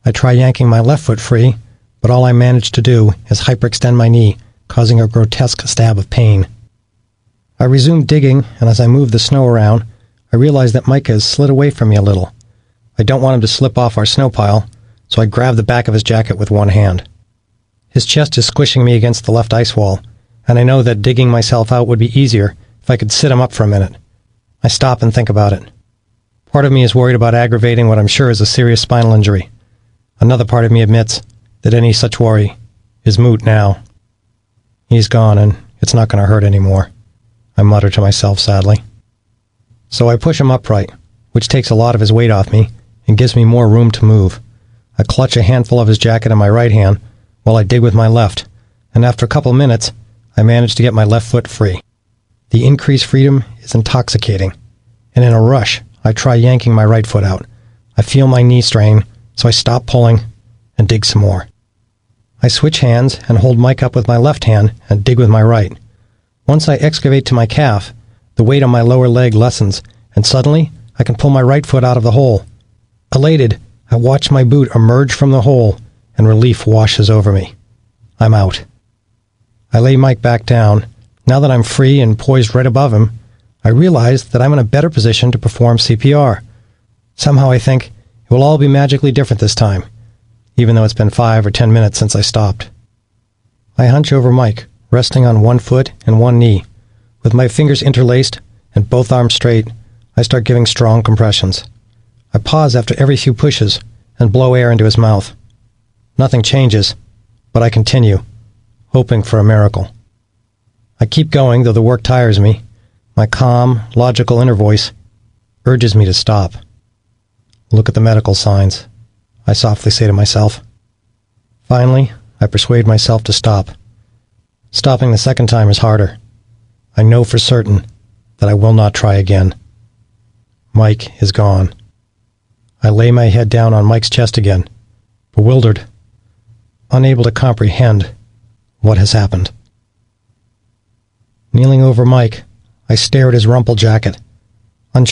I try yanking my left foot free, but all I manage to do is hyperextend my knee, causing a grotesque stab of pain. I resume digging, and as I move the snow around, I realize that Mike has slid away from me a little. I don't want him to slip off our snow pile, so I grab the back of his jacket with one hand. His chest is squishing me against the left ice wall, and I know that digging myself out would be easier if I could sit him up for a minute. I stop and think about it. Part of me is worried about aggravating what I'm sure is a serious spinal injury. Another part of me admits that any such worry is moot now. He's gone, and it's not going to hurt anymore, I mutter to myself sadly. So I push him upright, which takes a lot of his weight off me and gives me more room to move. I clutch a handful of his jacket in my right hand while I dig with my left, and after a couple minutes, I manage to get my left foot free. The increased freedom is intoxicating, and in a rush, I try yanking my right foot out. I feel my knee strain, so I stop pulling and dig some more. I switch hands and hold Mike up with my left hand and dig with my right. Once I excavate to my calf, the weight on my lower leg lessens, and suddenly I can pull my right foot out of the hole. Elated, I watch my boot emerge from the hole, and relief washes over me. I'm out. I lay Mike back down. Now that I'm free and poised right above him, I realize that I'm in a better position to perform CPR. Somehow I think it will all be magically different this time, even though it's been 5 or 10 minutes since I stopped. I hunch over Mike, resting on one foot and one knee. With my fingers interlaced and both arms straight, I start giving strong compressions. I pause after every few pushes and blow air into his mouth. Nothing changes, but I continue, hoping for a miracle. I keep going, though the work tires me. My calm, logical inner voice urges me to stop. Look at the medical signs, I softly say to myself. Finally, I persuade myself to stop. Stopping the second time is harder. I know for certain that I will not try again. Mike is gone. I lay my head down on Mike's chest again, bewildered, unable to comprehend what has happened. Kneeling over Mike, I stare at his rumpled jacket, and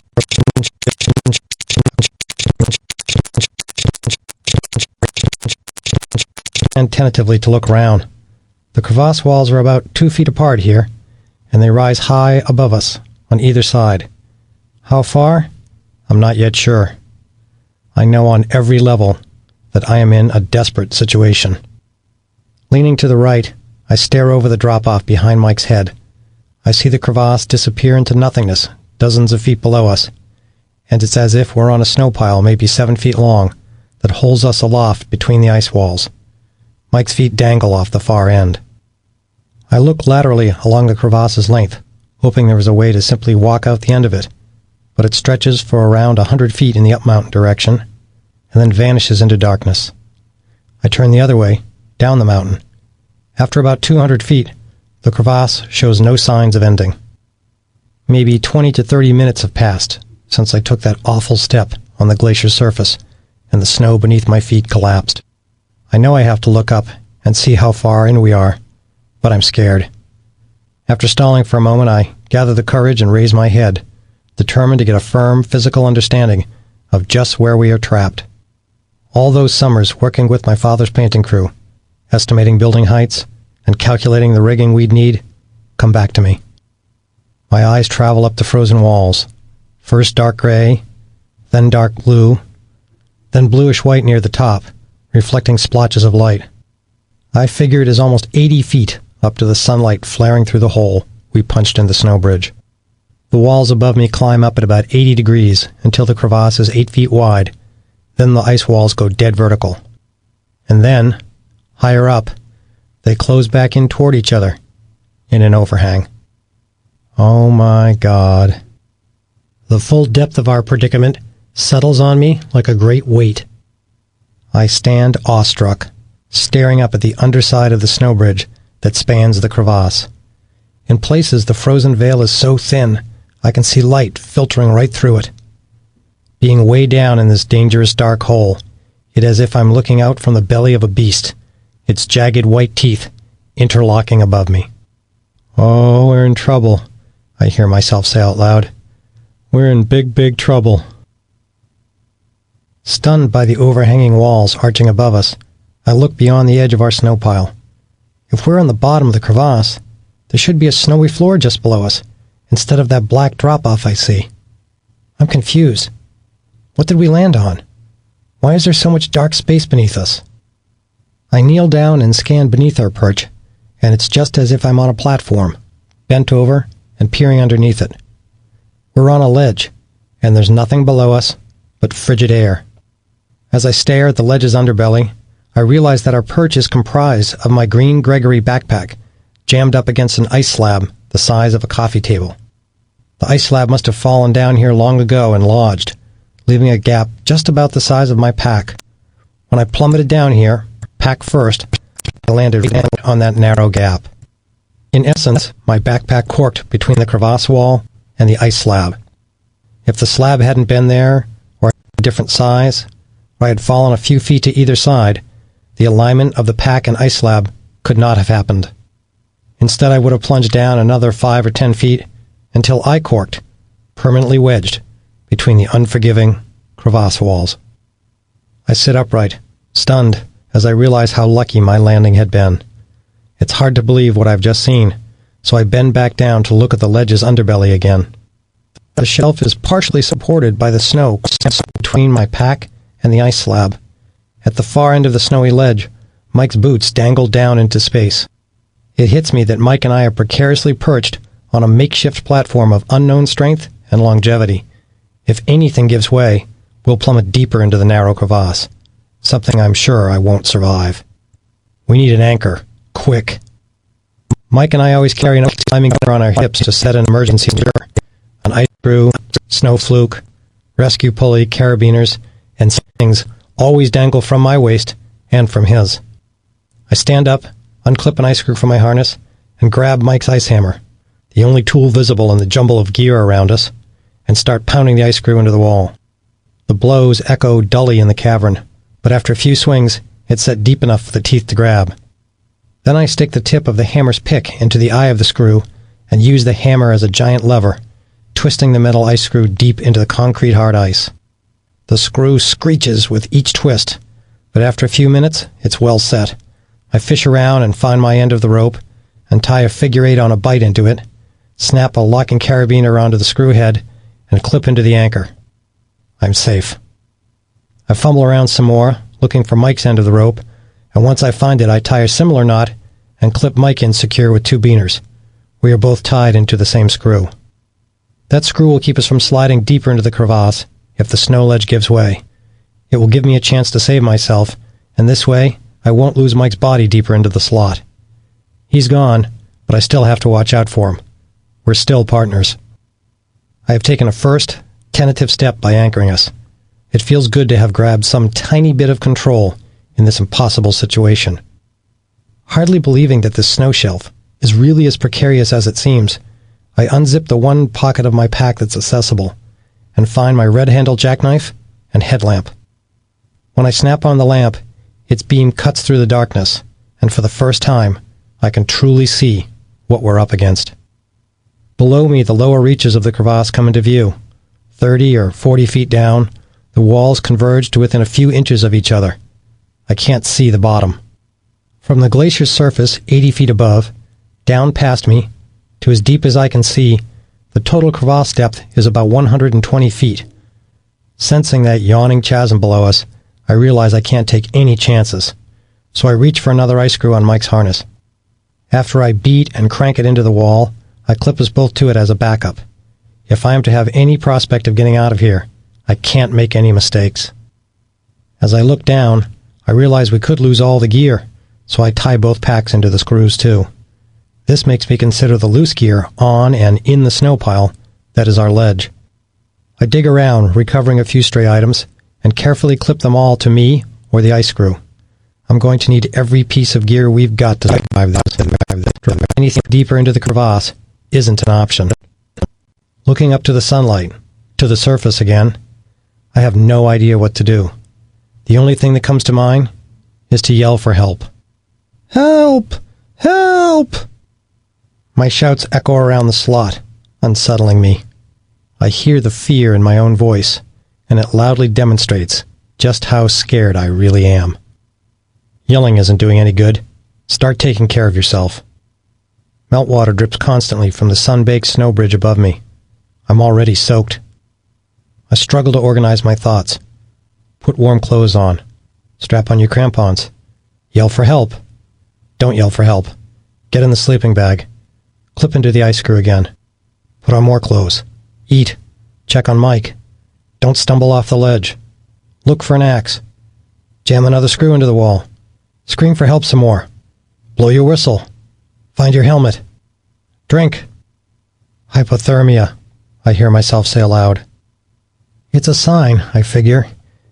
tentatively to look around. The crevasse walls are about 2 feet apart here, and they rise high above us on either side. How far? I'm not yet sure. I know on every level that I am in a desperate situation. Leaning to the right, I stare over the drop-off behind Mike's head. I see the crevasse disappear into nothingness dozens of feet below us, and it's as if we're on a snow pile maybe 7 feet long that holds us aloft between the ice walls. Mike's feet dangle off the far end. I look laterally along the crevasse's length, hoping there is a way to simply walk out the end of it, but it stretches for around 100 feet in the up-mountain direction, and then vanishes into darkness. I turn the other way, down the mountain. After about 200 feet, the crevasse shows no signs of ending. Maybe 20 to 30 minutes have passed since I took that awful step on the glacier's surface, and the snow beneath my feet collapsed. I know I have to look up and see how far in we are, but I'm scared. After stalling for a moment, I gather the courage and raise my head, determined to get a firm physical understanding of just where we are trapped. All those summers working with my father's painting crew, estimating building heights and calculating the rigging we'd need, come back to me. My eyes travel up the frozen walls, first dark gray, then dark blue, then bluish-white near the top, reflecting splotches of light. I figure it is almost 80 feet up to the sunlight flaring through the hole we punched in the snow bridge. The walls above me climb up at about 80 degrees until the crevasse is 8 feet wide. Then the ice walls go dead vertical. And then, higher up, They close back in toward each other in an overhang. Oh my God. The full depth of our predicament settles on me like a great weight. I stand awestruck, staring up at the underside of the snow bridge that spans the crevasse. In places, the frozen veil is so thin, I can see light filtering right through it. Being way down in this dangerous dark hole, it is as if I'm looking out from the belly of a beast, its jagged white teeth interlocking above me. Oh, we're in trouble, I hear myself say out loud. We're in big, big trouble. Stunned by the overhanging walls arching above us, I look beyond the edge of our snow pile. If we're on the bottom of the crevasse, there should be a snowy floor just below us, instead of that black drop-off I see. I'm confused. What did we land on? Why is there so much dark space beneath us? I kneel down and scan beneath our perch, and it's just as if I'm on a platform, bent over and peering underneath it. We're on a ledge, and there's nothing below us but frigid air. As I stare at the ledge's underbelly, I realize that our perch is comprised of my green Gregory backpack, jammed up against an ice slab the size of a coffee table. The ice slab must have fallen down here long ago and lodged, leaving a gap just about the size of my pack. When I plummeted down here, pack first, I landed right on that narrow gap. In essence, my backpack corked between the crevasse wall and the ice slab. If the slab hadn't been there, or a different size, or I had fallen a few feet to either side, the alignment of the pack and ice slab could not have happened. Instead, I would have plunged down another 5 or 10 feet until I corked, permanently wedged between the unforgiving crevasse walls. I sit upright, stunned, as I realize how lucky my landing had been. It's hard to believe what I've just seen, so I bend back down to look at the ledge's underbelly again. The shelf is partially supported by the snow between my pack and the ice slab. At the far end of the snowy ledge, Mike's boots dangle down into space. It hits me that Mike and I are precariously perched on a makeshift platform of unknown strength and longevity. If anything gives way, we'll plummet deeper into the narrow crevasse, something I'm sure I won't survive. We need an anchor, quick. Mike and I always carry enough climbing gear on our hips to set an emergency gear, an ice screw, snow fluke, rescue pulley, carabiners, and things always dangle from my waist and from his. I stand up, unclip an ice screw from my harness, and grab Mike's ice hammer, the only tool visible in the jumble of gear around us, and start pounding the ice screw into the wall. The blows echo dully in the cavern, but after a few swings, it's set deep enough for the teeth to grab. Then I stick the tip of the hammer's pick into the eye of the screw and use the hammer as a giant lever, twisting the metal ice screw deep into the concrete hard ice. The screw screeches with each twist, but after a few minutes, it's well set. I fish around and find my end of the rope, and tie a figure 8 on a bite into it, snap a locking carabiner onto the screw head, and clip into the anchor. I'm safe. I fumble around some more, looking for Mike's end of the rope, and once I find it, I tie a similar knot and clip Mike in secure with 2 beaners. We are both tied into the same screw. That screw will keep us from sliding deeper into the crevasse if the snow ledge gives way. It will give me a chance to save myself, and this way, I won't lose Mike's body deeper into the slot. He's gone, but I still have to watch out for him. We're still partners. I have taken a first, tentative step by anchoring us. It feels good to have grabbed some tiny bit of control in this impossible situation. Hardly believing that this snow shelf is really as precarious as it seems, I unzip the one pocket of my pack that's accessible and find my red-handled jackknife and headlamp. When I snap on the lamp, its beam cuts through the darkness, and for the first time, I can truly see what we're up against. Below me, the lower reaches of the crevasse come into view. 30 or 40 feet down, the walls converge to within a few inches of each other. I can't see the bottom. From the glacier's surface, 80 feet above, down past me, to as deep as I can see, the total crevasse depth is about 120 feet. Sensing that yawning chasm below us, I realize I can't take any chances, so I reach for another ice screw on Mike's harness. After I beat and crank it into the wall, I clip us both to it as a backup. If I am to have any prospect of getting out of here, I can't make any mistakes. As I look down, I realize we could lose all the gear, so I tie both packs into the screws too. This makes me consider the loose gear on and in the snow pile that is our ledge. I dig around, recovering a few stray items, and carefully clip them all to me or the ice screw. I'm going to need every piece of gear we've got to survive this. Anything deeper into the crevasse isn't an option. Looking up to the sunlight, to the surface again, I have no idea what to do. The only thing that comes to mind is to yell for help. Help! Help! My shouts echo around the slot, unsettling me. I hear the fear in my own voice, and it loudly demonstrates just how scared I really am. Yelling isn't doing any good. Start taking care of yourself. Meltwater drips constantly from the sun-baked snow bridge above me. I'm already soaked. I struggle to organize my thoughts. Put warm clothes on. Strap on your crampons. Yell for help. Don't yell for help. Get in the sleeping bag. Clip into the ice screw again. Put on more clothes. Eat. Check on Mike. Don't stumble off the ledge. Look for an axe. Jam another screw into the wall. Scream for help some more. Blow your whistle. Find your helmet. Drink. Hypothermia, I hear myself say aloud. It's a sign, I figure,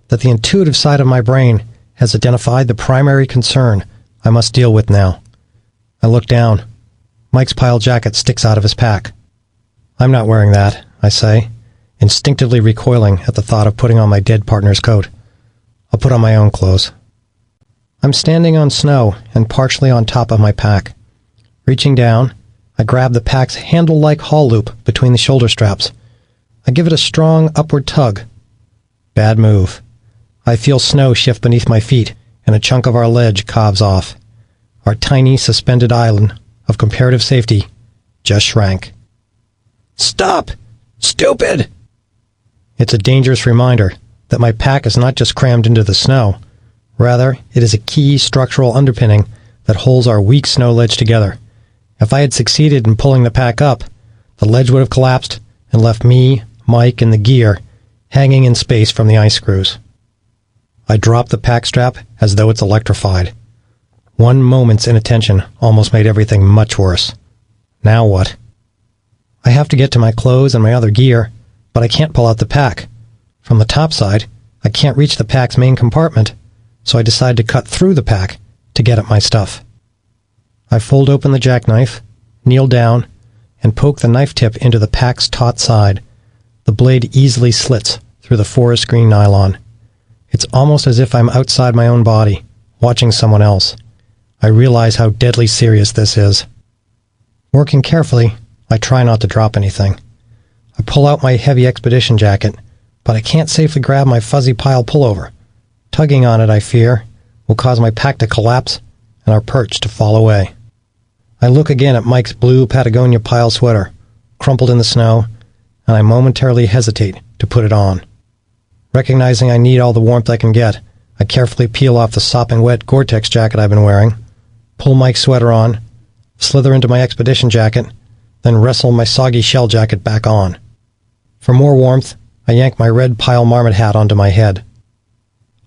that the intuitive side of my brain has identified the primary concern I must deal with now. I look down. Mike's pile jacket sticks out of his pack. I'm not wearing that, I say, instinctively recoiling at the thought of putting on my dead partner's coat. I'll put on my own clothes. I'm standing on snow and partially on top of my pack. Reaching down, I grab the pack's handle-like haul loop between the shoulder straps. I give it a strong upward tug. Bad move. I feel snow shift beneath my feet, and a chunk of our ledge calves off. Our tiny suspended island of comparative safety just shrank. Stop! Stupid! It's a dangerous reminder that my pack is not just crammed into the snow. Rather, it is a key structural underpinning that holds our weak snow ledge together. If I had succeeded in pulling the pack up, the ledge would have collapsed and left me, Mike, and the gear hanging in space from the ice screws. I drop the pack strap as though it's electrified. One moment's inattention almost made everything much worse. Now what? I have to get to my clothes and my other gear, but I can't pull out the pack. From the top side, I can't reach the pack's main compartment, so I decide to cut through the pack to get at my stuff. I fold open the jackknife, kneel down, and poke the knife tip into the pack's taut side. The blade easily slits through the forest green nylon. It's almost as if I'm outside my own body, watching someone else. I realize how deadly serious this is. Working carefully, I try not to drop anything. I pull out my heavy expedition jacket, but I can't safely grab my fuzzy pile pullover. Tugging on it, I fear, will cause my pack to collapse and our perch to fall away. I look again at Mike's blue Patagonia pile sweater, crumpled in the snow, and I momentarily hesitate to put it on. Recognizing I need all the warmth I can get, I carefully peel off the sopping wet Gore-Tex jacket I've been wearing, pull Mike's sweater on, slither into my expedition jacket, then wrestle my soggy shell jacket back on. For more warmth, I yank my red pile marmot hat onto my head.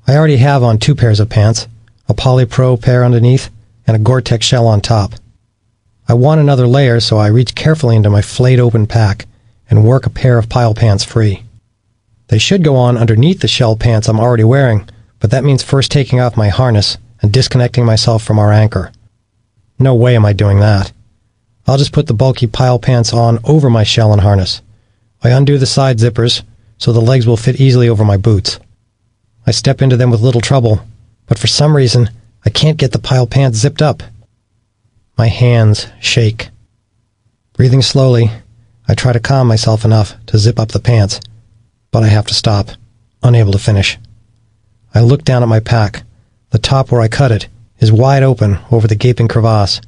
I already have on 2 pairs of pants, a polypro pair underneath, and a Gore-Tex shell on top. I want another layer, so I reach carefully into my flayed open pack and work a pair of pile pants free. They should go on underneath the shell pants I'm already wearing, but that means first taking off my harness and disconnecting myself from our anchor. No way am I doing that. I'll just put the bulky pile pants on over my shell and harness. I undo the side zippers so the legs will fit easily over my boots. I step into them with little trouble, but for some reason I can't get the pile pants zipped up. My hands shake. Breathing slowly, I try to calm myself enough to zip up the pants, but I have to stop, unable to finish. I look down at my pack. The top where I cut it is wide open over the gaping crevasse,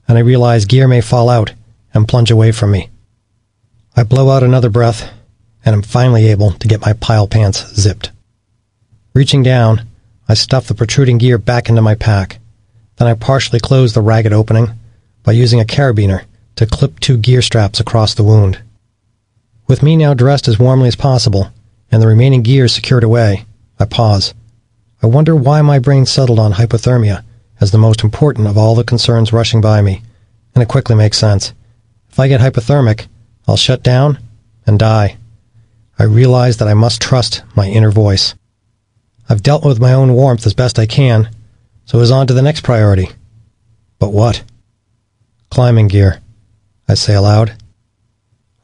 and I realize gear may fall out and plunge away from me. I blow out another breath, and am finally able to get my pile pants zipped. Reaching down, I stuff the protruding gear back into my pack. Then I partially close the ragged opening by using a carabiner to clip 2 gear straps across the wound. With me now dressed as warmly as possible, and the remaining gear secured away, I pause. I wonder why my brain settled on hypothermia as the most important of all the concerns rushing by me, and it quickly makes sense. If I get hypothermic, I'll shut down and die. I realize that I must trust my inner voice. I've dealt with my own warmth as best I can, so it is on to the next priority. But what? Climbing gear, I say aloud.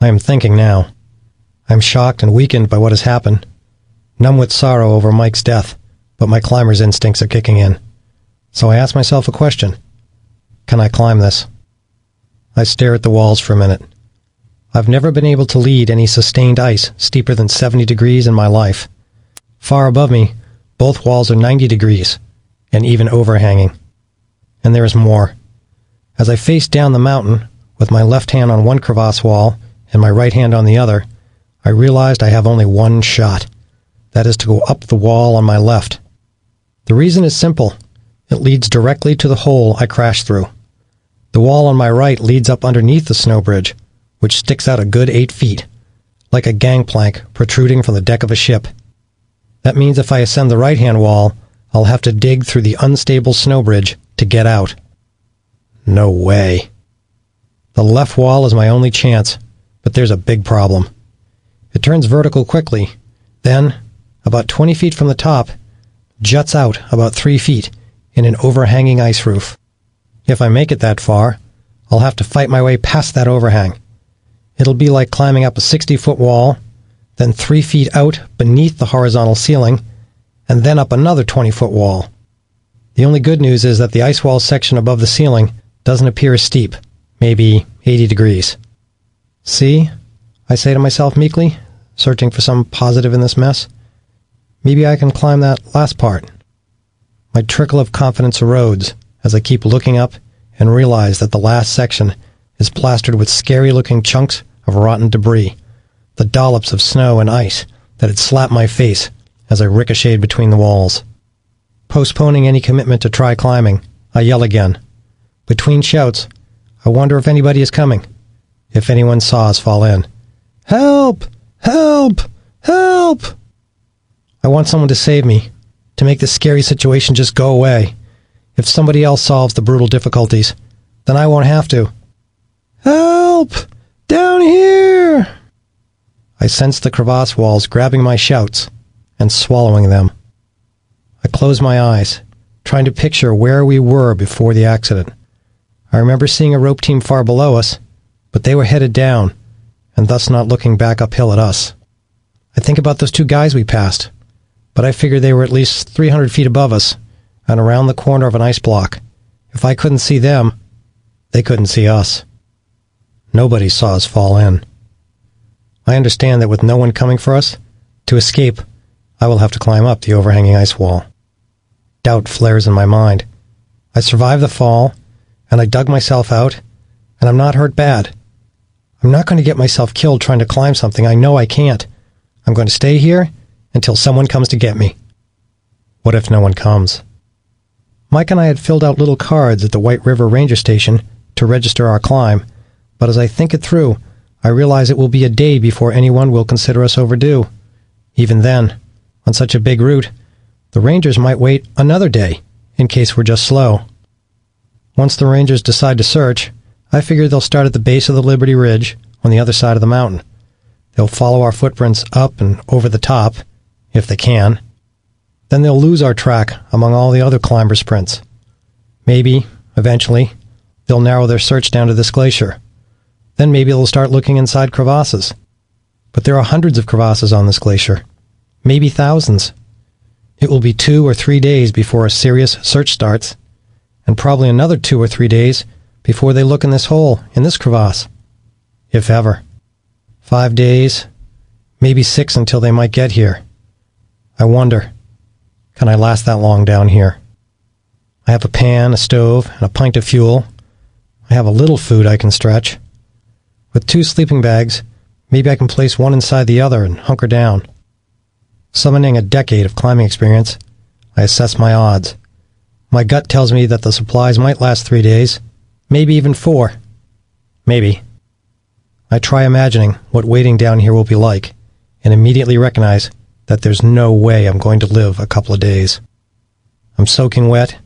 I am thinking now. I am shocked and weakened by what has happened, numb with sorrow over Mike's death, but my climber's instincts are kicking in. So I ask myself a question. Can I climb this? I stare at the walls for a minute. I've never been able to lead any sustained ice steeper than 70 degrees in my life. Far above me, both walls are 90 degrees, and even overhanging. And there is more. As I face down the mountain, with my left hand on one crevasse wall and my right hand on the other, I realized I have only one shot. That is to go up the wall on my left. The reason is simple. It leads directly to the hole I crashed through. The wall on my right leads up underneath the snow bridge, which sticks out a good 8 feet, like a gangplank protruding from the deck of a ship. That means if I ascend the right-hand wall, I'll have to dig through the unstable snow bridge to get out. No way. The left wall is my only chance, but there's a big problem. It turns vertical quickly, then, about 20 feet from the top, juts out about 3 feet in an overhanging ice roof. If I make it that far, I'll have to fight my way past that overhang. It'll be like climbing up a 60-foot wall, then 3 feet out beneath the horizontal ceiling, and then up another 20-foot wall. The only good news is that the ice wall section above the ceiling doesn't appear as steep, maybe 80 degrees. See, I say to myself meekly, searching for some positive in this mess. Maybe I can climb that last part. My trickle of confidence erodes as I keep looking up and realize that the last section is plastered with scary-looking chunks of rotten debris, the dollops of snow and ice that had slapped my face as I ricocheted between the walls. Postponing any commitment to try climbing, I yell again. Between shouts, I wonder if anybody is coming, if anyone saw us fall in. Help! Help! Help! I want someone to save me, to make this scary situation just go away. If somebody else solves the brutal difficulties, then I won't have to. Help! Down here! I sense the crevasse walls grabbing my shouts and swallowing them. I close my eyes, trying to picture where we were before the accident. I remember seeing a rope team far below us, but they were headed down, and thus not looking back uphill at us. I think about those two guys we passed, but I figured they were at least 300 feet above us, and around the corner of an ice block. If I couldn't see them, they couldn't see us. Nobody saw us fall in. I understand that with no one coming for us, to escape, I will have to climb up the overhanging ice wall. Doubt flares in my mind. I survived the fall, and I dug myself out, and I'm not hurt bad. I'm not going to get myself killed trying to climb something I know I can't. I'm going to stay here until someone comes to get me. What if no one comes? Mike and I had filled out little cards at the White River Ranger Station to register our climb, but as I think it through, I realize it will be a day before anyone will consider us overdue. Even then, on such a big route, the Rangers might wait another day in case we're just slow. Once the Rangers decide to search, I figure they'll start at the base of the Liberty Ridge on the other side of the mountain. They'll follow our footprints up and over the top, if they can. Then they'll lose our track among all the other climbers' prints. Maybe, eventually, they'll narrow their search down to this glacier. Then maybe they'll start looking inside crevasses. But there are hundreds of crevasses on this glacier. Maybe thousands. It will be 2 or 3 days before a serious search starts, and probably another 2 or 3 days before they look in this hole, in this crevasse. If ever. 5 days, maybe 6 until they might get here. I wonder, can I last that long down here? I have a pan, a stove, and a pint of fuel. I have a little food I can stretch. With 2 sleeping bags, maybe I can place one inside the other and hunker down. Summoning a decade of climbing experience, I assess my odds. My gut tells me that the supplies might last 3 days, maybe even 4. Maybe. I try imagining what waiting down here will be like, and immediately recognize that there's no way I'm going to live a couple of days. I'm soaking wet,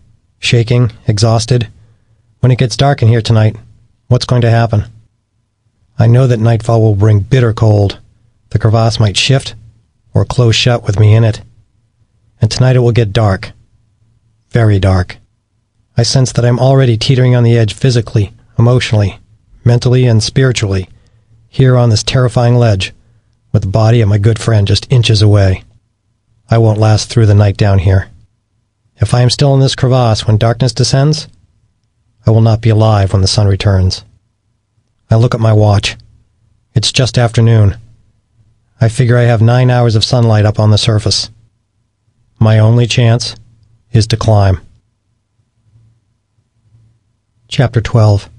shaking, exhausted. When it gets dark in here tonight, what's going to happen? I know that nightfall will bring bitter cold. The crevasse might shift or close shut with me in it. And tonight it will get dark. Very dark. I sense that I'm already teetering on the edge physically, emotionally, mentally, and spiritually, here on this terrifying ledge, with the body of my good friend just inches away. I won't last through the night down here. If I am still in this crevasse when darkness descends, I will not be alive when the sun returns. I look at my watch. It's just afternoon. I figure I have 9 hours of sunlight up on the surface. My only chance is to climb. Chapter 12.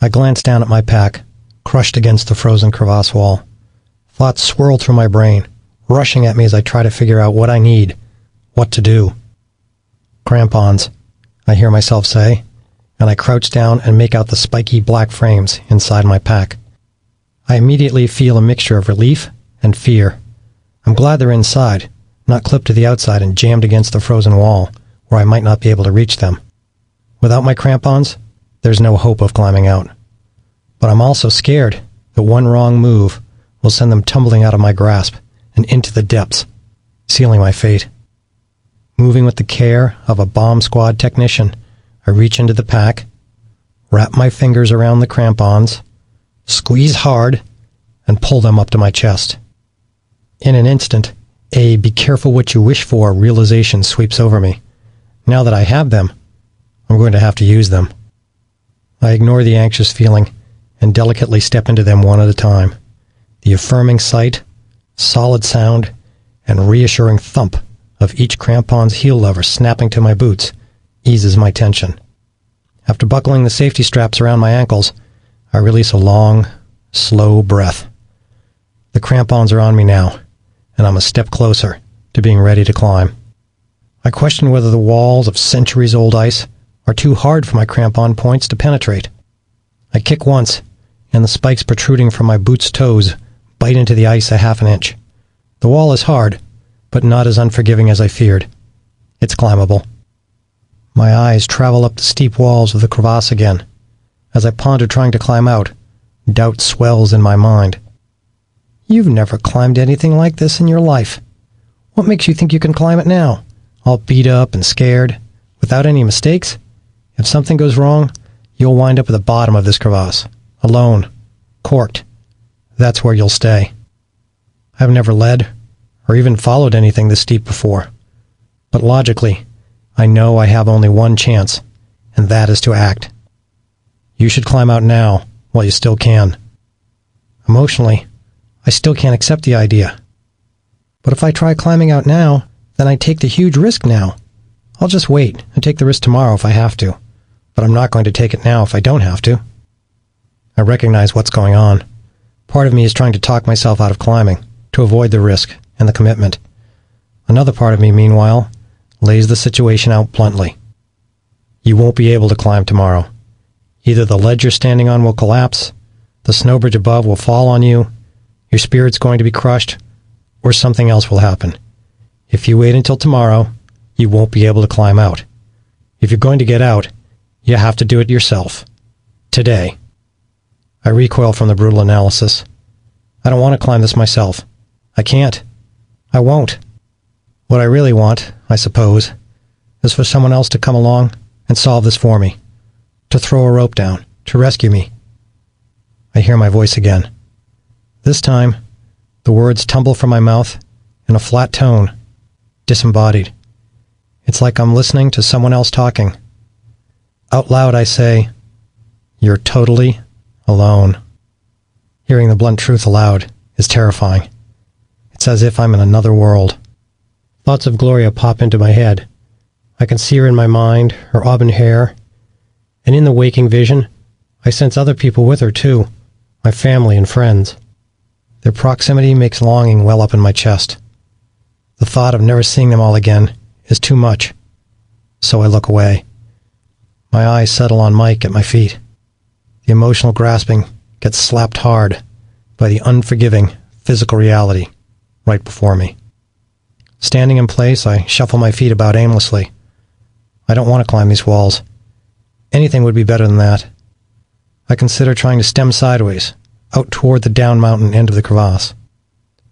I glance down at my pack, crushed against the frozen crevasse wall. Thoughts swirl through my brain, rushing at me as I try to figure out what I need, what to do. Crampons, I hear myself say, and I crouch down and make out the spiky black frames inside my pack. I immediately feel a mixture of relief and fear. I'm glad they're inside, not clipped to the outside and jammed against the frozen wall, where I might not be able to reach them. Without my crampons, there's no hope of climbing out. But I'm also scared that one wrong move will send them tumbling out of my grasp and into the depths, sealing my fate. Moving with the care of a bomb squad technician, I reach into the pack, wrap my fingers around the crampons, squeeze hard, and pull them up to my chest. In an instant, a be careful what you wish for realization sweeps over me. Now that I have them, I'm going to have to use them. I ignore the anxious feeling and delicately step into them one at a time. The affirming sight, solid sound, and reassuring thump of each crampon's heel lever snapping to my boots eases my tension. After buckling the safety straps around my ankles, I release a long, slow breath. The crampons are on me now, and I'm a step closer to being ready to climb. I question whether the walls of centuries-old ice are too hard for my crampon points to penetrate. I kick once, and the spikes protruding from my boots' toes bite into the ice a half an inch. The wall is hard, but not as unforgiving as I feared. It's climbable. My eyes travel up the steep walls of the crevasse again. As I ponder trying to climb out, doubt swells in my mind. You've never climbed anything like this in your life. What makes you think you can climb it now? All beat up and scared, without any mistakes? If something goes wrong, you'll wind up at the bottom of this crevasse, alone, corked. That's where you'll stay. I've never led or even followed anything this steep before. But logically, I know I have only one chance, and that is to act. You should climb out now, while you still can. Emotionally, I still can't accept the idea. But if I try climbing out now, then I take the huge risk now. I'll just wait and take the risk tomorrow if I have to, but I'm not going to take it now if I don't have to. I recognize what's going on. Part of me is trying to talk myself out of climbing, to avoid the risk and the commitment. Another part of me, meanwhile, lays the situation out bluntly. You won't be able to climb tomorrow. Either the ledge you're standing on will collapse, the snow bridge above will fall on you, your spirit's going to be crushed, or something else will happen. If you wait until tomorrow, you won't be able to climb out. If you're going to get out, you have to do it yourself. Today. I recoil from the brutal analysis. I don't want to climb this myself. I can't. I won't. What I really want, I suppose, is for someone else to come along and solve this for me, to throw a rope down, to rescue me. I hear my voice again. This time, the words tumble from my mouth in a flat tone, disembodied. It's like I'm listening to someone else talking. Out loud I say, "You're totally alone." Hearing the blunt truth aloud is terrifying. It's as if I'm in another world. Thoughts of Gloria pop into my head. I can see her in my mind, her auburn hair, and in the waking vision, I sense other people with her too, my family and friends. Their proximity makes longing well up in my chest. The thought of never seeing them all again is too much, so I look away. My eyes settle on Mike at my feet. The emotional grasping gets slapped hard by the unforgiving physical reality right before me. Standing in place, I shuffle my feet about aimlessly. I don't want to climb these walls. Anything would be better than that. I consider trying to stem sideways, out toward the down mountain end of the crevasse.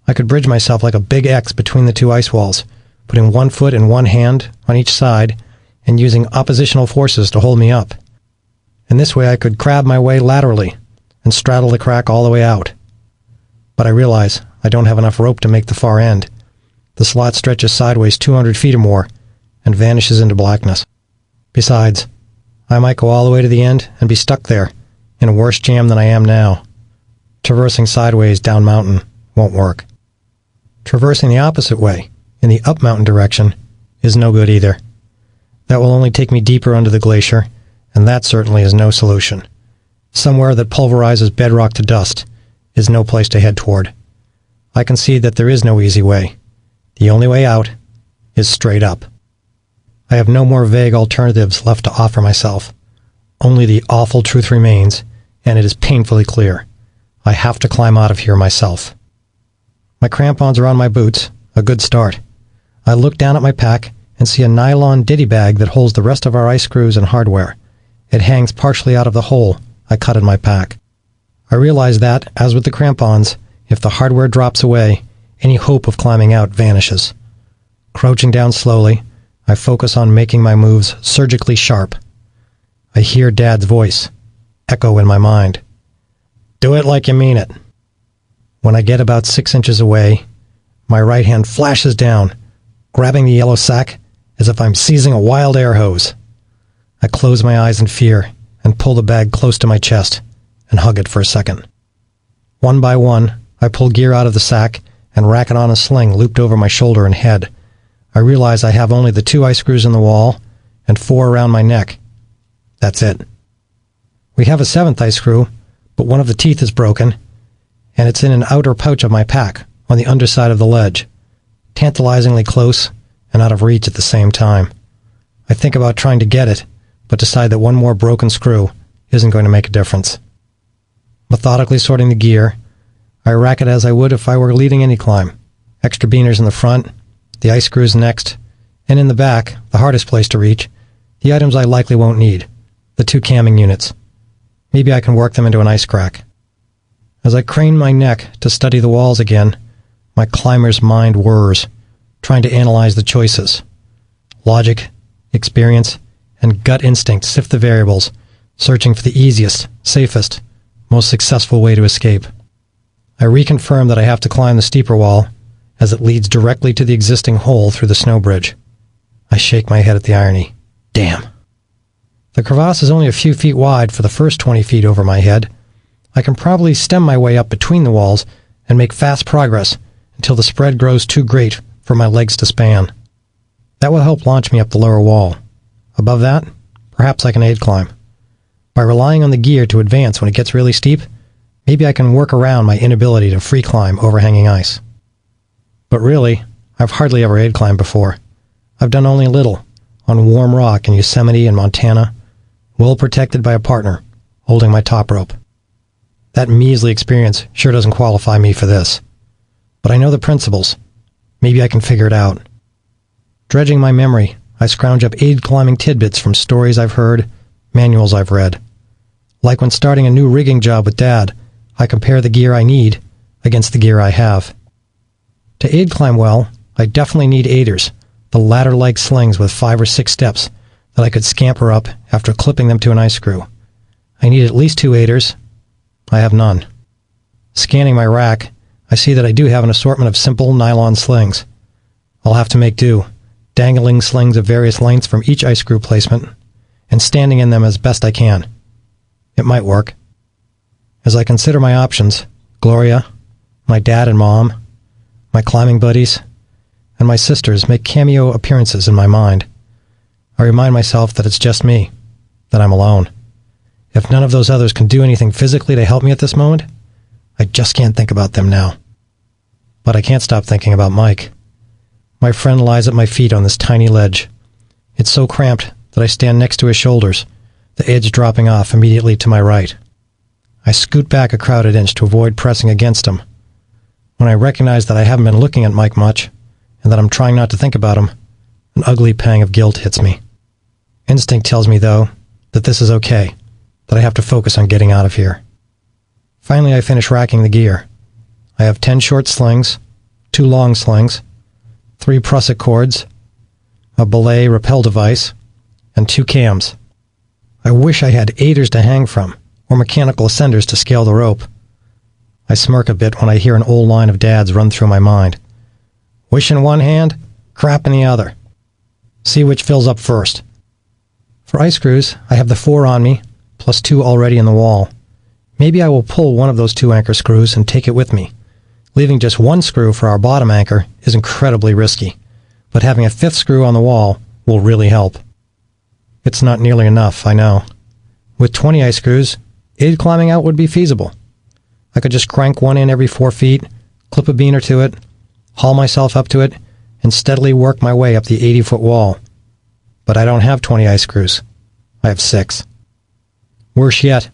I could bridge myself like a big X between the two ice walls, putting one foot and one hand on each side and using oppositional forces to hold me up. And this way I could crab my way laterally and straddle the crack all the way out. But I realize I don't have enough rope to make the far end. The slot stretches sideways 200 feet or more and vanishes into blackness. Besides, I might go all the way to the end and be stuck there in a worse jam than I am now. Traversing sideways down mountain won't work. Traversing the opposite way, in the up mountain direction, is no good either. That will only take me deeper under the glacier, and that certainly is no solution. Somewhere that pulverizes bedrock to dust is no place to head toward. I can see that there is no easy way. The only way out is straight up. I have no more vague alternatives left to offer myself. Only the awful truth remains, and it is painfully clear. I have to climb out of here myself. My crampons are on my boots, a good start. I look down at my pack and see a nylon ditty bag that holds the rest of our ice screws and hardware. It hangs partially out of the hole I cut in my pack. I realize that, as with the crampons, if the hardware drops away, any hope of climbing out vanishes. Crouching down slowly, I focus on making my moves surgically sharp. I hear Dad's voice echo in my mind. Do it like you mean it. When I get about 6 inches away, my right hand flashes down, grabbing the yellow sack as if I'm seizing a wild air hose. I close my eyes in fear and pull the bag close to my chest and hug it for a second. One by one, I pull gear out of the sack and rack it on a sling looped over my shoulder and head. I realize I have only the 2 ice screws in the wall and 4 around my neck. That's it. We have a 7th ice screw, but one of the teeth is broken, and it's in an outer pouch of my pack on the underside of the ledge, tantalizingly close and out of reach at the same time. I think about trying to get it, but decide that one more broken screw isn't going to make a difference. Methodically sorting the gear, I rack it as I would if I were leading any climb. Extra beaners in the front, the ice screws next, and in the back, the hardest place to reach, the items I likely won't need, the 2 camming units. Maybe I can work them into an ice crack. As I crane my neck to study the walls again, my climber's mind whirs, trying to analyze the choices. Logic, experience, and gut instinct sift the variables, searching for the easiest, safest, most successful way to escape. I reconfirm that I have to climb the steeper wall, as it leads directly to the existing hole through the snow bridge. I shake my head at the irony. Damn. The crevasse is only a few feet wide for the first 20 feet over my head. I can probably stem my way up between the walls and make fast progress until the spread grows too great for my legs to span. That will help launch me up the lower wall. Above that, perhaps I can aid climb. By relying on the gear to advance when it gets really steep, maybe I can work around my inability to free climb overhanging ice. But really, I've hardly ever aid climbed before. I've done only a little, on warm rock in Yosemite and Montana, well protected by a partner, holding my top rope. That measly experience sure doesn't qualify me for this. But I know the principles. Maybe I can figure it out. Dredging my memory, I scrounge up aid climbing tidbits from stories I've heard, manuals I've read. Like when starting a new rigging job with Dad, I compare the gear I need against the gear I have. To aid climb well, I definitely need aiders, the ladder-like slings with 5 or 6 steps that I could scamper up after clipping them to an ice screw. I need at least 2 aiders. I have none. Scanning my rack, I see that I do have an assortment of simple nylon slings. I'll have to make do, dangling slings of various lengths from each ice screw placement, and standing in them as best I can. It might work. As I consider my options, Gloria, my dad and mom, my climbing buddies, and my sisters make cameo appearances in my mind. I remind myself that it's just me, that I'm alone. If none of those others can do anything physically to help me at this moment, I just can't think about them now. But I can't stop thinking about Mike. My friend lies at my feet on this tiny ledge. It's so cramped that I stand next to his shoulders, the edge dropping off immediately to my right. I scoot back a crowded inch to avoid pressing against him. When I recognize that I haven't been looking at Mike much, and that I'm trying not to think about him, an ugly pang of guilt hits me. Instinct tells me, though, that this is okay, that I have to focus on getting out of here. Finally, I finish racking the gear. I have 10 short slings, 2 long slings, 3 prusik cords, a belay rappel device, and 2 cams. I wish I had aiders to hang from, or mechanical ascenders to scale the rope. I smirk a bit when I hear an old line of Dad's run through my mind. Wish in one hand, crap in the other. See which fills up first. For ice screws, I have the 4 on me, plus 2 already in the wall. Maybe I will pull one of those 2 anchor screws and take it with me. Leaving just 1 screw for our bottom anchor is incredibly risky, but having a 5th screw on the wall will really help. It's not nearly enough, I know. With 20 ice screws, aid climbing out would be feasible. I could just crank one in every 4 feet, clip a beaner to it, haul myself up to it, and steadily work my way up the 80-foot wall. But I don't have 20 ice screws. I have 6. Worse yet,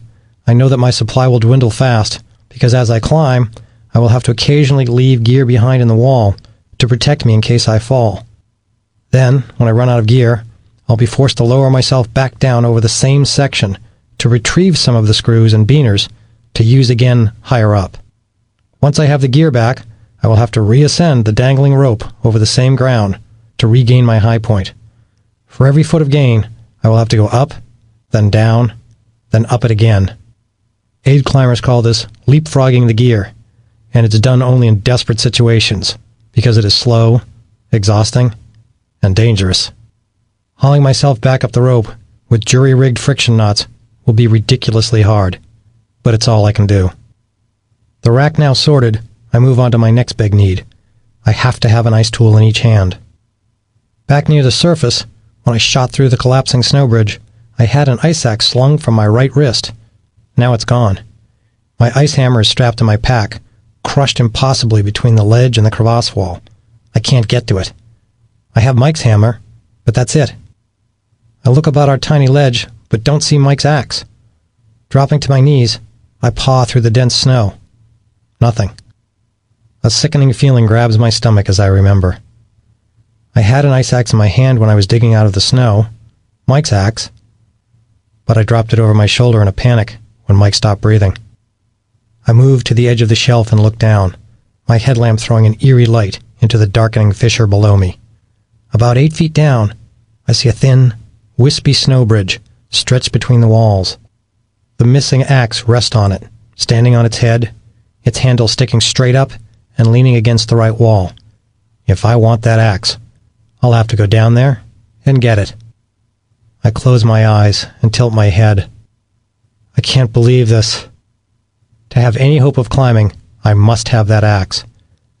I know that my supply will dwindle fast, because as I climb, I will have to occasionally leave gear behind in the wall to protect me in case I fall. Then, when I run out of gear, I'll be forced to lower myself back down over the same section to retrieve some of the screws and beaners to use again higher up. Once I have the gear back, I will have to reascend the dangling rope over the same ground to regain my high point. For every foot of gain, I will have to go up, then down, then up it again. Aid climbers call this leapfrogging the gear, and it's done only in desperate situations because it is slow, exhausting, and dangerous. Hauling myself back up the rope with jury-rigged friction knots will be ridiculously hard, but it's all I can do. The rack now sorted, I move on to my next big need. I have to have an ice tool in each hand. Back near the surface, when I shot through the collapsing snow bridge, I had an ice axe slung from my right wrist. Now it's gone. My ice hammer is strapped to my pack, crushed impossibly between the ledge and the crevasse wall. I can't get to it. I have Mike's hammer, but that's it. I look about our tiny ledge, but don't see Mike's axe. Dropping to my knees, I paw through the dense snow. Nothing. A sickening feeling grabs my stomach as I remember. I had an ice axe in my hand when I was digging out of the snow, Mike's axe, but I dropped it over my shoulder in a panic when Mike stopped breathing. I moved to the edge of the shelf and looked down, my headlamp throwing an eerie light into the darkening fissure below me. About 8 feet down, I see a thin, wispy snow bridge stretched between the walls. The missing axe rests on it, standing on its head, its handle sticking straight up and leaning against the right wall. If I want that axe, I'll have to go down there and get it. I close my eyes and tilt my head. I can't believe this. To have any hope of climbing, I must have that axe.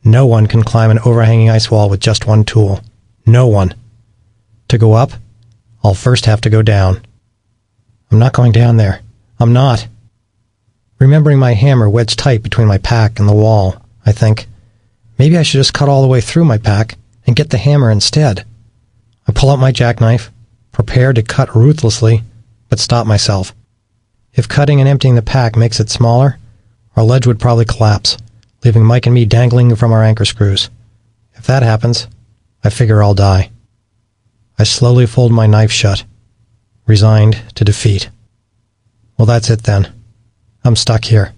No one can climb an overhanging ice wall with just one tool. No one. To go up, I'll first have to go down. I'm not going down there. I'm not. Remembering my hammer wedged tight between my pack and the wall, I think, maybe I should just cut all the way through my pack and get the hammer instead. I pull out my jackknife, prepared to cut ruthlessly, but stop myself. If cutting and emptying the pack makes it smaller, our ledge would probably collapse, leaving Mike and me dangling from our anchor screws. If that happens, I figure I'll die. I slowly fold my knife shut, resigned to defeat. Well, that's it then. I'm stuck here.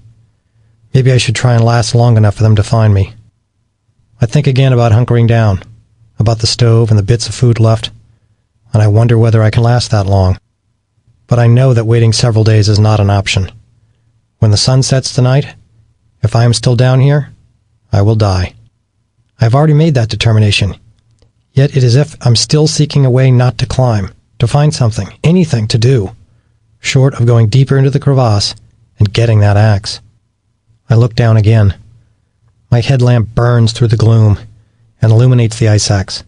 Maybe I should try and last long enough for them to find me. I think again about hunkering down, about the stove and the bits of food left, and I wonder whether I can last that long. But I know that waiting several days is not an option. When the sun sets tonight, if I am still down here, I will die. I have already made that determination. Yet it is as if I'm still seeking a way not to climb, to find something, anything to do, short of going deeper into the crevasse and getting that axe. I look down again. My headlamp burns through the gloom and illuminates the ice axe.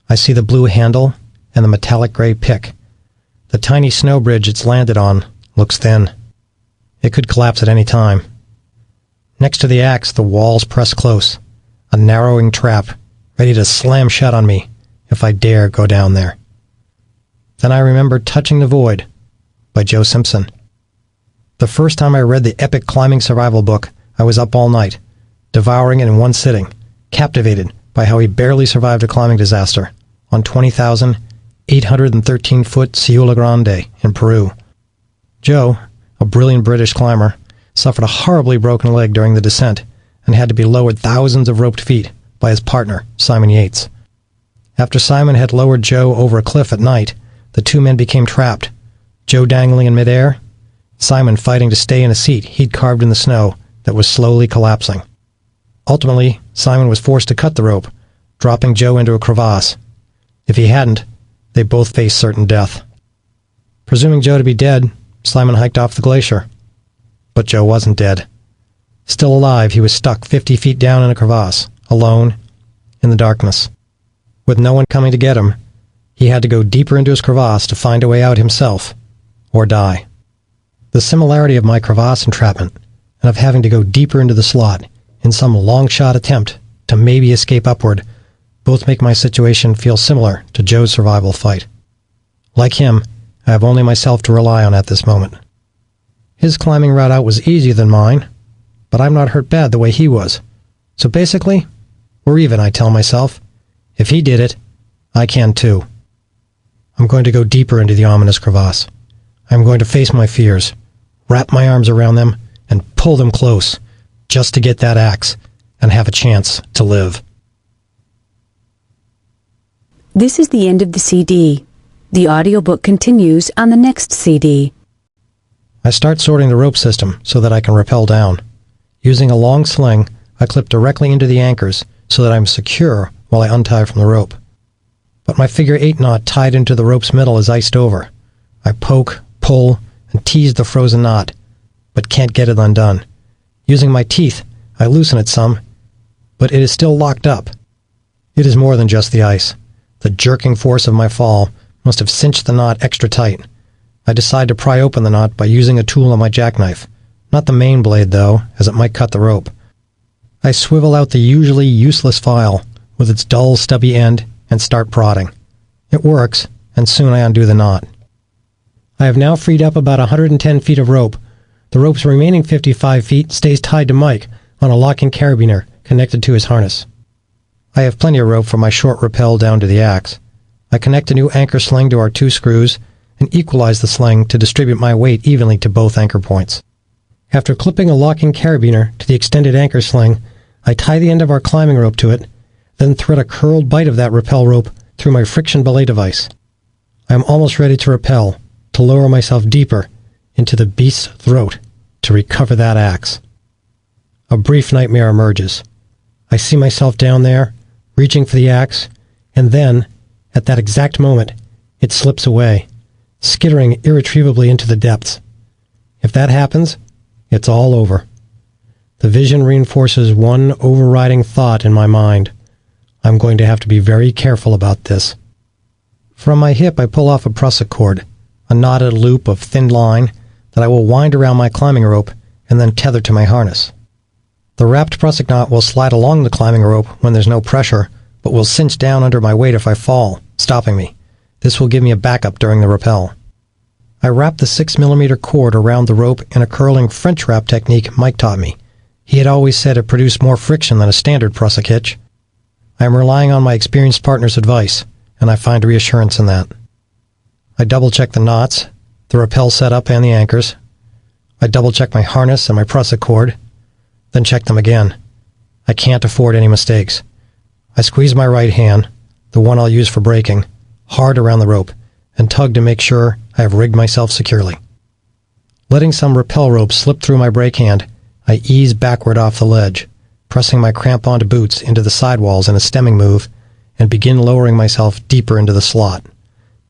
I see the blue handle and the metallic gray pick. The tiny snow bridge it's landed on looks thin. It could collapse at any time. Next to the axe, the walls press close, a narrowing trap, ready to slam shut on me if I dare go down there. Then I remember Touching the Void by Joe Simpson. The first time I read the epic climbing survival book, I was up all night, devouring it in one sitting, captivated by how he barely survived a climbing disaster on 813-foot Ciula Grande in Peru. Joe, a brilliant British climber, suffered a horribly broken leg during the descent and had to be lowered thousands of roped feet by his partner, Simon Yates. After Simon had lowered Joe over a cliff at night, the two men became trapped, Joe dangling in midair, Simon fighting to stay in a seat he'd carved in the snow that was slowly collapsing. Ultimately, Simon was forced to cut the rope, dropping Joe into a crevasse. If he hadn't, they both faced certain death. Presuming Joe to be dead, Simon hiked off the glacier. But Joe wasn't dead. Still alive, he was stuck 50 feet down in a crevasse, alone, in the darkness. With no one coming to get him, he had to go deeper into his crevasse to find a way out himself, or die. The similarity of my crevasse entrapment, and of having to go deeper into the slot in some long-shot attempt to maybe escape upward, both make my situation feel similar to Joe's survival fight. Like him, I have only myself to rely on at this moment. His climbing route out was easier than mine, but I'm not hurt bad the way he was. So basically, we're even, I tell myself. If he did it, I can too. I'm going to go deeper into the ominous crevasse. I'm going to face my fears, wrap my arms around them, and pull them close, just to get that axe and have a chance to live. This is the end of the CD. The audiobook continues on the next CD. I start sorting the rope system so that I can rappel down. Using a long sling, I clip directly into the anchors so that I'm secure while I untie from the rope. But my figure-8 knot tied into the rope's middle is iced over. I poke, pull, and tease the frozen knot, but can't get it undone. Using my teeth, I loosen it some, but it is still locked up. It is more than just the ice. The jerking force of my fall must have cinched the knot extra tight. I decide to pry open the knot by using a tool on my jackknife. Not the main blade, though, as it might cut the rope. I swivel out the usually useless file with its dull, stubby end and start prodding. It works, and soon I undo the knot. I have now freed up about 110 feet of rope. The rope's remaining 55 feet stays tied to Mike on a locking carabiner connected to his harness. I have plenty of rope for my short rappel down to the axe. I connect a new anchor sling to our 2 screws and equalize the sling to distribute my weight evenly to both anchor points. After clipping a locking carabiner to the extended anchor sling, I tie the end of our climbing rope to it, then thread a curled bight of that rappel rope through my friction belay device. I am almost ready to rappel, to lower myself deeper into the beast's throat to recover that axe. A brief nightmare emerges. I see myself down there, reaching for the axe, and then, at that exact moment, it slips away, skittering irretrievably into the depths. If that happens, it's all over. The vision reinforces one overriding thought in my mind. I'm going to have to be very careful about this. From my hip, I pull off a prusik cord, a knotted loop of thin line that I will wind around my climbing rope and then tether to my harness. The wrapped prusik knot will slide along the climbing rope when there's no pressure, but will cinch down under my weight if I fall, stopping me. This will give me a backup during the rappel. I wrap the 6mm cord around the rope in a curling French wrap technique Mike taught me. He had always said it produced more friction than a standard prusik hitch. I am relying on my experienced partner's advice, and I find reassurance in that. I double-check the knots, the rappel setup, and the anchors. I double-check my harness and my prusik cord, then check them again. I can't afford any mistakes. I squeeze my right hand, the one I'll use for braking, hard around the rope, and tug to make sure I have rigged myself securely. Letting some rappel rope slip through my brake hand, I ease backward off the ledge, pressing my cramp-onto boots into the sidewalls in a stemming move, and begin lowering myself deeper into the slot.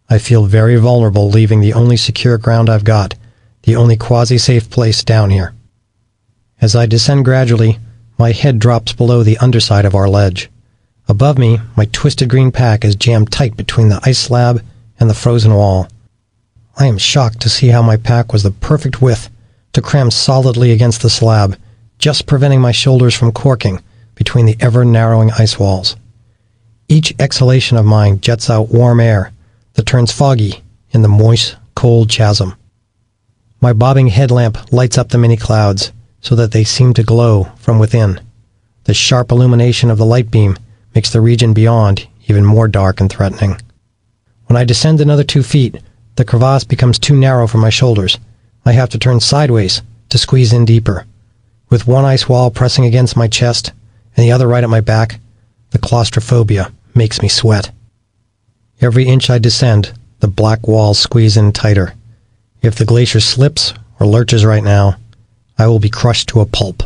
I feel very vulnerable leaving the only secure ground I've got, the only quasi-safe place down here. As I descend gradually, my head drops below the underside of our ledge. Above me, my twisted green pack is jammed tight between the ice slab and the frozen wall. I am shocked to see how my pack was the perfect width to cram solidly against the slab, just preventing my shoulders from corking between the ever-narrowing ice walls. Each exhalation of mine jets out warm air that turns foggy in the moist, cold chasm. My bobbing headlamp lights up the many clouds so that they seem to glow from within. The sharp illumination of the light beam makes the region beyond even more dark and threatening. When I descend another 2 feet, the crevasse becomes too narrow for my shoulders. I have to turn sideways to squeeze in deeper. With one ice wall pressing against my chest and the other right at my back, the claustrophobia makes me sweat. Every inch I descend, the black walls squeeze in tighter. If the glacier slips or lurches right now, I will be crushed to a pulp.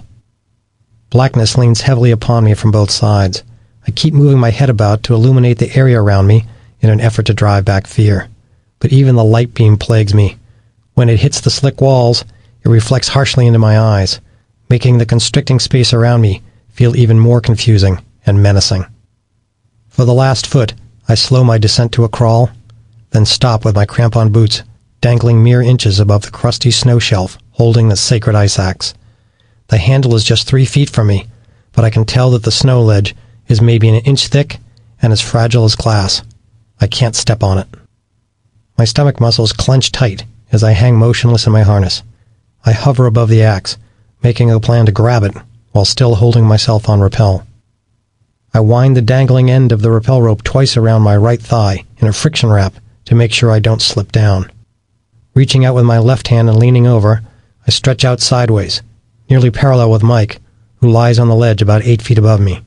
Blackness leans heavily upon me from both sides. I keep moving my head about to illuminate the area around me in an effort to drive back fear. But even the light beam plagues me. When it hits the slick walls, it reflects harshly into my eyes, making the constricting space around me feel even more confusing and menacing. For the last foot, I slow my descent to a crawl, then stop with my crampon boots dangling mere inches above the crusty snow shelf holding the sacred ice axe. The handle is just 3 feet from me, but I can tell that the snow ledge is maybe an inch thick and as fragile as glass. I can't step on it. My stomach muscles clench tight as I hang motionless in my harness. I hover above the axe, making a plan to grab it while still holding myself on rappel. I wind the dangling end of the rappel rope twice around my right thigh in a friction wrap to make sure I don't slip down. Reaching out with my left hand and leaning over, I stretch out sideways, nearly parallel with Mike, who lies on the ledge about 8 feet above me.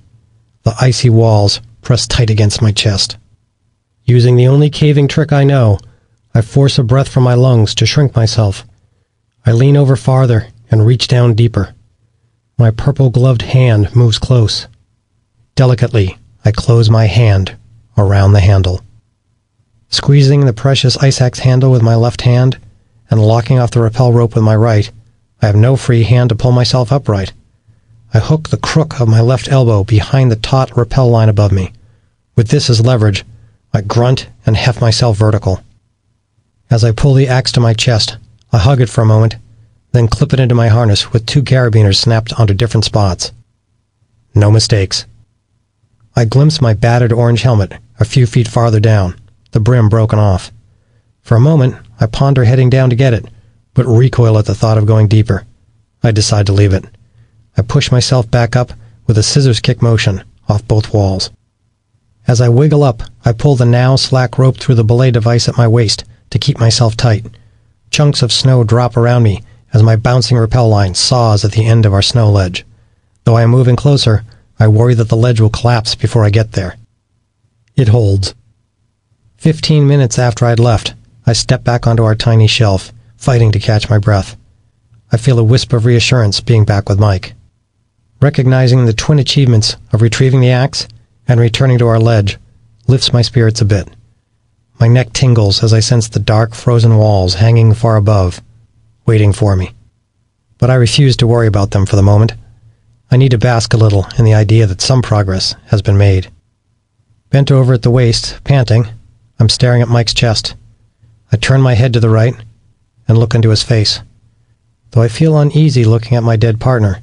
The icy walls press tight against my chest. Using the only caving trick I know, I force a breath from my lungs to shrink myself. I lean over farther and reach down deeper. My purple-gloved hand moves close. Delicately, I close my hand around the handle. Squeezing the precious ice axe handle with my left hand and locking off the rappel rope with my right, I have no free hand to pull myself upright. I hook the crook of my left elbow behind the taut rappel line above me. With this as leverage, I grunt and heft myself vertical. As I pull the axe to my chest, I hug it for a moment, then clip it into my harness with 2 carabiners snapped onto different spots. No mistakes. I glimpse my battered orange helmet a few feet farther down, the brim broken off. For a moment, I ponder heading down to get it, but recoil at the thought of going deeper. I decide to leave it. I push myself back up with a scissors kick motion off both walls. As I wiggle up, I pull the now slack rope through the belay device at my waist to keep myself tight. Chunks of snow drop around me as my bouncing rappel line saws at the end of our snow ledge. Though I am moving closer, I worry that the ledge will collapse before I get there. It holds. 15 minutes after I'd left, I step back onto our tiny shelf, fighting to catch my breath. I feel a wisp of reassurance being back with Mike. Recognizing the twin achievements of retrieving the axe and returning to our ledge lifts my spirits a bit. My neck tingles as I sense the dark, frozen walls hanging far above, waiting for me. But I refuse to worry about them for the moment. I need to bask a little in the idea that some progress has been made. Bent over at the waist, panting, I'm staring at Mike's chest. I turn my head to the right and look into his face. Though I feel uneasy looking at my dead partner,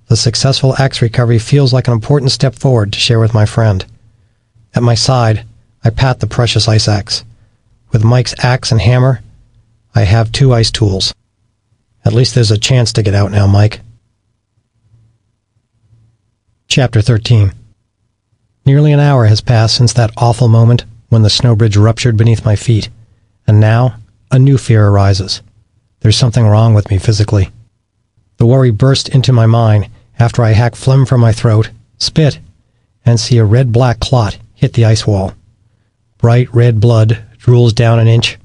the successful axe recovery feels like an important step forward to share with my friend. At my side, I pat the precious ice axe. With Mike's axe and hammer, I have 2 ice tools. At least there's a chance to get out now, Mike. Chapter 13. Nearly an hour has passed since that awful moment when the snow bridge ruptured beneath my feet, and now a new fear arises. There's something wrong with me physically. The worry burst into my mind after I hack phlegm from my throat, spit, and see a red-black clot hit the ice wall. Bright red blood drools down an inch,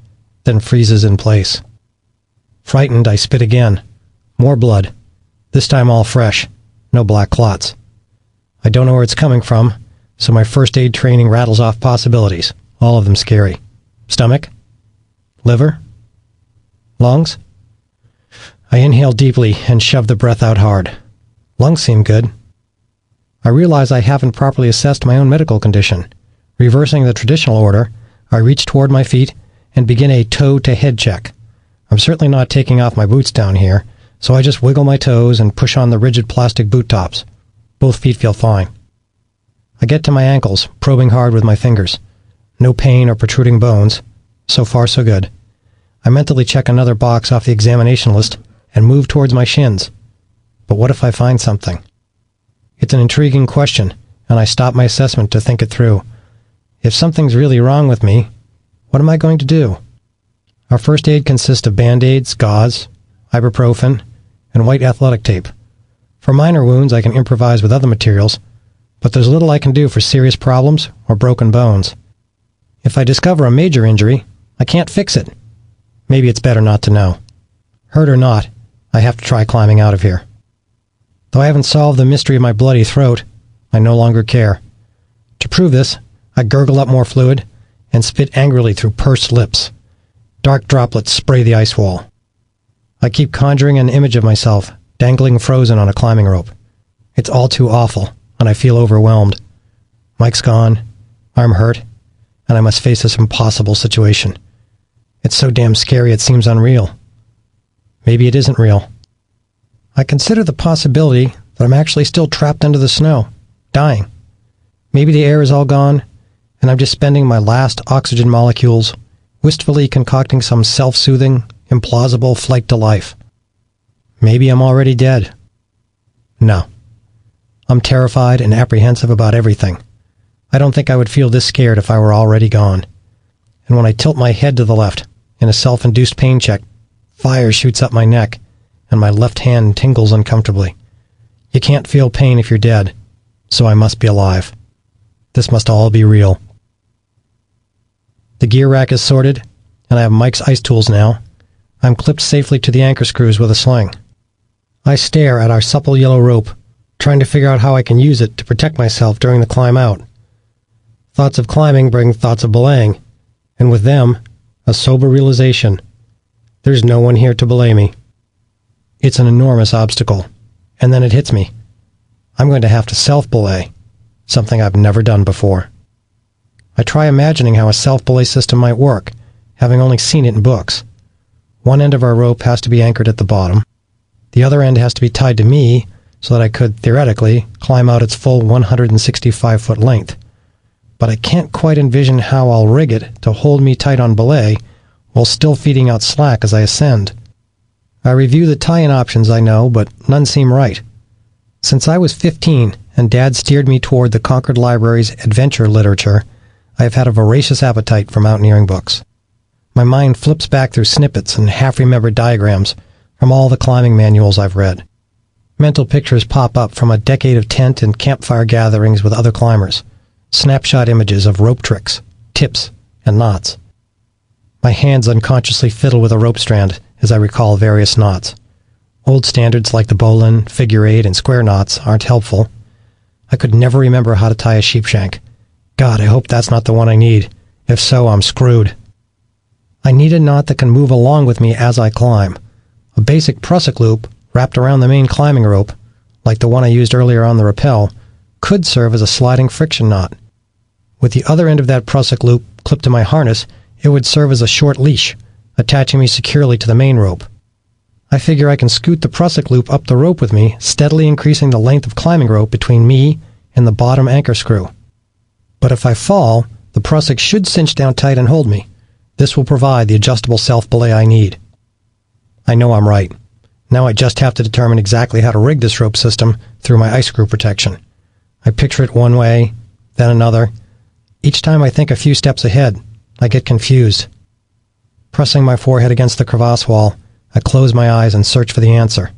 then freezes in place. Frightened, I spit again. More blood, this time all fresh, no black clots. I don't know where it's coming from, so my first aid training rattles off possibilities, all of them scary. Stomach? Liver? Lungs? I inhale deeply and shove the breath out hard. Lungs seem good. I realize I haven't properly assessed my own medical condition. Reversing the traditional order, I reach toward my feet and begin a toe-to-head check. I'm certainly not taking off my boots down here, so I just wiggle my toes and push on the rigid plastic boot tops. Both feet feel fine. I get to my ankles, probing hard with my fingers. No pain or protruding bones. So far, so good. I mentally check another box off the examination list and move towards my shins. But what if I find something? It's an intriguing question, and I stop my assessment to think it through. If something's really wrong with me, What am I going to do? Our first aid consists of Band-Aids, gauze, ibuprofen, and white athletic tape. For minor wounds, I can improvise with other materials, but there's little I can do for serious problems or broken bones. If I discover a major injury, I can't fix it. Maybe it's better not to know. Hurt or not, I have to try climbing out of here. Though I haven't solved the mystery of my bloody throat, I no longer care. To prove this, I gurgle up more fluid and spit angrily through pursed lips. Dark droplets spray the ice wall. I keep conjuring an image of myself, dangling frozen on a climbing rope. It's all too awful, and I feel overwhelmed. Mike's gone, I'm hurt, and I must face this impossible situation. It's so damn scary it seems unreal. Maybe it isn't real. I consider the possibility that I'm actually still trapped under the snow, dying. Maybe the air is all gone, and I'm just spending my last oxygen molecules wistfully concocting some self-soothing, implausible flight to life. Maybe I'm already dead. No. I'm terrified and apprehensive about everything. I don't think I would feel this scared if I were already gone. And when I tilt my head to the left, in a self-induced pain check, fire shoots up my neck, and my left hand tingles uncomfortably. You can't feel pain if you're dead, so I must be alive. This must all be real. The gear rack is sorted, and I have Mike's ice tools now. I'm clipped safely to the anchor screws with a sling. I stare at our supple yellow rope, trying to figure out how I can use it to protect myself during the climb out. Thoughts of climbing bring thoughts of belaying, and with them, a sober realization. There's no one here to belay me. It's an enormous obstacle, and then it hits me. I'm going to have to self-belay, something I've never done before. I try imagining how a self-belay system might work, having only seen it in books. One end of our rope has to be anchored at the bottom. The other end has to be tied to me so that I could, theoretically, climb out its full 165-foot length. But I can't quite envision how I'll rig it to hold me tight on belay while still feeding out slack as I ascend. I review the tie-in options I know, but none seem right. Since I was 15 and Dad steered me toward the Concord Library's adventure literature, I have had a voracious appetite for mountaineering books. My mind flips back through snippets and half-remembered diagrams from all the climbing manuals I've read. Mental pictures pop up from a decade of tent and campfire gatherings with other climbers. Snapshot images of rope tricks, tips, and knots. My hands unconsciously fiddle with a rope strand as I recall various knots. Old standards like the bowline, figure eight, and square knots aren't helpful. I could never remember how to tie a sheepshank. God, I hope that's not the one I need. If so, I'm screwed. I need a knot that can move along with me as I climb. A basic prusik loop wrapped around the main climbing rope, like the one I used earlier on the rappel, could serve as a sliding friction knot. With the other end of that prusik loop clipped to my harness, it would serve as a short leash, attaching me securely to the main rope. I figure I can scoot the prusik loop up the rope with me, steadily increasing the length of climbing rope between me and the bottom anchor screw. But if I fall, the prusik should cinch down tight and hold me. This will provide the adjustable self-belay I need. I know I'm right. Now I just have to determine exactly how to rig this rope system through my ice screw protection. I picture it one way, then another. Each time I think a few steps ahead, I get confused. Pressing my forehead against the crevasse wall, I close my eyes and search for the answer.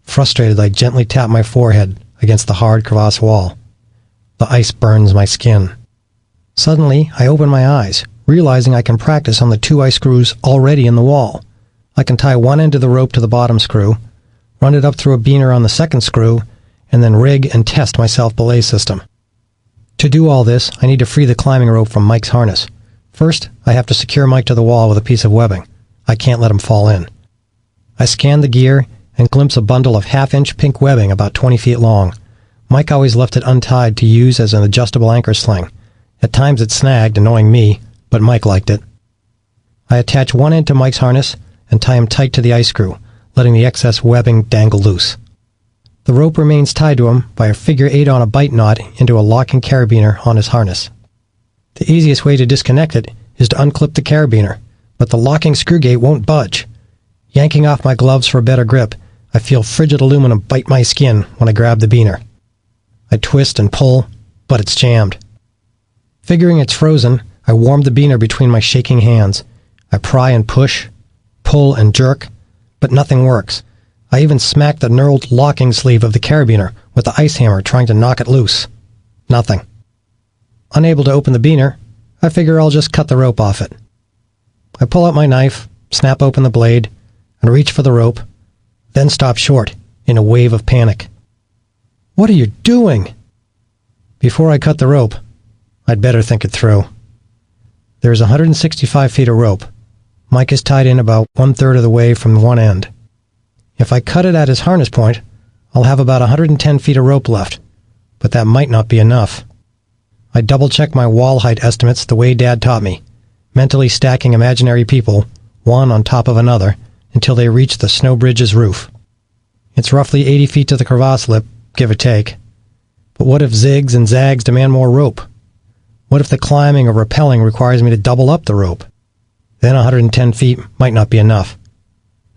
Frustrated, I gently tap my forehead against the hard crevasse wall. The ice burns my skin. Suddenly, I open my eyes, realizing I can practice on the two ice screws already in the wall. I can tie one end of the rope to the bottom screw, run it up through a beener on the second screw, and then rig and test my self-belay system. To do all this, I need to free the climbing rope from Mike's harness. First, I have to secure Mike to the wall with a piece of webbing. I can't let him fall in. I scan the gear and glimpse a bundle of half-inch pink webbing about 20 feet long. Mike always left it untied to use as an adjustable anchor sling. At times it snagged, annoying me, but Mike liked it. I attach one end to Mike's harness and tie him tight to the ice screw, letting the excess webbing dangle loose. The rope remains tied to him by a figure eight on a bite knot into a locking carabiner on his harness. The easiest way to disconnect it is to unclip the carabiner, but the locking screw gate won't budge. Yanking off my gloves for a better grip, I feel frigid aluminum bite my skin when I grab the beener. I twist and pull, but it's jammed. Figuring it's frozen, I warm the beaner between my shaking hands. I pry and push, pull and jerk, but nothing works. I even smack the knurled locking sleeve of the carabiner with the ice hammer, trying to knock it loose. Nothing. Unable to open the beaner, I figure I'll just cut the rope off it. I pull out my knife, snap open the blade, and reach for the rope, then stop short in a wave of panic. What are you doing? Before I cut the rope, I'd better think it through. There's 165 feet of rope. Mike is tied in about 1/3 of the way from one end. If I cut it at his harness point, I'll have about 110 feet of rope left, but that might not be enough. I double-check my wall height estimates the way Dad taught me, mentally stacking imaginary people, one on top of another, until they reach the snow bridge's roof. It's roughly 80 feet to the crevasse lip, give or take. But what if zigs and zags demand more rope? What if the climbing or rappelling requires me to double up the rope? Then 110 feet might not be enough.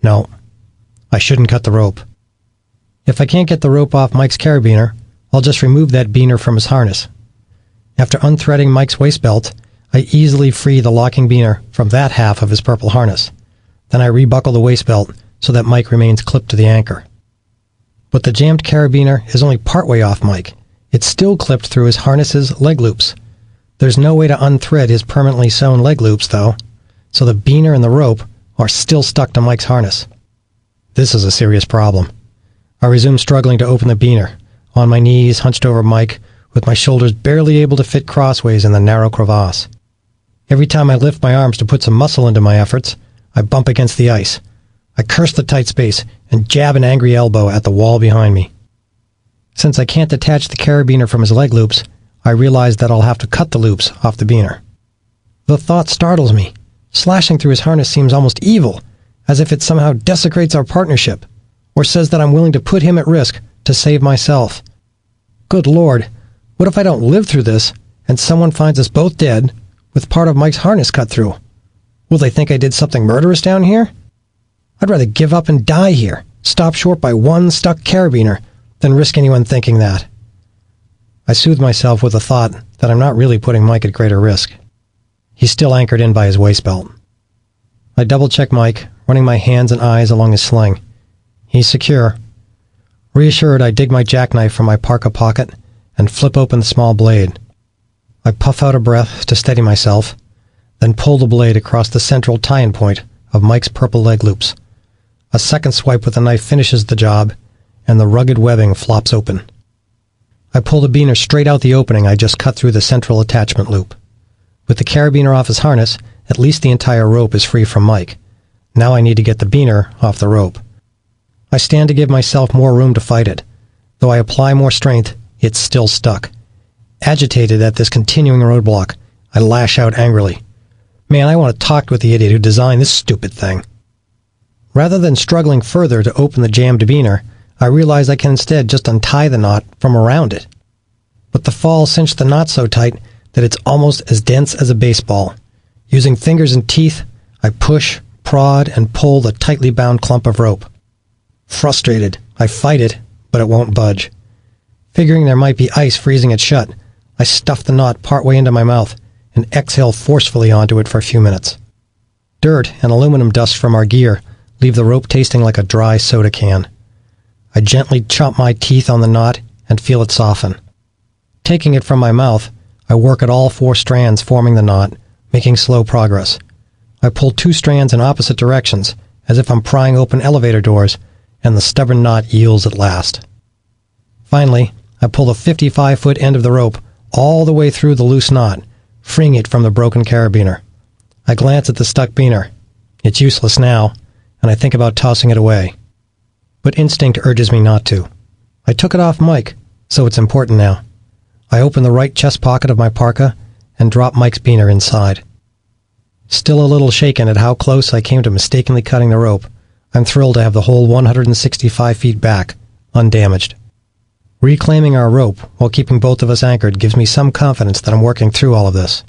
No, I shouldn't cut the rope. If I can't get the rope off Mike's carabiner, I'll just remove that beaner from his harness. After unthreading Mike's waist belt, I easily free the locking beaner from that half of his purple harness. Then I rebuckle the waist belt so that Mike remains clipped to the anchor. But the jammed carabiner is only partway off Mike. It's still clipped through his harness's leg loops. There's no way to unthread his permanently sewn leg loops, though, so the beaner and the rope are still stuck to Mike's harness. This is a serious problem. I resume struggling to open the beaner, on my knees, hunched over Mike, with my shoulders barely able to fit crossways in the narrow crevasse. Every time I lift my arms to put some muscle into my efforts, I bump against the ice. I curse the tight space and jab an angry elbow at the wall behind me. Since I can't detach the carabiner from his leg loops, I realize that I'll have to cut the loops off the beaner. The thought startles me. Slashing through his harness seems almost evil, as if it somehow desecrates our partnership, or says that I'm willing to put him at risk to save myself. Good Lord, what if I don't live through this, and someone finds us both dead, with part of Mike's harness cut through? Will they think I did something murderous down here? I'd rather give up and die here, stop short by one stuck carabiner, than risk anyone thinking that. I soothe myself with the thought that I'm not really putting Mike at greater risk. He's still anchored in by his waist belt. I double-check Mike, running my hands and eyes along his sling. He's secure. Reassured, I dig my jackknife from my parka pocket and flip open the small blade. I puff out a breath to steady myself, then pull the blade across the central tie-in point of Mike's purple leg loops. A second swipe with the knife finishes the job, and the rugged webbing flops open. I pull the beaner straight out the opening I just cut through the central attachment loop. With the carabiner off his harness, at least the entire rope is free from Mike. Now I need to get the beaner off the rope. I stand to give myself more room to fight it. Though I apply more strength, it's still stuck. Agitated at this continuing roadblock, I lash out angrily. Man, I want to talk with the idiot who designed this stupid thing. Rather than struggling further to open the jammed beaner, I realize I can instead just untie the knot from around it. But the fall cinched the knot so tight that it's almost as dense as a baseball. Using fingers and teeth, I push, prod, and pull the tightly bound clump of rope. Frustrated, I fight it, but it won't budge. Figuring there might be ice freezing it shut, I stuff the knot partway into my mouth and exhale forcefully onto it for a few minutes. Dirt and aluminum dust from our gear leave the rope tasting like a dry soda can. I gently chomp my teeth on the knot and feel it soften. Taking it from my mouth, I work at all 4 strands forming the knot, making slow progress. I pull 2 strands in opposite directions, as if I'm prying open elevator doors, and the stubborn knot yields at last. Finally, I pull the 55-foot end of the rope all the way through the loose knot, freeing it from the broken carabiner. I glance at the stuck beaner. It's useless now, and I think about tossing it away. But instinct urges me not to. I took it off Mike, so it's important now. I open the right chest pocket of my parka and drop Mike's beaner inside. Still a little shaken at how close I came to mistakenly cutting the rope, I'm thrilled to have the whole 165 feet back, undamaged. Reclaiming our rope while keeping both of us anchored gives me some confidence that I'm working through all of this.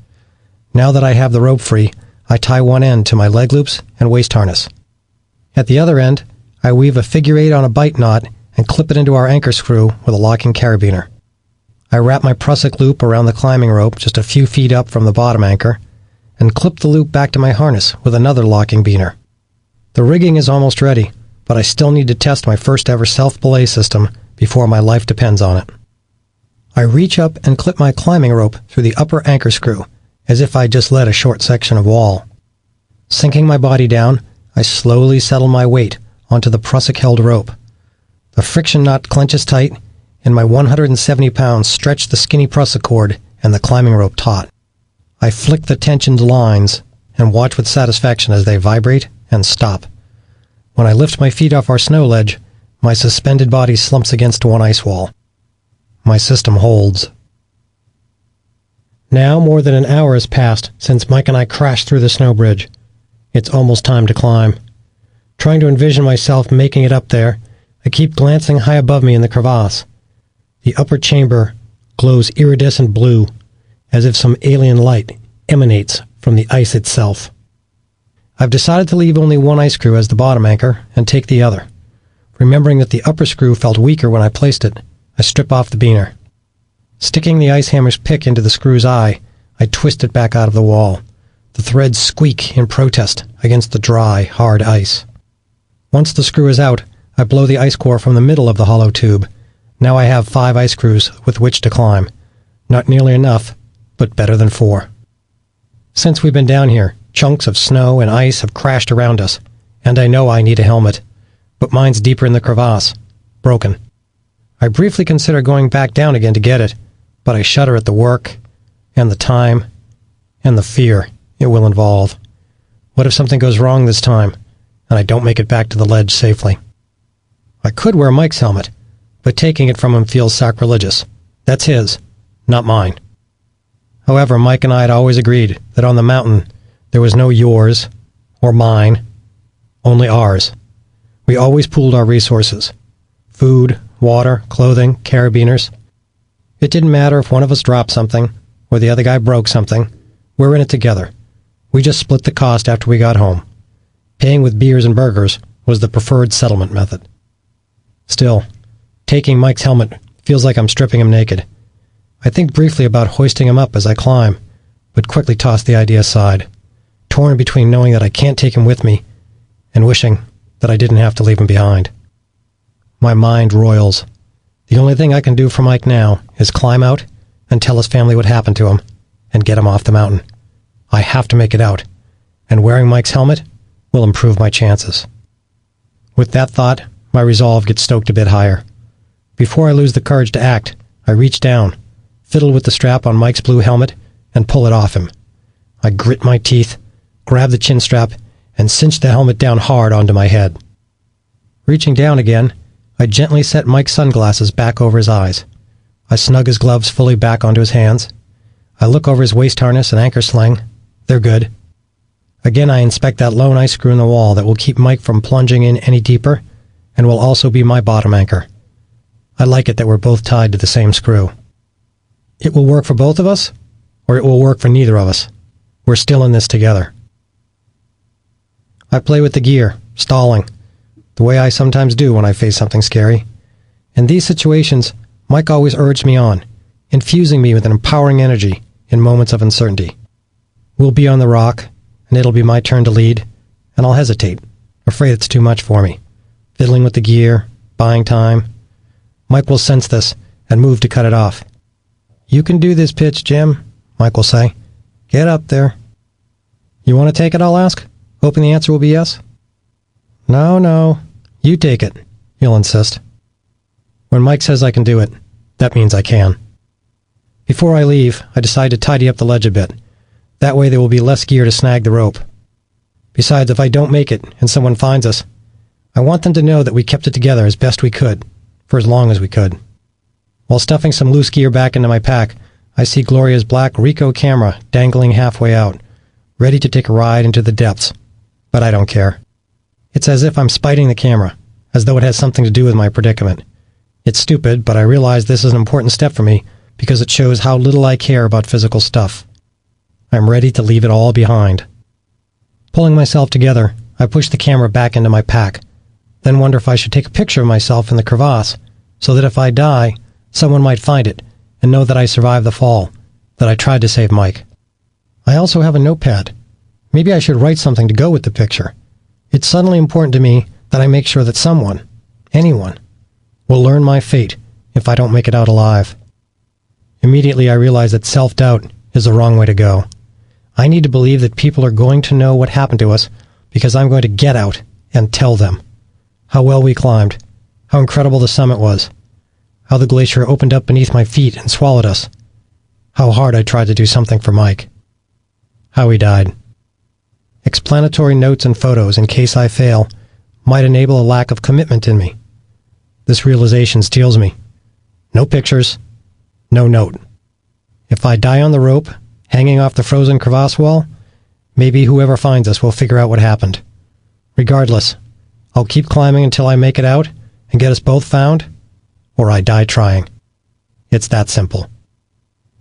Now that I have the rope free, I tie one end to my leg loops and waist harness. At the other end, I weave a figure 8 on a bite knot and clip it into our anchor screw with a locking carabiner. I wrap my prusik loop around the climbing rope just a few feet up from the bottom anchor and clip the loop back to my harness with another locking beaner. The rigging is almost ready, but I still need to test my first ever self-belay system before my life depends on it. I reach up and clip my climbing rope through the upper anchor screw, as if I just led a short section of wall. Sinking my body down, I slowly settle my weight onto the prusik-held rope. The friction knot clenches tight, and my 170 pounds stretch the skinny prusik cord and the climbing rope taut. I flick the tensioned lines and watch with satisfaction as they vibrate and stop. When I lift my feet off our snow ledge, my suspended body slumps against one ice wall. My system holds. Now more than an hour has passed since Mike and I crashed through the snow bridge. It's almost time to climb. Trying to envision myself making it up there, I keep glancing high above me in the crevasse. The upper chamber glows iridescent blue, as if some alien light emanates from the ice itself. I've decided to leave only one ice screw as the bottom anchor and take the other. Remembering that the upper screw felt weaker when I placed it, I strip off the beaner. Sticking the ice hammer's pick into the screw's eye, I twist it back out of the wall. The threads squeak in protest against the dry, hard ice. Once the screw is out, I blow the ice core from the middle of the hollow tube. Now I have 5 ice screws with which to climb. Not nearly enough, but better than 4. Since we've been down here, chunks of snow and ice have crashed around us, and I know I need a helmet, but mine's deeper in the crevasse, broken. I briefly consider going back down again to get it, but I shudder at the work, and the time, and the fear it will involve. What if something goes wrong this time, and I don't make it back to the ledge safely? I could wear Mike's helmet, but taking it from him feels sacrilegious. That's his, not mine. However, Mike and I had always agreed that on the mountain there was no yours or mine, only ours. We always pooled our resources. Food, water, clothing, carabiners. It didn't matter if one of us dropped something or the other guy broke something. We're in it together. We just split the cost after we got home. Paying with beers and burgers was the preferred settlement method. Still, taking Mike's helmet feels like I'm stripping him naked. I think briefly about hoisting him up as I climb, but quickly toss the idea aside, torn between knowing that I can't take him with me and wishing that I didn't have to leave him behind. My mind roils. The only thing I can do for Mike now is climb out and tell his family what happened to him and get him off the mountain. I have to make it out, and wearing Mike's helmet will improve my chances. With that thought, my resolve gets stoked a bit higher. Before I lose the courage to act, I reach down, fiddle with the strap on Mike's blue helmet, and pull it off him. I grit my teeth, grab the chin strap, and cinch the helmet down hard onto my head. Reaching down again, I gently set Mike's sunglasses back over his eyes. I snug his gloves fully back onto his hands. I look over his waist harness and anchor sling. They're good. Again, I inspect that lone ice screw in the wall that will keep Mike from plunging in any deeper and will also be my bottom anchor. I like it that we're both tied to the same screw. It will work for both of us, or it will work for neither of us. We're still in this together. I play with the gear, stalling, the way I sometimes do when I face something scary. In these situations, Mike always urged me on, infusing me with an empowering energy in moments of uncertainty. We'll be on the rock, and it'll be my turn to lead, and I'll hesitate, afraid it's too much for me. Fiddling with the gear, buying time. Mike will sense this and move to cut it off. "You can do this pitch, Jim," Mike will say. "Get up there." "You want to take it?" I'll ask, hoping the answer will be yes. No, you take it," he'll insist. When Mike says I can do it, that means I can. Before I leave, I decide to tidy up the ledge a bit. That way there will be less gear to snag the rope. Besides, if I don't make it and someone finds us, I want them to know that we kept it together as best we could, for as long as we could. While stuffing some loose gear back into my pack, I see Gloria's black Ricoh camera dangling halfway out, ready to take a ride into the depths. But I don't care. It's as if I'm spiting the camera, as though it has something to do with my predicament. It's stupid, but I realize this is an important step for me because it shows how little I care about physical stuff. I'm ready to leave it all behind. Pulling myself together, I push the camera back into my pack, then wonder if I should take a picture of myself in the crevasse, so that if I die, someone might find it and know that I survived the fall, that I tried to save Mike. I also have a notepad. Maybe I should write something to go with the picture. It's suddenly important to me that I make sure that someone, anyone, will learn my fate if I don't make it out alive. Immediately I realize that self-doubt is the wrong way to go. I need to believe that people are going to know what happened to us because I'm going to get out and tell them. How well we climbed, how incredible the summit was, how the glacier opened up beneath my feet and swallowed us, how hard I tried to do something for Mike, how he died. Explanatory notes and photos in case I fail might enable a lack of commitment in me. This realization steals me. No pictures, no note. If I die on the rope, hanging off the frozen crevasse wall, maybe whoever finds us will figure out what happened. Regardless, I'll keep climbing until I make it out and get us both found, or I die trying. It's that simple.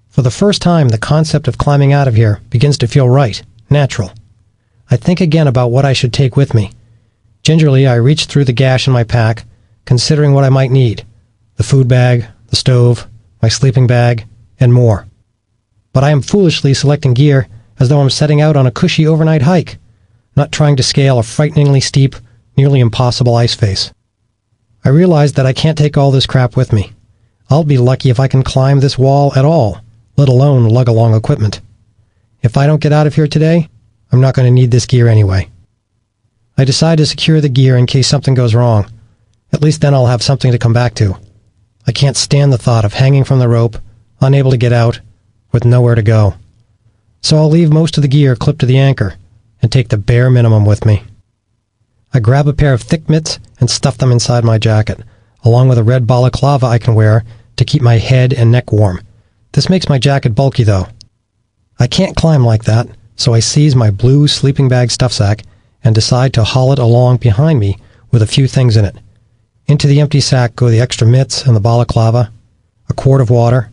For the first time, the concept of climbing out of here begins to feel right, natural. I think again about what I should take with me. Gingerly, I reach through the gash in my pack, considering what I might need: the food bag, the stove, my sleeping bag, and more. But I am foolishly selecting gear as though I'm setting out on a cushy overnight hike, not trying to scale a frighteningly steep, nearly impossible ice face. I realize that I can't take all this crap with me. I'll be lucky if I can climb this wall at all, let alone lug along equipment. If I don't get out of here today, I'm not going to need this gear anyway. I decide to secure the gear in case something goes wrong. At least then I'll have something to come back to. I can't stand the thought of hanging from the rope, unable to get out, with nowhere to go. So I'll leave most of the gear clipped to the anchor and take the bare minimum with me. I grab a pair of thick mitts and stuff them inside my jacket, along with a red balaclava I can wear to keep my head and neck warm. This makes my jacket bulky, though. I can't climb like that, so I seize my blue sleeping bag stuff sack and decide to haul it along behind me with a few things in it. Into the empty sack go the extra mitts and the balaclava, a quart of water,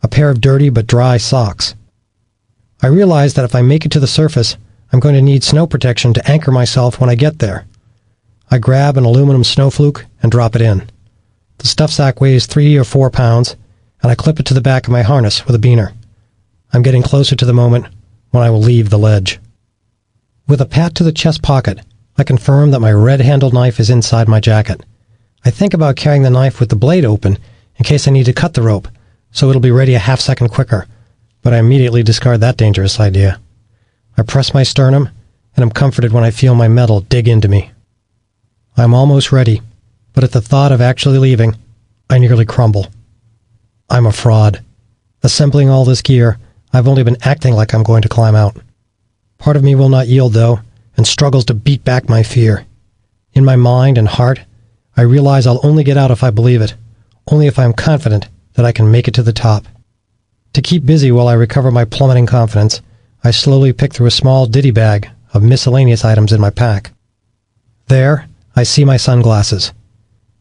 a pair of dirty but dry socks. I realize that if I make it to the surface, I'm going to need snow protection to anchor myself when I get there. I grab an aluminum snow fluke and drop it in. The stuff sack weighs 3 or 4 pounds, and I clip it to the back of my harness with a beaner. I'm getting closer to the moment when I will leave the ledge. With a pat to the chest pocket, I confirm that my red-handled knife is inside my jacket. I think about carrying the knife with the blade open in case I need to cut the rope, so it'll be ready a half-second quicker, but I immediately discard that dangerous idea. I press my sternum, and am comforted when I feel my metal dig into me. I'm almost ready, but at the thought of actually leaving, I nearly crumble. I'm a fraud. Assembling all this gear, I've only been acting like I'm going to climb out. Part of me will not yield, though, and struggles to beat back my fear. In my mind and heart, I realize I'll only get out if I believe it, only if I am confident that I can make it to the top. To keep busy while I recover my plummeting confidence, I slowly pick through a small ditty bag of miscellaneous items in my pack. There, I see my sunglasses.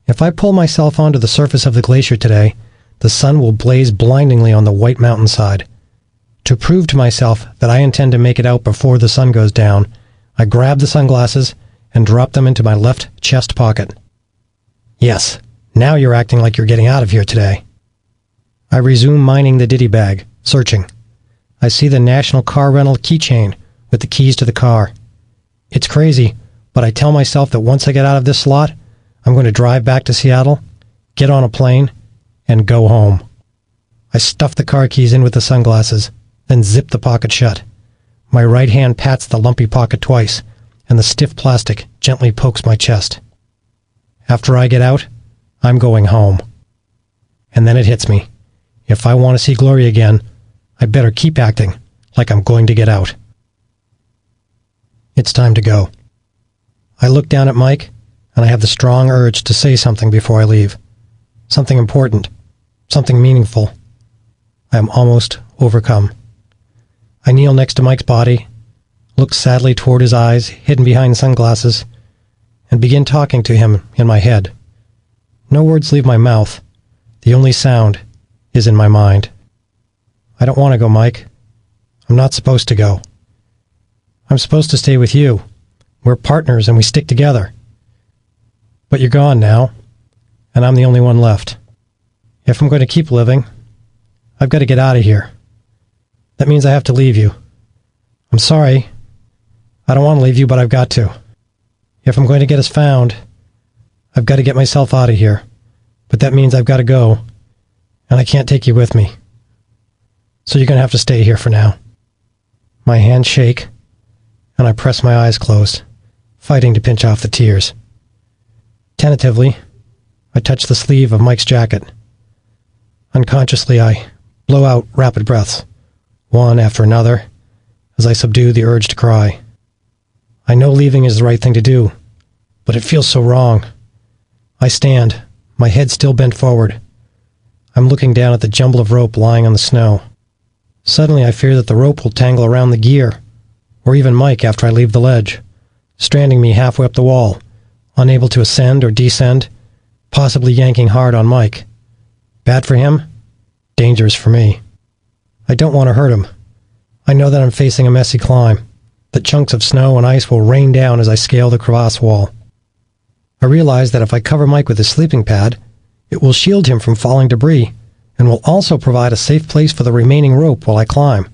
If I pull myself onto the surface of the glacier today, the sun will blaze blindingly on the white mountainside. To prove to myself that I intend to make it out before the sun goes down, I grab the sunglasses and drop them into my left chest pocket. Yes, now you're acting like you're getting out of here today. I resume mining the ditty bag, searching. I see the National Car Rental keychain with the keys to the car. It's crazy, but I tell myself that once I get out of this slot, I'm going to drive back to Seattle, get on a plane, and go home. I stuff the car keys in with the sunglasses, then zip the pocket shut. My right hand pats the lumpy pocket twice, and the stiff plastic gently pokes my chest. After I get out, I'm going home. And then it hits me. If I want to see Glory again, I better keep acting like I'm going to get out. It's time to go. I look down at Mike, and I have the strong urge to say something before I leave. Something important. Something meaningful. I am almost overcome. I kneel next to Mike's body, look sadly toward his eyes hidden behind sunglasses, and begin talking to him in my head. No words leave my mouth. The only sound is in my mind. I don't want to go, Mike. I'm not supposed to go. I'm supposed to stay with you. We're partners and we stick together. But you're gone now, and I'm the only one left. If I'm going to keep living, I've got to get out of here. That means I have to leave you, I'm sorry. I don't want to leave you, but I've got to. If I'm going to get us found, I've got to get myself out of here. But that means I've got to go, and I can't take you with me. So you're going to have to stay here for now. My hands shake, and I press my eyes closed, fighting to pinch off the tears. Tentatively, I touch the sleeve of Mike's jacket. Unconsciously, I blow out rapid breaths, one after another, as I subdue the urge to cry. I know leaving is the right thing to do, but it feels so wrong. I stand, my head still bent forward. I'm looking down at the jumble of rope lying on the snow. Suddenly I fear that the rope will tangle around the gear, or even Mike after I leave the ledge, stranding me halfway up the wall, unable to ascend or descend, possibly yanking hard on Mike. Bad for him, dangerous for me. I don't want to hurt him. I know that I'm facing a messy climb, that chunks of snow and ice will rain down as I scale the crevasse wall. I realize that if I cover Mike with his sleeping pad, it will shield him from falling debris, and will also provide a safe place for the remaining rope while I climb.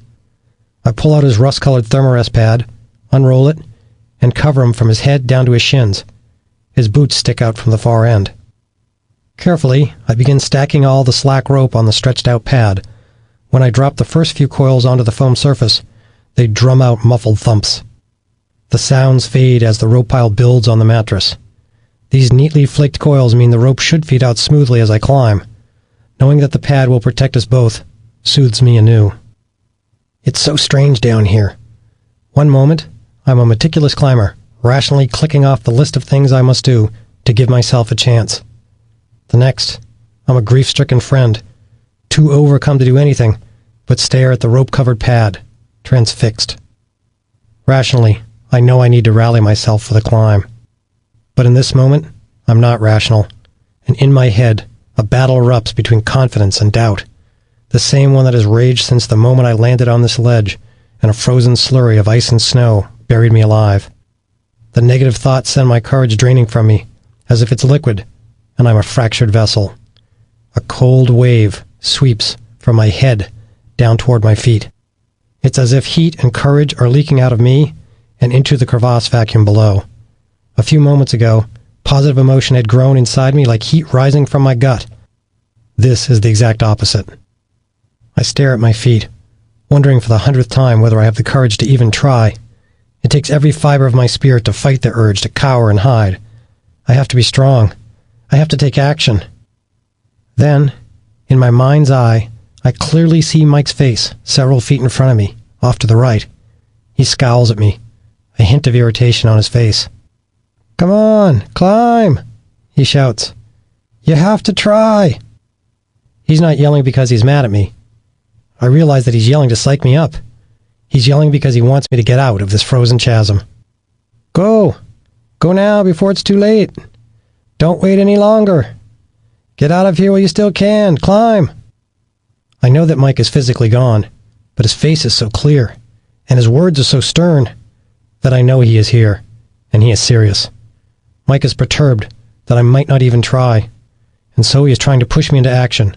I pull out his rust-colored thermarest pad, unroll it, and cover him from his head down to his shins. His boots stick out from the far end. Carefully, I begin stacking all the slack rope on the stretched-out pad. When I drop the first few coils onto the foam surface, they drum out muffled thumps. The sounds fade as the rope pile builds on the mattress. These neatly flaked coils mean the rope should feed out smoothly as I climb. Knowing that the pad will protect us both soothes me anew. It's so strange down here. One moment, I'm a meticulous climber, rationally clicking off the list of things I must do to give myself a chance. The next, I'm a grief-stricken friend, too overcome to do anything but stare at the rope-covered pad, transfixed. Rationally, I know I need to rally myself for the climb. But in this moment, I'm not rational, and in my head, a battle erupts between confidence and doubt, the same one that has raged since the moment I landed on this ledge, and a frozen slurry of ice and snow buried me alive. The negative thoughts send my courage draining from me, as if it's liquid, and I'm a fractured vessel. A cold wave sweeps from my head down toward my feet. It's as if heat and courage are leaking out of me and into the crevasse vacuum below. A few moments ago, positive emotion had grown inside me like heat rising from my gut. This is the exact opposite. I stare at my feet, wondering for the 100th time whether I have the courage to even try. It takes every fiber of my spirit to fight the urge to cower and hide. I have to be strong. I have to take action. Then, in my mind's eye, I clearly see Mike's face several feet in front of me, off to the right. He scowls at me, a hint of irritation on his face. "Come on, climb," he shouts. "You have to try." He's not yelling because he's mad at me. I realize that he's yelling to psych me up. He's yelling because he wants me to get out of this frozen chasm. "Go! Go now before it's too late. Don't wait any longer. Get out of here while you still can. Climb." I know that Mike is physically gone, but his face is so clear, and his words are so stern, that I know he is here, and he is serious. Mike is perturbed that I might not even try, and so he is trying to push me into action.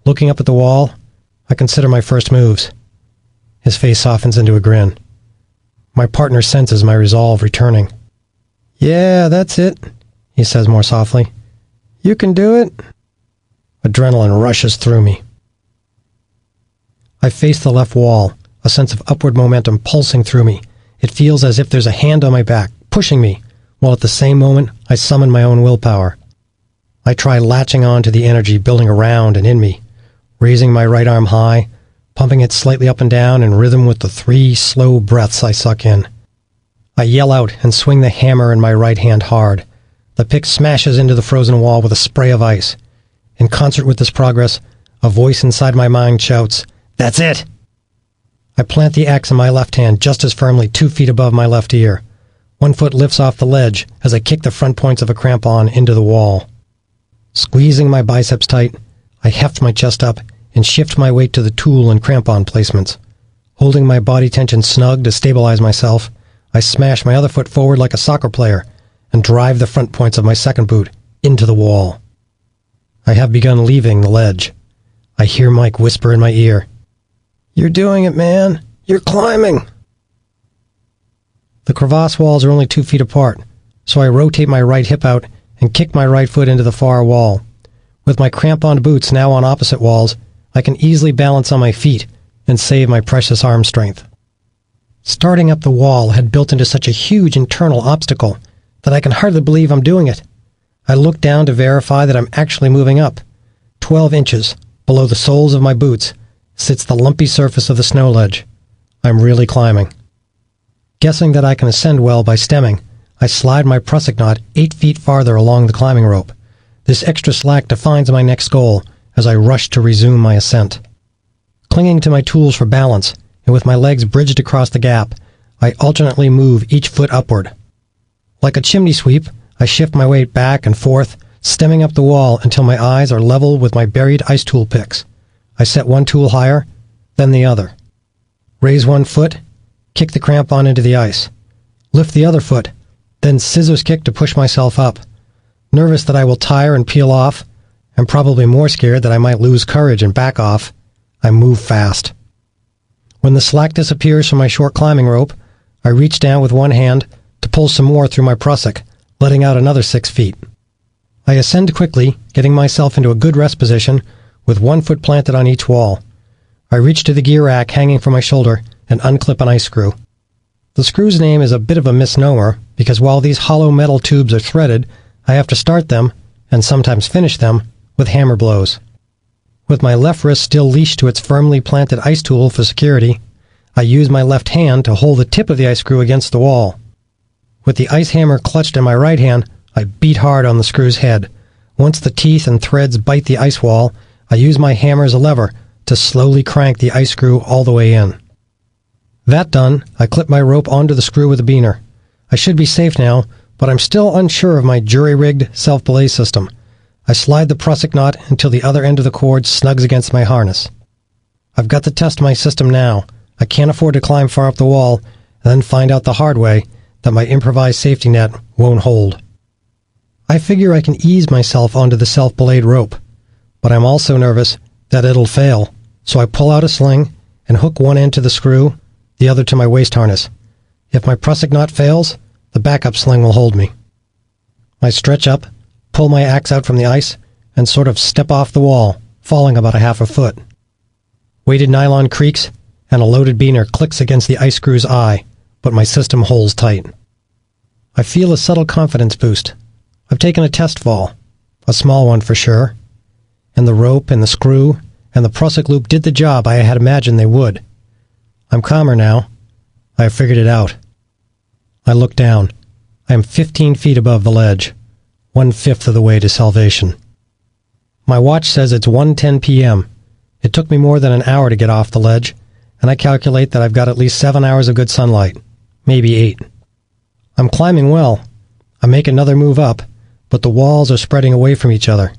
Looking up at the wall, I consider my first moves. His face softens into a grin. My partner senses my resolve returning. "Yeah, that's it," he says more softly. "You can do it." Adrenaline rushes through me. I face the left wall, a sense of upward momentum pulsing through me. It feels as if there's a hand on my back, pushing me, while at the same moment I summon my own willpower. I try latching on to the energy building around and in me, raising my right arm high, pumping it slightly up and down in rhythm with the 3 slow breaths I suck in. I yell out and swing the hammer in my right hand hard. The pick smashes into the frozen wall with a spray of ice. In concert with this progress, a voice inside my mind shouts, "That's it!" I plant the axe in my left hand just as firmly 2 feet above my left ear. One foot lifts off the ledge as I kick the front points of a crampon into the wall. Squeezing my biceps tight, I heft my chest up and shift my weight to the tool and crampon placements. Holding my body tension snug to stabilize myself, I smash my other foot forward like a soccer player and drive the front points of my second boot into the wall. I have begun leaving the ledge. I hear Mike whisper in my ear, "You're doing it, man. You're climbing." The crevasse walls are only 2 feet apart, so I rotate my right hip out and kick my right foot into the far wall. With my crampon boots now on opposite walls, I can easily balance on my feet and save my precious arm strength. Starting up the wall had built into such a huge internal obstacle that I can hardly believe I'm doing it. I look down to verify that I'm actually moving up. 12 inches below the soles of my boots sits the lumpy surface of the snow ledge. I'm really climbing. Guessing that I can ascend well by stemming, I slide my prusik knot 8 feet farther along the climbing rope. This extra slack defines my next goal as I rush to resume my ascent. Clinging to my tools for balance, and with my legs bridged across the gap, I alternately move each foot upward. Like a chimney sweep, I shift my weight back and forth, stemming up the wall until my eyes are level with my buried ice tool picks. I set one tool higher, then the other. Raise one foot, kick the crampon into the ice. Lift the other foot, then scissors kick to push myself up. Nervous that I will tire and peel off, and probably more scared that I might lose courage and back off, I move fast. When the slack disappears from my short climbing rope, I reach down with one hand to pull some more through my prusik, letting out another 6 feet. I ascend quickly, getting myself into a good rest position, with one foot planted on each wall. I reach to the gear rack hanging from my shoulder and unclip an ice screw. The screw's name is a bit of a misnomer, because while these hollow metal tubes are threaded, I have to start them, and sometimes finish them, with hammer blows. With my left wrist still leashed to its firmly planted ice tool for security, I use my left hand to hold the tip of the ice screw against the wall. With the ice hammer clutched in my right hand, I beat hard on the screw's head. Once the teeth and threads bite the ice wall, I use my hammer as a lever to slowly crank the ice screw all the way in. That done, I clip my rope onto the screw with a beaner. I should be safe now, but I'm still unsure of my jury-rigged self-belay system. I slide the prusik knot until the other end of the cord snugs against my harness. I've got to test my system now. I can't afford to climb far up the wall and then find out the hard way that my improvised safety net won't hold. I figure I can ease myself onto the self-belayed rope, but I'm also nervous that it'll fail, so I pull out a sling and hook one end to the screw, the other to my waist harness. If my prusik knot fails, the backup sling will hold me. I stretch up, pull my axe out from the ice, and sort of step off the wall, falling about a half a foot. Weighted nylon creaks, and a loaded beaner clicks against the ice screw's eye, but my system holds tight. I feel a subtle confidence boost. I've taken a test fall, a small one for sure, and the rope and the screw and the prusik loop did the job I had imagined they would. I'm calmer now. I have figured it out. I look down. I am 15 feet above the ledge, 1/5 of the way to salvation. My watch says it's 1:10 p.m. It took me more than an hour to get off the ledge, and I calculate that I've got at least 7 hours of good sunlight, maybe 8. I'm climbing well. I make another move up, but the walls are spreading away from each other.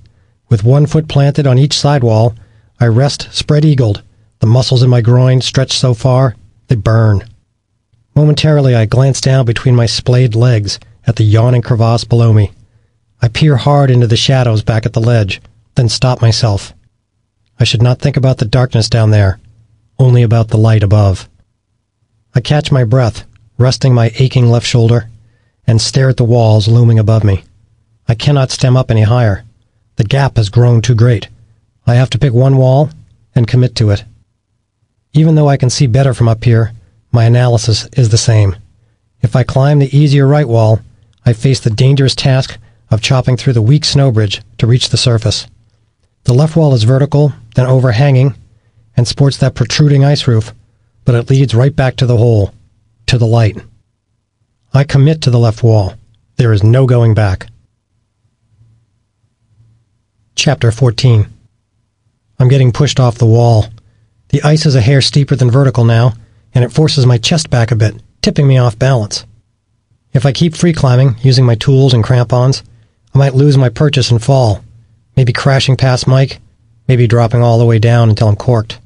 With one foot planted on each side wall, I rest spread-eagled. The muscles in my groin stretch so far, they burn. Momentarily, I glance down between my splayed legs at the yawning crevasse below me. I peer hard into the shadows back at the ledge, then stop myself. I should not think about the darkness down there, only about the light above. I catch my breath, resting my aching left shoulder, and stare at the walls looming above me. I cannot stem up any higher. The gap has grown too great. I have to pick one wall and commit to it. Even though I can see better from up here, my analysis is the same. If I climb the easier right wall, I face the dangerous task of chopping through the weak snow bridge to reach the surface. The left wall is vertical, then overhanging, and sports that protruding ice roof, but it leads right back to the hole, to the light. I commit to the left wall. There is no going back. Chapter 14. I'm getting pushed off the wall. The ice is a hair steeper than vertical now, and it forces my chest back a bit, tipping me off balance. If I keep free climbing, using my tools and crampons, I might lose my purchase and fall, maybe crashing past Mike, maybe dropping all the way down until I'm corked.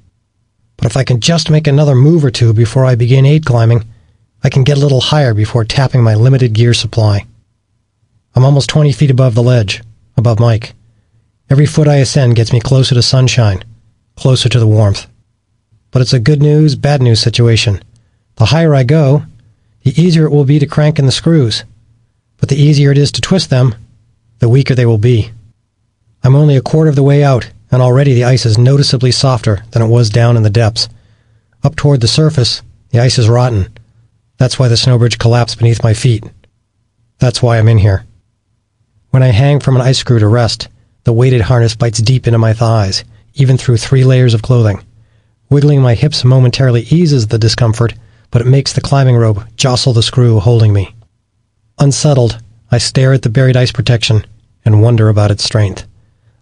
But if I can just make another move or two before I begin aid climbing, I can get a little higher before tapping my limited gear supply. I'm almost 20 feet above the ledge, above Mike. Every foot I ascend gets me closer to sunshine, closer to the warmth. But it's a good news, bad news situation. The higher I go, the easier it will be to crank in the screws. But the easier it is to twist them, the weaker they will be. I'm only a quarter of the way out, and already the ice is noticeably softer than it was down in the depths. Up toward the surface, the ice is rotten. That's why the snow bridge collapsed beneath my feet. That's why I'm in here. When I hang from an ice screw to rest, the weighted harness bites deep into my thighs, even through 3 layers of clothing. Wiggling my hips momentarily eases the discomfort, but it makes the climbing rope jostle the screw holding me. Unsettled, I stare at the buried ice protection and wonder about its strength.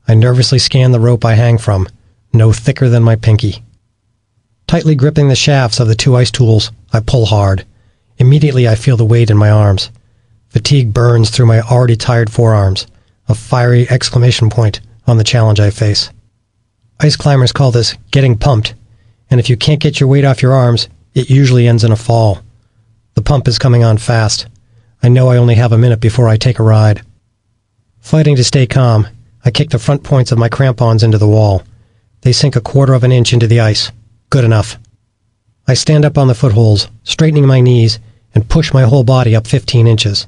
I nervously scan the rope I hang from, no thicker than my pinky. Tightly gripping the shafts of the 2 ice tools, I pull hard. Immediately I feel the weight in my arms. Fatigue burns through my already tired forearms, a fiery exclamation point on the challenge I face. Ice climbers call this getting pumped, and if you can't get your weight off your arms, it usually ends in a fall. The pump is coming on fast. I know I only have a minute before I take a ride. Fighting to stay calm, I kick the front points of my crampons into the wall. They sink 1/4 of an inch into the ice. Good enough. I stand up on the footholds, straightening my knees, and push my whole body up 15 inches.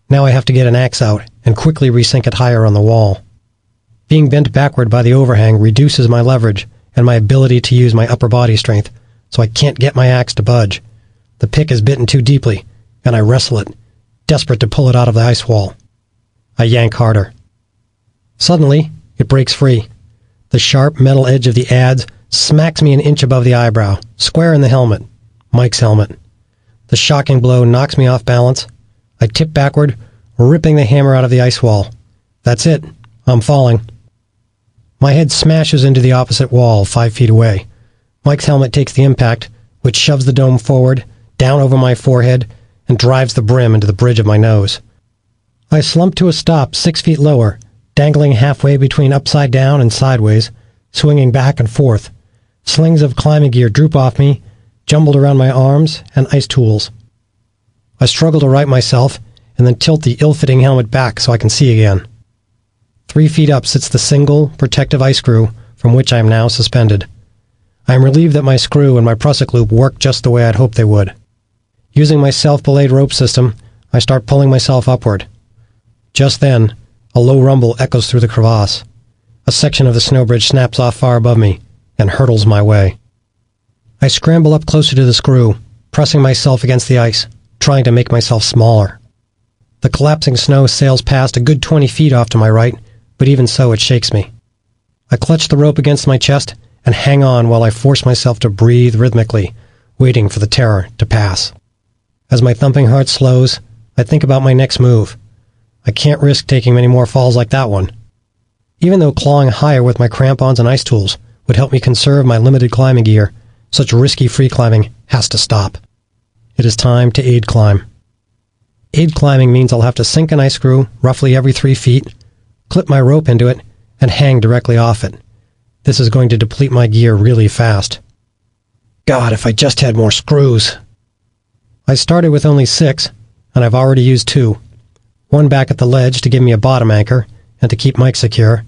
Now I have to get an axe out and quickly resink it higher on the wall. Being bent backward by the overhang reduces my leverage and my ability to use my upper body strength, so I can't get my axe to budge. The pick is bitten too deeply, and I wrestle it, desperate to pull it out of the ice wall. I yank harder. Suddenly, it breaks free. The sharp metal edge of the adze smacks me an inch above the eyebrow, square in the helmet, Mike's helmet. The shocking blow knocks me off balance. I tip backward, ripping the hammer out of the ice wall. That's it. I'm falling. My head smashes into the opposite wall, 5 feet away. Mike's helmet takes the impact, which shoves the dome forward, down over my forehead, and drives the brim into the bridge of my nose. I slump to a stop 6 feet lower, dangling halfway between upside down and sideways, swinging back and forth. Slings of climbing gear droop off me, jumbled around my arms and ice tools. I struggle to right myself and then tilt the ill-fitting helmet back so I can see again. 3 feet up sits the single, protective ice screw from which I am now suspended. I am relieved that my screw and my prusik loop work just the way I'd hoped they would. Using my self-belayed rope system, I start pulling myself upward. Just then, a low rumble echoes through the crevasse. A section of the snow bridge snaps off far above me and hurtles my way. I scramble up closer to the screw, pressing myself against the ice, trying to make myself smaller. The collapsing snow sails past a good 20 feet off to my right, but even so it shakes me. I clutch the rope against my chest and hang on while I force myself to breathe rhythmically, waiting for the terror to pass. As my thumping heart slows, I think about my next move. I can't risk taking many more falls like that one. Even though clawing higher with my crampons and ice tools would help me conserve my limited climbing gear, such risky free climbing has to stop. It is time to aid climb. Aid climbing means I'll have to sink an ice screw roughly every 3 feet, clip my rope into it, and hang directly off it. This is going to deplete my gear really fast. God, if I just had more screws. I started with only 6, and I've already used 2. One back at the ledge to give me a bottom anchor and to keep Mike secure,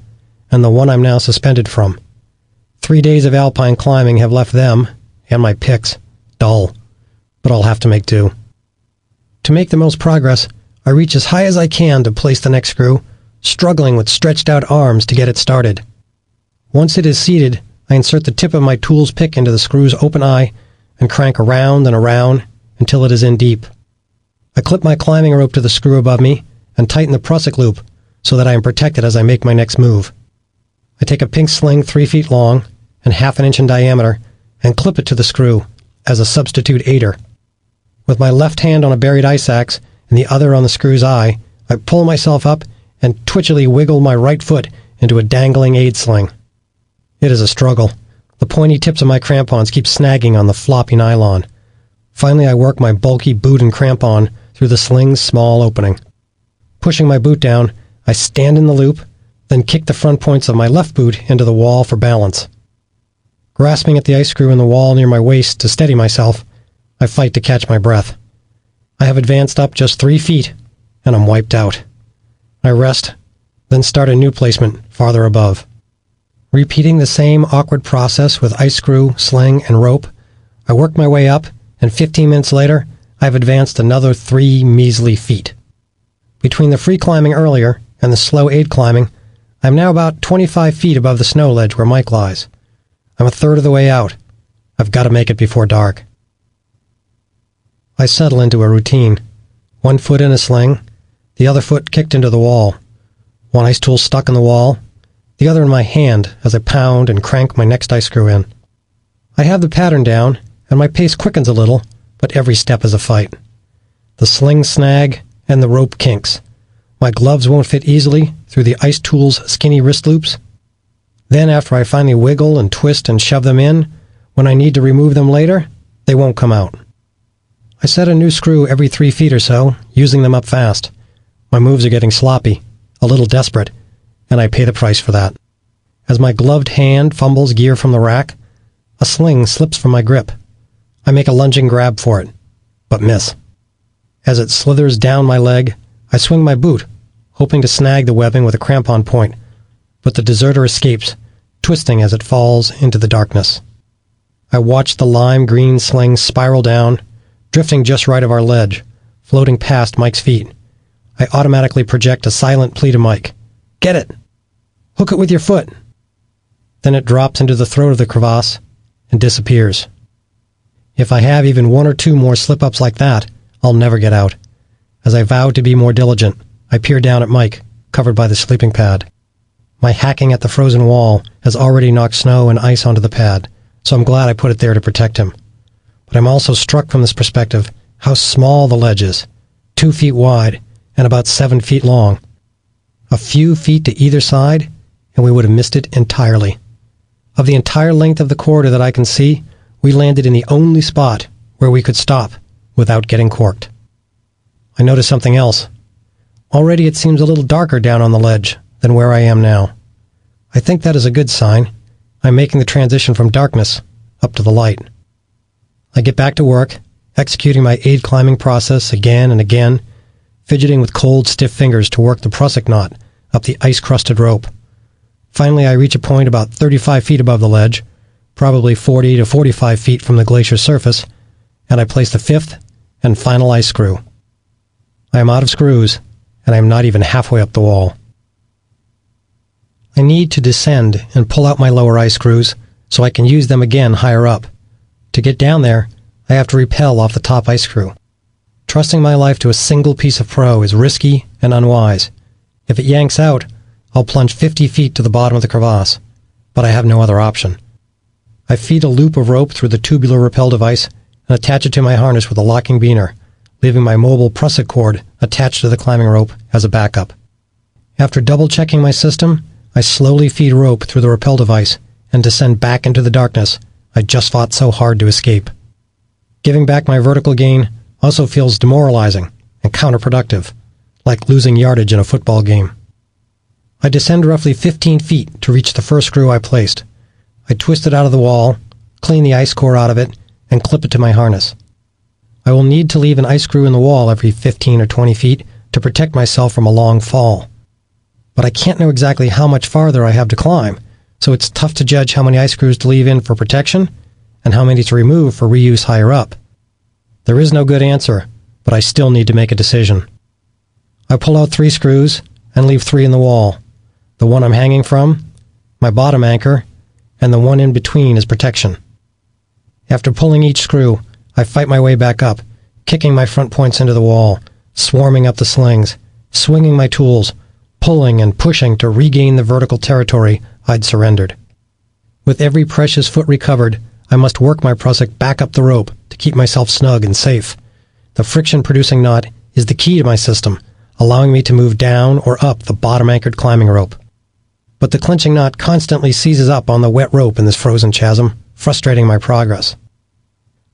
and the one I'm now suspended from. 3 days of alpine climbing have left them, and my picks, dull, but I'll have to make do. To make the most progress, I reach as high as I can to place the next screw, struggling with stretched out arms to get it started. Once it is seated, I insert the tip of my tool's pick into the screw's open eye and crank around and around until it is in deep. I clip my climbing rope to the screw above me and tighten the prusik loop so that I am protected as I make my next move. I take a pink sling 3 feet long and 1/2 inch in diameter and clip it to the screw as a substitute aider. With my left hand on a buried ice axe and the other on the screw's eye, I pull myself up and twitchily wiggle my right foot into a dangling aid sling. It is a struggle. The pointy tips of my crampons keep snagging on the floppy nylon. Finally, I work my bulky boot and crampon through the sling's small opening. Pushing my boot down, I stand in the loop, then kick the front points of my left boot into the wall for balance. Grasping at the ice screw in the wall near my waist to steady myself, I fight to catch my breath. I have advanced up just 3 feet, and I'm wiped out. I rest, then start a new placement farther above. Repeating the same awkward process with ice screw, sling, and rope, I work my way up, and 15 minutes later, I've advanced another 3 measly feet. Between the free climbing earlier and the slow aid climbing, I'm now about 25 feet above the snow ledge where Mike lies. I'm a third of the way out. I've got to make it before dark. I settle into a routine. One foot in a sling, the other foot kicked into the wall. One ice tool stuck in the wall, the other in my hand as I pound and crank my next ice screw in. I have the pattern down, and my pace quickens a little, but every step is a fight. The slings snag, and the rope kinks. My gloves won't fit easily through the ice tool's skinny wrist loops. Then after I finally wiggle and twist and shove them in, when I need to remove them later, they won't come out. I set a new screw every 3 feet or so, using them up fast. My moves are getting sloppy, a little desperate, and I pay the price for that. As my gloved hand fumbles gear from the rack, a sling slips from my grip. I make a lunging grab for it, but miss. As it slithers down my leg, I swing my boot, hoping to snag the webbing with a crampon point, but the deserter escapes, twisting as it falls into the darkness. I watch the lime green sling spiral down, drifting just right of our ledge, floating past Mike's feet. I automatically project a silent plea to Mike. Get it! Hook it with your foot! Then it drops into the throat of the crevasse and disappears. If I have even 1 or 2 more slip-ups like that, I'll never get out. As I vow to be more diligent, I peer down at Mike, covered by the sleeping pad. My hacking at the frozen wall has already knocked snow and ice onto the pad, so I'm glad I put it there to protect him. But I'm also struck from this perspective how small the ledge is, 2 feet wide and about 7 feet long. A few feet to either side, and we would have missed it entirely. Of the entire length of the corridor that I can see, we landed in the only spot where we could stop without getting corked. I notice something else. Already it seems a little darker down on the ledge than where I am now. I think that is a good sign. I'm making the transition from darkness up to the light. I get back to work, executing my aid climbing process again and again, fidgeting with cold, stiff fingers to work the prusik knot up the ice-crusted rope. Finally, I reach a point about 35 feet above the ledge, probably 40 to 45 feet from the glacier surface, and I place the 5th and final ice screw. I am out of screws, and I am not even halfway up the wall. I need to descend and pull out my lower ice screws so I can use them again higher up. To get down there, I have to rappel off the top ice screw. Trusting my life to a single piece of pro is risky and unwise. If it yanks out, I'll plunge 50 feet to the bottom of the crevasse, but I have no other option. I feed a loop of rope through the tubular rappel device and attach it to my harness with a locking beaner, leaving my mobile prusik cord attached to the climbing rope as a backup. After double-checking my system, I slowly feed rope through the rappel device and descend back into the darkness I just fought so hard to escape. Giving back my vertical gain also feels demoralizing and counterproductive, like losing yardage in a football game. I descend roughly 15 feet to reach the first screw I placed. I twist it out of the wall, clean the ice core out of it, and clip it to my harness. I will need to leave an ice screw in the wall every 15 or 20 feet to protect myself from a long fall. But I can't know exactly how much farther I have to climb, so it's tough to judge how many ice screws to leave in for protection and how many to remove for reuse higher up. There is no good answer, but I still need to make a decision. I pull out 3 screws and leave 3 in the wall. The one I'm hanging from, my bottom anchor, and the one in between as protection. After pulling each screw, I fight my way back up, kicking my front points into the wall, swarming up the slings, swinging my tools, pulling and pushing to regain the vertical territory I'd surrendered. With every precious foot recovered, I must work my prusik back up the rope to keep myself snug and safe. The friction-producing knot is the key to my system, allowing me to move down or up the bottom-anchored climbing rope. But the clinching knot constantly seizes up on the wet rope in this frozen chasm, frustrating my progress.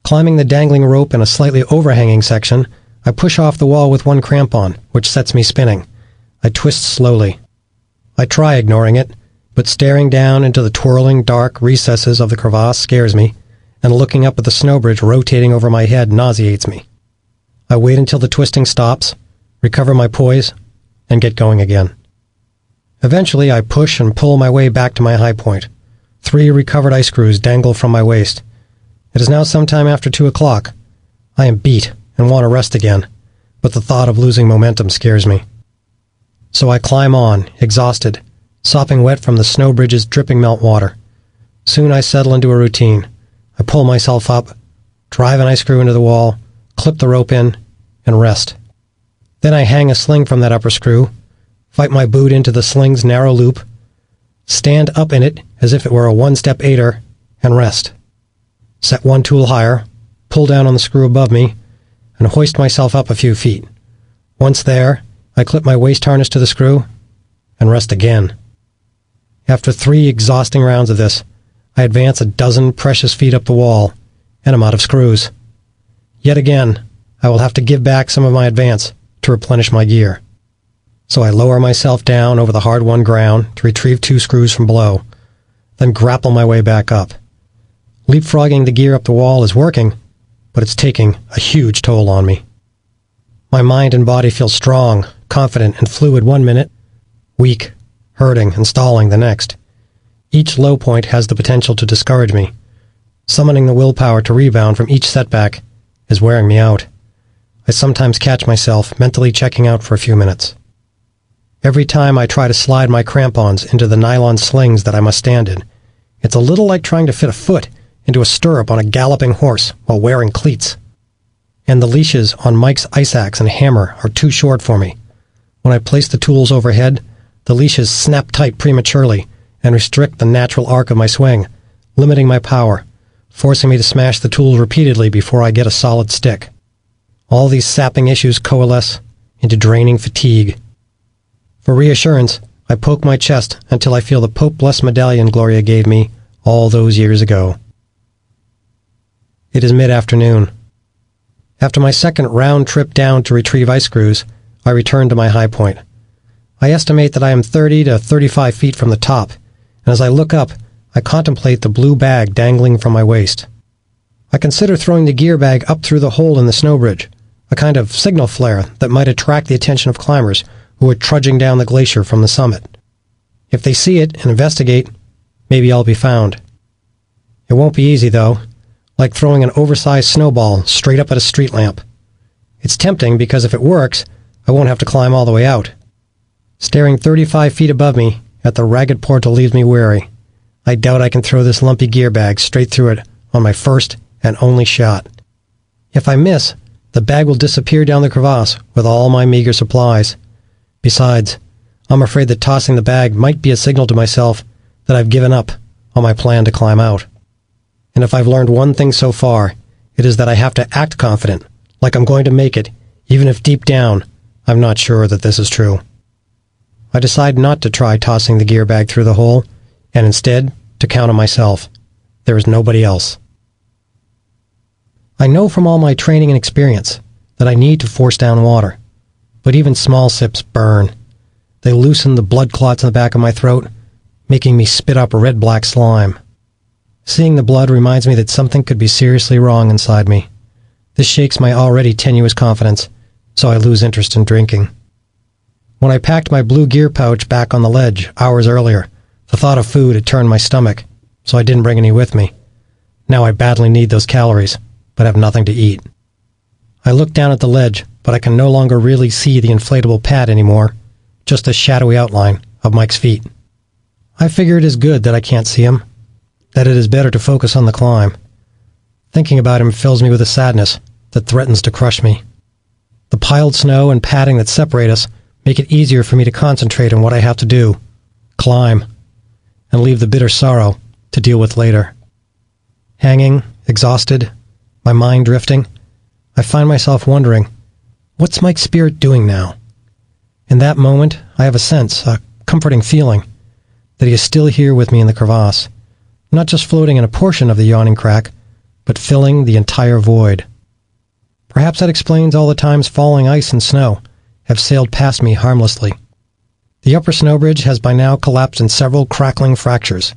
Climbing the dangling rope in a slightly overhanging section, I push off the wall with one crampon, which sets me spinning. I twist slowly. I try ignoring it, but staring down into the twirling, dark recesses of the crevasse scares me, and looking up at the snow bridge rotating over my head nauseates me. I wait until the twisting stops, recover my poise, and get going again. Eventually, I push and pull my way back to my high point. 3 recovered ice screws dangle from my waist. It is now sometime after 2 o'clock. I am beat and want to rest again, but the thought of losing momentum scares me. So I climb on, exhausted, sopping wet from the snow bridge's dripping meltwater. Soon I settle into a routine. I pull myself up, drive an ice screw into the wall, clip the rope in, and rest. Then I hang a sling from that upper screw, fight my boot into the sling's narrow loop, stand up in it as if it were a one-step aider, and rest. Set one tool higher, pull down on the screw above me, and hoist myself up a few feet. Once there, I clip my waist harness to the screw, and rest again. After 3 exhausting rounds of this, I advance a dozen precious feet up the wall, and I'm out of screws. Yet again, I will have to give back some of my advance to replenish my gear. So I lower myself down over the hard-won ground to retrieve 2 screws from below, then grapple my way back up. Leapfrogging the gear up the wall is working, but it's taking a huge toll on me. My mind and body feel strong, confident, and fluid one minute, weak, hurting, and stalling the next. Each low point has the potential to discourage me. Summoning the willpower to rebound from each setback is wearing me out. I sometimes catch myself mentally checking out for a few minutes. Every time I try to slide my crampons into the nylon slings that I must stand in, it's a little like trying to fit a foot into a stirrup on a galloping horse while wearing cleats. And the leashes on Mike's ice axe and hammer are too short for me. When I place the tools overhead, the leashes snap tight prematurely and restrict the natural arc of my swing, limiting my power, forcing me to smash the tools repeatedly before I get a solid stick. All these sapping issues coalesce into draining fatigue. For reassurance, I poke my chest until I feel the Pope-blessed medallion Gloria gave me all those years ago. It is mid-afternoon. After my second round trip down to retrieve ice screws, I return to my high point. I estimate that I am 30 to 35 feet from the top, and as I look up, I contemplate the blue bag dangling from my waist. I consider throwing the gear bag up through the hole in the snow bridge, a kind of signal flare that might attract the attention of climbers who are trudging down the glacier from the summit. If they see it and investigate, maybe I'll be found. It won't be easy, though, like throwing an oversized snowball straight up at a street lamp. It's tempting because if it works, I won't have to climb all the way out. Staring 35 feet above me at the ragged portal leaves me weary. I doubt I can throw this lumpy gear bag straight through it on my first and only shot. If I miss, the bag will disappear down the crevasse with all my meager supplies. Besides, I'm afraid that tossing the bag might be a signal to myself that I've given up on my plan to climb out. And if I've learned one thing so far, it is that I have to act confident, like I'm going to make it, even if deep down I'm not sure that this is true. I decide not to try tossing the gear bag through the hole, and instead to count on myself. There is nobody else. I know from all my training and experience that I need to force down water, but even small sips burn. They loosen the blood clots in the back of my throat, making me spit up red-black slime. Seeing the blood reminds me that something could be seriously wrong inside me. This shakes my already tenuous confidence, so I lose interest in drinking. When I packed my blue gear pouch back on the ledge hours earlier, the thought of food had turned my stomach, so I didn't bring any with me. Now I badly need those calories, but have nothing to eat. I look down at the ledge, but I can no longer really see the inflatable pad anymore, just a shadowy outline of Mike's feet. I figure it is good that I can't see him, that it is better to focus on the climb. Thinking about him fills me with a sadness that threatens to crush me. The piled snow and padding that separate us make it easier for me to concentrate on what I have to do, climb, and leave the bitter sorrow to deal with later. Hanging, exhausted, my mind drifting, I find myself wondering, what's Mike's spirit doing now? In that moment, I have a sense, a comforting feeling, that he is still here with me in the crevasse, not just floating in a portion of the yawning crack, but filling the entire void. Perhaps that explains all the times falling ice and snow have sailed past me harmlessly. The upper snow bridge has by now collapsed in several crackling fractures,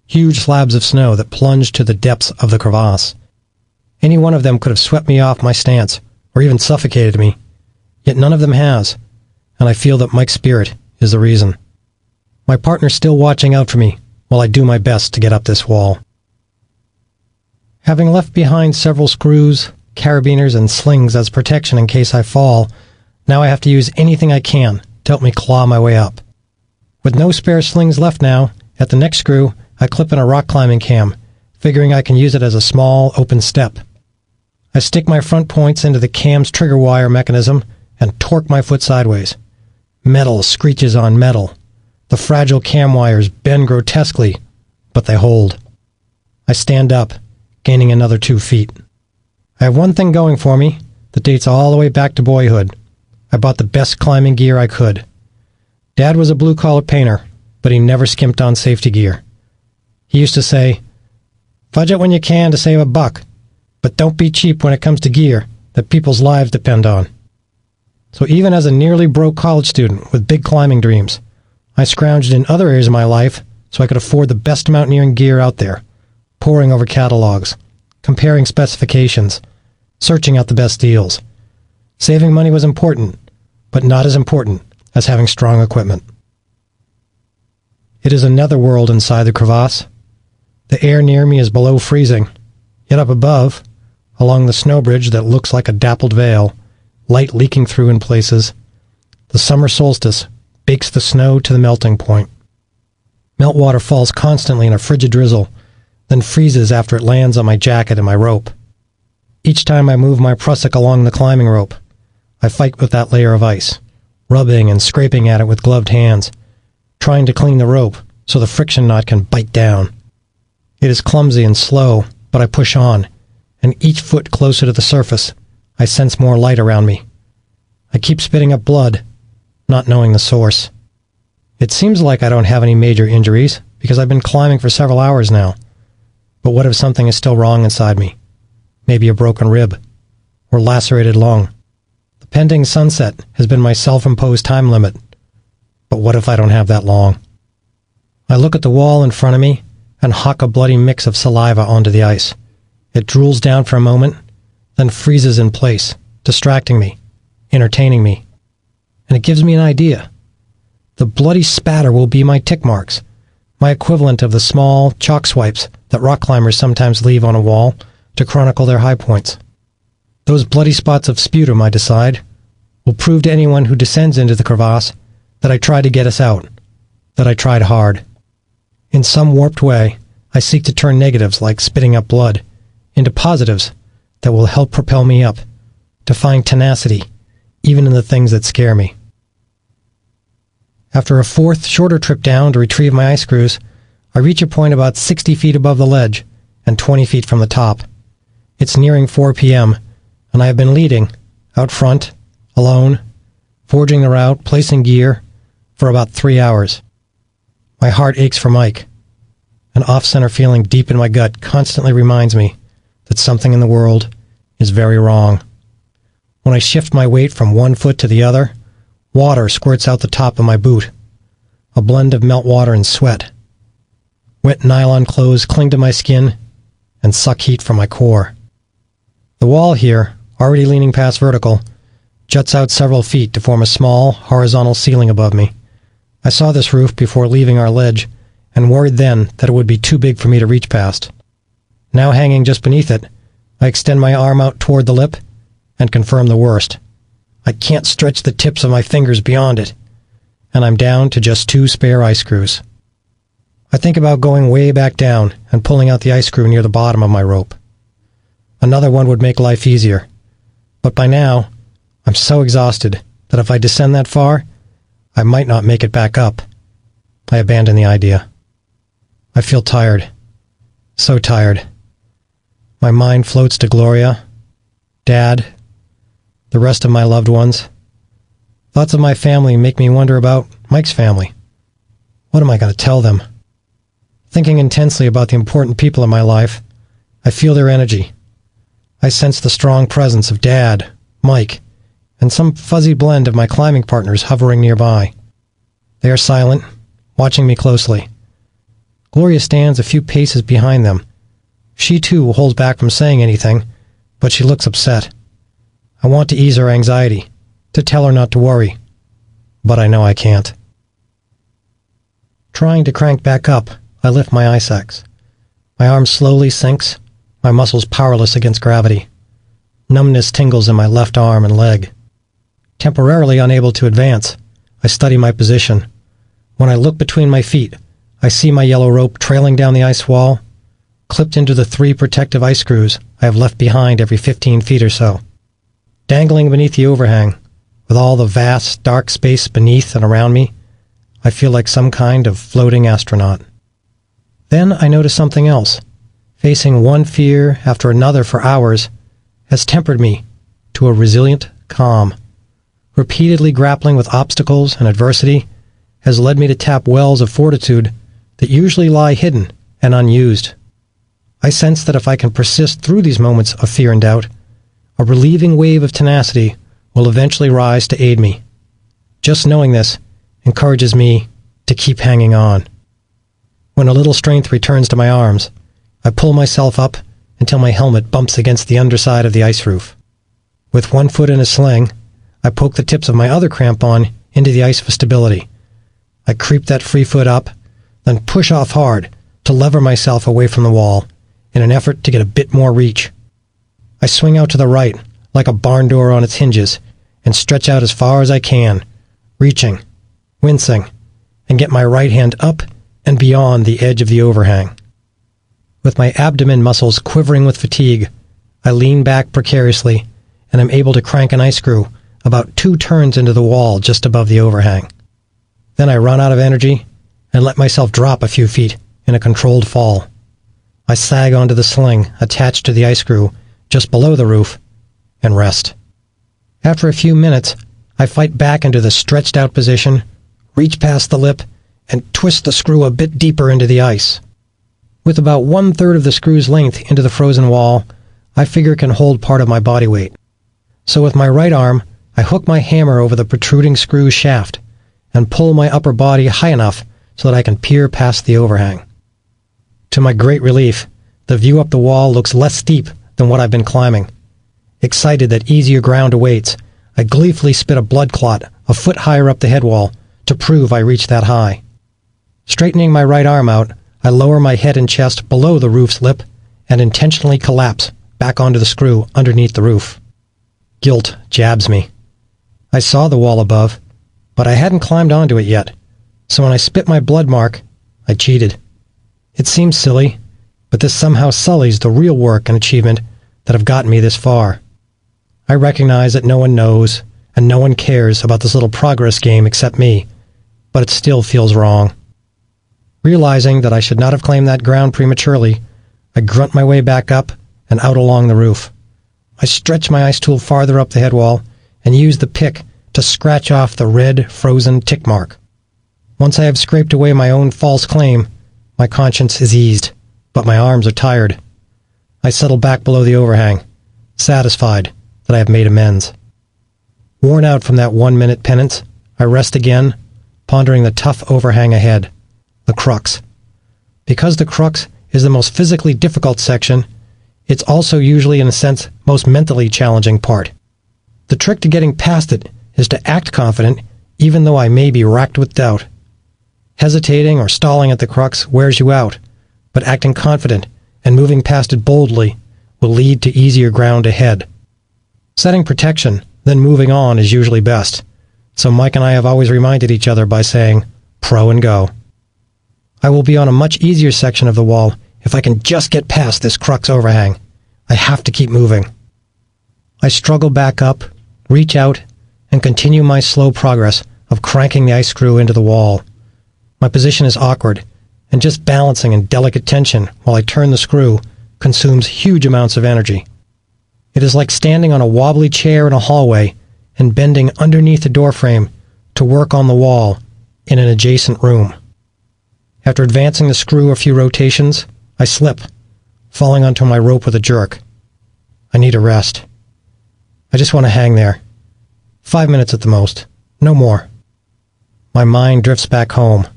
huge slabs of snow that plunged to the depths of the crevasse. Any one of them could have swept me off my stance, or even suffocated me, yet none of them has, and I feel that Mike's spirit is the reason. My partner's still watching out for me while I do my best to get up this wall. Having left behind several screws, carabiners and slings as protection in case I fall. Now I have to use anything I can to help me claw my way up. With no spare slings left now, at the next screw, I clip in a rock climbing cam, figuring I can use it as a small, open step. I stick my front points into the cam's trigger wire mechanism and torque my foot sideways. Metal screeches on metal. The fragile cam wires bend grotesquely, but they hold. I stand up, gaining another 2 feet. I have one thing going for me that dates all the way back to boyhood. I bought the best climbing gear I could. Dad was a blue-collar painter, but he never skimped on safety gear. He used to say, "Fudge it when you can to save $1, but don't be cheap when it comes to gear that people's lives depend on." So even as a nearly broke college student with big climbing dreams, I scrounged in other areas of my life so I could afford the best mountaineering gear out there, poring over catalogs, comparing specifications, searching out the best deals. Saving money was important, but not as important as having strong equipment. It is another world inside the crevasse. The air near me is below freezing, yet up above, along the snow bridge that looks like a dappled veil, light leaking through in places, the summer solstice bakes the snow to the melting point. Meltwater falls constantly in a frigid drizzle, then freezes after it lands on my jacket and my rope. Each time I move my prusik along the climbing rope, I fight with that layer of ice, rubbing and scraping at it with gloved hands, trying to clean the rope so the friction knot can bite down. It is clumsy and slow, but I push on, and each foot closer to the surface, I sense more light around me. I keep spitting up blood, not knowing the source. It seems like I don't have any major injuries, because I've been climbing for several hours now. But what if something is still wrong inside me? Maybe a broken rib, or lacerated lung. The pending sunset has been my self-imposed time limit. But what if I don't have that long? I look at the wall in front of me and hawk a bloody mix of saliva onto the ice. It drools down for a moment, then freezes in place, distracting me, entertaining me. And it gives me an idea. The bloody spatter will be my tick marks, my equivalent of the small chalk swipes that rock climbers sometimes leave on a wall to chronicle their high points. Those bloody spots of sputum, I decide, will prove to anyone who descends into the crevasse that I tried to get us out, that I tried hard. In some warped way, I seek to turn negatives like spitting up blood into positives that will help propel me up, to find tenacity, even in the things that scare me. After a fourth, shorter trip down to retrieve my ice screws, I reach a point about 60 feet above the ledge and 20 feet from the top. It's nearing 4 p.m., and I have been leading, out front, alone, forging the route, placing gear, for about 3 hours. My heart aches for Mike. An off-center feeling deep in my gut constantly reminds me that something in the world is very wrong. When I shift my weight from one foot to the other, water squirts out the top of my boot, a blend of meltwater and sweat. Wet nylon clothes cling to my skin and suck heat from my core. The wall here, already leaning past vertical, juts out several feet to form a small, horizontal ceiling above me. I saw this roof before leaving our ledge and worried then that it would be too big for me to reach past. Now hanging just beneath it, I extend my arm out toward the lip and confirm the worst. I can't stretch the tips of my fingers beyond it, and I'm down to just 2 spare ice screws. I think about going way back down and pulling out the ice screw near the bottom of my rope. Another one would make life easier, but by now, I'm so exhausted that if I descend that far, I might not make it back up. I abandon the idea. I feel tired. So tired. My mind floats to Gloria, Dad, the rest of my loved ones. Thoughts of my family make me wonder about Mike's family. What am I going to tell them? Thinking intensely about the important people in my life, I feel their energy. I sense the strong presence of Dad, Mike, and some fuzzy blend of my climbing partners hovering nearby. They are silent, watching me closely. Gloria stands a few paces behind them. She too holds back from saying anything, but she looks upset. I want to ease her anxiety, to tell her not to worry, but I know I can't. Trying to crank back up, I lift my ice axe. My arm slowly sinks, my muscles powerless against gravity. Numbness tingles in my left arm and leg. Temporarily unable to advance, I study my position. When I look between my feet, I see my yellow rope trailing down the ice wall, clipped into the 3 protective ice screws I have left behind every 15 feet or so. Dangling beneath the overhang, with all the vast, dark space beneath and around me, I feel like some kind of floating astronaut. Then I notice something else. Facing one fear after another for hours has tempered me to a resilient calm. Repeatedly grappling with obstacles and adversity has led me to tap wells of fortitude that usually lie hidden and unused. I sense that if I can persist through these moments of fear and doubt, a relieving wave of tenacity will eventually rise to aid me. Just knowing this encourages me to keep hanging on. When a little strength returns to my arms, I pull myself up until my helmet bumps against the underside of the ice roof. With one foot in a sling, I poke the tips of my other crampon into the ice for stability. I creep that free foot up, then push off hard to lever myself away from the wall in an effort to get a bit more reach. I swing out to the right, like a barn door on its hinges, and stretch out as far as I can, reaching, wincing, and get my right hand up and beyond the edge of the overhang. With my abdomen muscles quivering with fatigue, I lean back precariously, and am able to crank an ice screw about 2 turns into the wall just above the overhang. Then I run out of energy and let myself drop a few feet in a controlled fall. I sag onto the sling attached to the ice screw just below the roof and rest. After a few minutes, I fight back into the stretched out position, reach past the lip, and twist the screw a bit deeper into the ice. With about 1/3 of the screw's length into the frozen wall, I figure it can hold part of my body weight. So with my right arm, I hook my hammer over the protruding screw shaft and pull my upper body high enough so that I can peer past the overhang. To my great relief, the view up the wall looks less steep than what I've been climbing. Excited that easier ground awaits, I gleefully spit a blood clot a foot higher up the head wall to prove I reached that high. Straightening my right arm out, I lower my head and chest below the roof's lip and intentionally collapse back onto the screw underneath the roof. Guilt jabs me. I saw the wall above, but I hadn't climbed onto it yet, so when I spit my blood mark, I cheated. It seems silly, but this somehow sullies the real work and achievement that have gotten me this far. I recognize that no one knows and no one cares about this little progress game except me, but it still feels wrong. Realizing that I should not have claimed that ground prematurely, I grunt my way back up and out along the roof. I stretch my ice tool farther up the head wall and use the pick to scratch off the red, frozen tick mark. Once I have scraped away my own false claim, my conscience is eased, but my arms are tired. I settle back below the overhang, satisfied that I have made amends. Worn out from that 1-minute penance, I rest again, pondering the tough overhang ahead, the crux. Because the crux is the most physically difficult section, it's also usually, in a sense, most mentally challenging part. The trick to getting past it is to act confident, even though I may be racked with doubt. Hesitating or stalling at the crux wears you out, but acting confident and moving past it boldly will lead to easier ground ahead. Setting protection, then moving on is usually best, so Mike and I have always reminded each other by saying, pro and go. I will be on a much easier section of the wall if I can just get past this crux overhang. I have to keep moving. I struggle back up, reach out, and continue my slow progress of cranking the ice screw into the wall. My position is awkward, and just balancing in delicate tension while I turn the screw consumes huge amounts of energy. It is like standing on a wobbly chair in a hallway and bending underneath the doorframe to work on the wall in an adjacent room. After advancing the screw a few rotations, I slip, falling onto my rope with a jerk. I need a rest. I just want to hang there. 5 minutes at the most, no more. My mind drifts back home,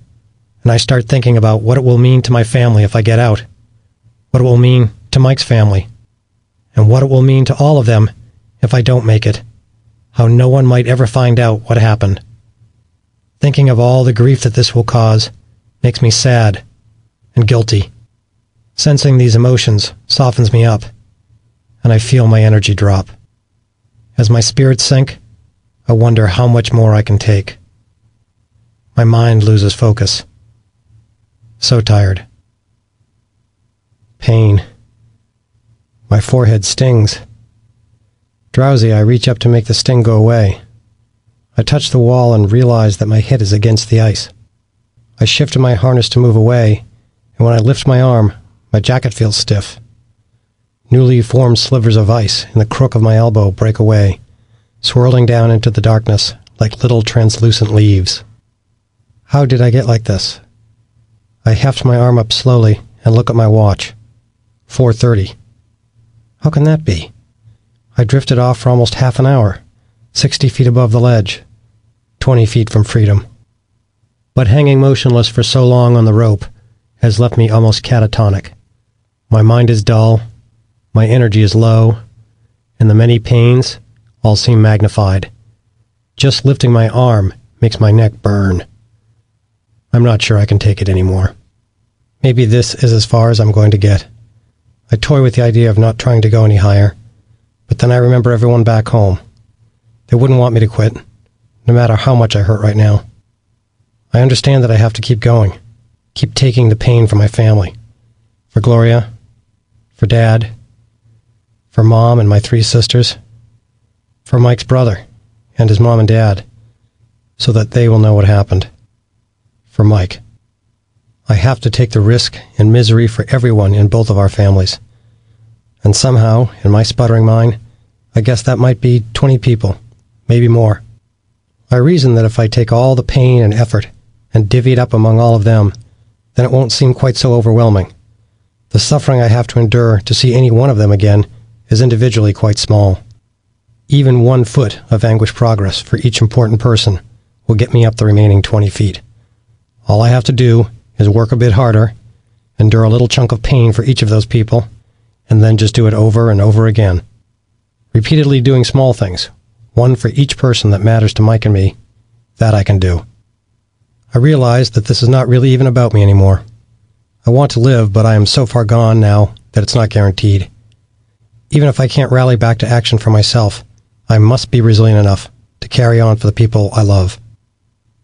and I start thinking about what it will mean to my family if I get out, what it will mean to Mike's family, and what it will mean to all of them if I don't make it, how no one might ever find out what happened. Thinking of all the grief that this will cause makes me sad and guilty. Sensing these emotions softens me up, and I feel my energy drop. As my spirits sink, I wonder how much more I can take. My mind loses focus. So tired. Pain. My forehead stings. Drowsy, I reach up to make the sting go away. I touch the wall and realize that my head is against the ice. I shift my harness to move away, and when I lift my arm, my jacket feels stiff. Newly formed slivers of ice in the crook of my elbow break away, swirling down into the darkness like little translucent leaves. How did I get like this? I heft my arm up slowly and look at my watch. 4:30. How can that be? I drifted off for almost half an hour, 60 feet above the ledge, 20 feet from freedom. But hanging motionless for so long on the rope has left me almost catatonic. My mind is dull, my energy is low, and the many pains all seem magnified. Just lifting my arm makes my neck burn. I'm not sure I can take it anymore. Maybe this is as far as I'm going to get. I toy with the idea of not trying to go any higher, but then I remember everyone back home. They wouldn't want me to quit, no matter how much I hurt right now. I understand that I have to keep going, keep taking the pain for my family, for Gloria, for Dad, for Mom and my 3 sisters, for Mike's brother and his mom and dad, so that they will know what happened. For Mike. I have to take the risk and misery for everyone in both of our families. And somehow, in my sputtering mind, I guess that might be 20 people, maybe more. I reason that if I take all the pain and effort and divvy it up among all of them, then it won't seem quite so overwhelming. The suffering I have to endure to see any one of them again is individually quite small. Even 1 foot of anguish progress for each important person will get me up the remaining 20 feet. All I have to do is work a bit harder, endure a little chunk of pain for each of those people, and then just do it over and over again. Repeatedly doing small things, one for each person that matters to Mike and me, that I can do. I realize that this is not really even about me anymore. I want to live, but I am so far gone now that it's not guaranteed. Even if I can't rally back to action for myself, I must be resilient enough to carry on for the people I love.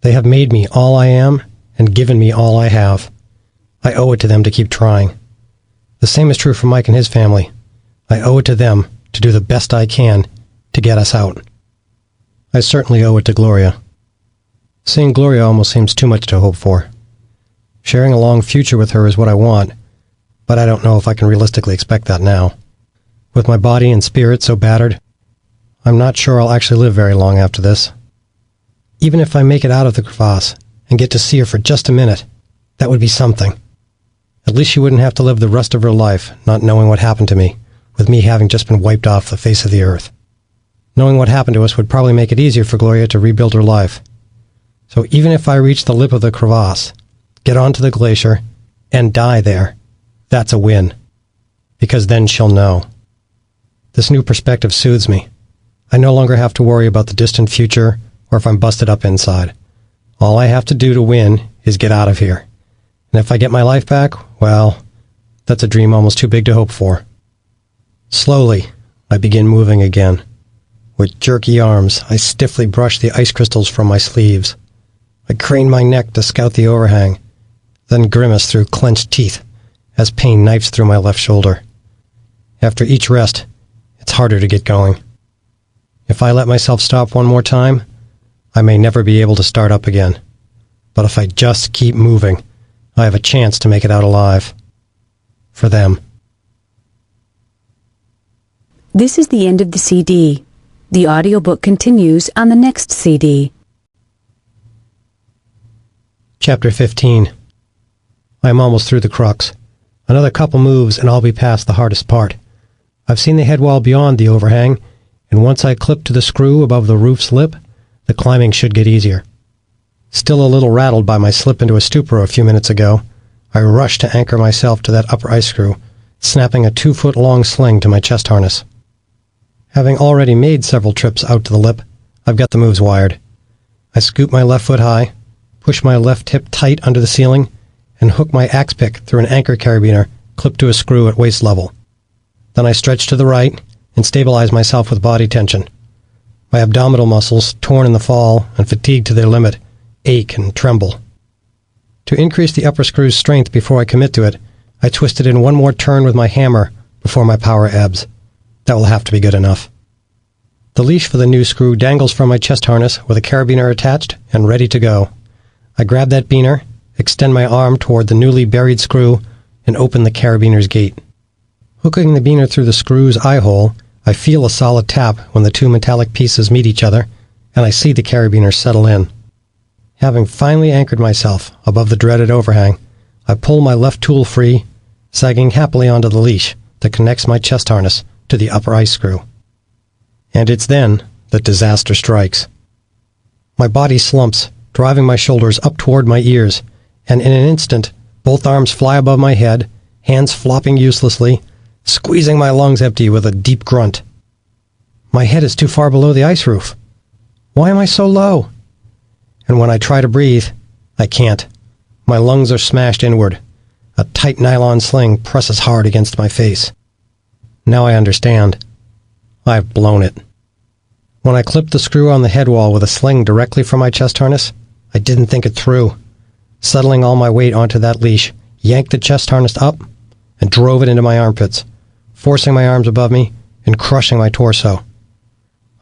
They have made me all I am and given me all I have. I owe it to them to keep trying. The same is true for Mike and his family. I owe it to them to do the best I can to get us out. I certainly owe it to Gloria. Seeing Gloria almost seems too much to hope for. Sharing a long future with her is what I want, but I don't know if I can realistically expect that now. With my body and spirit so battered, I'm not sure I'll actually live very long after this. Even if I make it out of the crevasse and get to see her for just a minute, that would be something. At least she wouldn't have to live the rest of her life not knowing what happened to me, with me having just been wiped off the face of the earth. Knowing what happened to us would probably make it easier for Gloria to rebuild her life. So even if I reach the lip of the crevasse, get onto the glacier, and die there, that's a win. Because then she'll know. This new perspective soothes me. I no longer have to worry about the distant future or if I'm busted up inside. All I have to do to win is get out of here. And if I get my life back, well, that's a dream almost too big to hope for. Slowly, I begin moving again. With jerky arms, I stiffly brush the ice crystals from my sleeves. I crane my neck to scout the overhang, then grimace through clenched teeth as pain knifes through my left shoulder. After each rest, it's harder to get going. If I let myself stop one more time, I may never be able to start up again. But if I just keep moving, I have a chance to make it out alive. For them. This is the end of the CD. The audiobook continues on the next CD. Chapter 15. I am almost through the crux. Another couple moves and I'll be past the hardest part. I've seen the head wall beyond the overhang, and once I clip to the screw above the roof's lip, the climbing should get easier. Still a little rattled by my slip into a stupor a few minutes ago, I rush to anchor myself to that upper ice screw, snapping a 2-foot-long sling to my chest harness. Having already made several trips out to the lip, I've got the moves wired. I scoop my left foot high, push my left hip tight under the ceiling, and hook my axe pick through an anchor carabiner clipped to a screw at waist level. Then I stretch to the right and stabilize myself with body tension. My abdominal muscles, torn in the fall and fatigued to their limit, ache and tremble. To increase the upper screw's strength before I commit to it, I twist it in one more turn with my hammer before my power ebbs. That will have to be good enough. The leash for the new screw dangles from my chest harness with a carabiner attached and ready to go. I grab that biner, extend my arm toward the newly buried screw, and open the carabiner's gate. Hooking the biner through the screw's eye hole, I feel a solid tap when the two metallic pieces meet each other, and I see the carabiner settle in. Having finally anchored myself above the dreaded overhang, I pull my left tool free, sagging happily onto the leash that connects my chest harness to the upper ice screw. And it's then that disaster strikes. My body slumps, driving my shoulders up toward my ears, and in an instant, both arms fly above my head, hands flopping uselessly, squeezing my lungs empty with a deep grunt. My head is too far below the ice roof. Why am I so low? And when I try to breathe, I can't. My lungs are smashed inward. A tight nylon sling presses hard against my face. Now I understand. I've blown it. When I clipped the screw on the head wall with a sling directly from my chest harness, I didn't think it through. Settling all my weight onto that leash, yanked the chest harness up and drove it into my armpits, forcing my arms above me and crushing my torso.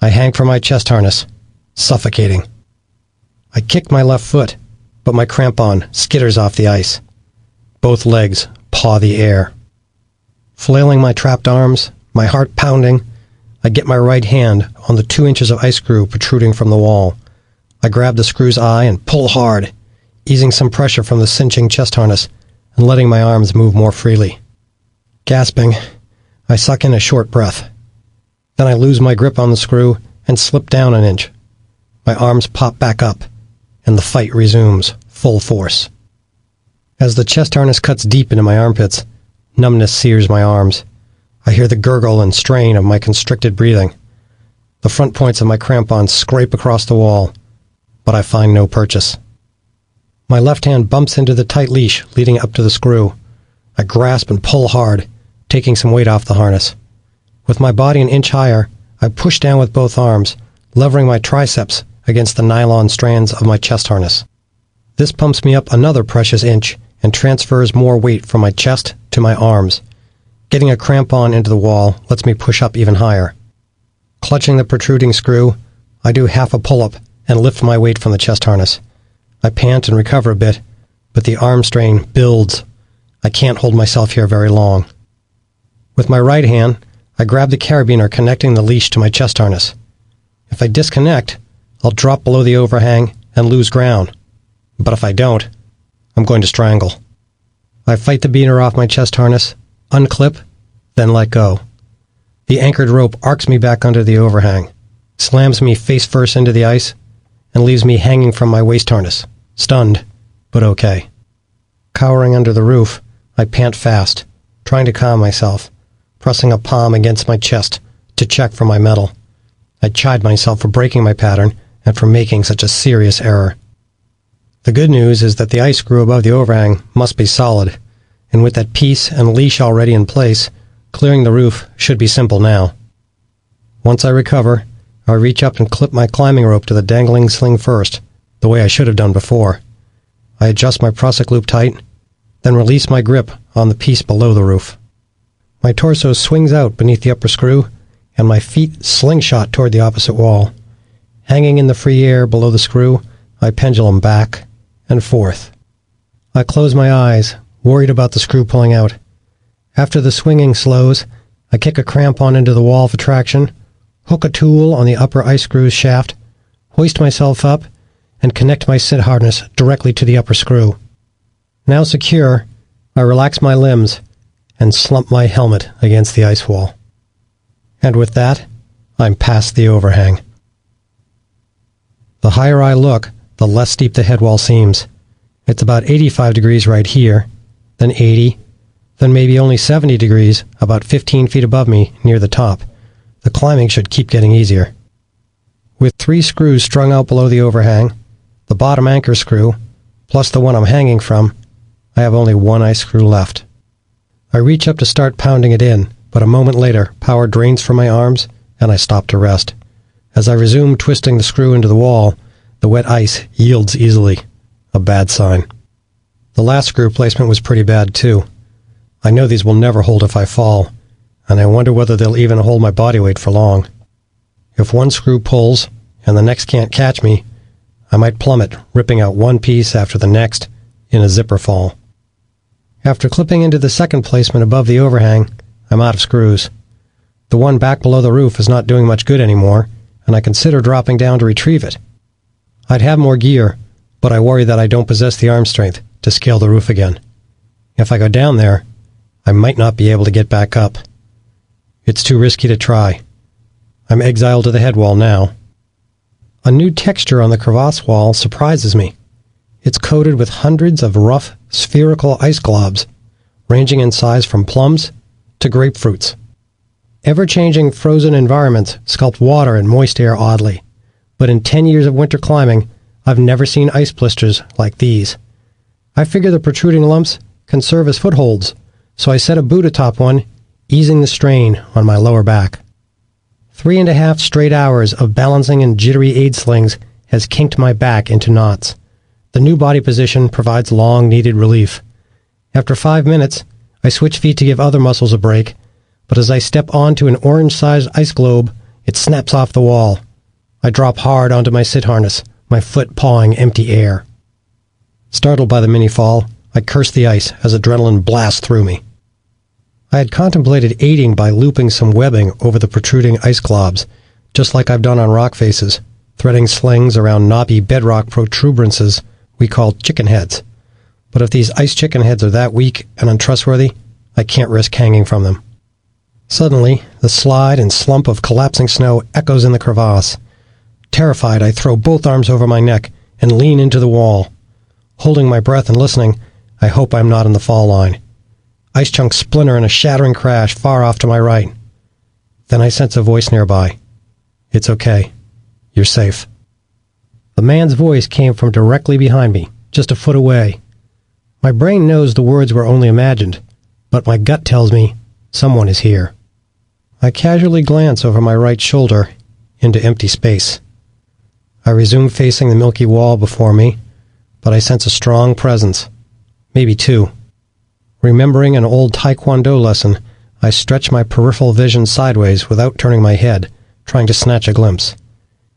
I hang from my chest harness, suffocating. I kick my left foot, but my crampon skitters off the ice. Both legs paw the air. Flailing my trapped arms, my heart pounding, I get my right hand on the 2 inches of ice screw protruding from the wall. I grab the screw's eye and pull hard, easing some pressure from the cinching chest harness and letting my arms move more freely. Gasping, I suck in a short breath. Then I lose my grip on the screw and slip down an inch. My arms pop back up, and the fight resumes, full force. As the chest harness cuts deep into my armpits, numbness sears my arms. I hear the gurgle and strain of my constricted breathing. The front points of my crampons scrape across the wall, but I find no purchase. My left hand bumps into the tight leash leading up to the screw. I grasp and pull hard, taking some weight off the harness. With my body an inch higher, I push down with both arms, levering my triceps against the nylon strands of my chest harness. This pumps me up another precious inch and transfers more weight from my chest to my arms. Getting a crampon into the wall lets me push up even higher. Clutching the protruding screw, I do half a pull-up and lift my weight from the chest harness. I pant and recover a bit, but the arm strain builds. I can't hold myself here very long. With my right hand, I grab the carabiner connecting the leash to my chest harness. If I disconnect, I'll drop below the overhang and lose ground. But if I don't, I'm going to strangle. I fight the biner off my chest harness, unclip, then let go. The anchored rope arcs me back under the overhang, slams me face first into the ice, and leaves me hanging from my waist harness, stunned, but okay. Cowering under the roof, I pant fast, trying to calm myself, pressing a palm against my chest to check for my mettle. I chide myself for breaking my pattern and for making such a serious error. The good news is that the ice screw above the overhang must be solid, and with that piece and leash already in place, clearing the roof should be simple now. Once I recover, I reach up and clip my climbing rope to the dangling sling first, the way I should have done before. I adjust my prusik loop tight, then release my grip on the piece below the roof. My torso swings out beneath the upper screw, and my feet slingshot toward the opposite wall. Hanging in the free air below the screw, I pendulum back and forth. I close my eyes, worried about the screw pulling out. After the swinging slows, I kick a crampon into the wall for traction, hook a tool on the upper ice screw's shaft, hoist myself up, and connect my sit harness directly to the upper screw. Now secure, I relax my limbs and slump my helmet against the ice wall. And with that, I'm past the overhang. The higher I look, the less steep the head wall seems. It's about 85 degrees right here, then 80, then maybe only 70 degrees about 15 feet above me near the top. The climbing should keep getting easier. With 3 screws strung out below the overhang, the bottom anchor screw, plus the one I'm hanging from, I have only 1 ice screw left. I reach up to start pounding it in, but a moment later, power drains from my arms, and I stop to rest. As I resume twisting the screw into the wall, the wet ice yields easily. A bad sign. The last screw placement was pretty bad, too. I know these will never hold if I fall, and I wonder whether they'll even hold my body weight for long. If one screw pulls, and the next can't catch me, I might plummet, ripping out one piece after the next in a zipper fall. After clipping into the second placement above the overhang, I'm out of screws. The one back below the roof is not doing much good anymore, and I consider dropping down to retrieve it. I'd have more gear, but I worry that I don't possess the arm strength to scale the roof again. If I go down there, I might not be able to get back up. It's too risky to try. I'm exiled to the head wall now. A new texture on the crevasse wall surprises me. It's coated with hundreds of rough, spherical ice globs, ranging in size from plums to grapefruits. Ever-changing frozen environments sculpt water and moist air oddly, but in 10 years of winter climbing, I've never seen ice blisters like these. I figure the protruding lumps can serve as footholds, so I set a boot atop one, easing the strain on my lower back. 3.5 straight hours of balancing in jittery aid slings has kinked my back into knots. The new body position provides long-needed relief. After 5 minutes, I switch feet to give other muscles a break, but as I step onto an orange-sized ice globe, it snaps off the wall. I drop hard onto my sit harness, my foot pawing empty air. Startled by the mini-fall, I curse the ice as adrenaline blasts through me. I had contemplated aiding by looping some webbing over the protruding ice globs, just like I've done on rock faces, threading slings around knobby bedrock protuberances we call chicken heads. But if these ice chicken heads are that weak and untrustworthy, I can't risk hanging from them. Suddenly, the slide and slump of collapsing snow echoes in the crevasse. Terrified, I throw both arms over my neck and lean into the wall. Holding my breath and listening, I hope I'm not in the fall line. Ice chunks splinter in a shattering crash far off to my right. Then I sense a voice nearby. It's okay. You're safe. The man's voice came from directly behind me, just a foot away. My brain knows the words were only imagined, but my gut tells me someone is here. I casually glance over my right shoulder into empty space. I resume facing the milky wall before me, but I sense a strong presence. Maybe two. Remembering an old Taekwondo lesson, I stretch my peripheral vision sideways without turning my head, trying to snatch a glimpse.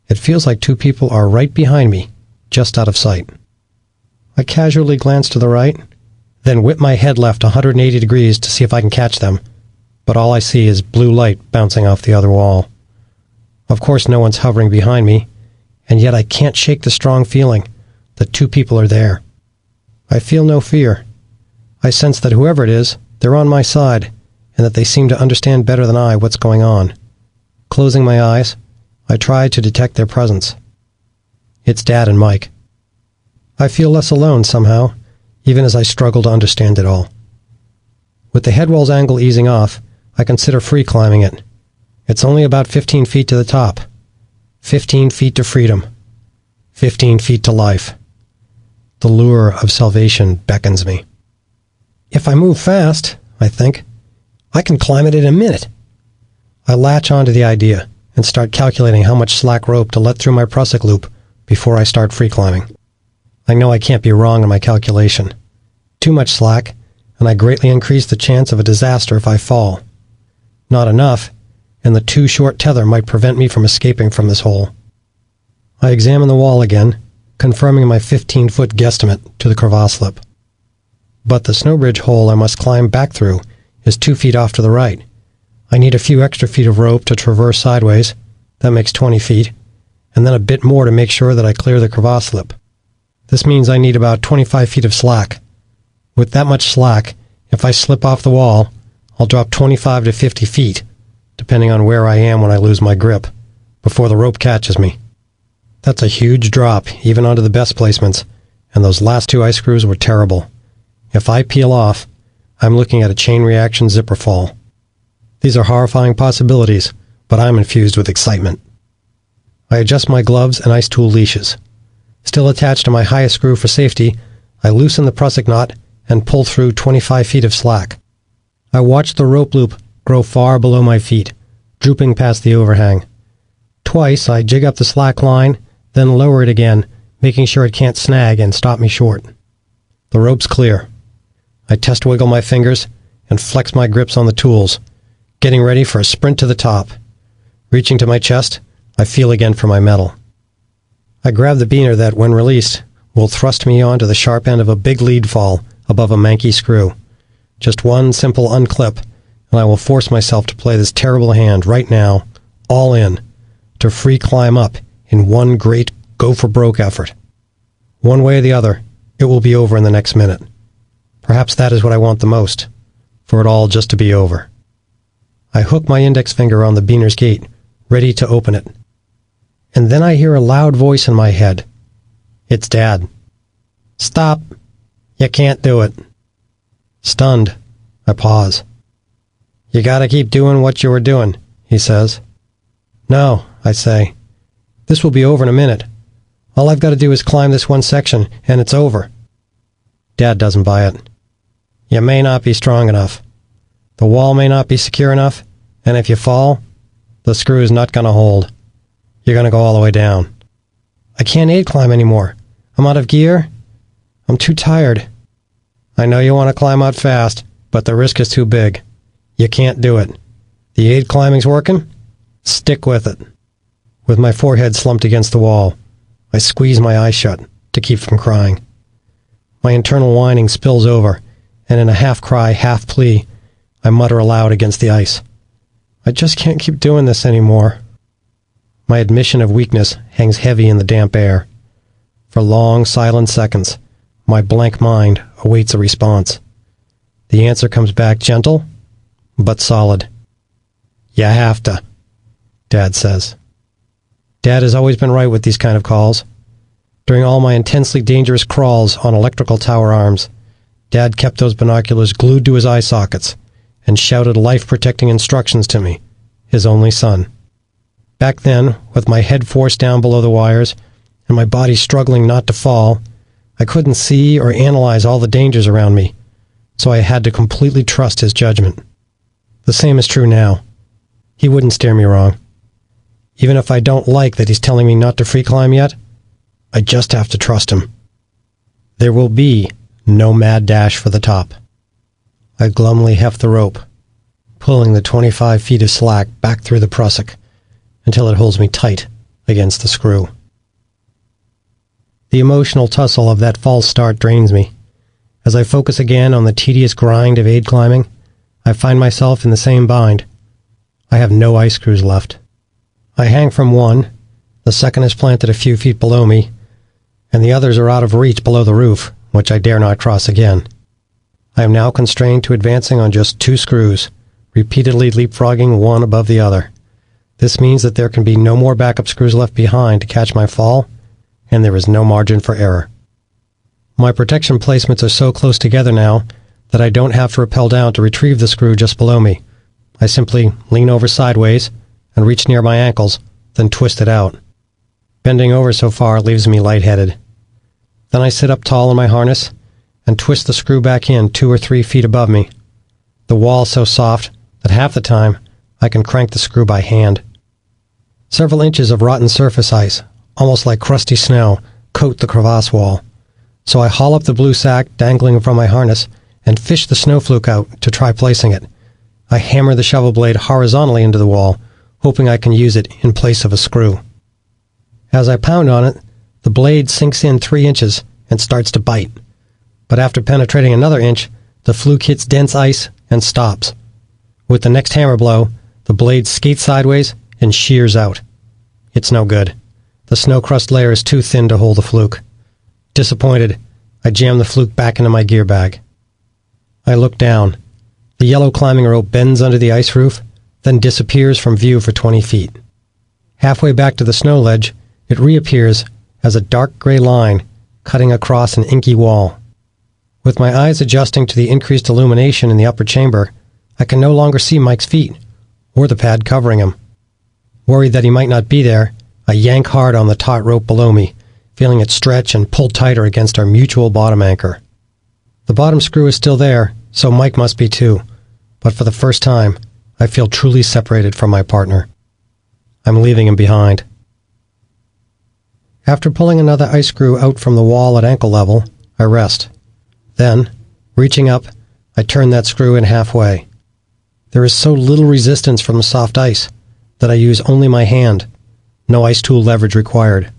It feels like two people are right behind me, just out of sight. I casually glance to the right, then whip my head left 180 degrees to see if I can catch them, but all I see is blue light bouncing off the other wall. Of course no one's hovering behind me, and yet I can't shake the strong feeling that two people are there. I feel no fear. I sense that whoever it is, they're on my side, and that they seem to understand better than I what's going on. Closing my eyes, I try to detect their presence. It's Dad and Mike. I feel less alone somehow, even as I struggle to understand it all. With the headwall's angle easing off, I consider free climbing it. It's only about 15 feet to the top. 15 feet to freedom. 15 feet to life. The lure of salvation beckons me. If I move fast, I think, I can climb it in a minute. I latch onto the idea and start calculating how much slack rope to let through my prusik loop before I start free climbing. I know I can't be wrong in my calculation. Too much slack, and I greatly increase the chance of a disaster if I fall. Not enough, and the too short tether might prevent me from escaping from this hole. I examine the wall again, confirming my 15-foot guesstimate to the crevasse lip. But the snowbridge hole I must climb back through is 2 feet off to the right. I need a few extra feet of rope to traverse sideways. That makes 20 feet, and then a bit more to make sure that I clear the crevasse lip. This means I need about 25 feet of slack. With that much slack, if I slip off the wall, I'll drop 25 to 50 feet, depending on where I am when I lose my grip, before the rope catches me. That's a huge drop, even onto the best placements, and those last 2 ice screws were terrible. If I peel off, I'm looking at a chain reaction zipper fall. These are horrifying possibilities, but I'm infused with excitement. I adjust my gloves and ice tool leashes. Still attached to my highest screw for safety, I loosen the prusik knot and pull through 25 feet of slack. I watch the rope loop grow far below my feet, drooping past the overhang. Twice I jig up the slack line, then lower it again, making sure it can't snag and stop me short. The rope's clear. I test wiggle my fingers and flex my grips on the tools, getting ready for a sprint to the top. Reaching to my chest, I feel again for my metal. I grab the beaner that, when released, will thrust me onto the sharp end of a big lead fall above a manky screw. Just one simple unclip, and I will force myself to play this terrible hand right now, all in, to free climb up in one great go-for-broke effort. One way or the other, it will be over in the next minute. Perhaps that is what I want the most, for it all just to be over. I hook my index finger on the beaner's gate, ready to open it. And then I hear a loud voice in my head. It's Dad. "Stop. You can't do it." Stunned, I pause. "You gotta keep doing what you were doing," he says. "No," I say. "This will be over in a minute. All I've got to do is climb this one section, and it's over." Dad doesn't buy it. "You may not be strong enough. The wall may not be secure enough, and if you fall, the screw is not going to hold. You're going to go all the way down. I can't aid climb anymore. I'm out of gear. I'm too tired. I know you want to climb out fast, but the risk is too big. You can't do it. The aid climbing's working? Stick with it." With my forehead slumped against the wall, I squeeze my eyes shut to keep from crying. My internal whining spills over, and in a half-cry, half-plea, I mutter aloud against the ice. "I just can't keep doing this anymore." My admission of weakness hangs heavy in the damp air. For long, silent seconds, my blank mind awaits a response. The answer comes back gentle, but solid. "You have to," Dad says. Dad has always been right with these kind of calls. During all my intensely dangerous crawls on electrical tower arms, Dad kept those binoculars glued to his eye sockets and shouted life-protecting instructions to me, his only son. Back then, with my head forced down below the wires and my body struggling not to fall, I couldn't see or analyze all the dangers around me, so I had to completely trust his judgment. The same is true now. He wouldn't steer me wrong. Even if I don't like that he's telling me not to free climb yet, I just have to trust him. There will be no mad dash for the top. I glumly heft the rope, pulling the 25 feet of slack back through the prusik until it holds me tight against the screw. The emotional tussle of that false start drains me. As I focus again on the tedious grind of aid climbing, I find myself in the same bind. I have no ice screws left. I hang from one, the second is planted a few feet below me, and the others are out of reach below the roof, which I dare not cross again. I am now constrained to advancing on just 2 screws, repeatedly leapfrogging one above the other. This means that there can be no more backup screws left behind to catch my fall, and there is no margin for error. My protection placements are so close together now that I don't have to rappel down to retrieve the screw just below me. I simply lean over sideways and reach near my ankles, then twist it out. Bending over so far leaves me lightheaded. Then I sit up tall in my harness and twist the screw back in 2 or 3 feet above me. The wall is so soft that half the time I can crank the screw by hand. Several inches of rotten surface ice, almost like crusty snow, coat the crevasse wall. So I haul up the blue sack dangling from my harness and fish the snow fluke out to try placing it. I hammer the shovel blade horizontally into the wall, hoping I can use it in place of a screw. As I pound on it, the blade sinks in 3 inches and starts to bite. But after penetrating another inch, the fluke hits dense ice and stops. With the next hammer blow, the blade skates sideways and shears out. It's no good. The snow crust layer is too thin to hold the fluke. Disappointed, I jam the fluke back into my gear bag. I look down. The yellow climbing rope bends under the ice roof, then disappears from view for 20 feet. Halfway back to the snow ledge, it reappears as a dark gray line cutting across an inky wall. With my eyes adjusting to the increased illumination in the upper chamber, I can no longer see Mike's feet, or the pad covering him. Worried that he might not be there, I yank hard on the taut rope below me, feeling it stretch and pull tighter against our mutual bottom anchor. The bottom screw is still there, so Mike must be too, but for the first time, I feel truly separated from my partner. I'm leaving him behind. After pulling another ice screw out from the wall at ankle level, I rest. Then, reaching up, I turn that screw in halfway. There is so little resistance from the soft ice that I use only my hand. No ice tool leverage required.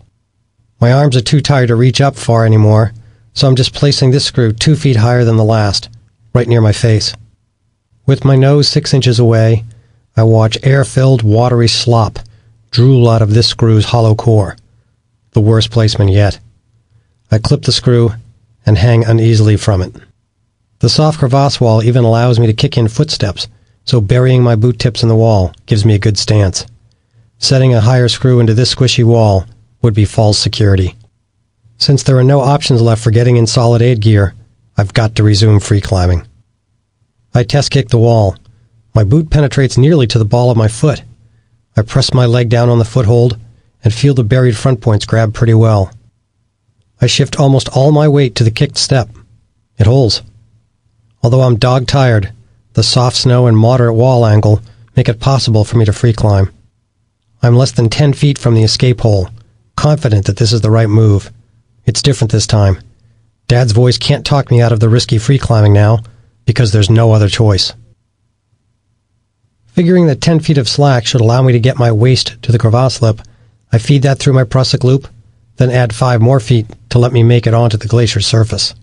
My arms are too tired to reach up far anymore, so I'm just placing this screw 2 feet higher than the last, right near my face. With my nose 6 inches away, I watch air-filled, watery slop drool out of this screw's hollow core. The worst placement yet. I clip the screw and hang uneasily from it. The soft crevasse wall even allows me to kick in footsteps, so burying my boot tips in the wall gives me a good stance. Setting a higher screw into this squishy wall would be false security. Since there are no options left for getting in solid aid gear, I've got to resume free climbing. I test kick the wall. My boot penetrates nearly to the ball of my foot. I press my leg down on the foothold and feel the buried front points grab pretty well. I shift almost all my weight to the kicked step. It holds. Although I'm dog-tired, the soft snow and moderate wall angle make it possible for me to free climb. I'm less than 10 feet from the escape hole, confident that this is the right move. It's different this time. Dad's voice can't talk me out of the risky free climbing now, because there's no other choice. Figuring that 10 feet of slack should allow me to get my waist to the crevasse lip, I feed that through my prusik loop, then add 5 more feet to let me make it onto the glacier's surface.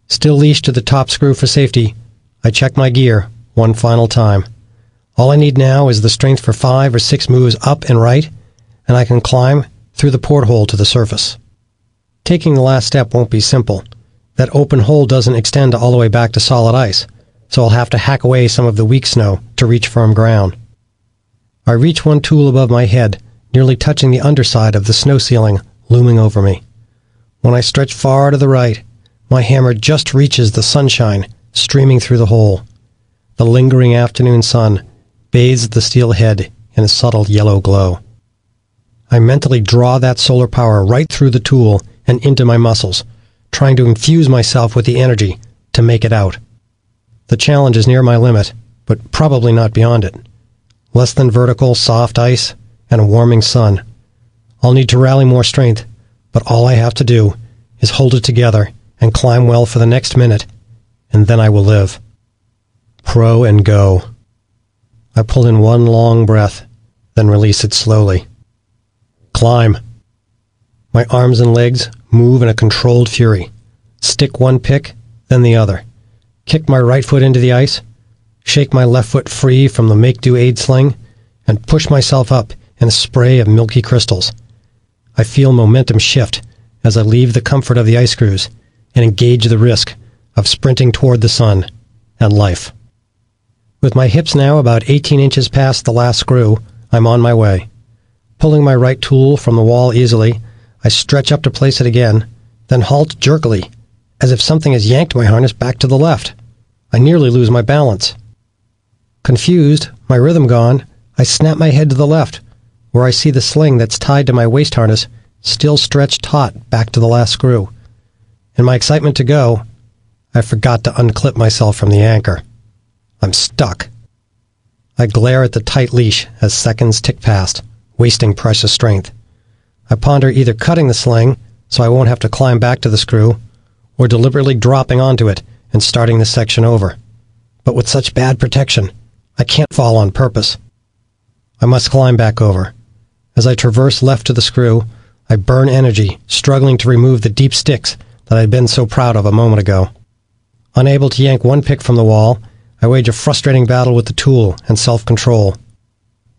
Still leashed to the top screw for safety, I check my gear one final time. All I need now is the strength for 5 or 6 moves up and right, and I can climb through the porthole to the surface. Taking the last step won't be simple. That open hole doesn't extend all the way back to solid ice, so I'll have to hack away some of the weak snow to reach firm ground. I reach one tool above my head, nearly touching the underside of the snow ceiling looming over me. When I stretch far to the right, my hammer just reaches the sunshine streaming through the hole. The lingering afternoon sun bathes the steel head in a subtle yellow glow. I mentally draw that solar power right through the tool and into my muscles, trying to infuse myself with the energy to make it out. The challenge is near my limit, but probably not beyond it. Less than vertical, soft ice, and a warming sun. I'll need to rally more strength, but all I have to do is hold it together and climb well for the next minute, and then I will live. Pro and go. I pull in one long breath, then release it slowly. Climb. My arms and legs move in a controlled fury. Stick one pick, then the other. Kick my right foot into the ice, shake my left foot free from the make-do aid sling, and push myself up in a spray of milky crystals. I feel momentum shift as I leave the comfort of the ice screws and engage the risk of sprinting toward the sun and life. With my hips now about 18 inches past the last screw, I'm on my way. Pulling my right tool from the wall easily, I stretch up to place it again, then halt jerkily, as if something has yanked my harness back to the left. I nearly lose my balance. Confused, my rhythm gone, I snap my head to the left, where I see the sling that's tied to my waist harness still stretched taut back to the last screw. In my excitement to go, I forgot to unclip myself from the anchor. I'm stuck. I glare at the tight leash as seconds tick past, wasting precious strength. I ponder either cutting the sling so I won't have to climb back to the screw, or deliberately dropping onto it and starting the section over. But with such bad protection, I can't fall on purpose. I must climb back over. As I traverse left to the screw, I burn energy, struggling to remove the deep sticks that I'd been so proud of a moment ago. Unable to yank one pick from the wall, I wage a frustrating battle with the tool and self-control.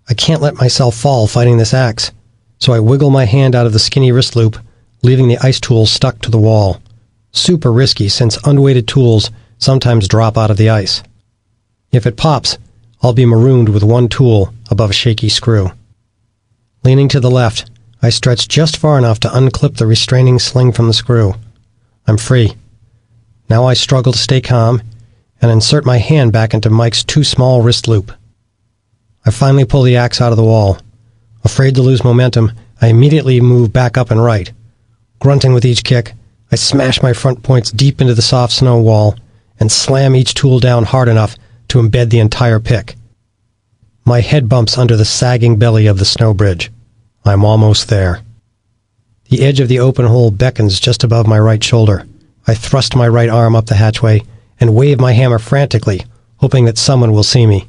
I can't let myself fall fighting this axe, so I wiggle my hand out of the skinny wrist loop, leaving the ice tool stuck to the wall. Super risky since unweighted tools sometimes drop out of the ice. If it pops, I'll be marooned with one tool above a shaky screw. Leaning to the left, I stretch just far enough to unclip the restraining sling from the screw. I'm free. Now I struggle to stay calm and insert my hand back into Mike's too small wrist loop. I finally pull the axe out of the wall. Afraid to lose momentum, I immediately move back up and right. Grunting with each kick, I smash my front points deep into the soft snow wall and slam each tool down hard enough to embed the entire pick. My head bumps under the sagging belly of the snow bridge. I'm almost there. The edge of the open hole beckons just above my right shoulder. I thrust my right arm up the hatchway and wave my hammer frantically, hoping that someone will see me.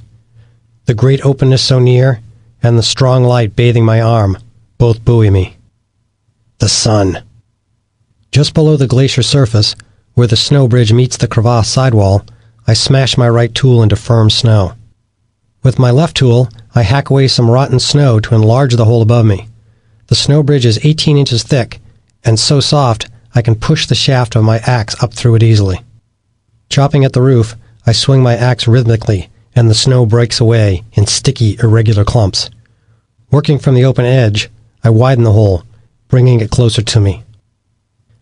The great openness so near, and the strong light bathing my arm, both buoy me. The sun. Just below the glacier surface, where the snow bridge meets the crevasse sidewall, I smash my right tool into firm snow. With my left tool, I hack away some rotten snow to enlarge the hole above me. The snow bridge is 18 inches thick, and so soft I can push the shaft of my axe up through it easily. Chopping at the roof, I swing my axe rhythmically, and the snow breaks away in sticky, irregular clumps. Working from the open edge, I widen the hole, bringing it closer to me.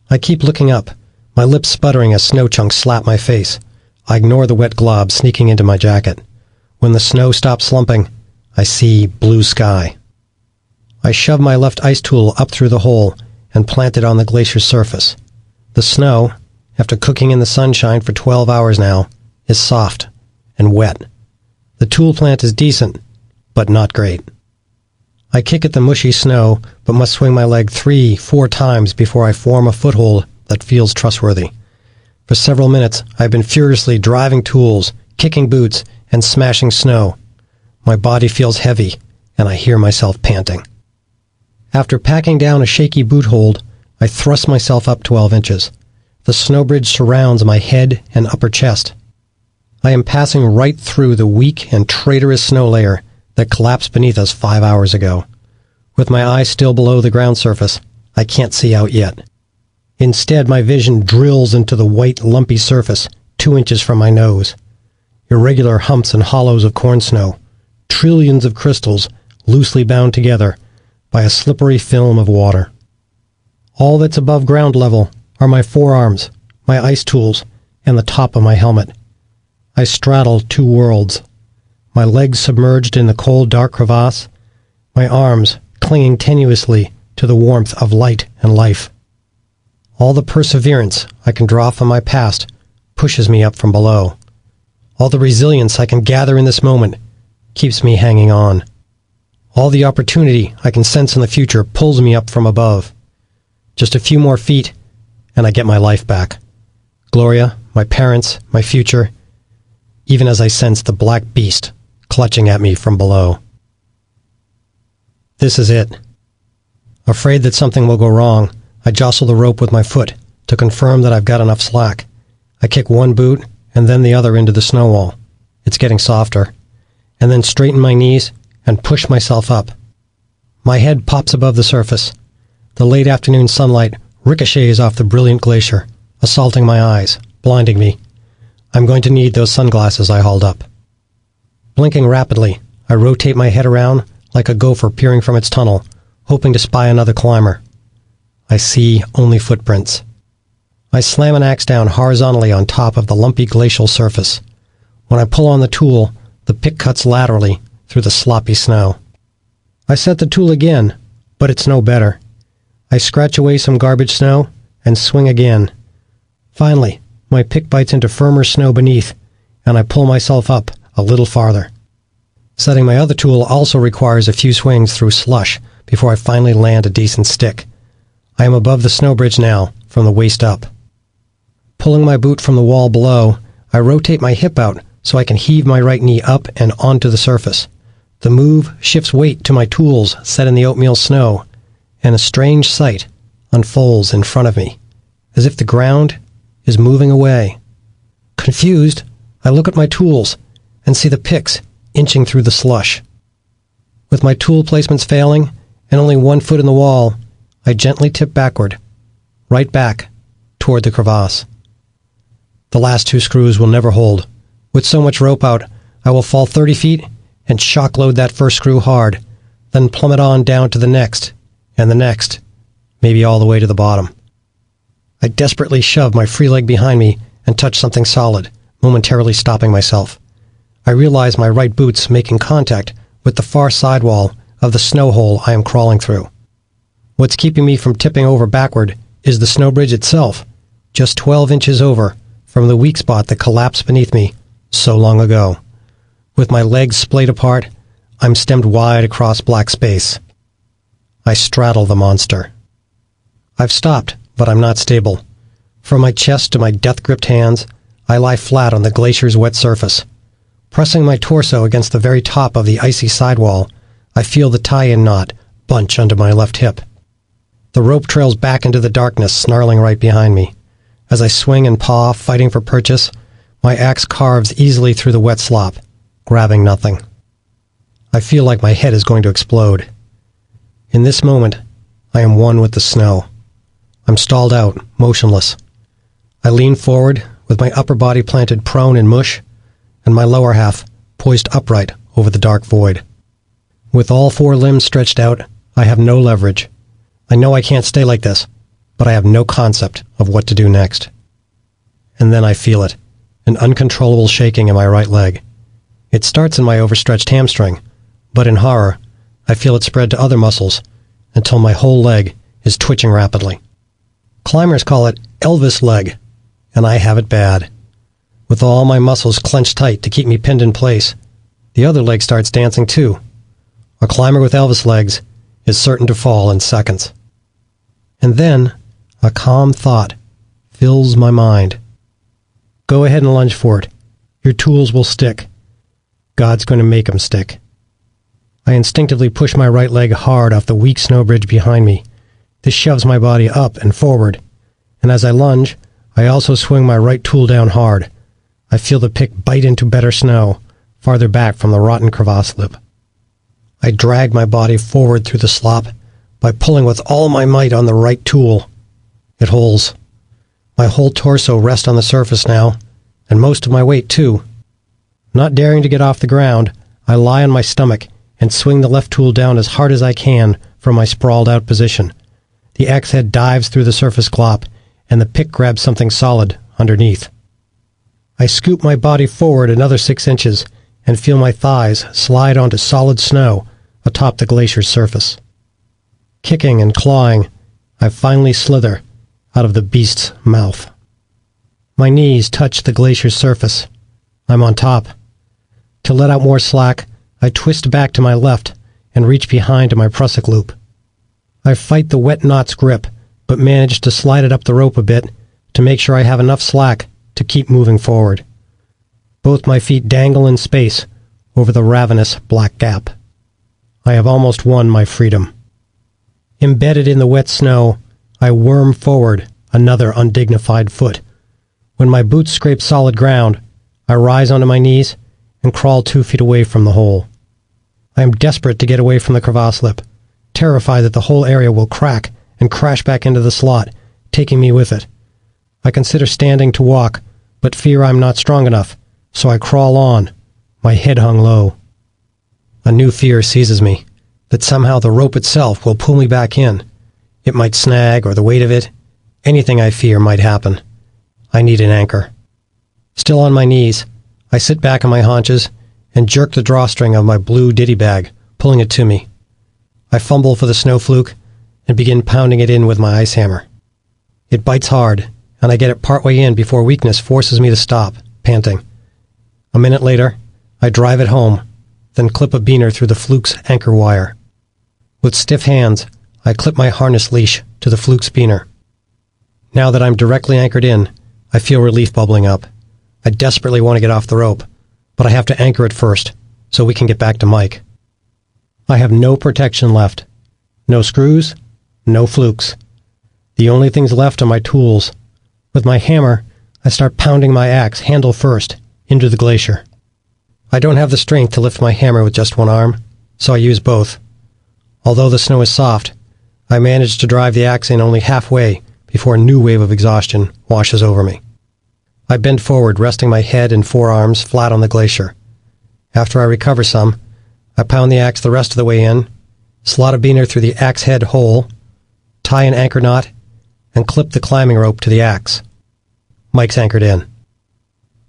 I keep looking up, my lips sputtering as snow chunks slap my face. I ignore the wet glob sneaking into my jacket. When the snow stops slumping, I see blue sky. I shove my left ice tool up through the hole and plant it on the glacier's surface. The snow, after cooking in the sunshine for 12 hours now, is soft and wet. The tool plant is decent, but not great. I kick at the mushy snow, but must swing my leg 3-4 times before I form a foothold that feels trustworthy. For several minutes, I've been furiously driving tools, kicking boots, and smashing snow. My body feels heavy, and I hear myself panting. After packing down a shaky boot hold, I thrust myself up 12 inches. The snow bridge surrounds my head and upper chest. I am passing right through the weak and traitorous snow layer that collapsed beneath us 5 hours ago. With my eyes still below the ground surface, I can't see out yet. Instead, my vision drills into the white, lumpy surface 2 inches from my nose. Irregular humps and hollows of corn snow, trillions of crystals loosely bound together by a slippery film of water. All that's above ground level are my forearms, my ice tools, and the top of my helmet. I straddle two worlds. My legs submerged in the cold, dark crevasse, my arms clinging tenuously to the warmth of light and life. All the perseverance I can draw from my past pushes me up from below. All the resilience I can gather in this moment keeps me hanging on. All the opportunity I can sense in the future pulls me up from above. Just a few more feet, and I get my life back. Gloria, my parents, my future, even as I sense the black beast clutching at me from below. This is it. Afraid that something will go wrong, I jostle the rope with my foot to confirm that I've got enough slack. I kick one boot and then the other into the snow wall. It's getting softer. And then straighten my knees and push myself up. My head pops above the surface. The late afternoon sunlight ricochets off the brilliant glacier, assaulting my eyes, blinding me. I'm going to need those sunglasses I hauled up. Blinking rapidly, I rotate my head around like a gopher peering from its tunnel, hoping to spy another climber. I see only footprints. I slam an axe down horizontally on top of the lumpy glacial surface. When I pull on the tool, the pick cuts laterally through the sloppy snow. I set the tool again, but it's no better. I scratch away some garbage snow and swing again. Finally, my pick bites into firmer snow beneath, and I pull myself up a little farther. Setting my other tool also requires a few swings through slush before I finally land a decent stick. I am above the snow bridge now, from the waist up. Pulling my boot from the wall below, I rotate my hip out so I can heave my right knee up and onto the surface. The move shifts weight to my tools set in the oatmeal snow, and a strange sight unfolds in front of me, as if the ground is moving away. Confused, I look at my tools and see the picks inching through the slush. With my tool placements failing and only 1 foot in the wall, I gently tip backward, right back toward the crevasse. The last 2 screws will never hold. With so much rope out, I will fall 30 feet and shock load that first screw hard, then plummet on down to the next, and the next, maybe all the way to the bottom. I desperately shove my free leg behind me and touch something solid, momentarily stopping myself. I realize my right boot's making contact with the far sidewall of the snow hole I am crawling through. What's keeping me from tipping over backward is the snow bridge itself, just 12 inches over from the weak spot that collapsed beneath me so long ago. With my legs splayed apart, I'm stemmed wide across black space. I straddle the monster. I've stopped, but I'm not stable. From my chest to my death-gripped hands, I lie flat on the glacier's wet surface. Pressing my torso against the very top of the icy sidewall, I feel the tie-in knot bunch under my left hip. The rope trails back into the darkness, snarling right behind me. As I swing and paw, fighting for purchase, my axe carves easily through the wet slop, grabbing nothing. I feel like my head is going to explode. In this moment, I am one with the snow. I'm stalled out, motionless. I lean forward, with my upper body planted prone in mush, and my lower half poised upright over the dark void. With all four limbs stretched out, I have no leverage. I know I can't stay like this, but I have no concept of what to do next. And then I feel it, an uncontrollable shaking in my right leg. It starts in my overstretched hamstring, but in horror, I feel it spread to other muscles until my whole leg is twitching rapidly. Climbers call it Elvis leg, and I have it bad. With all my muscles clenched tight to keep me pinned in place, the other leg starts dancing too. A climber with Elvis legs is certain to fall in seconds. And then, a calm thought fills my mind. Go ahead and lunge for it. Your tools will stick. God's going to make 'em stick. I instinctively push my right leg hard off the weak snow bridge behind me. This shoves my body up and forward, and as I lunge, I also swing my right tool down hard. I feel the pick bite into better snow, farther back from the rotten crevasse lip. I drag my body forward through the slop by pulling with all my might on the right tool. It holds. My whole torso rests on the surface now, and most of my weight too. Not daring to get off the ground, I lie on my stomach and swing the left tool down as hard as I can from my sprawled out position. The axe head dives through the surface glop, and the pick grabs something solid underneath. I scoop my body forward another 6 inches and feel my thighs slide onto solid snow atop the glacier's surface. Kicking and clawing, I finally slither out of the beast's mouth. My knees touch the glacier's surface. I'm on top. To let out more slack, I twist back to my left and reach behind to my prusik loop. I fight the wet knot's grip, but manage to slide it up the rope a bit to make sure I have enough slack to keep moving forward. Both my feet dangle in space over the ravenous black gap. I have almost won my freedom. Embedded in the wet snow, I worm forward another undignified foot. When my boots scrape solid ground, I rise onto my knees and crawl 2 feet away from the hole. I am desperate to get away from the crevasse lip, terrified that the whole area will crack and crash back into the slot, taking me with it. I consider standing to walk, but fear I'm not strong enough, so I crawl on, my head hung low. A new fear seizes me, that somehow the rope itself will pull me back in. It might snag, or the weight of it. Anything I fear might happen. I need an anchor. Still on my knees, I sit back on my haunches and jerk the drawstring of my blue ditty bag, pulling it to me. I fumble for the snow fluke and begin pounding it in with my ice hammer. It bites hard, and I get it partway in before weakness forces me to stop, panting. A minute later, I drive it home, then clip a beaner through the fluke's anchor wire. With stiff hands, I clip my harness leash to the fluke's beaner. Now that I'm directly anchored in, I feel relief bubbling up. I desperately want to get off the rope, but I have to anchor it first, so we can get back to Mike. I have no protection left. No screws, no flukes. The only things left are my tools. With my hammer, I start pounding my axe, handle first, into the glacier. I don't have the strength to lift my hammer with just one arm, so I use both. Although the snow is soft, I manage to drive the axe in only halfway before a new wave of exhaustion washes over me. I bend forward, resting my head and forearms flat on the glacier. After I recover some, I pound the axe the rest of the way in, slot a beaner through the axe head hole, tie an anchor knot, and clip the climbing rope to the axe. Mike's anchored in.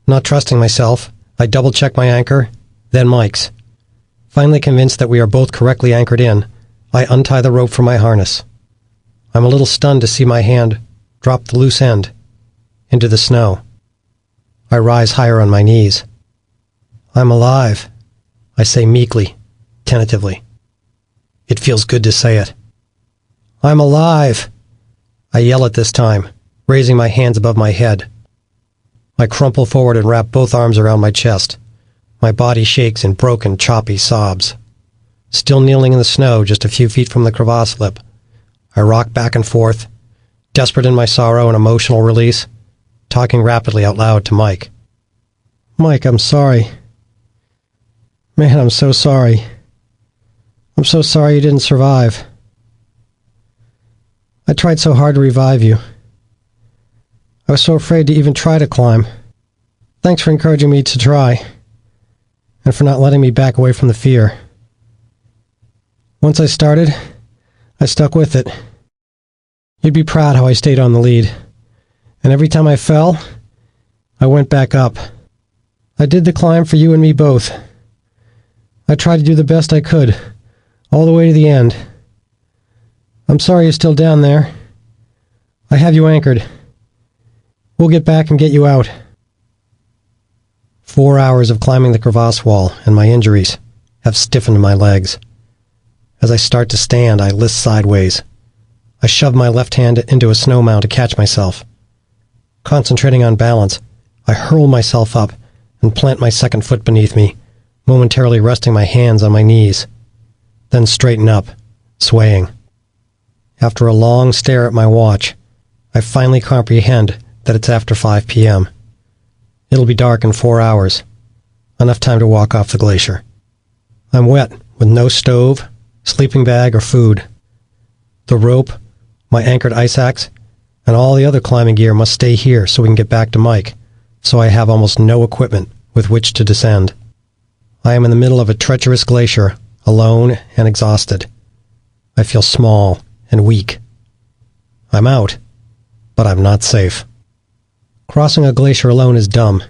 Not trusting myself, I double-check my anchor, then Mike's. Finally convinced that we are both correctly anchored in, I untie the rope from my harness. I'm a little stunned to see my hand drop the loose end into the snow. I rise higher on my knees. I'm alive, I say meekly, tentatively. It feels good to say it. I'm alive! I yell it this time, raising my hands above my head. I crumple forward and wrap both arms around my chest. My body shakes in broken, choppy sobs. Still kneeling in the snow just a few feet from the crevasse lip, I rock back and forth, desperate in my sorrow and emotional release, talking rapidly out loud to Mike. Mike, I'm sorry. Man, I'm so sorry. I'm so sorry you didn't survive. I tried so hard to revive you. I was so afraid to even try to climb. Thanks for encouraging me to try, and for not letting me back away from the fear. Once I started, I stuck with it. You'd be proud how I stayed on the lead. And every time I fell, I went back up. I did the climb for you and me both. I tried to do the best I could, all the way to the end. I'm sorry you're still down there. I have you anchored. We'll get back and get you out. 4 hours of climbing the crevasse wall, and my injuries have stiffened my legs. As I start to stand, I list sideways. I shove my left hand into a snow mound to catch myself. Concentrating on balance, I hurl myself up and plant my second foot beneath me, momentarily resting my hands on my knees. Then straighten up, swaying. After a long stare at my watch, I finally comprehend that it's after 5 p.m. It'll be dark in 4 hours. Enough time to walk off the glacier. I'm wet, with no stove, sleeping bag, or food. The rope, my anchored ice axe, and all the other climbing gear must stay here so we can get back to Mike, so I have almost no equipment with which to descend. I am in the middle of a treacherous glacier, alone and exhausted. I feel small and weak. I'm out, but I'm not safe. Crossing a glacier alone is dumb,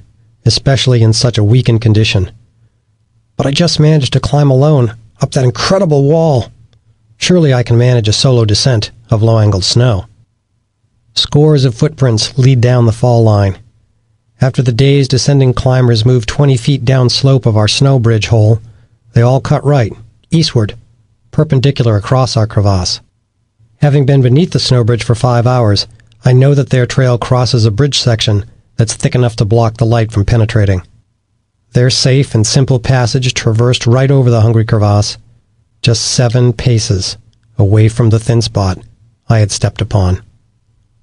especially in such a weakened condition. But I just managed to climb alone up that incredible wall. Surely I can manage a solo descent of low-angled snow. Scores of footprints lead down the fall line. After the day's descending climbers move 20 feet down slope of our snow bridge hole, they all cut right, eastward, perpendicular across our crevasse. Having been beneath the snow bridge for 5 hours, I know that their trail crosses a bridge section that's thick enough to block the light from penetrating. Their safe and simple passage traversed right over the hungry crevasse, just 7 paces away from the thin spot I had stepped upon.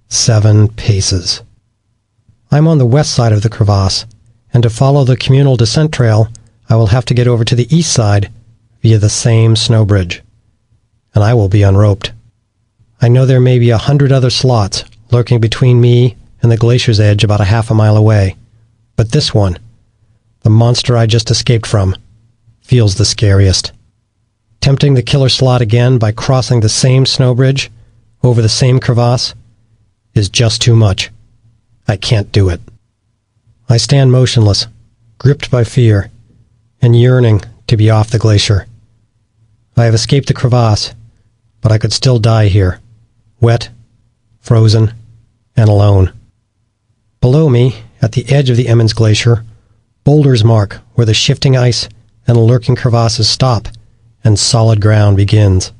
7 paces. I'm on the west side of the crevasse, and to follow the communal descent trail, I will have to get over to the east side via the same snow bridge. And I will be unroped. I know there may be 100 other slots lurking between me and the glacier's edge about a half a mile away, but this one, the monster I just escaped from, feels the scariest. Tempting the killer slot again by crossing the same snow bridge over the same crevasse is just too much. I can't do it. I stand motionless, gripped by fear, and yearning to be off the glacier. I have escaped the crevasse, but I could still die here, wet, frozen, and alone. Below me, at the edge of the Emmons Glacier, boulders mark where the shifting ice and lurking crevasses stop and solid ground begins.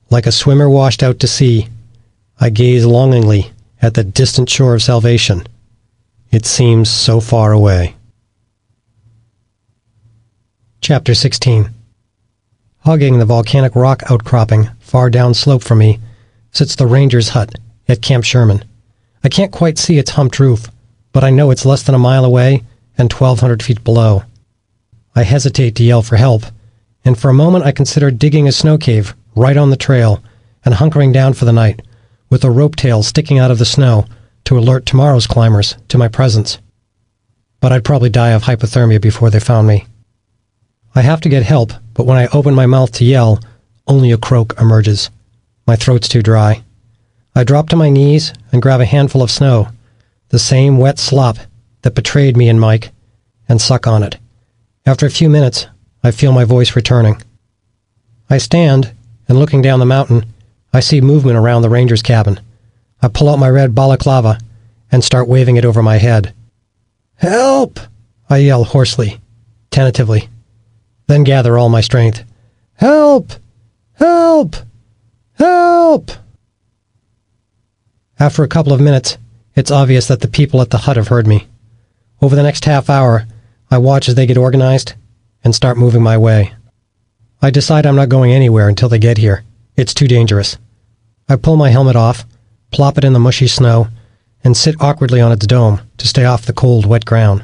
Like a swimmer washed out to sea, I gaze longingly at the distant shore of salvation. It seems so far away. Chapter 16. Hugging the volcanic rock outcropping far downslope from me sits the ranger's hut at Camp Sherman. I can't quite see its humped roof, but I know it's less than a mile away and 1,200 feet below. I hesitate to yell for help, and for a moment I consider digging a snow cave right on the trail and hunkering down for the night, with a rope tail sticking out of the snow to alert tomorrow's climbers to my presence. But I'd probably die of hypothermia before they found me. I have to get help, but when I open my mouth to yell, only a croak emerges. My throat's too dry. I drop to my knees and grab a handful of snow, the same wet slop that betrayed me and Mike, and suck on it. After a few minutes, I feel my voice returning. I stand, and looking down the mountain, I see movement around the ranger's cabin. I pull out my red balaclava and start waving it over my head. "Help!" I yell hoarsely, tentatively. then gather all my strength. Help! Help! Help! After a couple of minutes, it's obvious that the people at the hut have heard me. Over the next half hour, I watch as they get organized and start moving my way. I decide I'm not going anywhere until they get here. It's too dangerous. I pull my helmet off, plop it in the mushy snow, and sit awkwardly on its dome to stay off the cold, wet ground.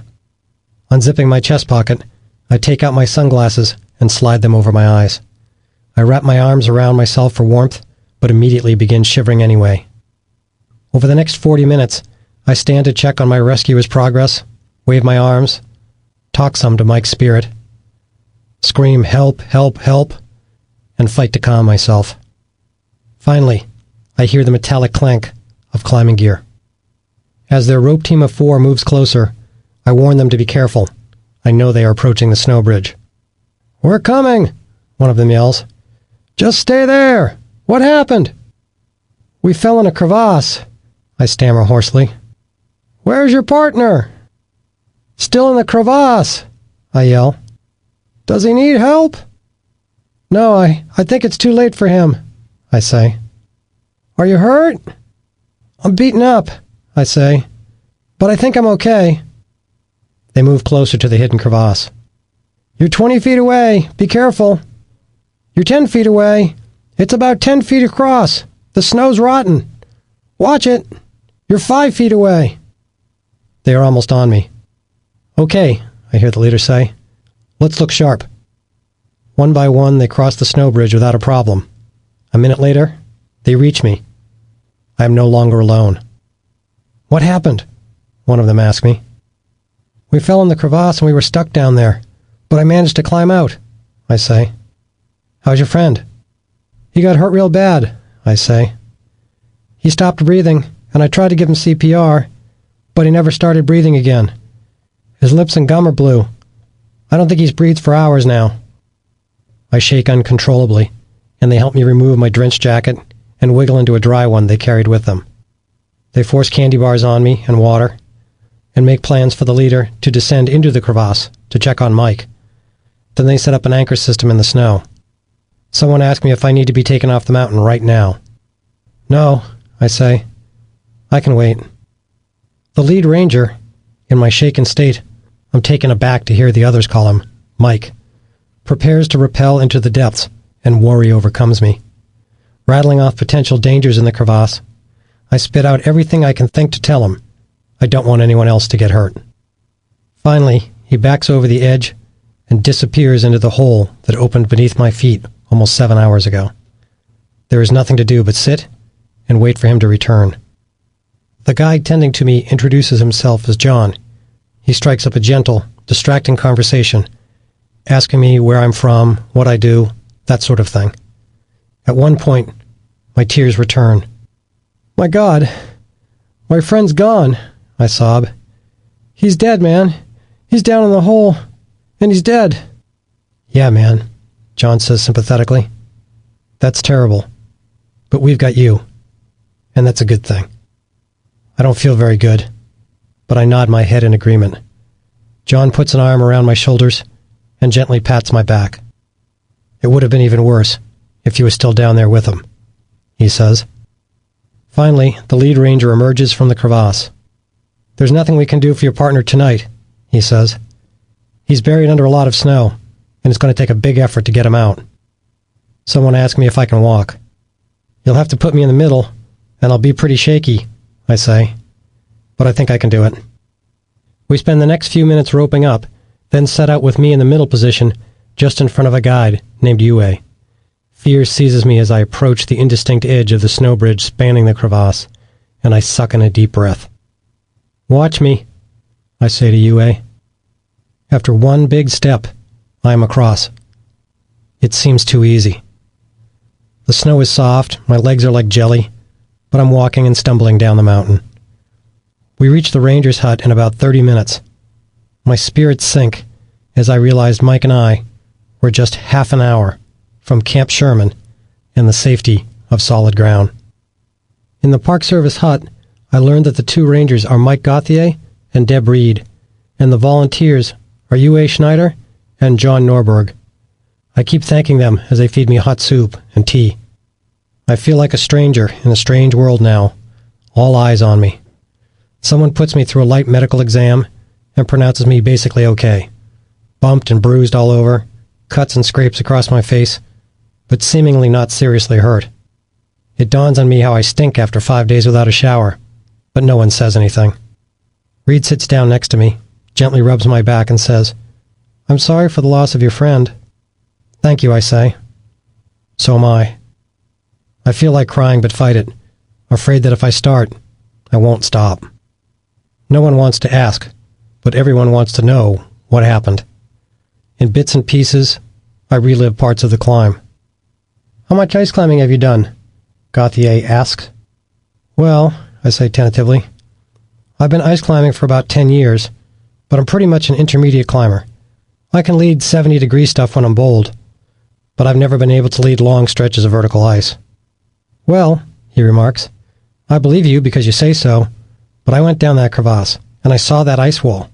Unzipping my chest pocket, I take out my sunglasses and slide them over my eyes. I wrap my arms around myself for warmth, but immediately begin shivering anyway. Over the next 40 minutes, I stand to check on my rescuer's progress, wave my arms, talk some to Mike's spirit, scream help, help, help, and fight to calm myself. Finally, I hear the metallic clank of climbing gear. As their rope team of 4 moves closer, I warn them to be careful. I know they are approaching the snow bridge. "We're coming," one of them yells. "Just stay there. What happened?" "We fell in a crevasse," I stammer hoarsely. "Where's your partner?" "Still in the crevasse," I yell. "Does he need help?" "No, I think it's too late for him," I say. "Are you hurt?" "I'm beaten up," I say, "but I think I'm okay." They move closer to the hidden crevasse. "You're 20 feet away. Be careful." "You're 10 feet away. It's about 10 feet across. The snow's rotten. Watch it. You're 5 feet away." They are almost on me. "Okay," I hear the leader say. "Let's look sharp." One by one, they cross the snow bridge without a problem. A minute later, they reach me. I am no longer alone. "What happened?" one of them asked me. "We fell in the crevasse and we were stuck down there, but I managed to climb out," I say. "How's your friend?" "He got hurt real bad," I say. "He stopped breathing, and I tried to give him CPR, but he never started breathing again. His lips and gum are blue. I don't think he's breathed for hours now." I shake uncontrollably, and they help me remove my drenched jacket and wiggle into a dry one they carried with them. They force candy bars on me and water, and make plans for the leader to descend into the crevasse to check on Mike. Then they set up an anchor system in the snow. Someone asked me if I need to be taken off the mountain right now. "No," I say. "I can wait." The lead ranger, in my shaken state, I'm taken aback to hear the others call him Mike, prepares to rappel into the depths, and worry overcomes me. Rattling off potential dangers in the crevasse, I spit out everything I can think to tell him. I don't want anyone else to get hurt. Finally, he backs over the edge and disappears into the hole that opened beneath my feet almost 7 hours ago. There is nothing to do but sit and wait for him to return. The guide tending to me introduces himself as John. He strikes up a gentle, distracting conversation, asking me where I'm from, what I do, that sort of thing. At one point, my tears return. "My God, my friend's gone," I sob. "He's dead, man. He's down in the hole, and he's dead." "Yeah, man," John says sympathetically. "That's terrible. But we've got you, and that's a good thing." I don't feel very good, but I nod my head in agreement. John puts an arm around my shoulders and gently pats my back. "It would have been even worse if you were still down there with him," he says. Finally, the lead ranger emerges from the crevasse. "There's nothing we can do for your partner tonight," he says. "He's buried under a lot of snow, and it's going to take a big effort to get him out." Someone asked me if I can walk. "You'll have to put me in the middle, and I'll be pretty shaky," I say. "But I think I can do it." We spend the next few minutes roping up, then set out with me in the middle position, just in front of a guide named Yue. Fear seizes me as I approach the indistinct edge of the snow bridge spanning the crevasse, and I suck in a deep breath. "Watch me," I say to Yue. After one big step, I am across. It seems too easy. The snow is soft, my legs are like jelly, but I'm walking and stumbling down the mountain. We reach the ranger's hut in about 30 minutes. My spirits sink as I realized Mike and I were just half an hour from Camp Sherman and the safety of solid ground. In the Park Service hut, I learned that the 2 rangers are Mike Gauthier and Deb Reed, and the volunteers are Yue Schneider and John Norberg. I keep thanking them as they feed me hot soup and tea. I feel like a stranger in a strange world now, all eyes on me. Someone puts me through a light medical exam and pronounces me basically okay. Bumped and bruised all over, cuts and scrapes across my face, but seemingly not seriously hurt. It dawns on me how I stink after 5 days without a shower, but no one says anything. Reed sits down next to me, gently rubs my back and says, "I'm sorry for the loss of your friend." "Thank you," I say. "So am I." I feel like crying but fight it, afraid that if I start, I won't stop. No one wants to ask, but everyone wants to know what happened. In bits and pieces, I relive parts of the climb. "How much ice climbing have you done?" Gauthier asks. "Well," I say tentatively, "I've been ice climbing for about 10 years, but I'm pretty much an intermediate climber. I can lead 70-degree stuff when I'm bold, but I've never been able to lead long stretches of vertical ice." "Well," he remarks, "I believe you because you say so, but I went down that crevasse, and I saw that ice wall.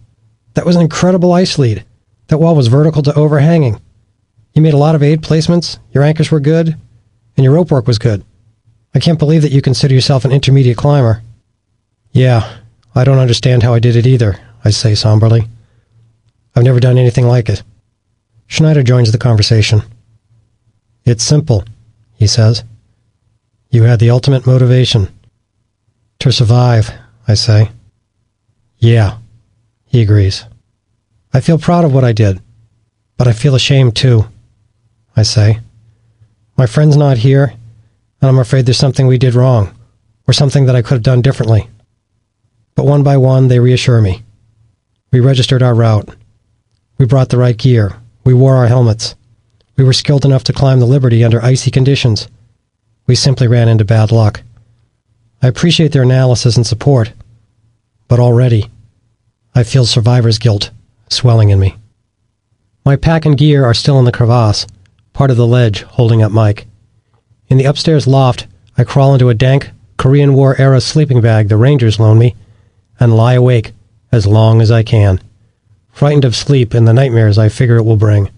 That was an incredible ice lead. That wall was vertical to overhanging. You made a lot of aid placements, your anchors were good, and your rope work was good. I can't believe that you consider yourself an intermediate climber." "Yeah, I don't understand how I did it either," I say somberly. "I've never done anything like it." Schneider joins the conversation. "It's simple," he says. "You had the ultimate motivation." "To survive," I say. "Yeah," he agrees. "I feel proud of what I did, but I feel ashamed too," I say. "My friend's not here, and I'm afraid there's something we did wrong, or something that I could have done differently." But one by one, they reassure me. We registered our route. We brought the right gear. We wore our helmets. We were skilled enough to climb the Liberty under icy conditions. We simply ran into bad luck. I appreciate their analysis and support, but already I feel survivor's guilt swelling in me. My pack and gear are still in the crevasse, part of the ledge holding up Mike. In the upstairs loft, I crawl into a dank Korean War-era sleeping bag the Rangers loaned me and lie awake as long as I can, frightened of sleep and the nightmares I figure it will bring,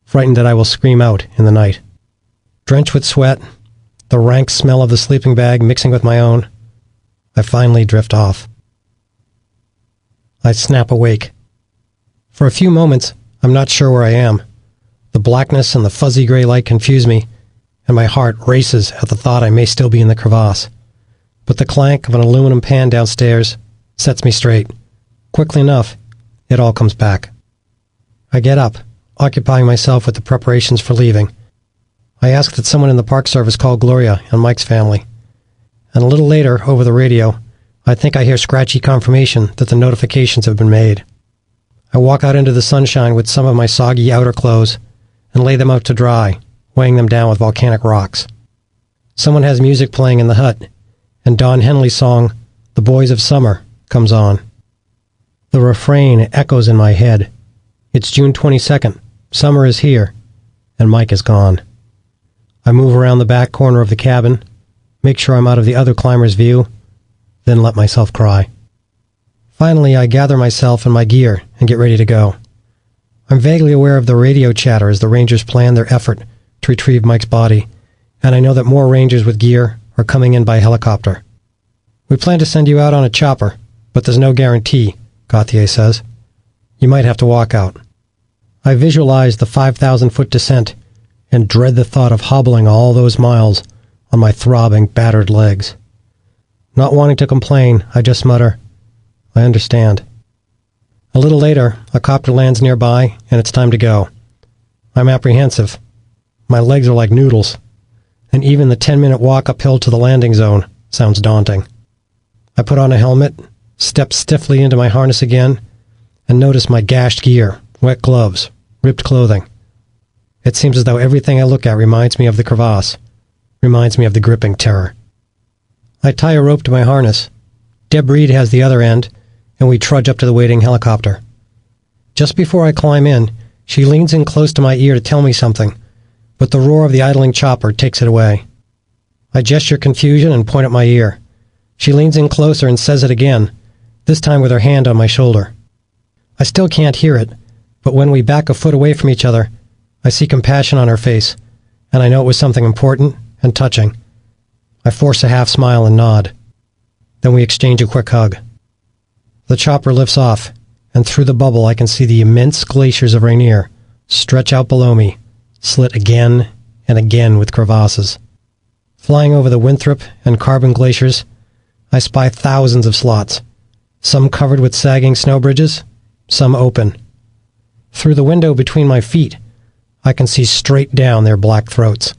frightened that I will scream out in the night. Drenched with sweat, the rank smell of the sleeping bag mixing with my own, I finally drift off. I snap awake. For a few moments, I'm not sure where I am. The blackness and the fuzzy gray light confuse me, and my heart races at the thought I may still be in the crevasse. But the clank of an aluminum pan downstairs sets me straight. Quickly enough, it all comes back. I get up, occupying myself with the preparations for leaving. I ask that someone in the Park Service call Gloria and Mike's family. And a little later, over the radio, I think I hear scratchy confirmation that the notifications have been made. I walk out into the sunshine with some of my soggy outer clothes and lay them out to dry, weighing them down with volcanic rocks. Someone has music playing in the hut, and Don Henley's song, "The Boys of Summer," comes on. The refrain echoes in my head. It's June 22nd, summer is here, and Mike is gone. I move around the back corner of the cabin, make sure I'm out of the other climber's view, then let myself cry. Finally, I gather myself and my gear and get ready to go. I'm vaguely aware of the radio chatter as the Rangers plan their effort to retrieve Mike's body, and I know that more Rangers with gear are coming in by helicopter. "We plan to send you out on a chopper, but there's no guarantee," Gauthier says. "You might have to walk out." I visualize the 5,000-foot descent and dread the thought of hobbling all those miles on my throbbing, battered legs. Not wanting to complain, I just mutter, "I understand." A little later, a copter lands nearby, and it's time to go. I'm apprehensive. My legs are like noodles, and even the 10-minute walk uphill to the landing zone sounds daunting. I put on a helmet, step stiffly into my harness again, and notice my gashed gear, wet gloves, ripped clothing. It seems as though everything I look at reminds me of the crevasse, reminds me of the gripping terror. I tie a rope to my harness. Deb Reed has the other end, and we trudge up to the waiting helicopter. Just before I climb in, she leans in close to my ear to tell me something, but the roar of the idling chopper takes it away. I gesture confusion and point at my ear. She leans in closer and says it again, this time with her hand on my shoulder. I still can't hear it, but when we back a foot away from each other, I see compassion on her face, and I know it was something important and touching. I force a half smile and nod. Then we exchange a quick hug. The chopper lifts off, and through the bubble I can see the immense glaciers of Rainier stretch out below me, slit again and again with crevasses. Flying over the Winthrop and Carbon glaciers, I spy thousands of slots, some covered with sagging snow bridges, some open. Through the window between my feet, I can see straight down their black throats.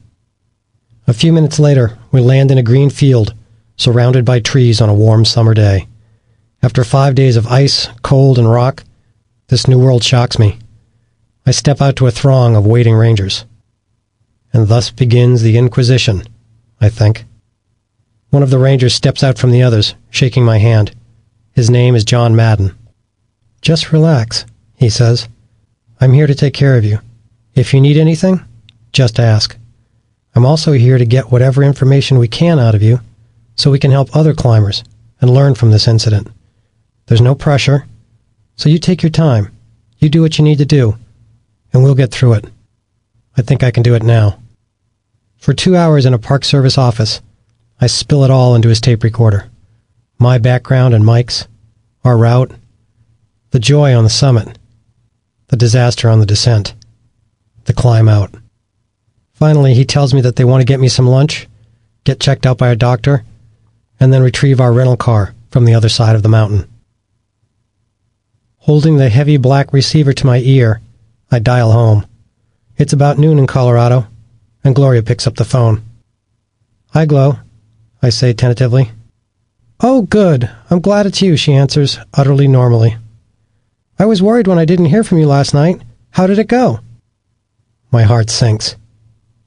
A few minutes later, we land in a green field, surrounded by trees on a warm summer day. After 5 days of ice, cold, and rock, this new world shocks me. I step out to a throng of waiting rangers. And thus begins the Inquisition, I think. One of the rangers steps out from the others, shaking my hand. His name is John Madden. "Just relax," he says. "I'm here to take care of you. If you need anything, just ask. I'm also here to get whatever information we can out of you so we can help other climbers and learn from this incident. There's no pressure, so you take your time. You do what you need to do, and we'll get through it. I think I can do it now." For 2 hours in a Park Service office, I spill it all into his tape recorder. My background and Mike's, our route, the joy on the summit, the disaster on the descent, the climb out. Finally, he tells me that they want to get me some lunch, get checked out by a doctor, and then retrieve our rental car from the other side of the mountain. Holding the heavy black receiver to my ear, I dial home. It's about noon in Colorado, and Gloria picks up the phone. "Hi, Glo," I say tentatively. "Oh, good. I'm glad it's you," she answers, utterly normally. "I was worried when I didn't hear from you last night. How did it go?" My heart sinks.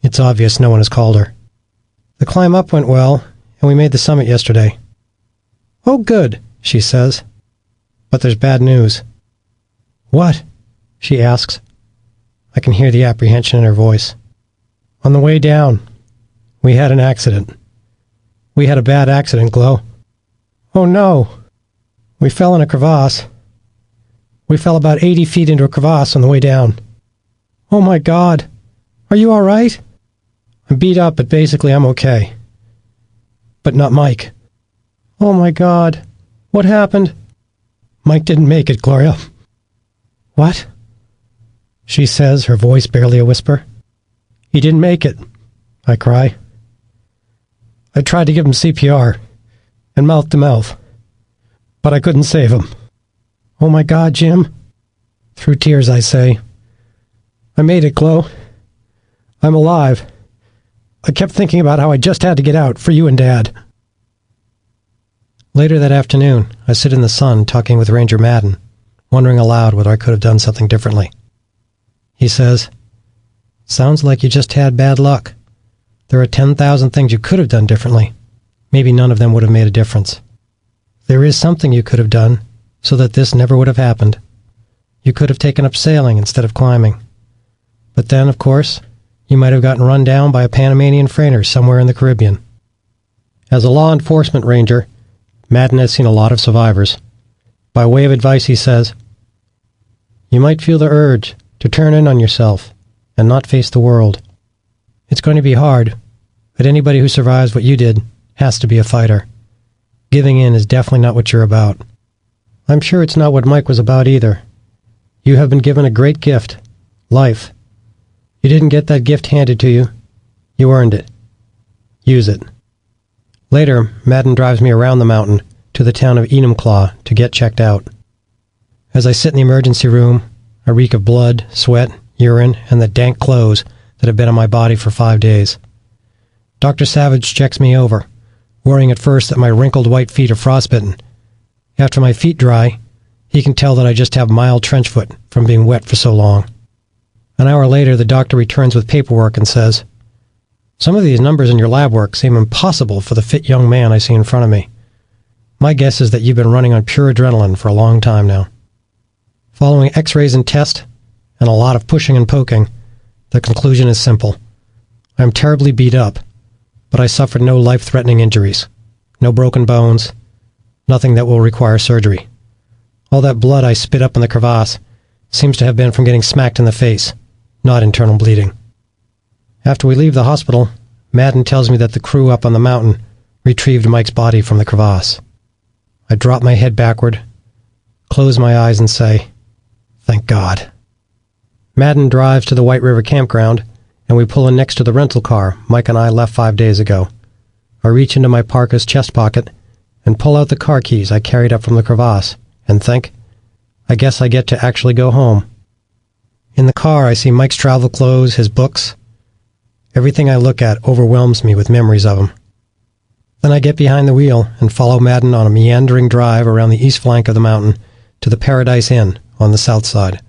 It's obvious no one has called her. "The climb up went well, and we made the summit yesterday." "Oh, good," she says. "But there's bad news." "What?" she asks. I can hear the apprehension in her voice. "On the way down, we had an accident. We had a bad accident, Glo." "Oh, no." "We fell in a crevasse. We fell about 80 feet into a crevasse on the way down." "Oh, my God. Are you all right?" "I'm beat up, but basically I'm okay. But not Mike." "Oh, my God. What happened?" "Mike didn't make it, Gloria." "What?" she says, her voice barely a whisper. "He didn't make it," I cry. "I tried to give him CPR and mouth to mouth, but I couldn't save him." "Oh, my God, Jim." Through tears, I say, "I made it, Glo. I'm alive. I kept thinking about how I just had to get out for you and Dad." Later that afternoon, I sit in the sun talking with Ranger Madden, wondering aloud whether I could have done something differently. He says, "Sounds like you just had bad luck. There are 10,000 things you could have done differently. Maybe none of them would have made a difference. There is something you could have done so that this never would have happened. You could have taken up sailing instead of climbing. But then, of course, you might have gotten run down by a Panamanian freighter somewhere in the Caribbean." As a law enforcement ranger, Madden has seen a lot of survivors. By way of advice, he says, "You might feel the urge to turn in on yourself and not face the world. It's going to be hard, but anybody who survives what you did has to be a fighter. Giving in is definitely not what you're about. I'm sure it's not what Mike was about either. You have been given a great gift, life. You didn't get that gift handed to you. You earned it. Use it." Later, Madden drives me around the mountain to the town of Enumclaw to get checked out. As I sit in the emergency room, I reek of blood, sweat, urine, and the dank clothes that have been on my body for 5 days. Dr. Savage checks me over, worrying at first that my wrinkled white feet are frostbitten. After my feet dry, he can tell that I just have mild trench foot from being wet for so long. An hour later, the doctor returns with paperwork and says, "Some of these numbers in your lab work seem impossible for the fit young man I see in front of me. My guess is that you've been running on pure adrenaline for a long time now." Following x-rays and tests, and a lot of pushing and poking, the conclusion is simple. I am terribly beat up, but I suffered no life-threatening injuries, no broken bones, nothing that will require surgery. All that blood I spit up in the crevasse seems to have been from getting smacked in the face, not internal bleeding. After we leave the hospital, Madden tells me that the crew up on the mountain retrieved Mike's body from the crevasse. I drop my head backward, close my eyes, and say, "Thank God." Madden drives to the White River campground, and we pull in next to the rental car Mike and I left 5 days ago. I reach into my parka's chest pocket and pull out the car keys I carried up from the crevasse, and think, I guess I get to actually go home. In the car, I see Mike's travel clothes, his books. Everything I look at overwhelms me with memories of him. Then I get behind the wheel and follow Madden on a meandering drive around the east flank of the mountain to the Paradise Inn on the south side.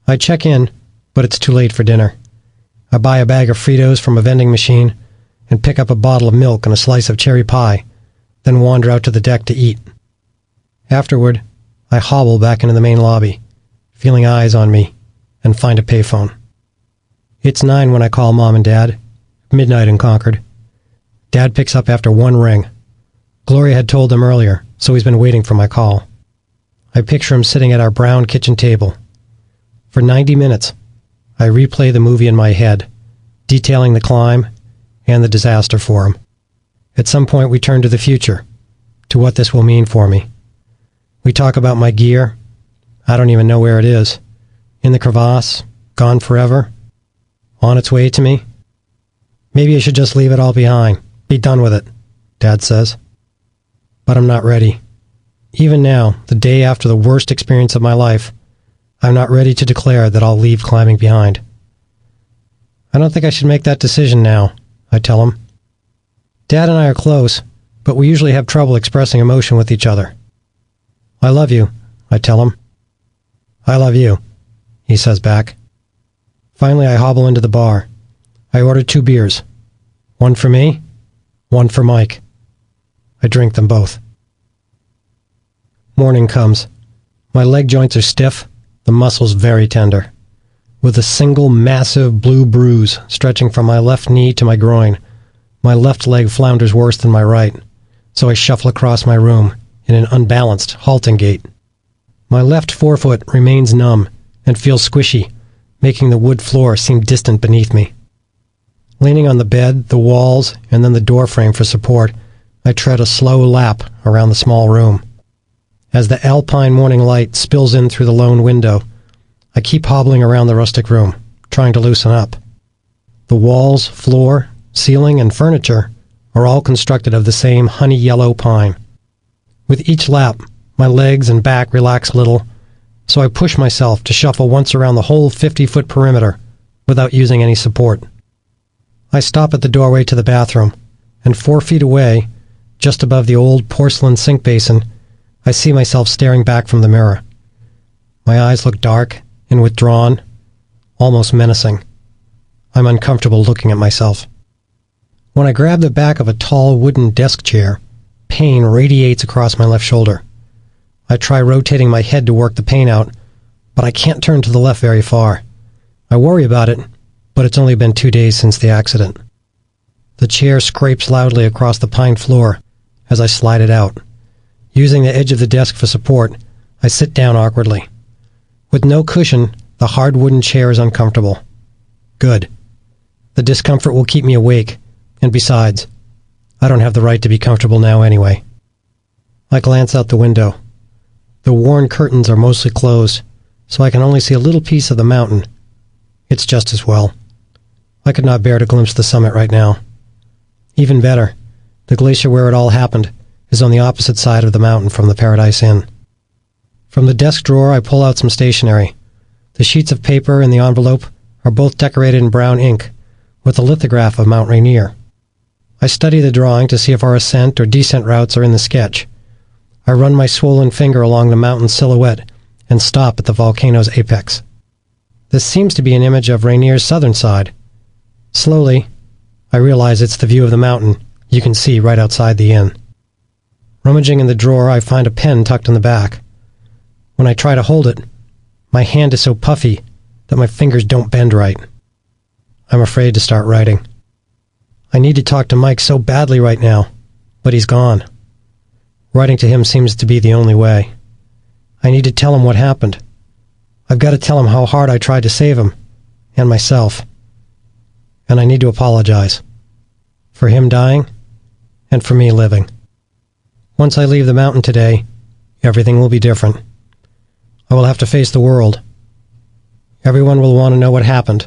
I check in, but it's too late for dinner. I buy a bag of Fritos from a vending machine and pick up a bottle of milk and a slice of cherry pie, then wander out to the deck to eat. Afterward, I hobble back into the main lobby, feeling eyes on me, and find a payphone. It's 9 when I call Mom and Dad, midnight in Concord. Dad picks up after one ring. Gloria had told him earlier, so he's been waiting for my call. I picture him sitting at our brown kitchen table. For 90 minutes, I replay the movie in my head, detailing the climb and the disaster for him. At some point, we turn to the future, to what this will mean for me. We talk about my gear. I don't even know where it is. In the crevasse, gone forever, on its way to me. Maybe I should just leave it all behind, be done with it, Dad says. But I'm not ready. Even now, the day after the worst experience of my life, I'm not ready to declare that I'll leave climbing behind. I don't think I should make that decision now, I tell him. Dad and I are close, but we usually have trouble expressing emotion with each other. I love you, I tell him. I love you, he says back. Finally, I hobble into the bar. I order 2 beers. One for me, one for Mike. I drink them both. Morning comes. My leg joints are stiff, the muscles very tender. With a single massive blue bruise stretching from my left knee to my groin, my left leg flounders worse than my right, so I shuffle across my room in an unbalanced, halting gait. My left forefoot remains numb and feels squishy, making the wood floor seem distant beneath me. Leaning on the bed, the walls, and then the door frame for support, I tread a slow lap around the small room. As the alpine morning light spills in through the lone window, I keep hobbling around the rustic room, trying to loosen up. The walls, floor, ceiling, and furniture are all constructed of the same honey yellow pine. With each lap, my legs and back relax a little, so I push myself to shuffle once around the whole 50-foot perimeter without using any support. I stop at the doorway to the bathroom, and 4 feet away, just above the old porcelain sink basin, I see myself staring back from the mirror. My eyes look dark and withdrawn, almost menacing. I'm uncomfortable looking at myself. When I grab the back of a tall wooden desk chair, pain radiates across my left shoulder. I try rotating my head to work the pain out, but I can't turn to the left very far. I worry about it, but it's only been 2 days since the accident. The chair scrapes loudly across the pine floor as I slide it out. Using the edge of the desk for support, I sit down awkwardly. With no cushion, the hard wooden chair is uncomfortable. Good. The discomfort will keep me awake, and besides, I don't have the right to be comfortable now anyway. I glance out the window. The worn curtains are mostly closed, so I can only see a little piece of the mountain. It's just as well. I could not bear to glimpse the summit right now. Even better, the glacier where it all happened is on the opposite side of the mountain from the Paradise Inn. From the desk drawer, I pull out some stationery. The sheets of paper in the envelope are both decorated in brown ink, with a lithograph of Mount Rainier. I study the drawing to see if our ascent or descent routes are in the sketch. I run my swollen finger along the mountain silhouette and stop at the volcano's apex. This seems to be an image of Rainier's southern side. Slowly, I realize it's the view of the mountain you can see right outside the inn. Rummaging in the drawer, I find a pen tucked in the back. When I try to hold it, my hand is so puffy that my fingers don't bend right. I'm afraid to start writing. I need to talk to Mike so badly right now, but he's gone. Writing to him seems to be the only way. I need to tell him what happened. I've got to tell him how hard I tried to save him, and myself. And I need to apologize. For him dying, and for me living. Once I leave the mountain today, everything will be different. I will have to face the world. Everyone will want to know what happened,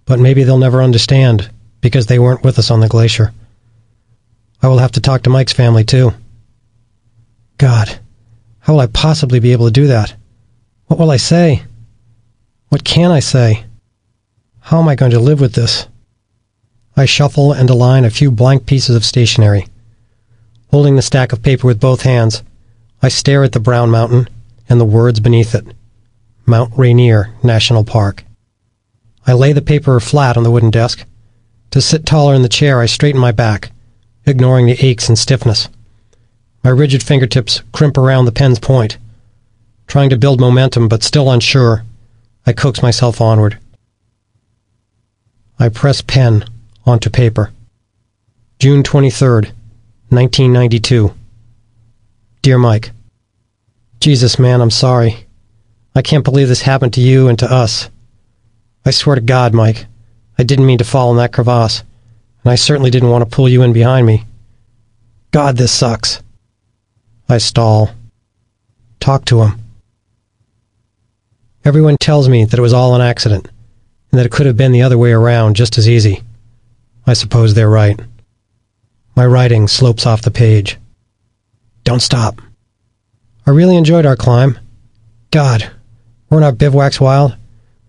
but maybe they'll never understand because they weren't with us on the glacier. I will have to talk to Mike's family too. God, how will I possibly be able to do that? What will I say? What can I say? How am I going to live with this? I shuffle and align a few blank pieces of stationery. Holding the stack of paper with both hands, I stare at the brown mountain and the words beneath it. Mount Rainier National Park. I lay the paper flat on the wooden desk. To sit taller in the chair, I straighten my back, ignoring the aches and stiffness. My rigid fingertips crimp around the pen's point. Trying to build momentum, but still unsure, I coax myself onward. I press pen onto paper. June 23rd, 1992. Dear Mike, Jesus, man, I'm sorry. I can't believe this happened to you and to us. I swear to God, Mike, I didn't mean to fall in that crevasse, and I certainly didn't want to pull you in behind me. God, this sucks. I stall. Talk to him. Everyone tells me that it was all an accident, and that it could have been the other way around just as easy. I suppose they're right. My writing slopes off the page. Don't stop. I really enjoyed our climb. God, weren't our bivouacs wild?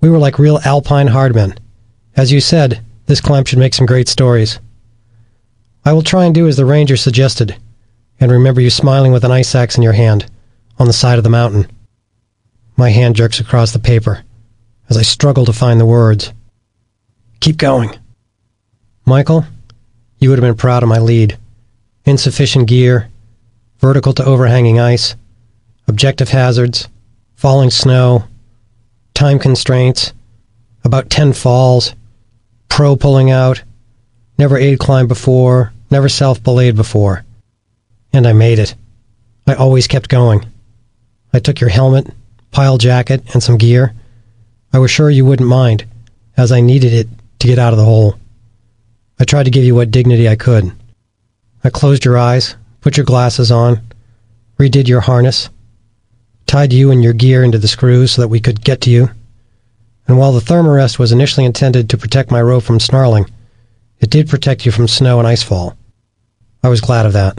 We were like real alpine hardmen. As you said, this climb should make some great stories. I will try and do as the ranger suggested, and remember you smiling with an ice axe in your hand, on the side of the mountain. My hand jerks across the paper, as I struggle to find the words. Keep going. Michael, you would have been proud of my lead. Insufficient gear, vertical to overhanging ice, objective hazards, falling snow, time constraints, about 10 falls, pro pulling out, never aid climbed before, never self-belayed before. And I made it. I always kept going. I took your helmet, pile jacket, and some gear. I was sure you wouldn't mind, as I needed it to get out of the hole. I tried to give you what dignity I could. I closed your eyes, put your glasses on, redid your harness, tied you and your gear into the screws so that we could get to you. And while the thermarest was initially intended to protect my rope from snarling, it did protect you from snow and icefall. I was glad of that.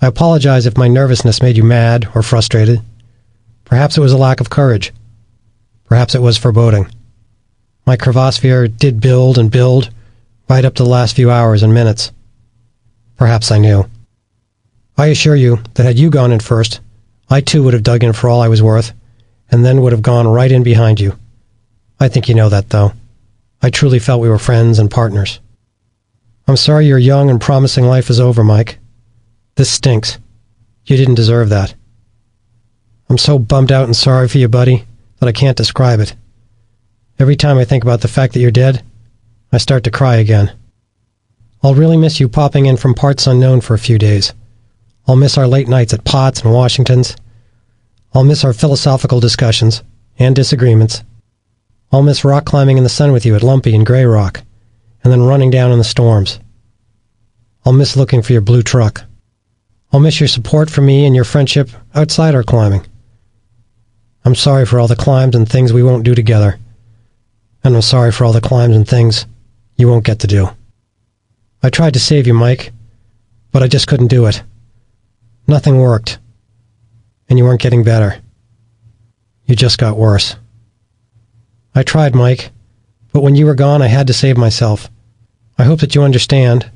I apologize if my nervousness made you mad or frustrated. Perhaps it was a lack of courage. Perhaps it was foreboding. My crevasse fear did build and build, right up to the last few hours and minutes. Perhaps I knew. I assure you that had you gone in first, I too would have dug in for all I was worth, and then would have gone right in behind you. I think you know that, though. I truly felt we were friends and partners. I'm sorry your young and promising life is over, Mike. This stinks. You didn't deserve that. I'm so bummed out and sorry for you, buddy, that I can't describe it. Every time I think about the fact that you're dead, I start to cry again. I'll really miss you popping in from parts unknown for a few days. I'll miss our late nights at Potts and Washington's. I'll miss our philosophical discussions and disagreements. I'll miss rock climbing in the sun with you at Lumpy and Grey Rock, and then running down in the storms. I'll miss looking for your blue truck. I'll miss your support for me and your friendship outside our climbing. I'm sorry for all the climbs and things we won't do together. And I'm sorry for all the climbs and things you won't get to do. I tried to save you, Mike, but I just couldn't do it. Nothing worked. And you weren't getting better. You just got worse. I tried, Mike, but when you were gone, I had to save myself. I hope that you understand.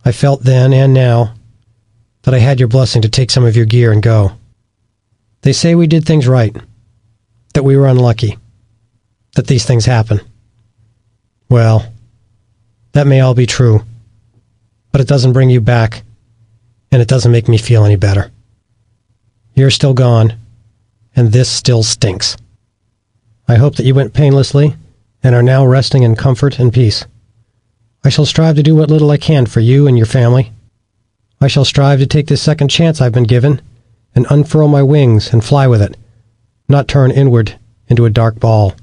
I felt then and now that I had your blessing to take some of your gear and go. They say we did things right, that we were unlucky, that these things happen. Well, that may all be true, but it doesn't bring you back, and it doesn't make me feel any better. You're still gone, and this still stinks. I hope that you went painlessly and are now resting in comfort and peace. I shall strive to do what little I can for you and your family. I shall strive to take this second chance I've been given and unfurl my wings and fly with it, not turn inward into a dark ball.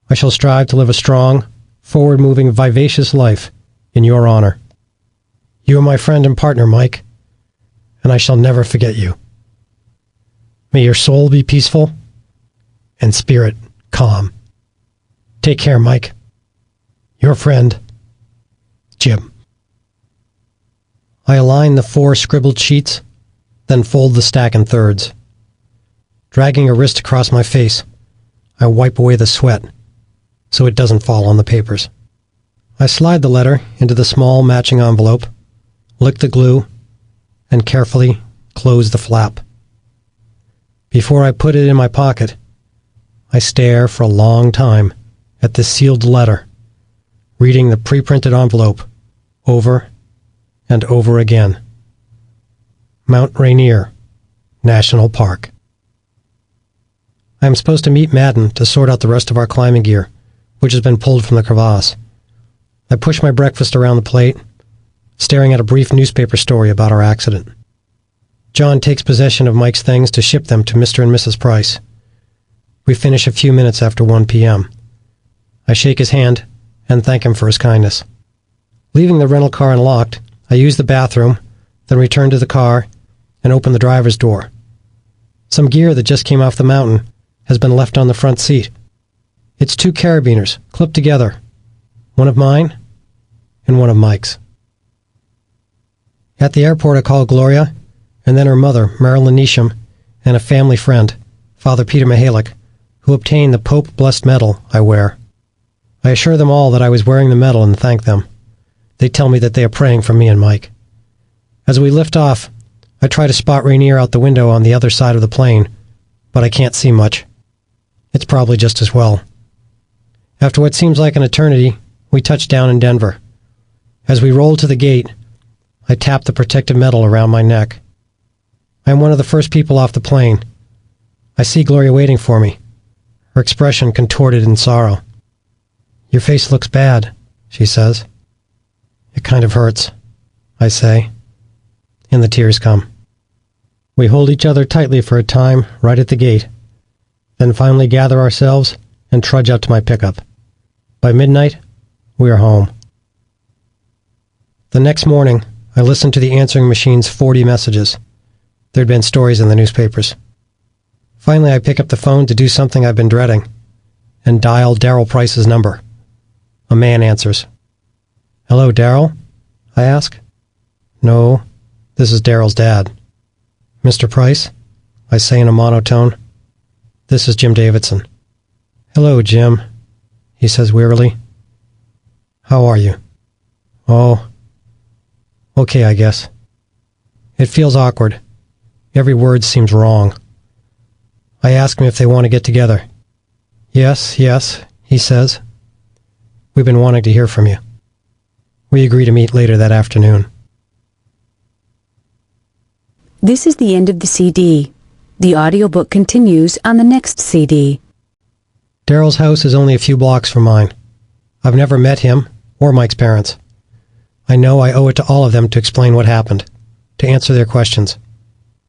I shall strive to live a strong, forward-moving, vivacious life in your honor. You are my friend and partner, Mike, and I shall never forget you. May your soul be peaceful and spirit calm. Take care, Mike. Your friend, Jim. I align the 4 scribbled sheets, then fold the stack in thirds. Dragging a wrist across my face, I wipe away the sweat so it doesn't fall on the papers. I slide the letter into the small matching envelope, lick the glue, and carefully close the flap. Before I put it in my pocket, I stare for a long time at the sealed letter, reading the pre-printed envelope over and over again. Mount Rainier National Park. I am supposed to meet Madden to sort out the rest of our climbing gear, which has been pulled from the crevasse. I push my breakfast around the plate, staring at a brief newspaper story about our accident. John takes possession of Mike's things to ship them to Mr. and Mrs. Price. We finish a few minutes after 1 p.m. I shake his hand and thank him for his kindness. Leaving the rental car unlocked, I use the bathroom, then return to the car and open the driver's door. Some gear that just came off the mountain has been left on the front seat. It's 2 carabiners, clipped together. One of mine and one of Mike's. At the airport, I call Gloria, and then her mother, Marilyn Neesham, and a family friend, Father Peter Mihalik, who obtained the Pope-blessed medal I wear. I assure them all that I was wearing the medal and thank them. They tell me that they are praying for me and Mike. As we lift off, I try to spot Rainier out the window on the other side of the plane, but I can't see much. It's probably just as well. After what seems like an eternity, we touch down in Denver. As we roll to the gate, I tap the protective metal around my neck. I am one of the first people off the plane. I see Gloria waiting for me, her expression contorted in sorrow. Your face looks bad, she says. It kind of hurts, I say, and the tears come. We hold each other tightly for a time right at the gate, then finally gather ourselves and trudge up to my pickup. By midnight, we are home. The next morning, I listened to the answering machine's 40 messages. There'd been stories in the newspapers. Finally, I pick up the phone to do something I've been dreading, and dial Darryl Price's number. A man answers. Hello, Darryl? I ask. No, this is Darryl's dad. Mr. Price? I say in a monotone. This is Jim Davidson. Hello, Jim, he says wearily. How are you? Oh, okay, I guess. It feels awkward. Every word seems wrong. I ask him if they want to get together. Yes, he says. We've been wanting to hear from you. We agree to meet later that afternoon. This is the end of the CD. The audiobook continues on the next CD. Darryl's house is only a few blocks from mine. I've never met him or Mike's parents. I know I owe it to all of them to explain what happened, to answer their questions,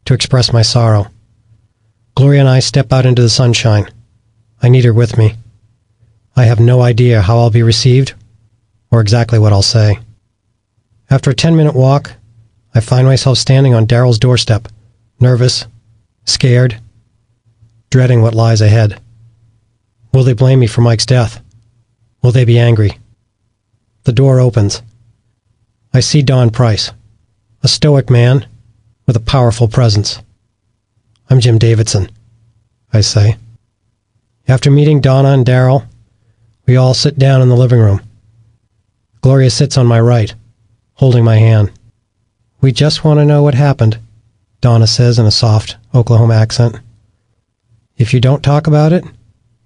to express my sorrow. Gloria and I step out into the sunshine. I need her with me. I have no idea how I'll be received or exactly what I'll say. After a 10-minute walk, I find myself standing on Darryl's doorstep, nervous, scared, dreading what lies ahead. Will they blame me for Mike's death? Will they be angry? The door opens. I see Don Price, a stoic man with a powerful presence. I'm Jim Davidson, I say. After meeting Donna and Darryl, we all sit down in the living room. Gloria sits on my right, holding my hand. We just want to know what happened, Donna says in a soft Oklahoma accent. If you don't talk about it,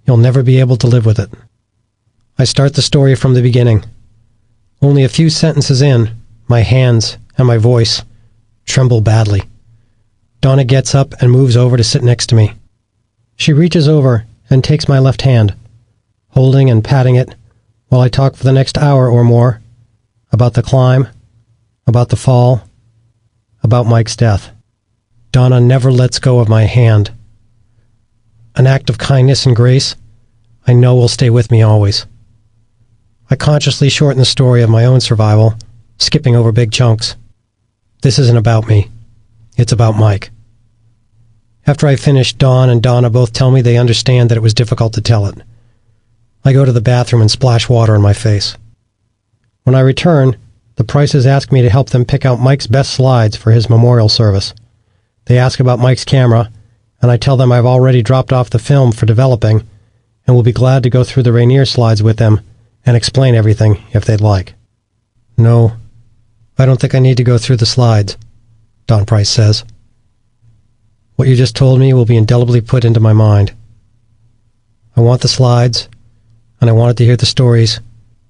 you'll never be able to live with it. I start the story from the beginning. Only a few sentences in, my hands and my voice tremble badly. Donna gets up and moves over to sit next to me. She reaches over and takes my left hand, holding and patting it while I talk for the next hour or more about the climb, about the fall, about Mike's death. Donna never lets go of my hand. An act of kindness and grace, I know will stay with me always. I consciously shorten the story of my own survival, skipping over big chunks. This isn't about me. It's about Mike. After I finish, Dawn and Donna both tell me they understand that it was difficult to tell it. I go to the bathroom and splash water on my face. When I return, the Prices ask me to help them pick out Mike's best slides for his memorial service. They ask about Mike's camera, and I tell them I've already dropped off the film for developing and will be glad to go through the Rainier slides with them and explain everything if they'd like. No, I don't think I need to go through the slides, Don Price says. What you just told me will be indelibly put into my mind. I want the slides, and I wanted to hear the stories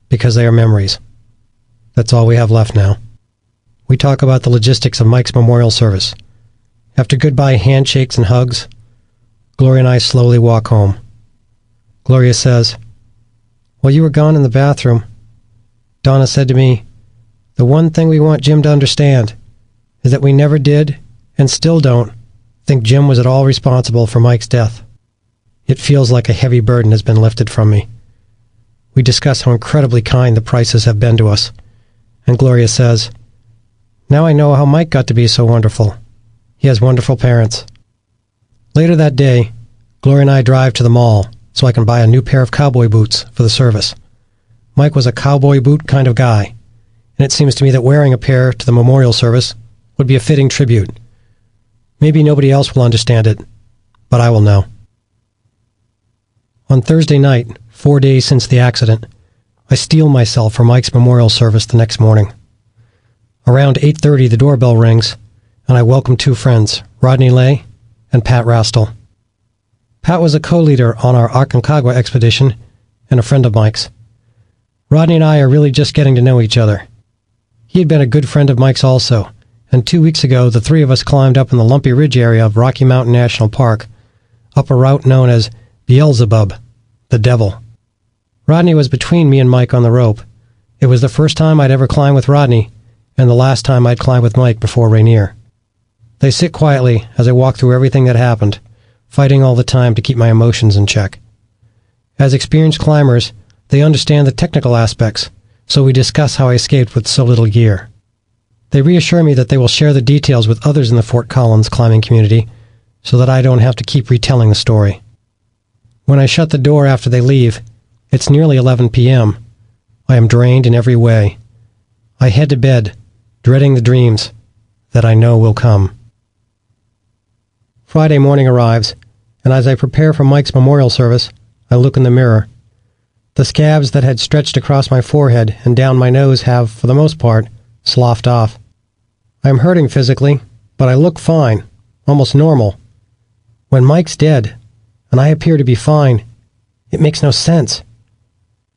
because they are memories. That's all we have left now. We talk about the logistics of Mike's memorial service. After goodbye handshakes and hugs, Gloria and I slowly walk home. Gloria says, "While you were gone in the bathroom, Donna said to me, 'The one thing we want Jim to understand is that we never did, and still don't, think Jim was at all responsible for Mike's death.' It feels like a heavy burden has been lifted from me." We discuss how incredibly kind the Prices have been to us, and Gloria says, "Now I know how Mike got to be so wonderful. He has wonderful parents." Later that day, Gloria and I drive to the mall so I can buy a new pair of cowboy boots for the service. Mike was a cowboy boot kind of guy, and it seems to me that wearing a pair to the memorial service would be a fitting tribute. Maybe nobody else will understand it, but I will know. On Thursday night, 4 days since the accident, I steel myself for Mike's memorial service the next morning. Around 8:30, the doorbell rings, and I welcome two friends, Rodney Lay and Pat Rastel. Pat was a co-leader on our Aconcagua expedition and a friend of Mike's. Rodney and I are really just getting to know each other. He had been a good friend of Mike's also, and 2 weeks ago the three of us climbed up in the Lumpy Ridge area of Rocky Mountain National Park, up a route known as Beelzebub, the devil. Rodney was between me and Mike on the rope. It was the first time I'd ever climbed with Rodney, and the last time I'd climbed with Mike before Rainier. They sit quietly as I walk through everything that happened, fighting all the time to keep my emotions in check. As experienced climbers, they understand the technical aspects, so we discuss how I escaped with so little gear. They reassure me that they will share the details with others in the Fort Collins climbing community, so that I don't have to keep retelling the story. When I shut the door after they leave, it's nearly 11 p.m. I am drained in every way. I head to bed, dreading the dreams that I know will come. Friday morning arrives, and as I prepare for Mike's memorial service, I look in the mirror. The scabs that had stretched across my forehead and down my nose have, for the most part, sloughed off. I am hurting physically, but I look fine, almost normal. When Mike's dead, and I appear to be fine, it makes no sense.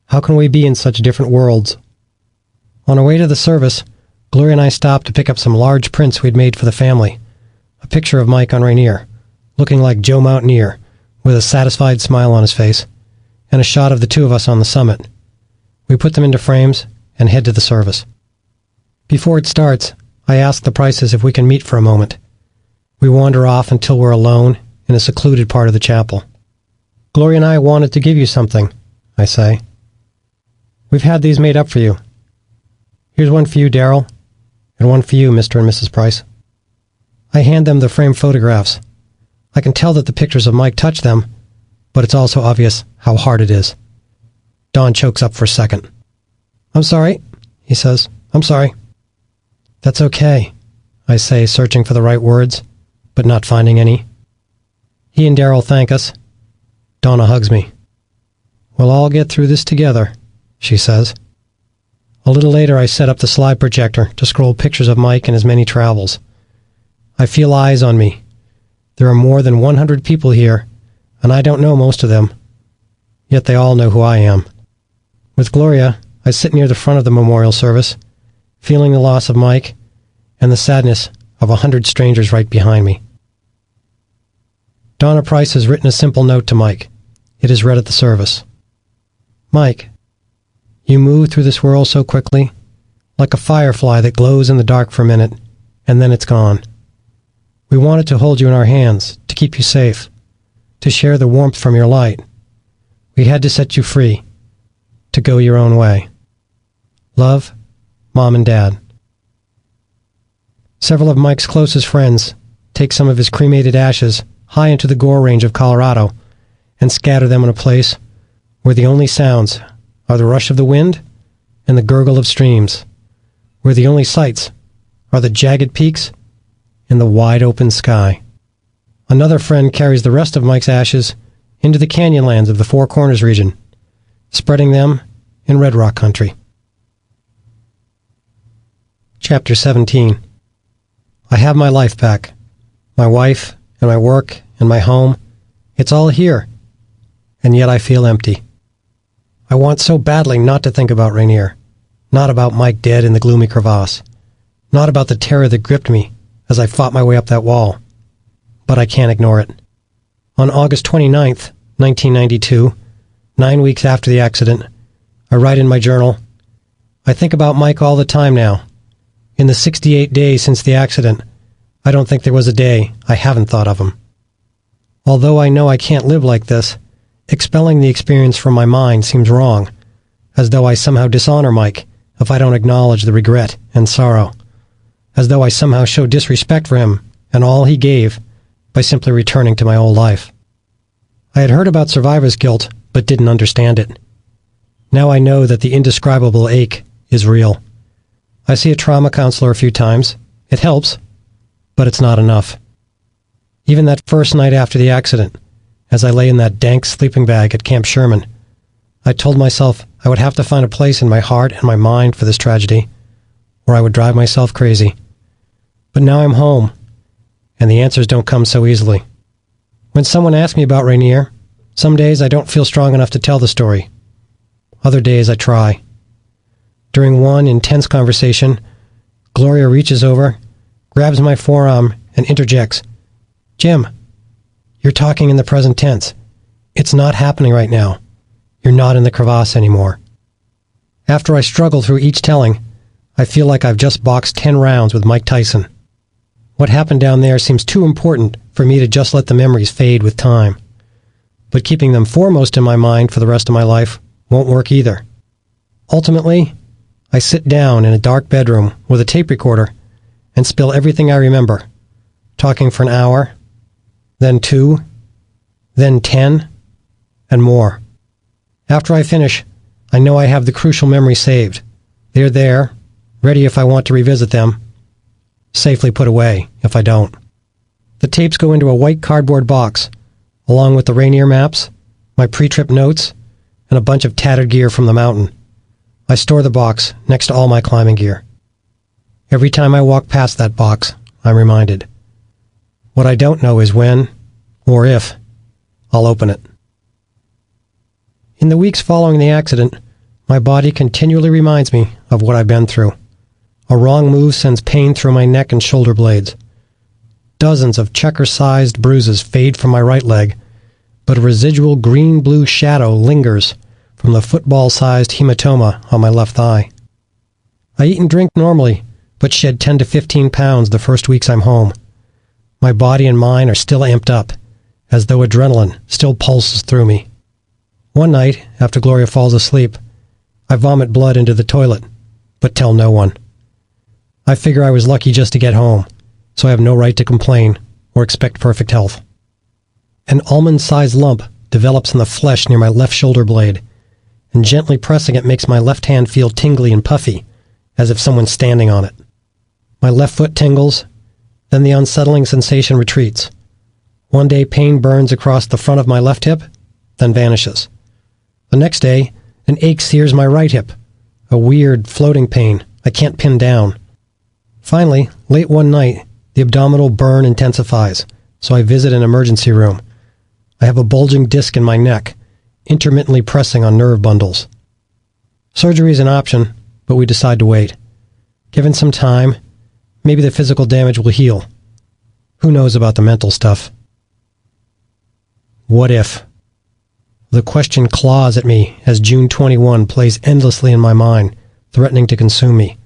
How can we be in such different worlds? On our way to the service, Gloria and I stopped to pick up some large prints we'd made for the family. A picture of Mike on Rainier, looking like Joe Mountaineer, with a satisfied smile on his face, and a shot of the two of us on the summit. We put them into frames and head to the service. Before it starts, I ask the Prices if we can meet for a moment. We wander off until we're alone in a secluded part of the chapel. "Gloria and I wanted to give you something," I say. "We've had these made up for you. Here's one for you, Darrell, and one for you, Mr. and Mrs. Price." I hand them the framed photographs. I can tell that the pictures of Mike touch them, but it's also obvious how hard it is. Don chokes up for a second. "I'm sorry," he says. "I'm sorry." "That's okay," I say, searching for the right words, but not finding any. He and Darrell thank us. Donna hugs me. "We'll all get through this together," she says. A little later, I set up the slide projector to scroll pictures of Mike and his many travels. I feel eyes on me. There are more than 100 people here, and I don't know most of them. Yet they all know who I am. With Gloria, I sit near the front of the memorial service, feeling the loss of Mike and the sadness of 100 strangers right behind me. Donna Price has written a simple note to Mike. It is read at the service. "Mike, you move through this world so quickly, like a firefly that glows in the dark for a minute, and then it's gone. We wanted to hold you in our hands, to keep you safe, to share the warmth from your light. We had to set you free, to go your own way. Love, Mom and Dad. Several of Mike's closest friends take some of his cremated ashes high into the Gore Range of Colorado and scatter them in a place where the only sounds are the rush of the wind and the gurgle of streams, where the only sights are the jagged peaks and the wide open sky. Another friend carries the rest of Mike's ashes into the canyonlands of the Four Corners region, spreading them in Red Rock country. Chapter 17. I have my life back. My wife and my work and my home. It's all here. And yet I feel empty. I want so badly not to think about Rainier, not about Mike dead in the gloomy crevasse, not about the terror that gripped me as I fought my way up that wall. But I can't ignore it. On August 29th, 1992, 9 weeks after the accident, I write in my journal, I think about Mike all the time now. In the 68 days since the accident, I don't think there was a day I haven't thought of him. Although I know I can't live like this, expelling the experience from my mind seems wrong, as though I somehow dishonor Mike if I don't acknowledge the regret and sorrow, as though I somehow show disrespect for him and all he gave by simply returning to my old life. I had heard about survivor's guilt, but didn't understand it. Now I know that the indescribable ache is real. I see a trauma counselor a few times. It helps, but it's not enough. Even that first night after the accident, as I lay in that dank sleeping bag at Camp Sherman, I told myself I would have to find a place in my heart and my mind for this tragedy, or I would drive myself crazy. But now I'm home, and the answers don't come so easily. When someone asks me about Rainier, some days I don't feel strong enough to tell the story. Other days I try. During one intense conversation, Gloria reaches over, grabs my forearm, and interjects, Jim, you're talking in the present tense. It's not happening right now. You're not in the crevasse anymore. After I struggle through each telling, I feel like I've just boxed 10 rounds with Mike Tyson. What happened down there seems too important for me to just let the memories fade with time. But keeping them foremost in my mind for the rest of my life won't work either. Ultimately, I sit down in a dark bedroom with a tape recorder and spill everything I remember, talking for an hour, then 2, then 10, and more. After I finish, I know I have the crucial memories saved. They're there, ready if I want to revisit them, safely put away if I don't. The tapes go into a white cardboard box, along with the Rainier maps, my pre-trip notes, and a bunch of tattered gear from the mountain. I store the box next to all my climbing gear. Every time I walk past that box, I'm reminded. What I don't know is when, or if, I'll open it. In the weeks following the accident, my body continually reminds me of what I've been through. A wrong move sends pain through my neck and shoulder blades. Dozens of checker-sized bruises fade from my right leg, but a residual green-blue shadow lingers from the football-sized hematoma on my left thigh. I eat and drink normally, but shed 10 to 15 pounds the first weeks I'm home. My body and mind are still amped up, as though adrenaline still pulses through me. One night, after Gloria falls asleep, I vomit blood into the toilet, but tell no one. I figure I was lucky just to get home, so I have no right to complain or expect perfect health. An almond-sized lump develops in the flesh near my left shoulder blade, and gently pressing it makes my left hand feel tingly and puffy, as if someone's standing on it. My left foot tingles, then the unsettling sensation retreats. One day pain burns across the front of my left hip, then vanishes. The next day, an ache sears my right hip, a weird floating pain I can't pin down. Finally, late one night, the abdominal burn intensifies, so I visit an emergency room. I have a bulging disc in my neck, intermittently pressing on nerve bundles. Surgery is an option, but we decide to wait. Given some time, maybe the physical damage will heal. Who knows about the mental stuff? What if? The question claws at me as June 21 plays endlessly in my mind, threatening to consume me.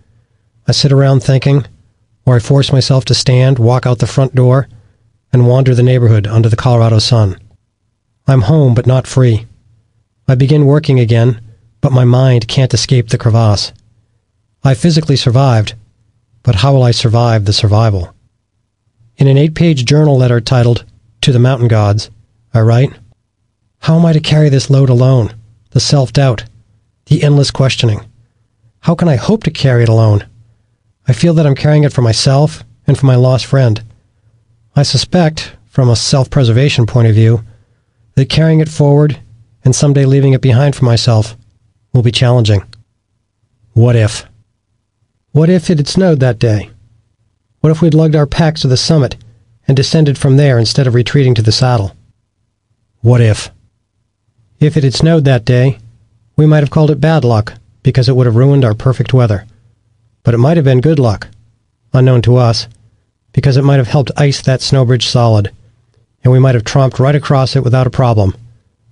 I sit around thinking, or I force myself to stand, walk out the front door, and wander the neighborhood under the Colorado sun. I'm home, but not free. I begin working again, but my mind can't escape the crevasse. I physically survived, but how will I survive the survival? In an 8-page journal letter titled, "To the Mountain Gods," I write, "How am I to carry this load alone? The self-doubt, the endless questioning. How can I hope to carry it alone? I feel that I'm carrying it for myself and for my lost friend. I suspect, from a self-preservation point of view, that carrying it forward and someday leaving it behind for myself will be challenging. What if? What if it had snowed that day? What if we'd lugged our packs to the summit and descended from there instead of retreating to the saddle? What if? If it had snowed that day, we might have called it bad luck because it would have ruined our perfect weather. But it might have been good luck, unknown to us, because it might have helped ice that snow bridge solid, and we might have tromped right across it without a problem,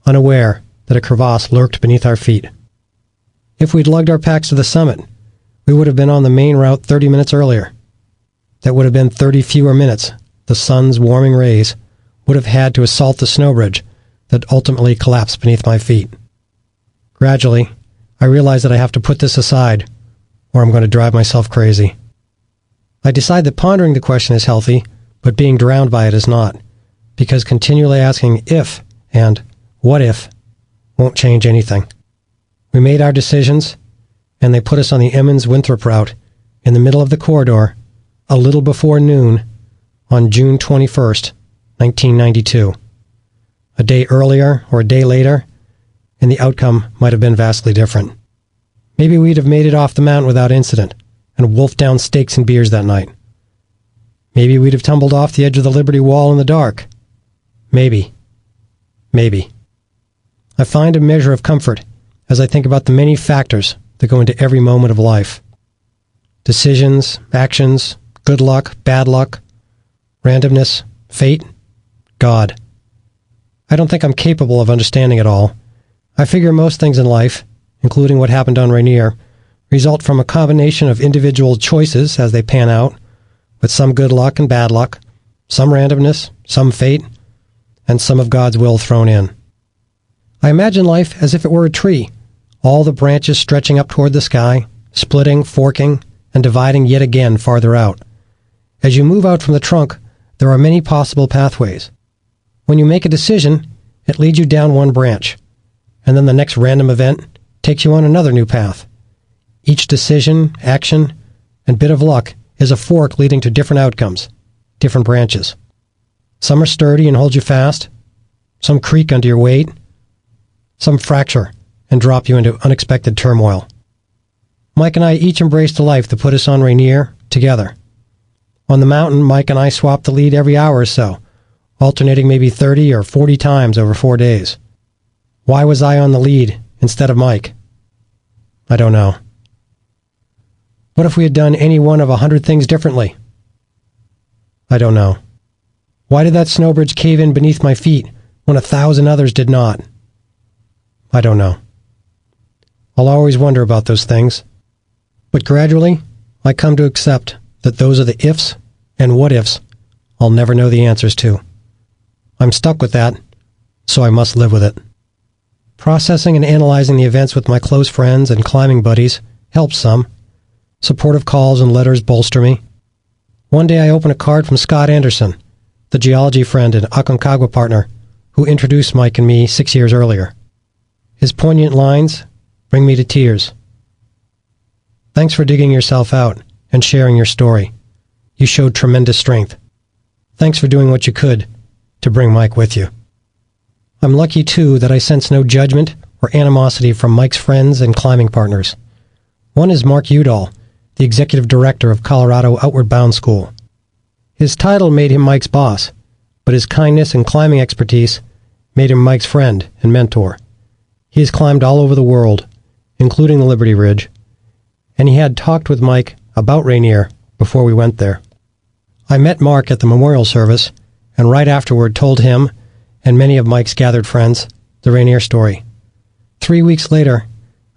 unaware that a crevasse lurked beneath our feet. If we'd lugged our packs to the summit, we would have been on the main route 30 minutes earlier. That would have been 30 fewer minutes the sun's warming rays would have had to assault the snow bridge that ultimately collapsed beneath my feet. Gradually, I realize that I have to put this aside, or I'm going to drive myself crazy. I decide that pondering the question is healthy, but being drowned by it is not, because continually asking if and what if won't change anything. We made our decisions, and they put us on the Emmons Winthrop route in the middle of the corridor, a little before noon, on June 21st, 1992. A day earlier or a day later, and the outcome might have been vastly different. Maybe we'd have made it off the mountain without incident and wolfed down steaks and beers that night. Maybe we'd have tumbled off the edge of the Liberty Wall in the dark. Maybe. Maybe. I find a measure of comfort as I think about the many factors that go into every moment of life. Decisions, actions, good luck, bad luck, randomness, fate, God. I don't think I'm capable of understanding it all. I figure most things in life, including what happened on Rainier, result from a combination of individual choices as they pan out, with some good luck and bad luck, some randomness, some fate, and some of God's will thrown in. I imagine life as if it were a tree, all the branches stretching up toward the sky, splitting, forking, and dividing yet again farther out. As you move out from the trunk, there are many possible pathways. When you make a decision, it leads you down one branch, and then the next random event takes you on another new path. Each decision, action, and bit of luck is a fork leading to different outcomes, different branches. Some are sturdy and hold you fast, some creak under your weight, some fracture and drop you into unexpected turmoil. Mike and I each embraced a life that put us on Rainier together. On the mountain, Mike and I swapped the lead every hour or so, alternating maybe 30 or 40 times over 4 days. Why was I on the lead instead of Mike? I don't know. What if we had done any one of 100 things differently? I don't know. Why did that snow bridge cave in beneath my feet when 1,000 others did not? I don't know. I'll always wonder about those things. But gradually, I come to accept that those are the ifs and what ifs I'll never know the answers to. I'm stuck with that, so I must live with it. Processing and analyzing the events with my close friends and climbing buddies helps some. Supportive calls and letters bolster me. One day I open a card from Scott Anderson, the geology friend and Aconcagua partner who introduced Mike and me 6 years earlier. His poignant lines bring me to tears. Thanks for digging yourself out and sharing your story. You showed tremendous strength. Thanks for doing what you could to bring Mike with you. I'm lucky, too, that I sense no judgment or animosity from Mike's friends and climbing partners. One is Mark Udall, the executive director of Colorado Outward Bound School. His title made him Mike's boss, but his kindness and climbing expertise made him Mike's friend and mentor. He has climbed all over the world, including the Liberty Ridge, and he had talked with Mike about Rainier before we went there. I met Mark at the memorial service, and right afterward told him and many of Mike's gathered friends the Rainier story. 3 weeks later,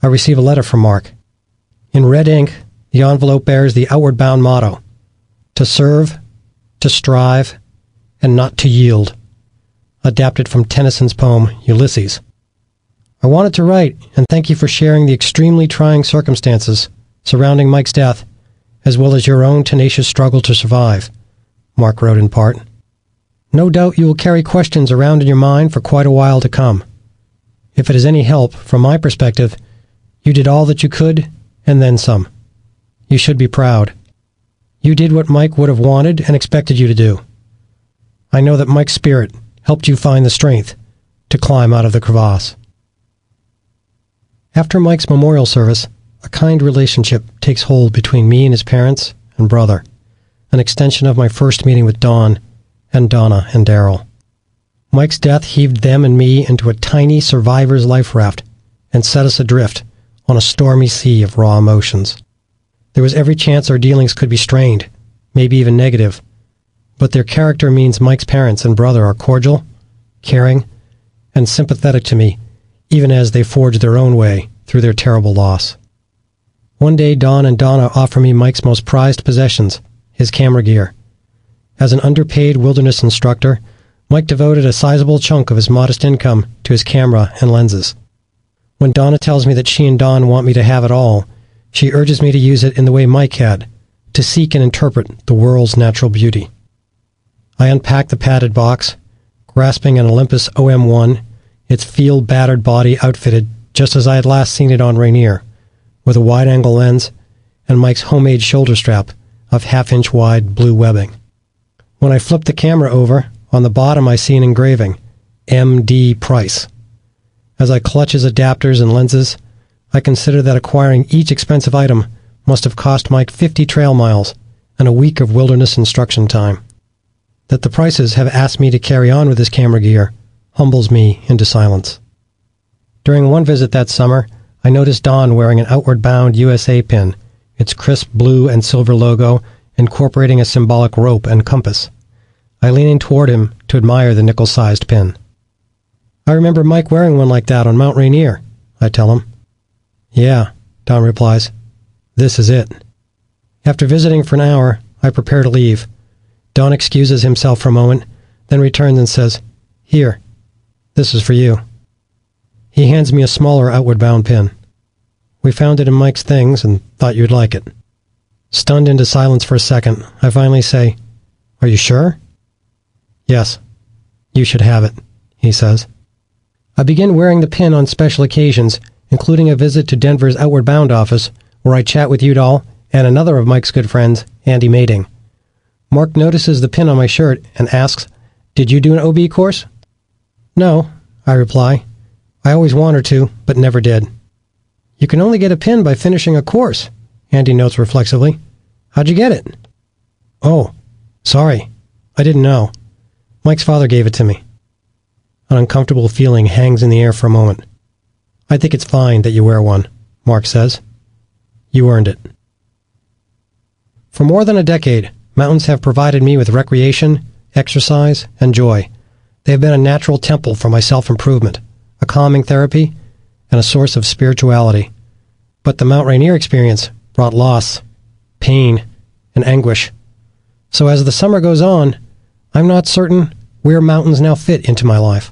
I receive a letter from Mark. In red ink, the envelope bears the Outward Bound motto: to serve, to strive, and not to yield, adapted from Tennyson's poem Ulysses. I wanted to write and thank you for sharing the extremely trying circumstances surrounding Mike's death, as well as your own tenacious struggle to survive, Mark wrote in part. No doubt you will carry questions around in your mind for quite a while to come. If it is any help, from my perspective, you did all that you could, and then some. You should be proud. You did what Mike would have wanted and expected you to do. I know that Mike's spirit helped you find the strength to climb out of the crevasse. After Mike's memorial service, a kind relationship takes hold between me and his parents and brother, an extension of my first meeting with Dawn and Donna and Daryl. Mike's death heaved them and me into a tiny survivor's life raft and set us adrift on a stormy sea of raw emotions. There was every chance our dealings could be strained, maybe even negative, but their character means Mike's parents and brother are cordial, caring, and sympathetic to me, even as they forge their own way through their terrible loss. One day, Dawn and Donna offer me Mike's most prized possessions, his camera gear. As an underpaid wilderness instructor, Mike devoted a sizable chunk of his modest income to his camera and lenses. When Donna tells me that she and Dawn want me to have it all, she urges me to use it in the way Mike had, to seek and interpret the world's natural beauty. I unpack the padded box, grasping an Olympus OM1, its field-battered body outfitted just as I had last seen it on Rainier, with a wide-angle lens and Mike's homemade shoulder strap of half-inch wide blue webbing. When I flip the camera over, on the bottom I see an engraving, M.D. Price. As I clutch his adapters and lenses, I consider that acquiring each expensive item must have cost Mike 50 trail miles and a week of wilderness instruction time. That the Prices have asked me to carry on with his camera gear humbles me into silence. During one visit that summer, I noticed Don wearing an outward-bound USA pin, its crisp blue and silver logo incorporating a symbolic rope and compass. I lean in toward him to admire the nickel-sized pin. I remember Mike wearing one like that on Mount Rainier, I tell him. Yeah, Don replies. This is it. After visiting for an hour, I prepare to leave. Don excuses himself for a moment, then returns and says, Here, this is for you. He hands me a smaller outward-bound pin. We found it in Mike's things and thought you'd like it. Stunned into silence for a second, I finally say, Are you sure? Yes, you should have it, he says. I begin wearing the pin on special occasions, including a visit to Denver's Outward Bound office, where I chat with Udall and another of Mike's good friends, Andy Mating. Mark notices the pin on my shirt and asks, Did you do an OB course? No, I reply. I always wanted to, but never did. You can only get a pin by finishing a course, Andy notes reflexively. How'd you get it? Oh, sorry. I didn't know. Mike's father gave it to me. An uncomfortable feeling hangs in the air for a moment. I think it's fine that you wear one, Mark says. You earned it. For more than a decade, mountains have provided me with recreation, exercise, and joy. They have been a natural temple for my self-improvement, a calming therapy, and a source of spirituality. But the Mount Rainier experience brought loss, pain, and anguish. So as the summer goes on, I'm not certain where mountains now fit into my life.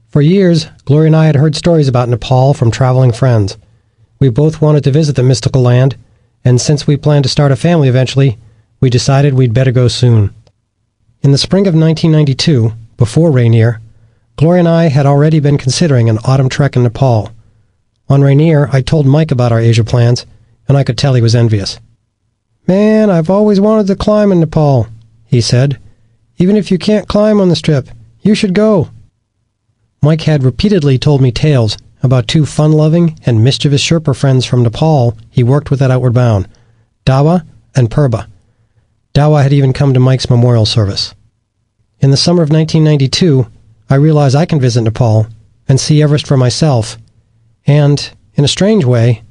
For years, Gloria and I had heard stories about Nepal from traveling friends. We both wanted to visit the mystical land, and since we planned to start a family eventually, we decided we'd better go soon. In the spring of 1992, before Rainier, Gloria and I had already been considering an autumn trek in Nepal. On Rainier, I told Mike about our Asia plans, and I could tell he was envious. Man, I've always wanted to climb in Nepal, he said. Even if you can't climb on this trip, you should go. Mike had repeatedly told me tales about two fun-loving and mischievous Sherpa friends from Nepal he worked with at Outward Bound, Dawa and Purba. Dawa had even come to Mike's memorial service. In the summer of 1992, I realized I can visit Nepal and see Everest for myself, and, in a strange way,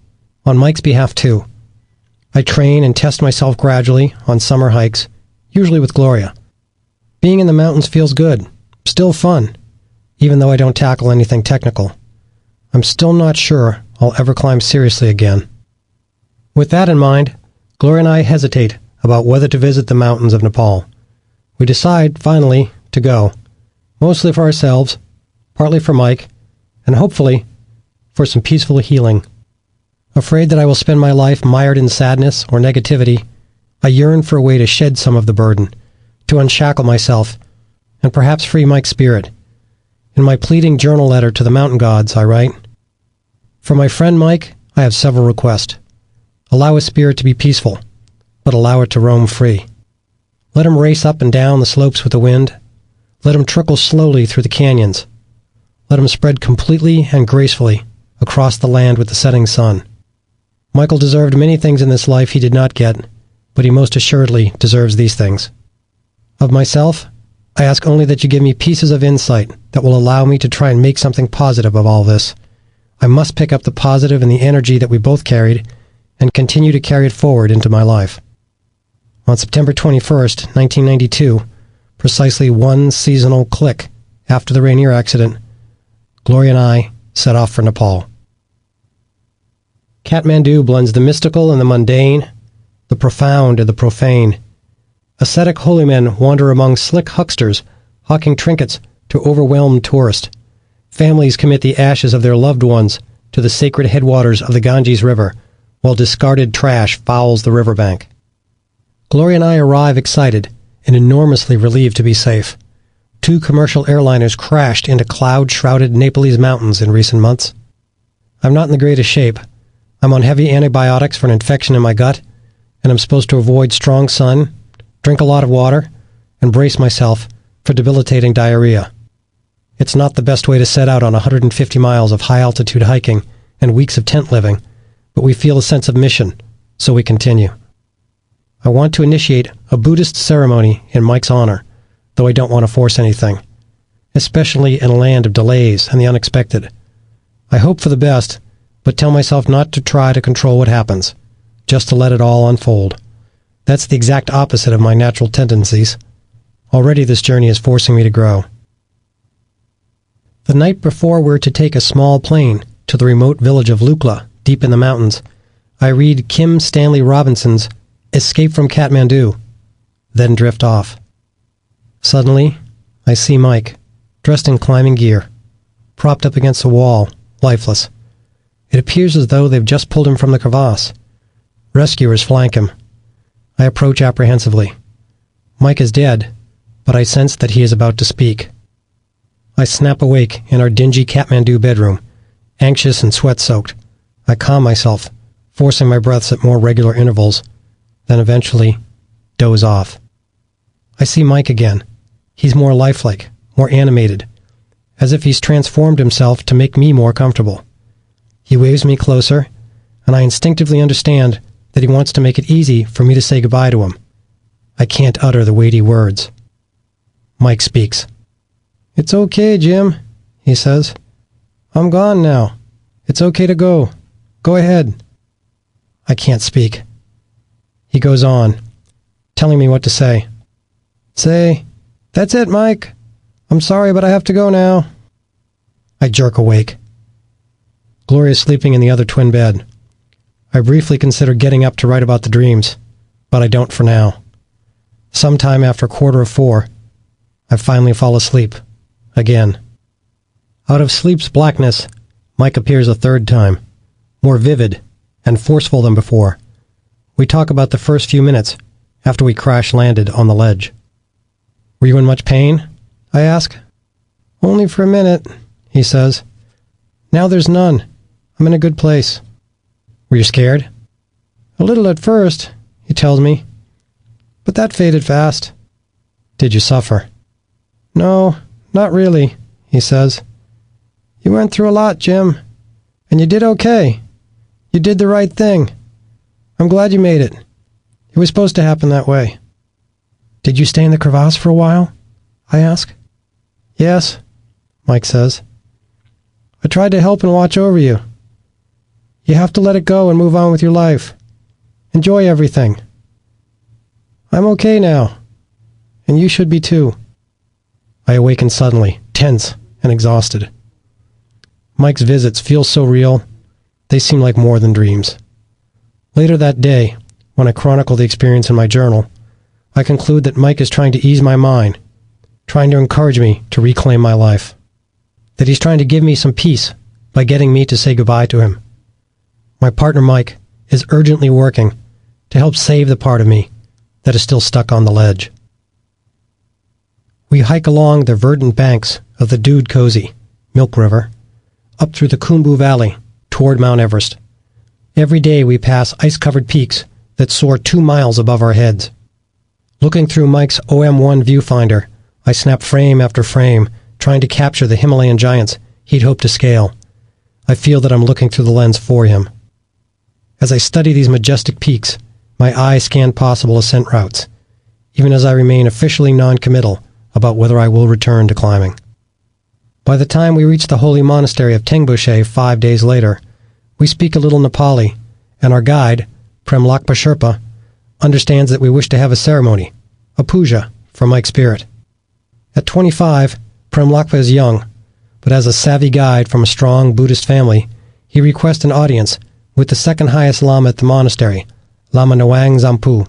on Mike's behalf too. I train and test myself gradually on summer hikes, usually with Gloria. Being in the mountains feels good, still fun, even though I don't tackle anything technical. I'm still not sure I'll ever climb seriously again. With that in mind, Gloria and I hesitate about whether to visit the mountains of Nepal. We decide, finally, to go, mostly for ourselves, partly for Mike, and hopefully for some peaceful healing. Afraid that I will spend my life mired in sadness or negativity, I yearn for a way to shed some of the burden, to unshackle myself, and perhaps free Mike's spirit. In my pleading journal letter to the mountain gods, I write, "For my friend Mike, I have several requests. Allow his spirit to be peaceful, but allow it to roam free. Let him race up and down the slopes with the wind. Let him trickle slowly through the canyons. Let him spread completely and gracefully across the land with the setting sun. Michael deserved many things in this life he did not get, but he most assuredly deserves these things. Of myself, I ask only that you give me pieces of insight that will allow me to try and make something positive of all this. I must pick up the positive and the energy that we both carried and continue to carry it forward into my life." On September 21st, 1992, precisely one seasonal click after the Rainier accident, Gloria and I set off for Nepal. Kathmandu blends the mystical and the mundane, the profound and the profane. Ascetic holy men wander among slick hucksters, hawking trinkets to overwhelmed tourists. Families commit the ashes of their loved ones to the sacred headwaters of the Ganges River, while discarded trash fouls the riverbank. Gloria and I arrive excited and enormously relieved to be safe. 2 commercial airliners crashed into cloud-shrouded Nepalese mountains in recent months. I'm not in the greatest shape. I'm on heavy antibiotics for an infection in my gut, and I'm supposed to avoid strong sun, drink a lot of water, and brace myself for debilitating diarrhea. It's not the best way to set out on 150 miles of high-altitude hiking and weeks of tent living, but we feel a sense of mission, so we continue. I want to initiate a Buddhist ceremony in Mike's honor, though I don't want to force anything, especially in a land of delays and the unexpected. I hope for the best, but tell myself not to try to control what happens, just to let it all unfold. That's the exact opposite of my natural tendencies. Already this journey is forcing me to grow. The night before we're to take a small plane to the remote village of Lukla, deep in the mountains, I read Kim Stanley Robinson's Escape from Kathmandu, then drift off. Suddenly, I see Mike, dressed in climbing gear, propped up against a wall, lifeless. It appears as though they've just pulled him from the crevasse. Rescuers flank him. I approach apprehensively. Mike is dead, but I sense that he is about to speak. I snap awake in our dingy Kathmandu bedroom, anxious and sweat-soaked. I calm myself, forcing my breaths at more regular intervals, then eventually doze off. I see Mike again. He's more lifelike, more animated, as if he's transformed himself to make me more comfortable. He waves me closer, and I instinctively understand that he wants to make it easy for me to say goodbye to him. I can't utter the weighty words. Mike speaks. "It's okay, Jim," he says. "I'm gone now. It's okay to go. Go ahead." I can't speak. He goes on, telling me what to say. "Say, that's it, Mike. I'm sorry, but I have to go now." I jerk awake. Gloria's sleeping in the other twin bed. I briefly consider getting up to write about the dreams, but I don't for now. Sometime after 3:45, I finally fall asleep. Again. Out of sleep's blackness, Mike appears a third time, more vivid and forceful than before. We talk about the first few minutes after we crash-landed on the ledge. "Were you in much pain?" I ask. "Only for a minute," he says. "Now there's none. I'm in a good place." "Were you scared?" "A little at first," he tells me, "but that faded fast." "Did you suffer?" "No, not really," he says. "You went through a lot, Jim, and you did okay. You did the right thing. I'm glad you made it. It was supposed to happen that way." "Did you stay in the crevasse for a while?" I ask. "Yes," Mike says. "I tried to help and watch over you. You have to let it go and move on with your life. Enjoy everything. I'm okay now, and you should be too." I awaken suddenly, tense and exhausted. Mike's visits feel so real, they seem like more than dreams. Later that day, when I chronicle the experience in my journal, I conclude that Mike is trying to ease my mind, trying to encourage me to reclaim my life. That he's trying to give me some peace by getting me to say goodbye to him. My partner Mike is urgently working to help save the part of me that is still stuck on the ledge. We hike along the verdant banks of the Dude Cozy, Milk River, up through the Khumbu Valley toward Mount Everest. Every day we pass ice-covered peaks that soar 2 miles above our heads. Looking through Mike's OM1 viewfinder, I snap frame after frame, trying to capture the Himalayan giants he'd hoped to scale. I feel that I'm looking through the lens for him. As I study these majestic peaks, my eyes scan possible ascent routes, even as I remain officially non-committal about whether I will return to climbing. By the time we reach the holy monastery of Tengboche 5 days later, we speak a little Nepali, and our guide, Prem Lakpa Sherpa, understands that we wish to have a ceremony, a puja, for Mike's spirit. At 25, Prem Lakpa is young, but as a savvy guide from a strong Buddhist family, he requests an audience with the second highest Lama at the monastery, Lama Nawang Zampu.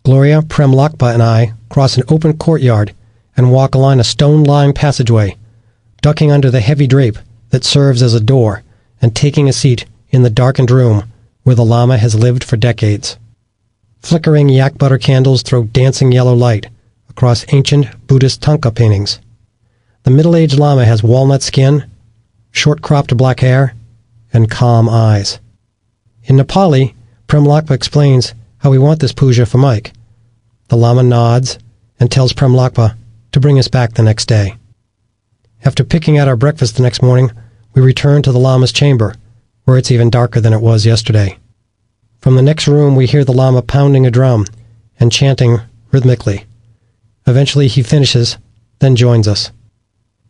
Gloria, Prem Lakpa, and I cross an open courtyard and walk along a stone-lined passageway, ducking under the heavy drape that serves as a door and taking a seat in the darkened room where the Lama has lived for decades. Flickering yak butter candles throw dancing yellow light across ancient Buddhist tanka paintings. The middle-aged Lama has walnut skin, short-cropped black hair, and calm eyes. In Nepali, Prem Lakpa explains how we want this puja for Mike. The Lama nods and tells Prem Lakpa to bring us back the next day. After picking out our breakfast the next morning, we return to the Lama's chamber, where it's even darker than it was yesterday. From the next room, we hear the Lama pounding a drum and chanting rhythmically. Eventually he finishes, then joins us.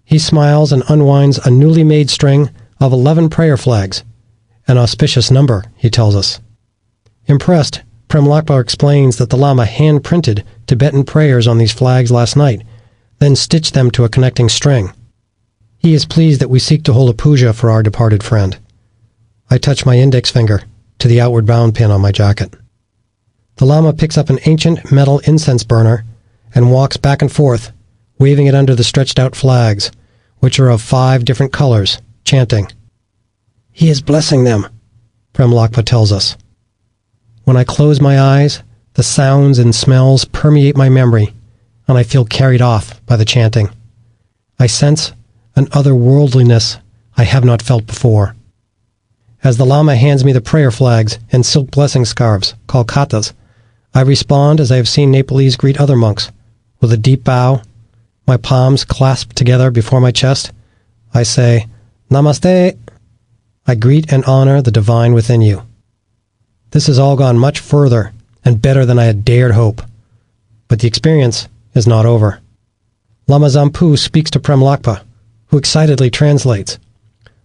He smiles and unwinds a newly made string of 11 prayer flags, an auspicious number, he tells us. Impressed, Prem Lakpa explains that the Lama hand-printed Tibetan prayers on these flags last night, then stitched them to a connecting string. He is pleased that we seek to hold a puja for our departed friend. I touch my index finger to the outward bound pin on my jacket. The Lama picks up an ancient metal incense burner and walks back and forth, waving it under the stretched-out flags, which are of 5 different colors, chanting. He is blessing them, Prem Lakpa tells us. When I close my eyes, the sounds and smells permeate my memory, and I feel carried off by the chanting. I sense an otherworldliness I have not felt before. As the Lama hands me the prayer flags and silk blessing scarves, called katas, I respond as I have seen Nepalese greet other monks, with a deep bow, my palms clasped together before my chest. I say, Namaste. I greet and honor the divine within you. This has all gone much further and better than I had dared hope. But the experience is not over. Lama Zampu speaks to Prem Lakpa, who excitedly translates.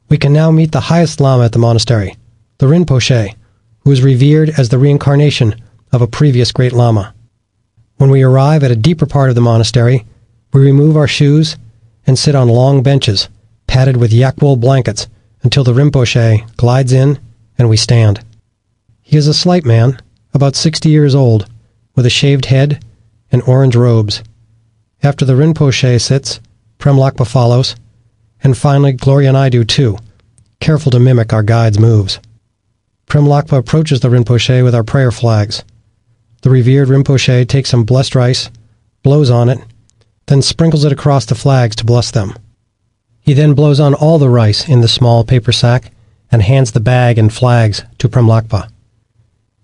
We can now meet the highest Lama at the monastery, the Rinpoche, who is revered as the reincarnation of a previous great Lama. When we arrive at a deeper part of the monastery, we remove our shoes and sit on long benches, padded with yak wool blankets, until the Rinpoche glides in and we stand. He is a slight man, about 60 years old, with a shaved head and orange robes. After the Rinpoche sits, Prem Lakpa follows, and finally Gloria and I do too, careful to mimic our guide's moves. Prem Lakpa approaches the Rinpoche with our prayer flags. The revered Rinpoche takes some blessed rice, blows on it, then sprinkles it across the flags to bless them. He then blows on all the rice in the small paper sack and hands the bag and flags to Prem Lakpa.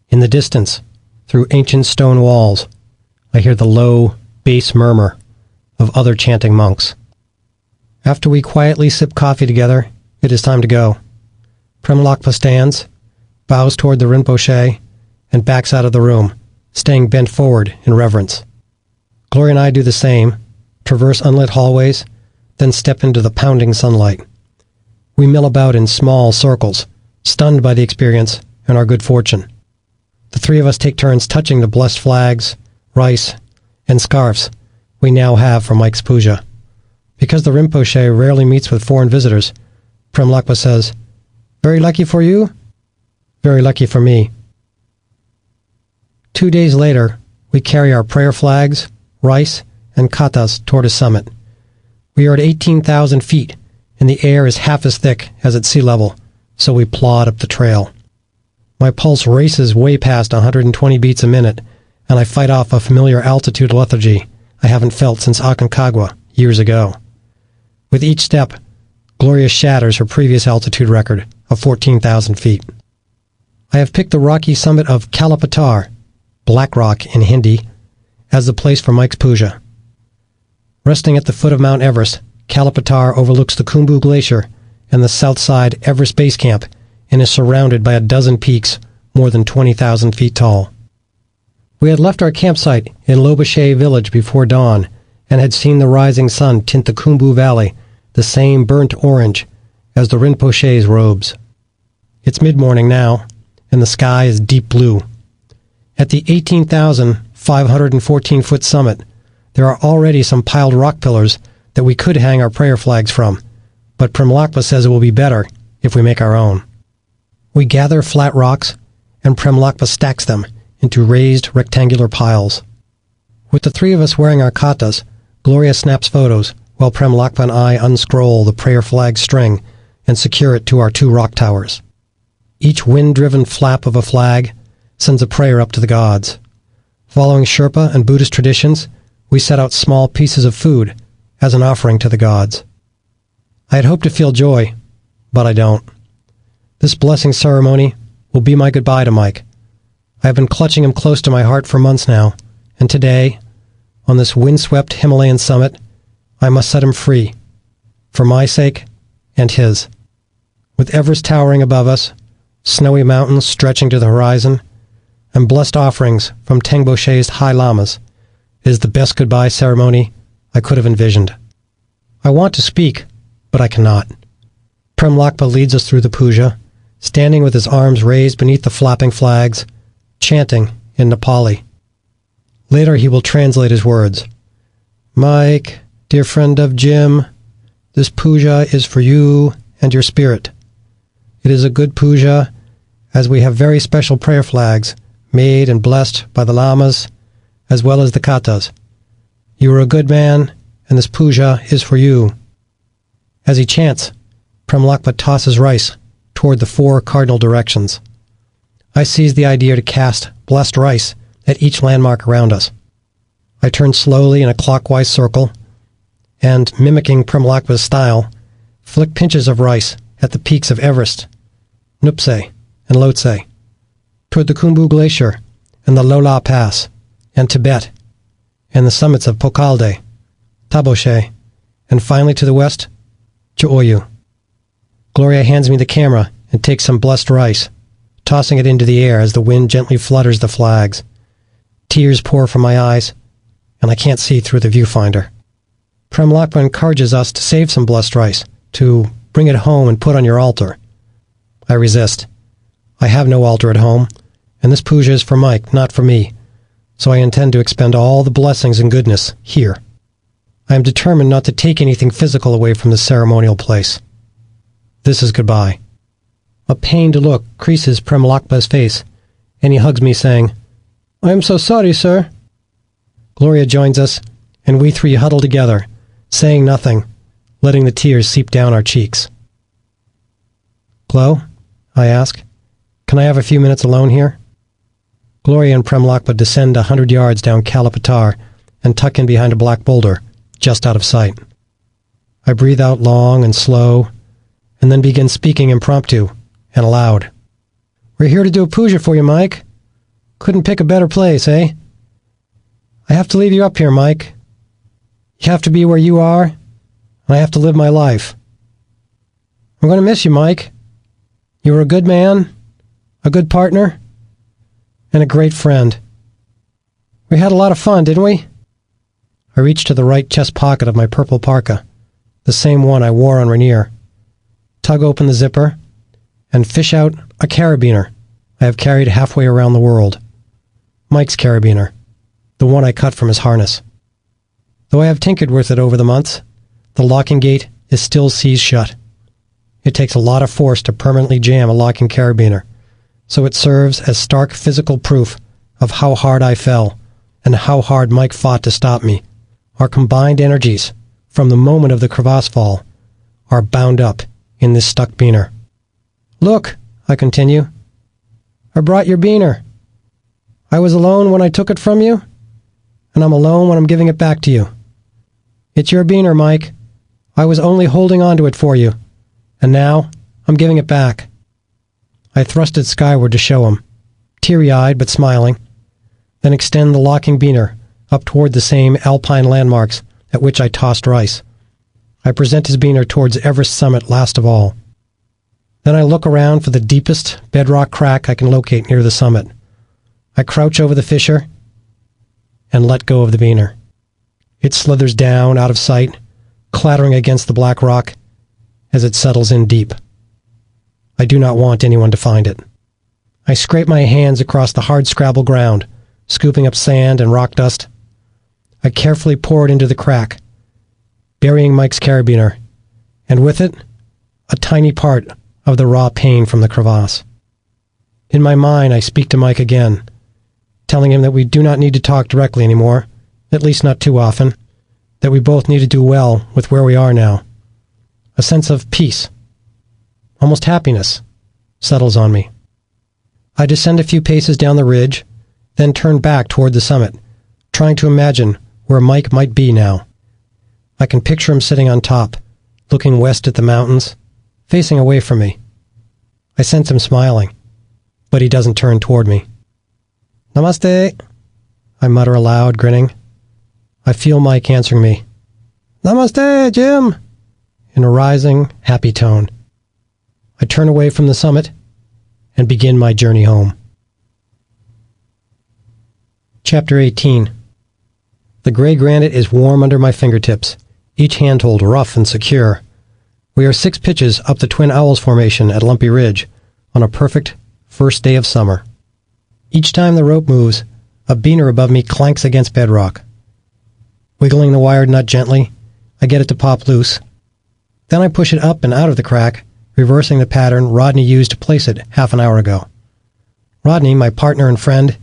In the distance, through ancient stone walls, I hear the low, bass murmur of other chanting monks. After we quietly sip coffee together, it is time to go. Prem Lakpa stands, bows toward the Rinpoche, and backs out of the room, staying bent forward in reverence. Gloria and I do the same, traverse unlit hallways, then step into the pounding sunlight. We mill about in small circles, stunned by the experience and our good fortune. The 3 of us take turns touching the blessed flags, rice, and scarves we now have for Mike's puja. Because the Rinpoche rarely meets with foreign visitors, Prem Lakpa says, "Very lucky for you, very lucky for me." 2 days later, we carry our prayer flags, rice, and katas toward a summit. We are at 18,000 feet and the air is half as thick as at sea level, so we plod up the trail. My pulse races way past 120 beats a minute, and I fight off a familiar altitude lethargy I haven't felt since Aconcagua years ago. With each step, Gloria shatters her previous altitude record of 14,000 feet. I have picked the rocky summit of Kalapatar, Black Rock in Hindi, as the place for Mike's puja. Resting at the foot of Mount Everest, Kalapatar overlooks the Khumbu Glacier and the south side Everest Base Camp and is surrounded by a dozen peaks more than 20,000 feet tall. We had left our campsite in Loboshe village before dawn and had seen the rising sun tint the Khumbu Valley the same burnt orange as the Rinpoche's robes. It's mid-morning now, and the sky is deep blue. At the 18,514-foot summit, there are already some piled rock pillars that we could hang our prayer flags from, but Premlakpa says it will be better if we make our own. We gather flat rocks, and Premlakpa stacks them into raised rectangular piles. With the three of us wearing our katas, Gloria snaps photos while Premlakpa and I unscroll the prayer flag string and secure it to our two rock towers. Each wind-driven flap of a flag sends a prayer up to the gods. Following Sherpa and Buddhist traditions, we set out small pieces of food as an offering to the gods. I had hoped to feel joy, but I don't. This blessing ceremony will be my goodbye to Mike. I have been clutching him close to my heart for months now, and today, on this windswept Himalayan summit, I must set him free, for my sake and his. With Everest towering above us, snowy mountains stretching to the horizon, and blessed offerings from Tengboche's high lamas, it is the best goodbye ceremony I could have envisioned. I want to speak, but I cannot. Premlakpa leads us through the puja, standing with his arms raised beneath the flapping flags, chanting in Nepali. Later he will translate his words. Mike, dear friend of Jim, this puja is for you and your spirit. It is a good puja, as we have very special prayer flags made and blessed by the lamas, as well as the katas. You are a good man, and this puja is for you. As he chants, Premlakpa tosses rice toward the four cardinal directions. I seize the idea to cast blessed rice at each landmark around us. I turn slowly in a clockwise circle, and, mimicking Premlakpa's style, flick pinches of rice at the peaks of Everest, Nuptse, and Lhotse, toward the Khumbu Glacier and the Lola Pass, and Tibet, and the summits of Pokalde, Taboshe, and finally to the west, Ch'oyu. Gloria hands me the camera and takes some blessed rice, tossing it into the air as the wind gently flutters the flags. Tears pour from my eyes, and I can't see through the viewfinder. Premlakpa encourages us to save some blessed rice, to bring it home and put on your altar. I resist. I have no altar at home, and this puja is for Mike, not for me, so I intend to expend all the blessings and goodness here. I am determined not to take anything physical away from this ceremonial place. This is goodbye. A pained look creases Premlakpa's face, and he hugs me, saying, I am so sorry, sir. Gloria joins us, and we three huddle together, saying nothing, letting the tears seep down our cheeks. Glo, I ask, can I have a few minutes alone here? Gloria and Premlakpa descend 100 yards down Kalapatar and tuck in behind a black boulder, just out of sight. I breathe out long and slow, and then begin speaking impromptu and aloud. We're here to do a puja for you, Mike. Couldn't pick a better place, eh? I have to leave you up here, Mike. You have to be where you are, and I have to live my life. I'm going to miss you, Mike. You were a good man, a good partner, and a great friend. We had a lot of fun, didn't we? I reach to the right chest pocket of my purple parka, the same one I wore on Rainier, tug open the zipper, and fish out a carabiner I have carried halfway around the world. Mike's carabiner, the one I cut from his harness. Though I have tinkered with it over the months, the locking gate is still seized shut. It takes a lot of force to permanently jam a locking carabiner, so it serves as stark physical proof of how hard I fell and how hard Mike fought to stop me. Our combined energies, from the moment of the crevasse fall, are bound up in this stuck beaner. "Look," I continue, "I brought your beaner. I was alone when I took it from you, and I'm alone when I'm giving it back to you. It's your beaner, Mike. I was only holding on to it for you, and now I'm giving it back." I thrust it skyward to show him, teary-eyed but smiling, then extend the locking beaner up toward the same alpine landmarks at which I tossed rice. I present his beaner towards Everest summit last of all. Then I look around for the deepest bedrock crack I can locate near the summit. I crouch over the fissure and let go of the beaner. It slithers down out of sight, clattering against the black rock as it settles in deep. I do not want anyone to find it. I scrape my hands across the hard scrabble ground, scooping up sand and rock dust. I carefully pour it into the crack, burying Mike's carabiner, and with it, a tiny part of the raw pain from the crevasse. In my mind, I speak to Mike again, telling him that we do not need to talk directly anymore, at least not too often, that we both need to do well with where we are now. A sense of peace, almost happiness, settles on me. I descend a few paces down the ridge, then turn back toward the summit, trying to imagine where Mike might be now. I can picture him sitting on top, looking west at the mountains, facing away from me. I sense him smiling, but he doesn't turn toward me. "Namaste," I mutter aloud, grinning. I feel Mike answering me. "Namaste, Jim," in a rising, happy tone. I turn away from the summit and begin my journey home. Chapter 18. The gray granite is warm under my fingertips, each handhold rough and secure. We are 6 pitches up the Twin Owls Formation at Lumpy Ridge on a perfect first day of summer. Each time the rope moves, a beaner above me clanks against bedrock. Wiggling the wired nut gently, I get it to pop loose. Then I push it up and out of the crack, reversing the pattern Rodney used to place it half an hour ago. Rodney, my partner and friend,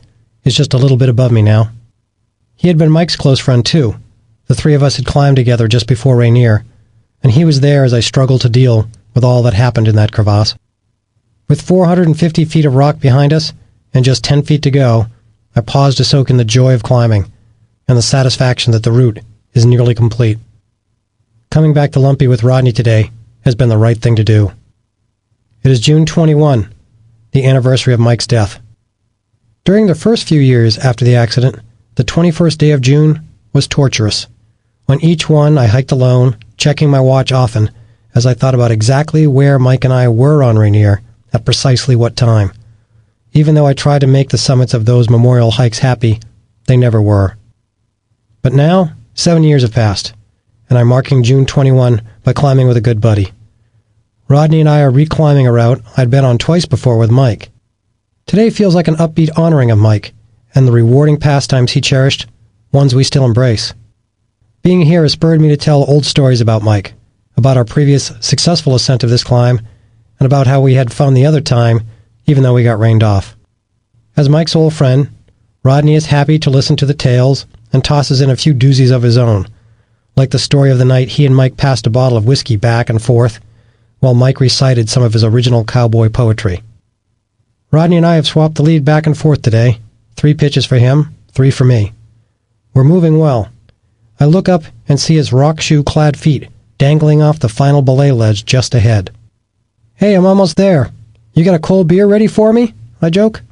is just a little bit above me now. He had been Mike's close friend too. The 3 of us had climbed together just before Rainier, and he was there as I struggled to deal with all that happened in that crevasse. With 450 feet of rock behind us and just 10 feet to go, I paused to soak in the joy of climbing and the satisfaction that the route is nearly complete. Coming back to Lumpy with Rodney today has been the right thing to do. It is June 21, the anniversary of Mike's death. During the first few years after the accident, the 21st day of June was torturous. On each one, I hiked alone, checking my watch often as I thought about exactly where Mike and I were on Rainier at precisely what time. Even though I tried to make the summits of those memorial hikes happy, they never were. But now, 7 years have passed, and I'm marking June 21 by climbing with a good buddy. Rodney and I are reclimbing a route I'd been on twice before with Mike. Today feels like an upbeat honoring of Mike and the rewarding pastimes he cherished, ones we still embrace. Being here has spurred me to tell old stories about Mike, about our previous successful ascent of this climb, and about how we had fun the other time, even though we got rained off. As Mike's old friend, Rodney is happy to listen to the tales and tosses in a few doozies of his own, like the story of the night he and Mike passed a bottle of whiskey back and forth, while Mike recited some of his original cowboy poetry. Rodney and I have swapped the lead back and forth today, 3 pitches for him, 3 for me. We're moving well. I look up and see his rock shoe-clad feet dangling off the final belay ledge just ahead. "Hey, I'm almost there. You got a cold beer ready for me?" I joke.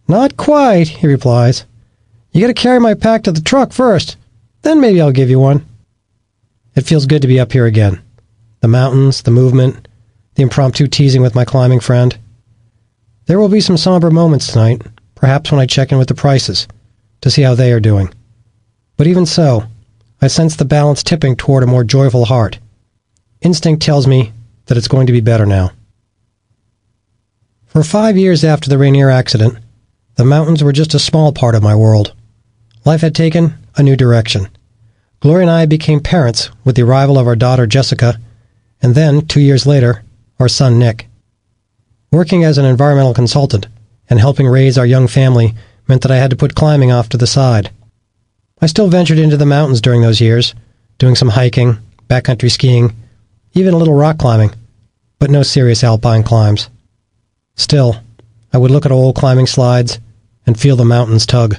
"Not quite," he replies. "You got to carry my pack to the truck first. Then maybe I'll give you one." It feels good to be up here again. The mountains, the movement, the impromptu teasing with my climbing friend. There will be some somber moments tonight, perhaps when I check in with the Prices, to see how they are doing. But even so, I sense the balance tipping toward a more joyful heart. Instinct tells me that it's going to be better now. For 5 years after the Rainier accident, the mountains were just a small part of my world. Life had taken a new direction. Gloria and I became parents with the arrival of our daughter Jessica, and then, 2 years later, our son Nick. Working as an environmental consultant and helping raise our young family meant that I had to put climbing off to the side. I still ventured into the mountains during those years, doing some hiking, backcountry skiing, even a little rock climbing, but no serious alpine climbs. Still, I would look at old climbing slides and feel the mountains tug.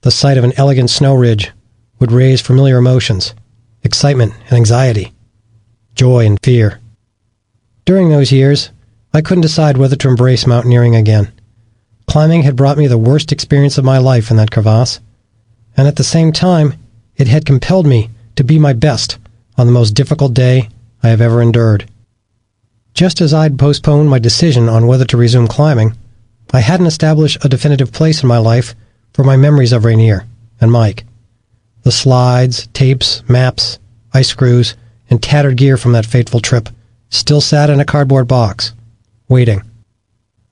The sight of an elegant snow ridge would raise familiar emotions, excitement and anxiety, joy and fear. During those years, I couldn't decide whether to embrace mountaineering again. Climbing had brought me the worst experience of my life in that crevasse, and at the same time, it had compelled me to be my best on the most difficult day I have ever endured. Just as I'd postponed my decision on whether to resume climbing, I hadn't established a definitive place in my life for my memories of Rainier and Mike. The slides, tapes, maps, ice screws, and tattered gear from that fateful trip still sat in a cardboard box, waiting.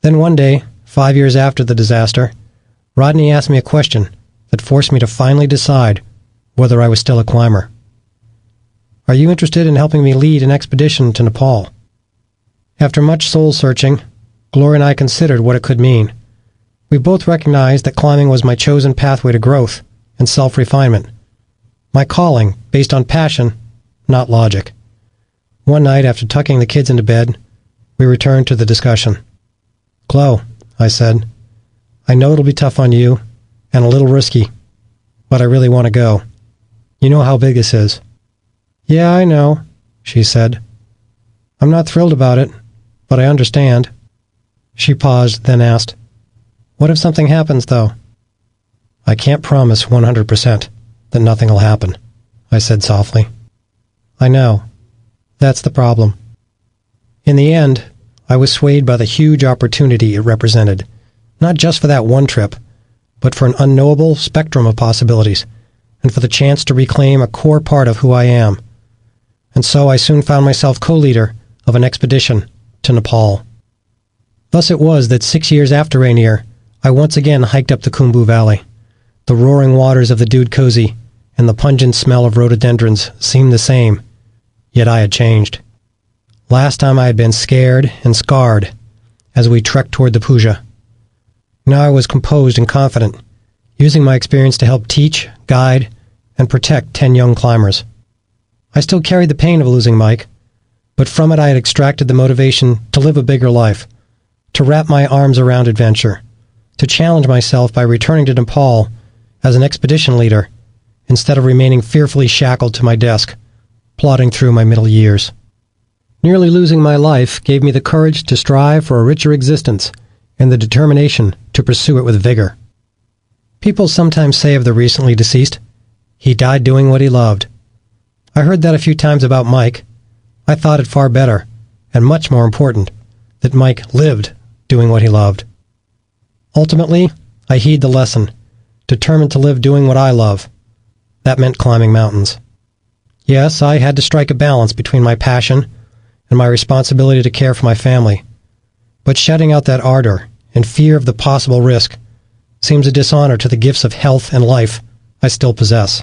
Then one day, 5 years after the disaster, Rodney asked me a question that forced me to finally decide whether I was still a climber. "Are you interested in helping me lead an expedition to Nepal?" After much soul-searching, Gloria and I considered what it could mean. We both recognized that climbing was my chosen pathway to growth and self-refinement. My calling, based on passion, not logic. One night, after tucking the kids into bed, we returned to the discussion. "Chloe," I said, "I know it'll be tough on you, and a little risky, but I really want to go. You know how big this is." "Yeah, I know," she said. "I'm not thrilled about it, but I understand." She paused, then asked, "What if something happens, though?" "I can't promise 100% that nothing will happen," I said softly. "I know. That's the problem." In the end, I was swayed by the huge opportunity it represented, not just for that one trip, but for an unknowable spectrum of possibilities, and for the chance to reclaim a core part of who I am. And so I soon found myself co-leader of an expedition to Nepal. Thus it was that 6 years after Rainier, I once again hiked up the Khumbu Valley. The roaring waters of the Dude Cozy and the pungent smell of rhododendrons seemed the same, yet I had changed. Last time I had been scared and scarred as we trekked toward the puja. Now I was composed and confident, using my experience to help teach, guide, and protect 10 young climbers. I still carried the pain of losing Mike, but from it I had extracted the motivation to live a bigger life, to wrap my arms around adventure, to challenge myself by returning to Nepal as an expedition leader, instead of remaining fearfully shackled to my desk, plodding through my middle years. Nearly losing my life gave me the courage to strive for a richer existence and the determination to pursue it with vigor. People sometimes say of the recently deceased, "He died doing what he loved." I heard that a few times about Mike. I thought it far better, and much more important, that Mike lived doing what he loved. Ultimately, I heed the lesson, determined to live doing what I love. That meant climbing mountains. Yes, I had to strike a balance between my passion and my responsibility to care for my family. But shutting out that ardor and fear of the possible risk seems a dishonor to the gifts of health and life I still possess.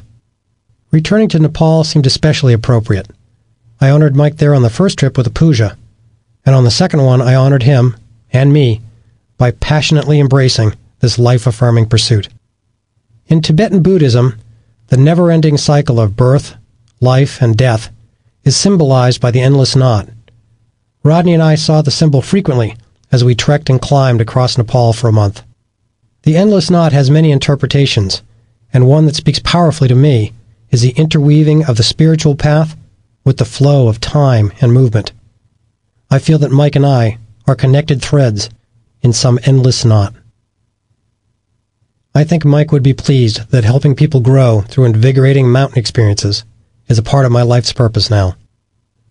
Returning to Nepal seemed especially appropriate. I honored Mike there on the first trip with a puja, and on the second one I honored him, and me, by passionately embracing this life-affirming pursuit. In Tibetan Buddhism, the never-ending cycle of birth, life, and death is symbolized by the endless knot. Rodney and I saw the symbol frequently as we trekked and climbed across Nepal for a month. The endless knot has many interpretations, and one that speaks powerfully to me is the interweaving of the spiritual path with the flow of time and movement. I feel that Mike and I are connected threads in some endless knot. I think Mike would be pleased that helping people grow through invigorating mountain experiences is a part of my life's purpose now.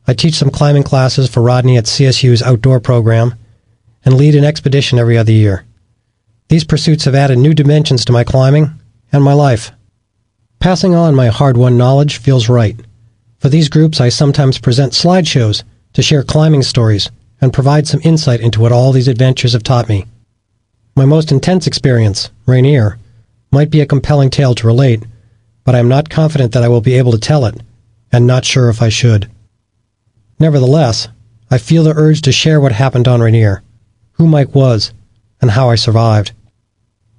I teach some climbing classes for Rodney at CSU's outdoor program and lead an expedition every other year. These pursuits have added new dimensions to my climbing and my life. Passing on my hard-won knowledge feels right. For these groups, I sometimes present slideshows to share climbing stories and provide some insight into what all these adventures have taught me. My most intense experience, Rainier, might be a compelling tale to relate, but I am not confident that I will be able to tell it, and not sure if I should. Nevertheless, I feel the urge to share what happened on Rainier, who Mike was, and how I survived.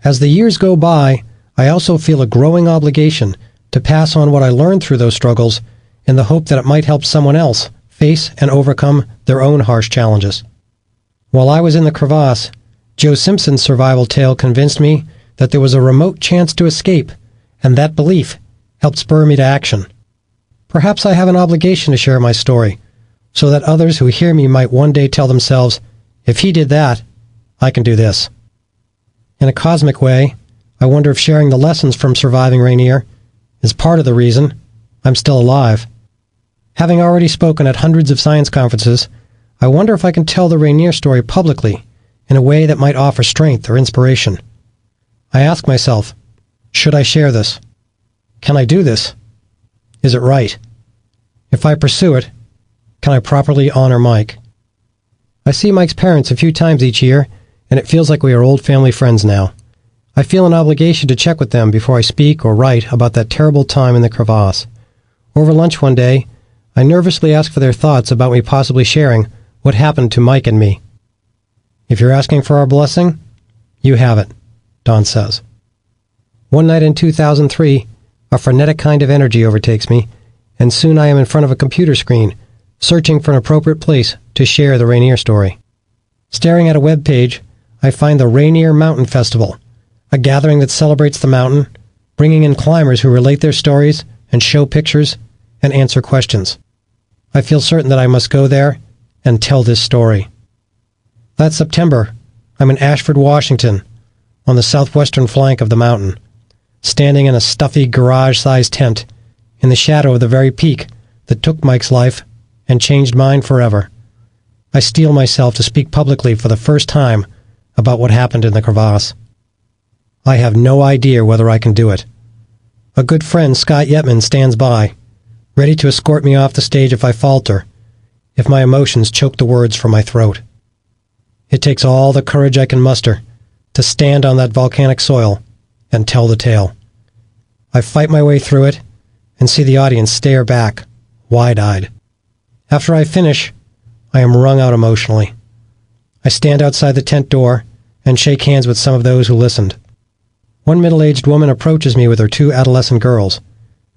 As the years go by, I also feel a growing obligation to pass on what I learned through those struggles in the hope that it might help someone else face and overcome their own harsh challenges. While I was in the crevasse, Joe Simpson's survival tale convinced me that there was a remote chance to escape, and that belief helped spur me to action. Perhaps I have an obligation to share my story, so that others who hear me might one day tell themselves, if he did that, I can do this. In a cosmic way, I wonder if sharing the lessons from surviving Rainier is part of the reason I'm still alive. Having already spoken at hundreds of science conferences, I wonder if I can tell the Rainier story publicly in a way that might offer strength or inspiration. I ask myself, should I share this? Can I do this? Is it right? If I pursue it, can I properly honor Mike? I see Mike's parents a few times each year, and it feels like we are old family friends now. I feel an obligation to check with them before I speak or write about that terrible time in the crevasse. Over lunch one day, I nervously asked for their thoughts about me possibly sharing what happened to Mike and me. If you're asking for our blessing, you have it, Don says. One night in 2003, a frenetic kind of energy overtakes me, and soon I am in front of a computer screen, searching for an appropriate place to share the Rainier story. Staring at a web page, I find the Rainier Mountain Festival, a gathering that celebrates the mountain, bringing in climbers who relate their stories and show pictures and answer questions. I feel certain that I must go there and tell this story. That September, I'm in Ashford, Washington, on the southwestern flank of the mountain, standing in a stuffy garage-sized tent in the shadow of the very peak that took Mike's life and changed mine forever. I steel myself to speak publicly for the first time about what happened in the crevasse. I have no idea whether I can do it. A good friend, Scott Yetman, stands by, ready to escort me off the stage if I falter, if my emotions choke the words from my throat. It takes all the courage I can muster to stand on that volcanic soil and tell the tale. I fight my way through it and see the audience stare back, wide-eyed. After I finish, I am wrung out emotionally. I stand outside the tent door and shake hands with some of those who listened. One middle-aged woman approaches me with her two adolescent girls.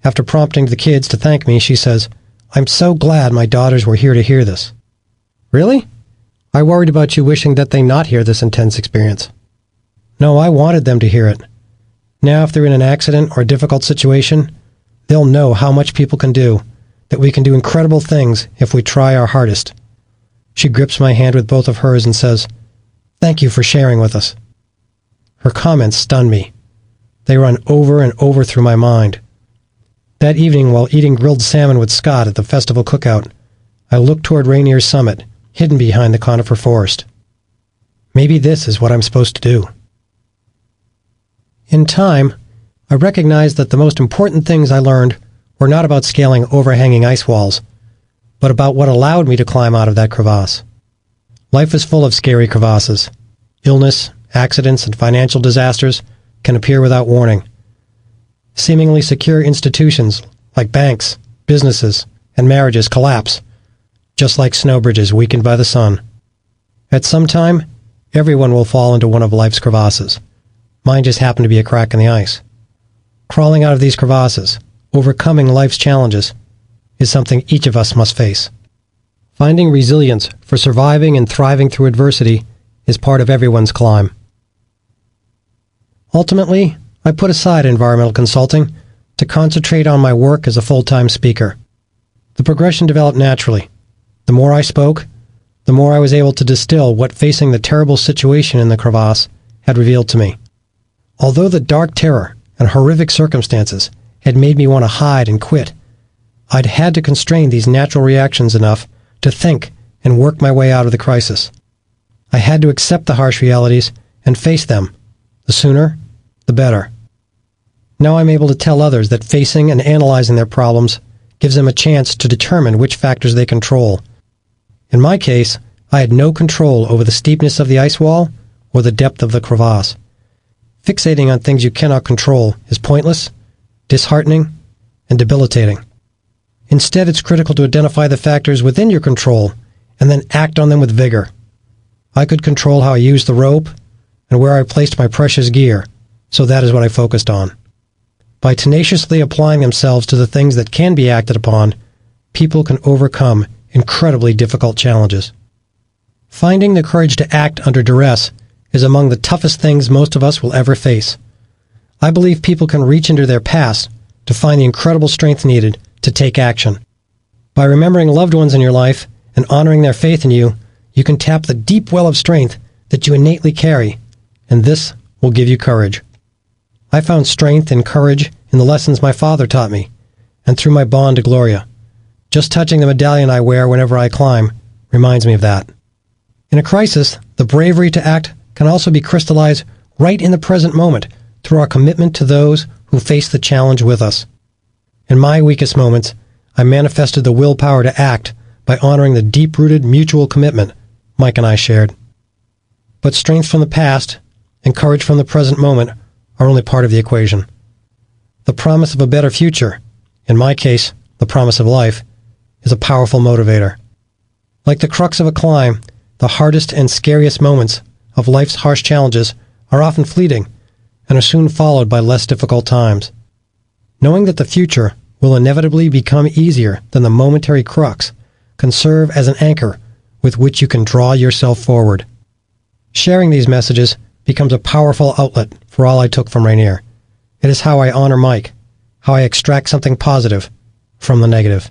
After prompting the kids to thank me, she says, "I'm so glad my daughters were here to hear this." Really? I worried about you wishing that they not hear this intense experience. No, I wanted them to hear it. Now if they're in an accident or a difficult situation, they'll know how much people can do, that we can do incredible things if we try our hardest. She grips my hand with both of hers and says, "Thank you for sharing with us." Her comments stun me. They run over and over through my mind. That evening, while eating grilled salmon with Scott at the festival cookout, I looked toward Rainier's summit, hidden behind the conifer forest. Maybe this is what I'm supposed to do. In time, I recognized that the most important things I learned were not about scaling overhanging ice walls, but about what allowed me to climb out of that crevasse. Life is full of scary crevasses. Illness, accidents, and financial disasters can appear without warning. Seemingly secure institutions like banks, businesses, and marriages collapse, just like snow bridges weakened by the sun. At some time, everyone will fall into one of life's crevasses. Mine just happened to be a crack in the ice. Crawling out of these crevasses, overcoming life's challenges, is something each of us must face. Finding resilience for surviving and thriving through adversity is part of everyone's climb. Ultimately, I put aside environmental consulting to concentrate on my work as a full-time speaker. The progression developed naturally. The more I spoke, the more I was able to distill what facing the terrible situation in the crevasse had revealed to me. Although the dark terror and horrific circumstances had made me want to hide and quit, I'd had to constrain these natural reactions enough to think and work my way out of the crisis. I had to accept the harsh realities and face them. The sooner, the better. Now I'm able to tell others that facing and analyzing their problems gives them a chance to determine which factors they control. In my case, I had no control over the steepness of the ice wall or the depth of the crevasse. Fixating on things you cannot control is pointless, disheartening, and debilitating. Instead, it's critical to identify the factors within your control and then act on them with vigor. I could control how I used the rope and where I placed my precious gear, so that is what I focused on. By tenaciously applying themselves to the things that can be acted upon, people can overcome incredibly difficult challenges. Finding the courage to act under duress is among the toughest things most of us will ever face. I believe people can reach into their past to find the incredible strength needed to take action. By remembering loved ones in your life and honoring their faith in you, you can tap the deep well of strength that you innately carry, and this will give you courage. I found strength and courage in the lessons my father taught me, and through my bond to Gloria. Just touching the medallion I wear whenever I climb reminds me of that. In a crisis, the bravery to act can also be crystallized right in the present moment through our commitment to those who face the challenge with us. In my weakest moments, I manifested the willpower to act by honoring the deep-rooted mutual commitment Mike and I shared. But strength from the past and courage from the present moment are only part of the equation. The promise of a better future, in my case, the promise of life, is a powerful motivator. Like the crux of a climb, the hardest and scariest moments of life's harsh challenges are often fleeting and are soon followed by less difficult times. Knowing that the future will inevitably become easier than the momentary crux can serve as an anchor with which you can draw yourself forward. Sharing these messages becomes a powerful outlet for all I took from Rainier. It is how I honor Mike, how I extract something positive from the negative.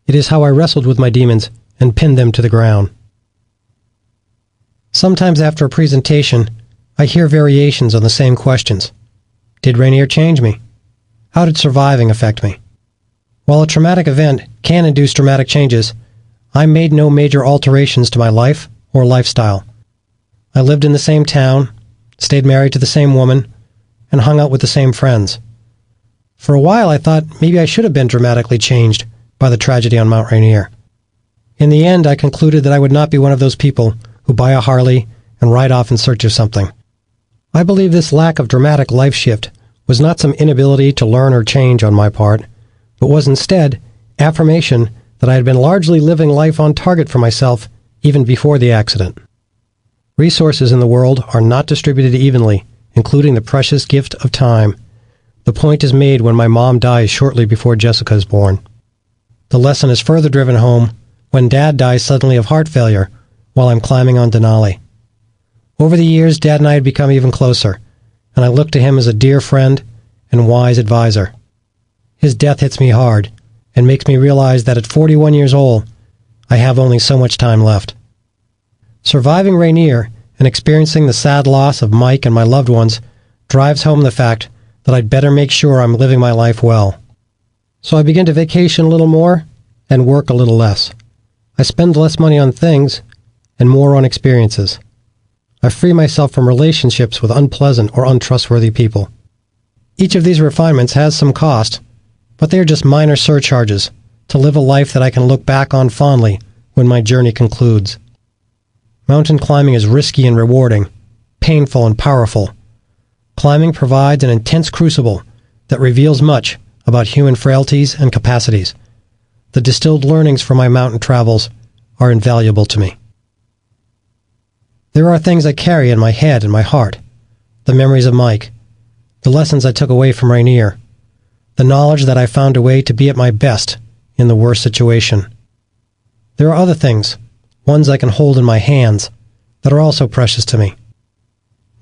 It is how I wrestled with my demons and pinned them to the ground. Sometimes after a presentation, I hear variations on the same questions. Did Rainier change me? How did surviving affect me? While a traumatic event can induce dramatic changes, I made no major alterations to my life or lifestyle. I lived in the same town, stayed married to the same woman, and hung out with the same friends. For a while I thought maybe I should have been dramatically changed by the tragedy on Mount Rainier. In the end, I concluded that I would not be one of those people who buy a Harley and ride off in search of something. I believe this lack of dramatic life shift was not some inability to learn or change on my part, but was instead affirmation that I had been largely living life on target for myself even before the accident. Resources in the world are not distributed evenly, including the precious gift of time. The point is made when my mom dies shortly before Jessica is born. The lesson is further driven home when Dad dies suddenly of heart failure while I'm climbing on Denali. Over the years, Dad and I had become even closer, and I look to him as a dear friend and wise advisor. His death hits me hard and makes me realize that at 41 years old, I have only so much time left. Surviving Rainier and experiencing the sad loss of Mike and my loved ones drives home the fact that I'd better make sure I'm living my life well. So I begin to vacation a little more and work a little less. I spend less money on things and more on experiences. I free myself from relationships with unpleasant or untrustworthy people. Each of these refinements has some cost, but they are just minor surcharges to live a life that I can look back on fondly when my journey concludes. Mountain climbing is risky and rewarding, painful and powerful. Climbing provides an intense crucible that reveals much about human frailties and capacities. The distilled learnings from my mountain travels are invaluable to me. There are things I carry in my head and my heart. The memories of Mike, the lessons I took away from Rainier, the knowledge that I found a way to be at my best in the worst situation. There are other things, ones I can hold in my hands, that are also precious to me.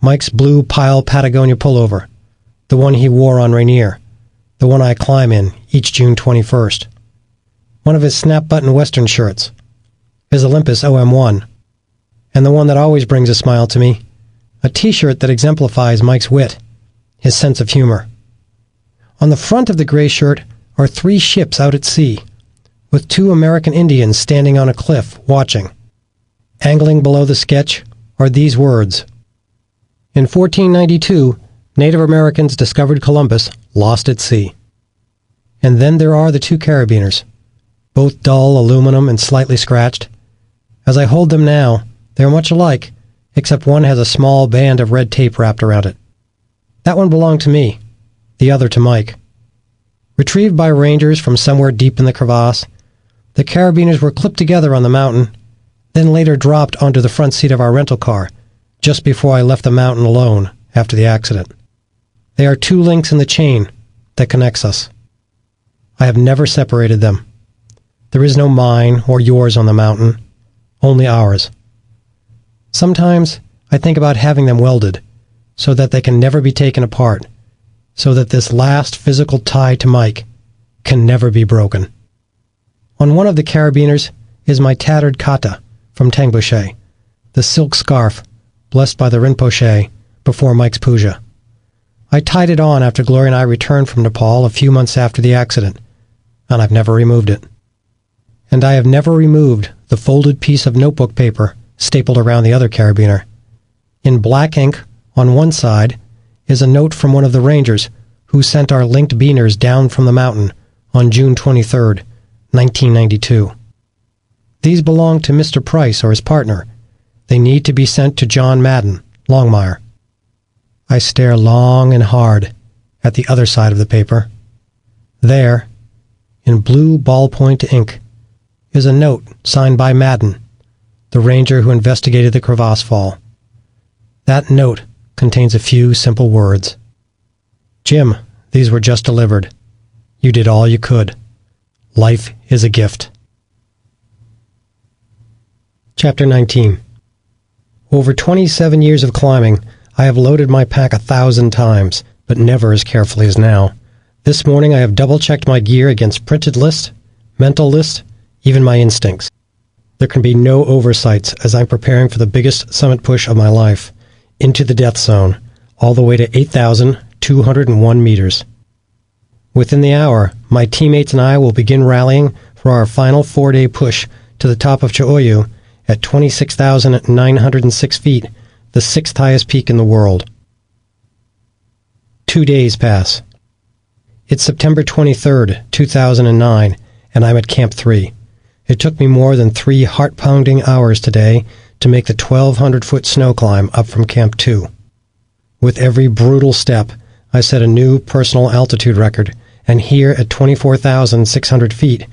Mike's blue pile Patagonia pullover, the one he wore on Rainier, the one I climb in each June 21st. One of his snap-button Western shirts, his Olympus OM1, and the one that always brings a smile to me, a t-shirt that exemplifies Mike's wit, his sense of humor. On the front of the gray shirt are 3 ships out at sea, with 2 American Indians standing on a cliff watching. Angling below the sketch are these words: In 1492, Native Americans discovered Columbus lost at sea. And then there are the 2 carabiners, both dull aluminum and slightly scratched. As I hold them now, they are much alike, except one has a small band of red tape wrapped around it. That one belonged to me, the other to Mike. Retrieved by rangers from somewhere deep in the crevasse, the carabiners were clipped together on the mountain, then later dropped onto the front seat of our rental car, just before I left the mountain alone after the accident. They are 2 links in the chain that connects us. I have never separated them. There is no mine or yours on the mountain, only ours. Sometimes I think about having them welded, so that they can never be taken apart, so that this last physical tie to Mike can never be broken. On one of the carabiners is my tattered kata from Tengboche, the silk scarf blessed by the Rinpoche before Mike's puja. I tied it on after Gloria and I returned from Nepal a few months after the accident, and I've never removed it. And I have never removed the folded piece of notebook paper stapled around the other carabiner. In black ink on one side is a note from one of the rangers who sent our linked beaners down from the mountain on June 23rd, 1992. These belong to Mr. Price or his partner. They need to be sent to John Madden, Longmire. I stare long and hard at the other side of the paper. There, in blue ballpoint ink, is a note signed by Madden, the ranger who investigated the crevasse fall. That note contains a few simple words. Jim, these were just delivered. You did all you could. Life is a gift. Chapter 19. Over 27 years of climbing, I have loaded my pack 1,000 times, but never as carefully as now. This morning I have double-checked my gear against printed list, mental list, even my instincts. There can be no oversights as I'm preparing for the biggest summit push of my life, into the death zone, all the way to 8,201 meters. Within the hour, my teammates and I will begin rallying for our final 4-day push to the top of Chaoyu at 26,906 feet, the 6th highest peak in the world. 2 days pass. It's September 23rd, 2009, and I'm at Camp 3. It took me more than 3 heart-pounding hours today to make the 1,200-foot snow climb up from Camp 2. With every brutal step, I set a new personal altitude record, and here at 24,600 feet,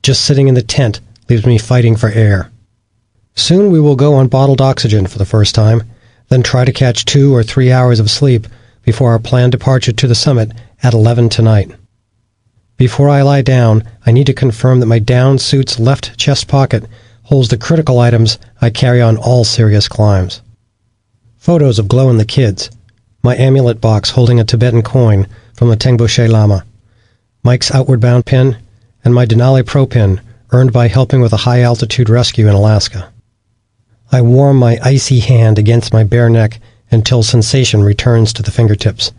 just sitting in the tent leaves me fighting for air. Soon we will go on bottled oxygen for the first time, then try to catch 2 or 3 hours of sleep before our planned departure to the summit at 11 tonight. Before I lie down, I need to confirm that my down suit's left chest pocket holds the critical items I carry on all serious climbs. Photos of Glow and the kids, my amulet box holding a Tibetan coin from the Tengboche Lama, Mike's Outward Bound pin, and my Denali Pro pin earned by helping with a high-altitude rescue in Alaska. I warm my icy hand against my bare neck until sensation returns to the fingertips.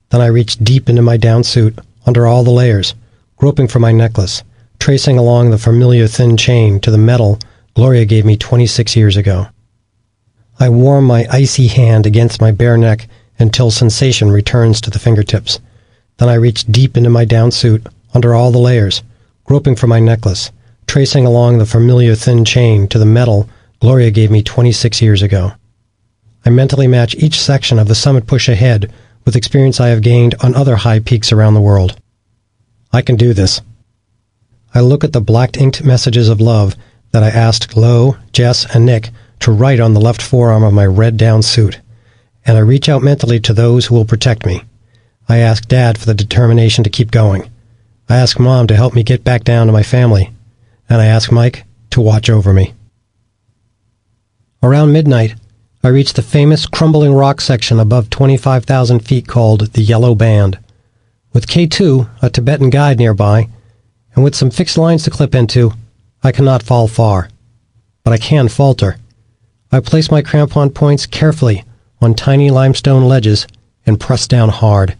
Then I reach deep into my down suit, under all the layers, groping for my necklace, tracing along the familiar thin chain to the metal Gloria gave me 26 years ago. I warm my icy hand against my bare neck until sensation returns to the fingertips. Then I reach deep into my down suit, under all the layers, groping for my necklace, tracing along the familiar thin chain to the metal Gloria gave me 26 years ago. I mentally match each section of the summit push ahead with experience I have gained on other high peaks around the world. I can do this. I look at the black-inked messages of love that I asked Glow, Jess, and Nick to write on the left forearm of my red down suit, and I reach out mentally to those who will protect me. I ask Dad for the determination to keep going. I ask Mom to help me get back down to my family, and I ask Mike to watch over me. Around midnight, I reach the famous crumbling rock section above 25,000 feet called the Yellow Band. With K2, a Tibetan guide nearby, and with some fixed lines to clip into, I cannot fall far. But I can falter. I place my crampon points carefully on tiny limestone ledges and press down hard.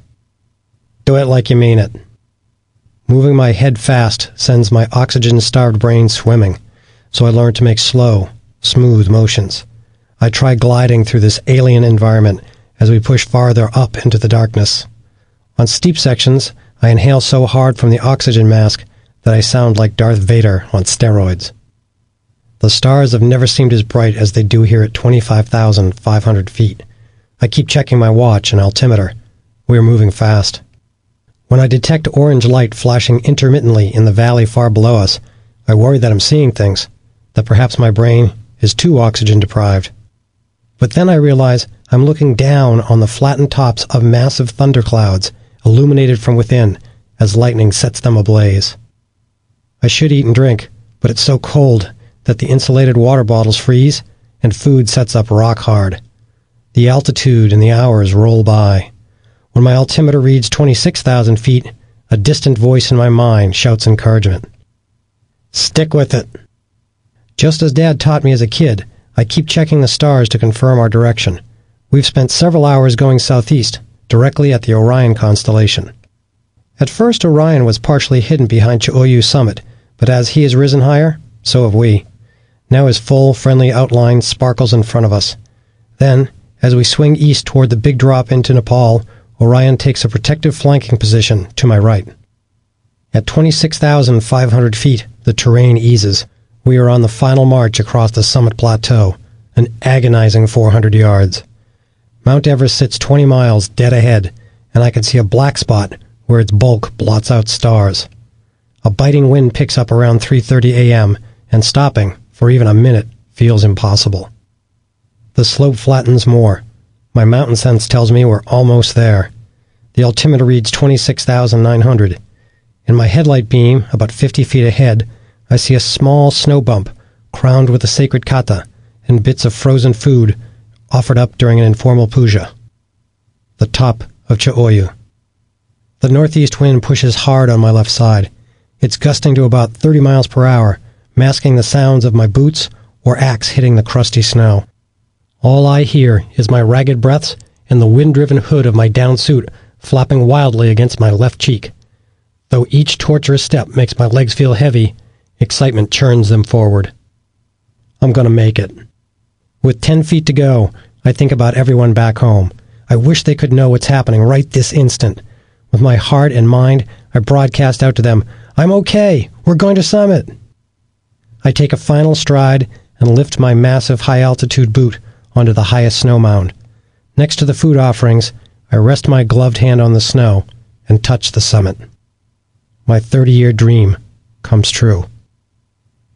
Do it like you mean it. Moving my head fast sends my oxygen-starved brain swimming, so I learn to make slow, smooth motions. I try gliding through this alien environment as we push farther up into the darkness. On steep sections, I inhale so hard from the oxygen mask that I sound like Darth Vader on steroids. The stars have never seemed as bright as they do here at 25,500 feet. I keep checking my watch and altimeter. We are moving fast. When I detect orange light flashing intermittently in the valley far below us, I worry that I'm seeing things, that perhaps my brain is too oxygen-deprived. But then I realize I'm looking down on the flattened tops of massive thunderclouds, illuminated from within as lightning sets them ablaze. I should eat and drink, but it's so cold that the insulated water bottles freeze and food sets up rock hard. The altitude and the hours roll by. When my altimeter reads 26,000 feet, a distant voice in my mind shouts encouragement. Stick with it. Just as Dad taught me as a kid, I keep checking the stars to confirm our direction. We've spent several hours going southeast, directly at the Orion constellation. At first, Orion was partially hidden behind Ch'oyu summit, but as he has risen higher, so have we. Now his full, friendly outline sparkles in front of us. Then, as we swing east toward the big drop into Nepal, Orion takes a protective flanking position to my right. At 26,500 feet, the terrain eases. We are on the final march across the summit plateau, an agonizing 400 yards. Mount Everest sits 20 miles dead ahead, and I can see a black spot where its bulk blots out stars. A biting wind picks up around 3:30 a.m., and stopping for even a minute feels impossible. The slope flattens more. My mountain sense tells me we're almost there. The altimeter reads 26,900. In my headlight beam, about 50 feet ahead, I see a small snow bump crowned with a sacred kata and bits of frozen food offered up during an informal puja. The top of Ch'oyu. The northeast wind pushes hard on my left side. It's gusting to about 30 miles per hour, masking the sounds of my boots or axe hitting the crusty snow. All I hear is my ragged breaths and the wind-driven hood of my down suit flapping wildly against my left cheek. Though each torturous step makes my legs feel heavy, excitement churns them forward. I'm going to make it. With 10 feet to go, I think about everyone back home. I wish they could know what's happening right this instant. With my heart and mind, I broadcast out to them, I'm okay, we're going to summit. I take a final stride and lift my massive high-altitude boot onto the highest snow mound. Next to the food offerings, I rest my gloved hand on the snow and touch the summit. My 30-year dream comes true.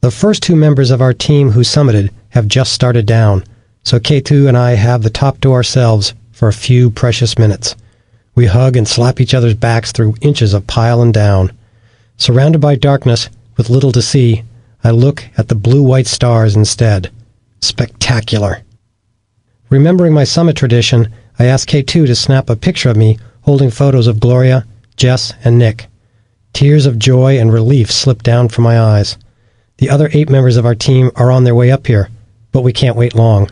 The first two members of our team who summited have just started down, so K2 and I have the top to ourselves for a few precious minutes. We hug and slap each other's backs through inches of pile and down. Surrounded by darkness, with little to see, I look at the blue-white stars instead. Spectacular. Remembering my summit tradition, I ask K2 to snap a picture of me holding photos of Gloria, Jess, and Nick. Tears of joy and relief slip down from my eyes. The other 8 members of our team are on their way up here, but we can't wait long.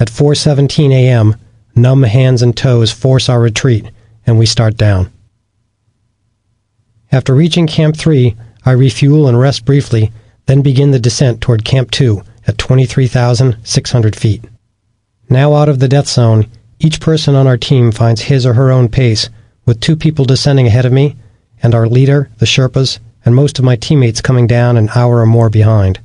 At 4:17 a.m., numb hands and toes force our retreat, and we start down. After reaching Camp 3, I refuel and rest briefly, then begin the descent toward Camp 2 at 23,600 feet. Now out of the death zone, each person on our team finds his or her own pace, with 2 people descending ahead of me, and our leader, the Sherpas, and most of my teammates coming down an hour or more behind.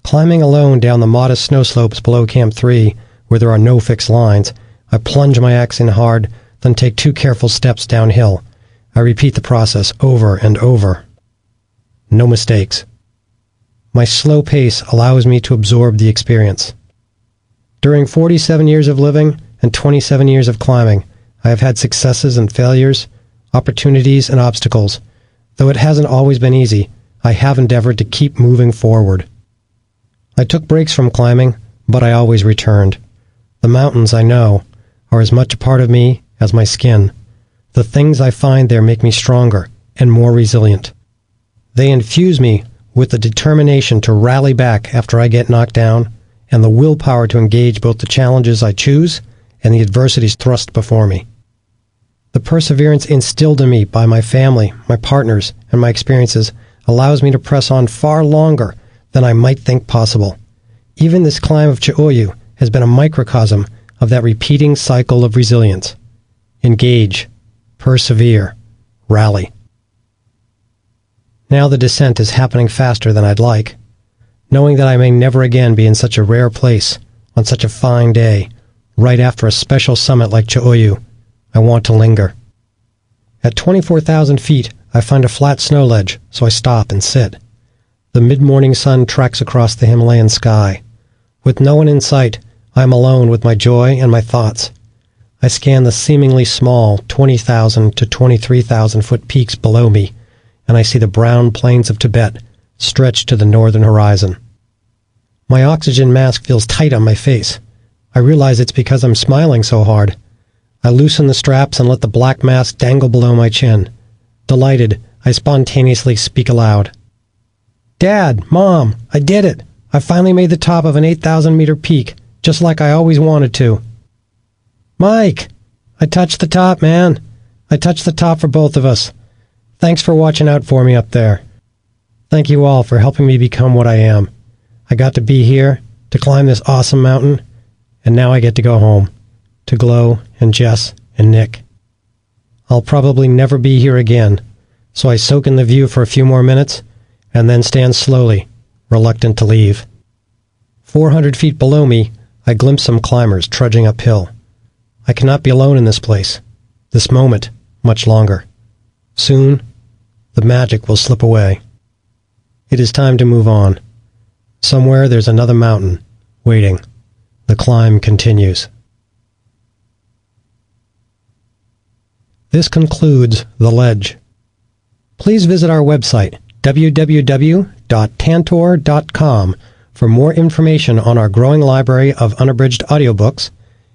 Climbing alone down the modest snow slopes below Camp 3, where there are no fixed lines, I plunge my axe in hard, then take 2 careful steps downhill. I repeat the process over and over. No mistakes. My slow pace allows me to absorb the experience. During 47 years of living and 27 years of climbing, I have had successes and failures, opportunities and obstacles. Though it hasn't always been easy, I have endeavored to keep moving forward. I took breaks from climbing, but I always returned. The mountains, I know, are as much a part of me as my skin. The things I find there make me stronger and more resilient. They infuse me with the determination to rally back after I get knocked down, and the willpower to engage both the challenges I choose and the adversities thrust before me. The perseverance instilled in me by my family, my partners, and my experiences allows me to press on far longer than I might think possible. Even this climb of Ch'oyu has been a microcosm of that repeating cycle of resilience. Engage, persevere, rally. Now the descent is happening faster than I'd like. Knowing that I may never again be in such a rare place, on such a fine day, right after a special summit like Ch'oyu, I want to linger. At 24,000 feet, I find a flat snow ledge, so I stop and sit. The mid-morning sun tracks across the Himalayan sky. With no one in sight, I am alone with my joy and my thoughts. I scan the seemingly small 20,000 to 23,000 foot peaks below me, and I see the brown plains of Tibet stretched to the northern horizon. My oxygen mask feels tight on my face. I realize it's because I'm smiling so hard. I loosen the straps and let the black mask dangle below my chin. Delighted, I spontaneously speak aloud. Dad, Mom, I did it! I finally made the top of an 8,000-meter peak, just like I always wanted to. Mike! I touched the top, man. I touched the top for both of us. Thanks for watching out for me up there. Thank you all for helping me become what I am. I got to be here, to climb this awesome mountain, and now I get to go home, to Glow and Jess and Nick. I'll probably never be here again, so I soak in the view for a few more minutes, and then stand slowly, reluctant to leave. 400 feet below me, I glimpse some climbers trudging uphill. I cannot be alone in this place, this moment, much longer. Soon, the magic will slip away. It is time to move on. Somewhere there's another mountain, waiting. The climb continues. This concludes The Ledge. Please visit our website, www.tantor.com, for more information on our growing library of unabridged audiobooks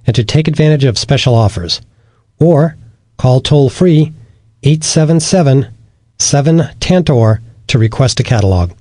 and to take advantage of special offers. Or call toll-free 877-7-TANTOR to request a catalog.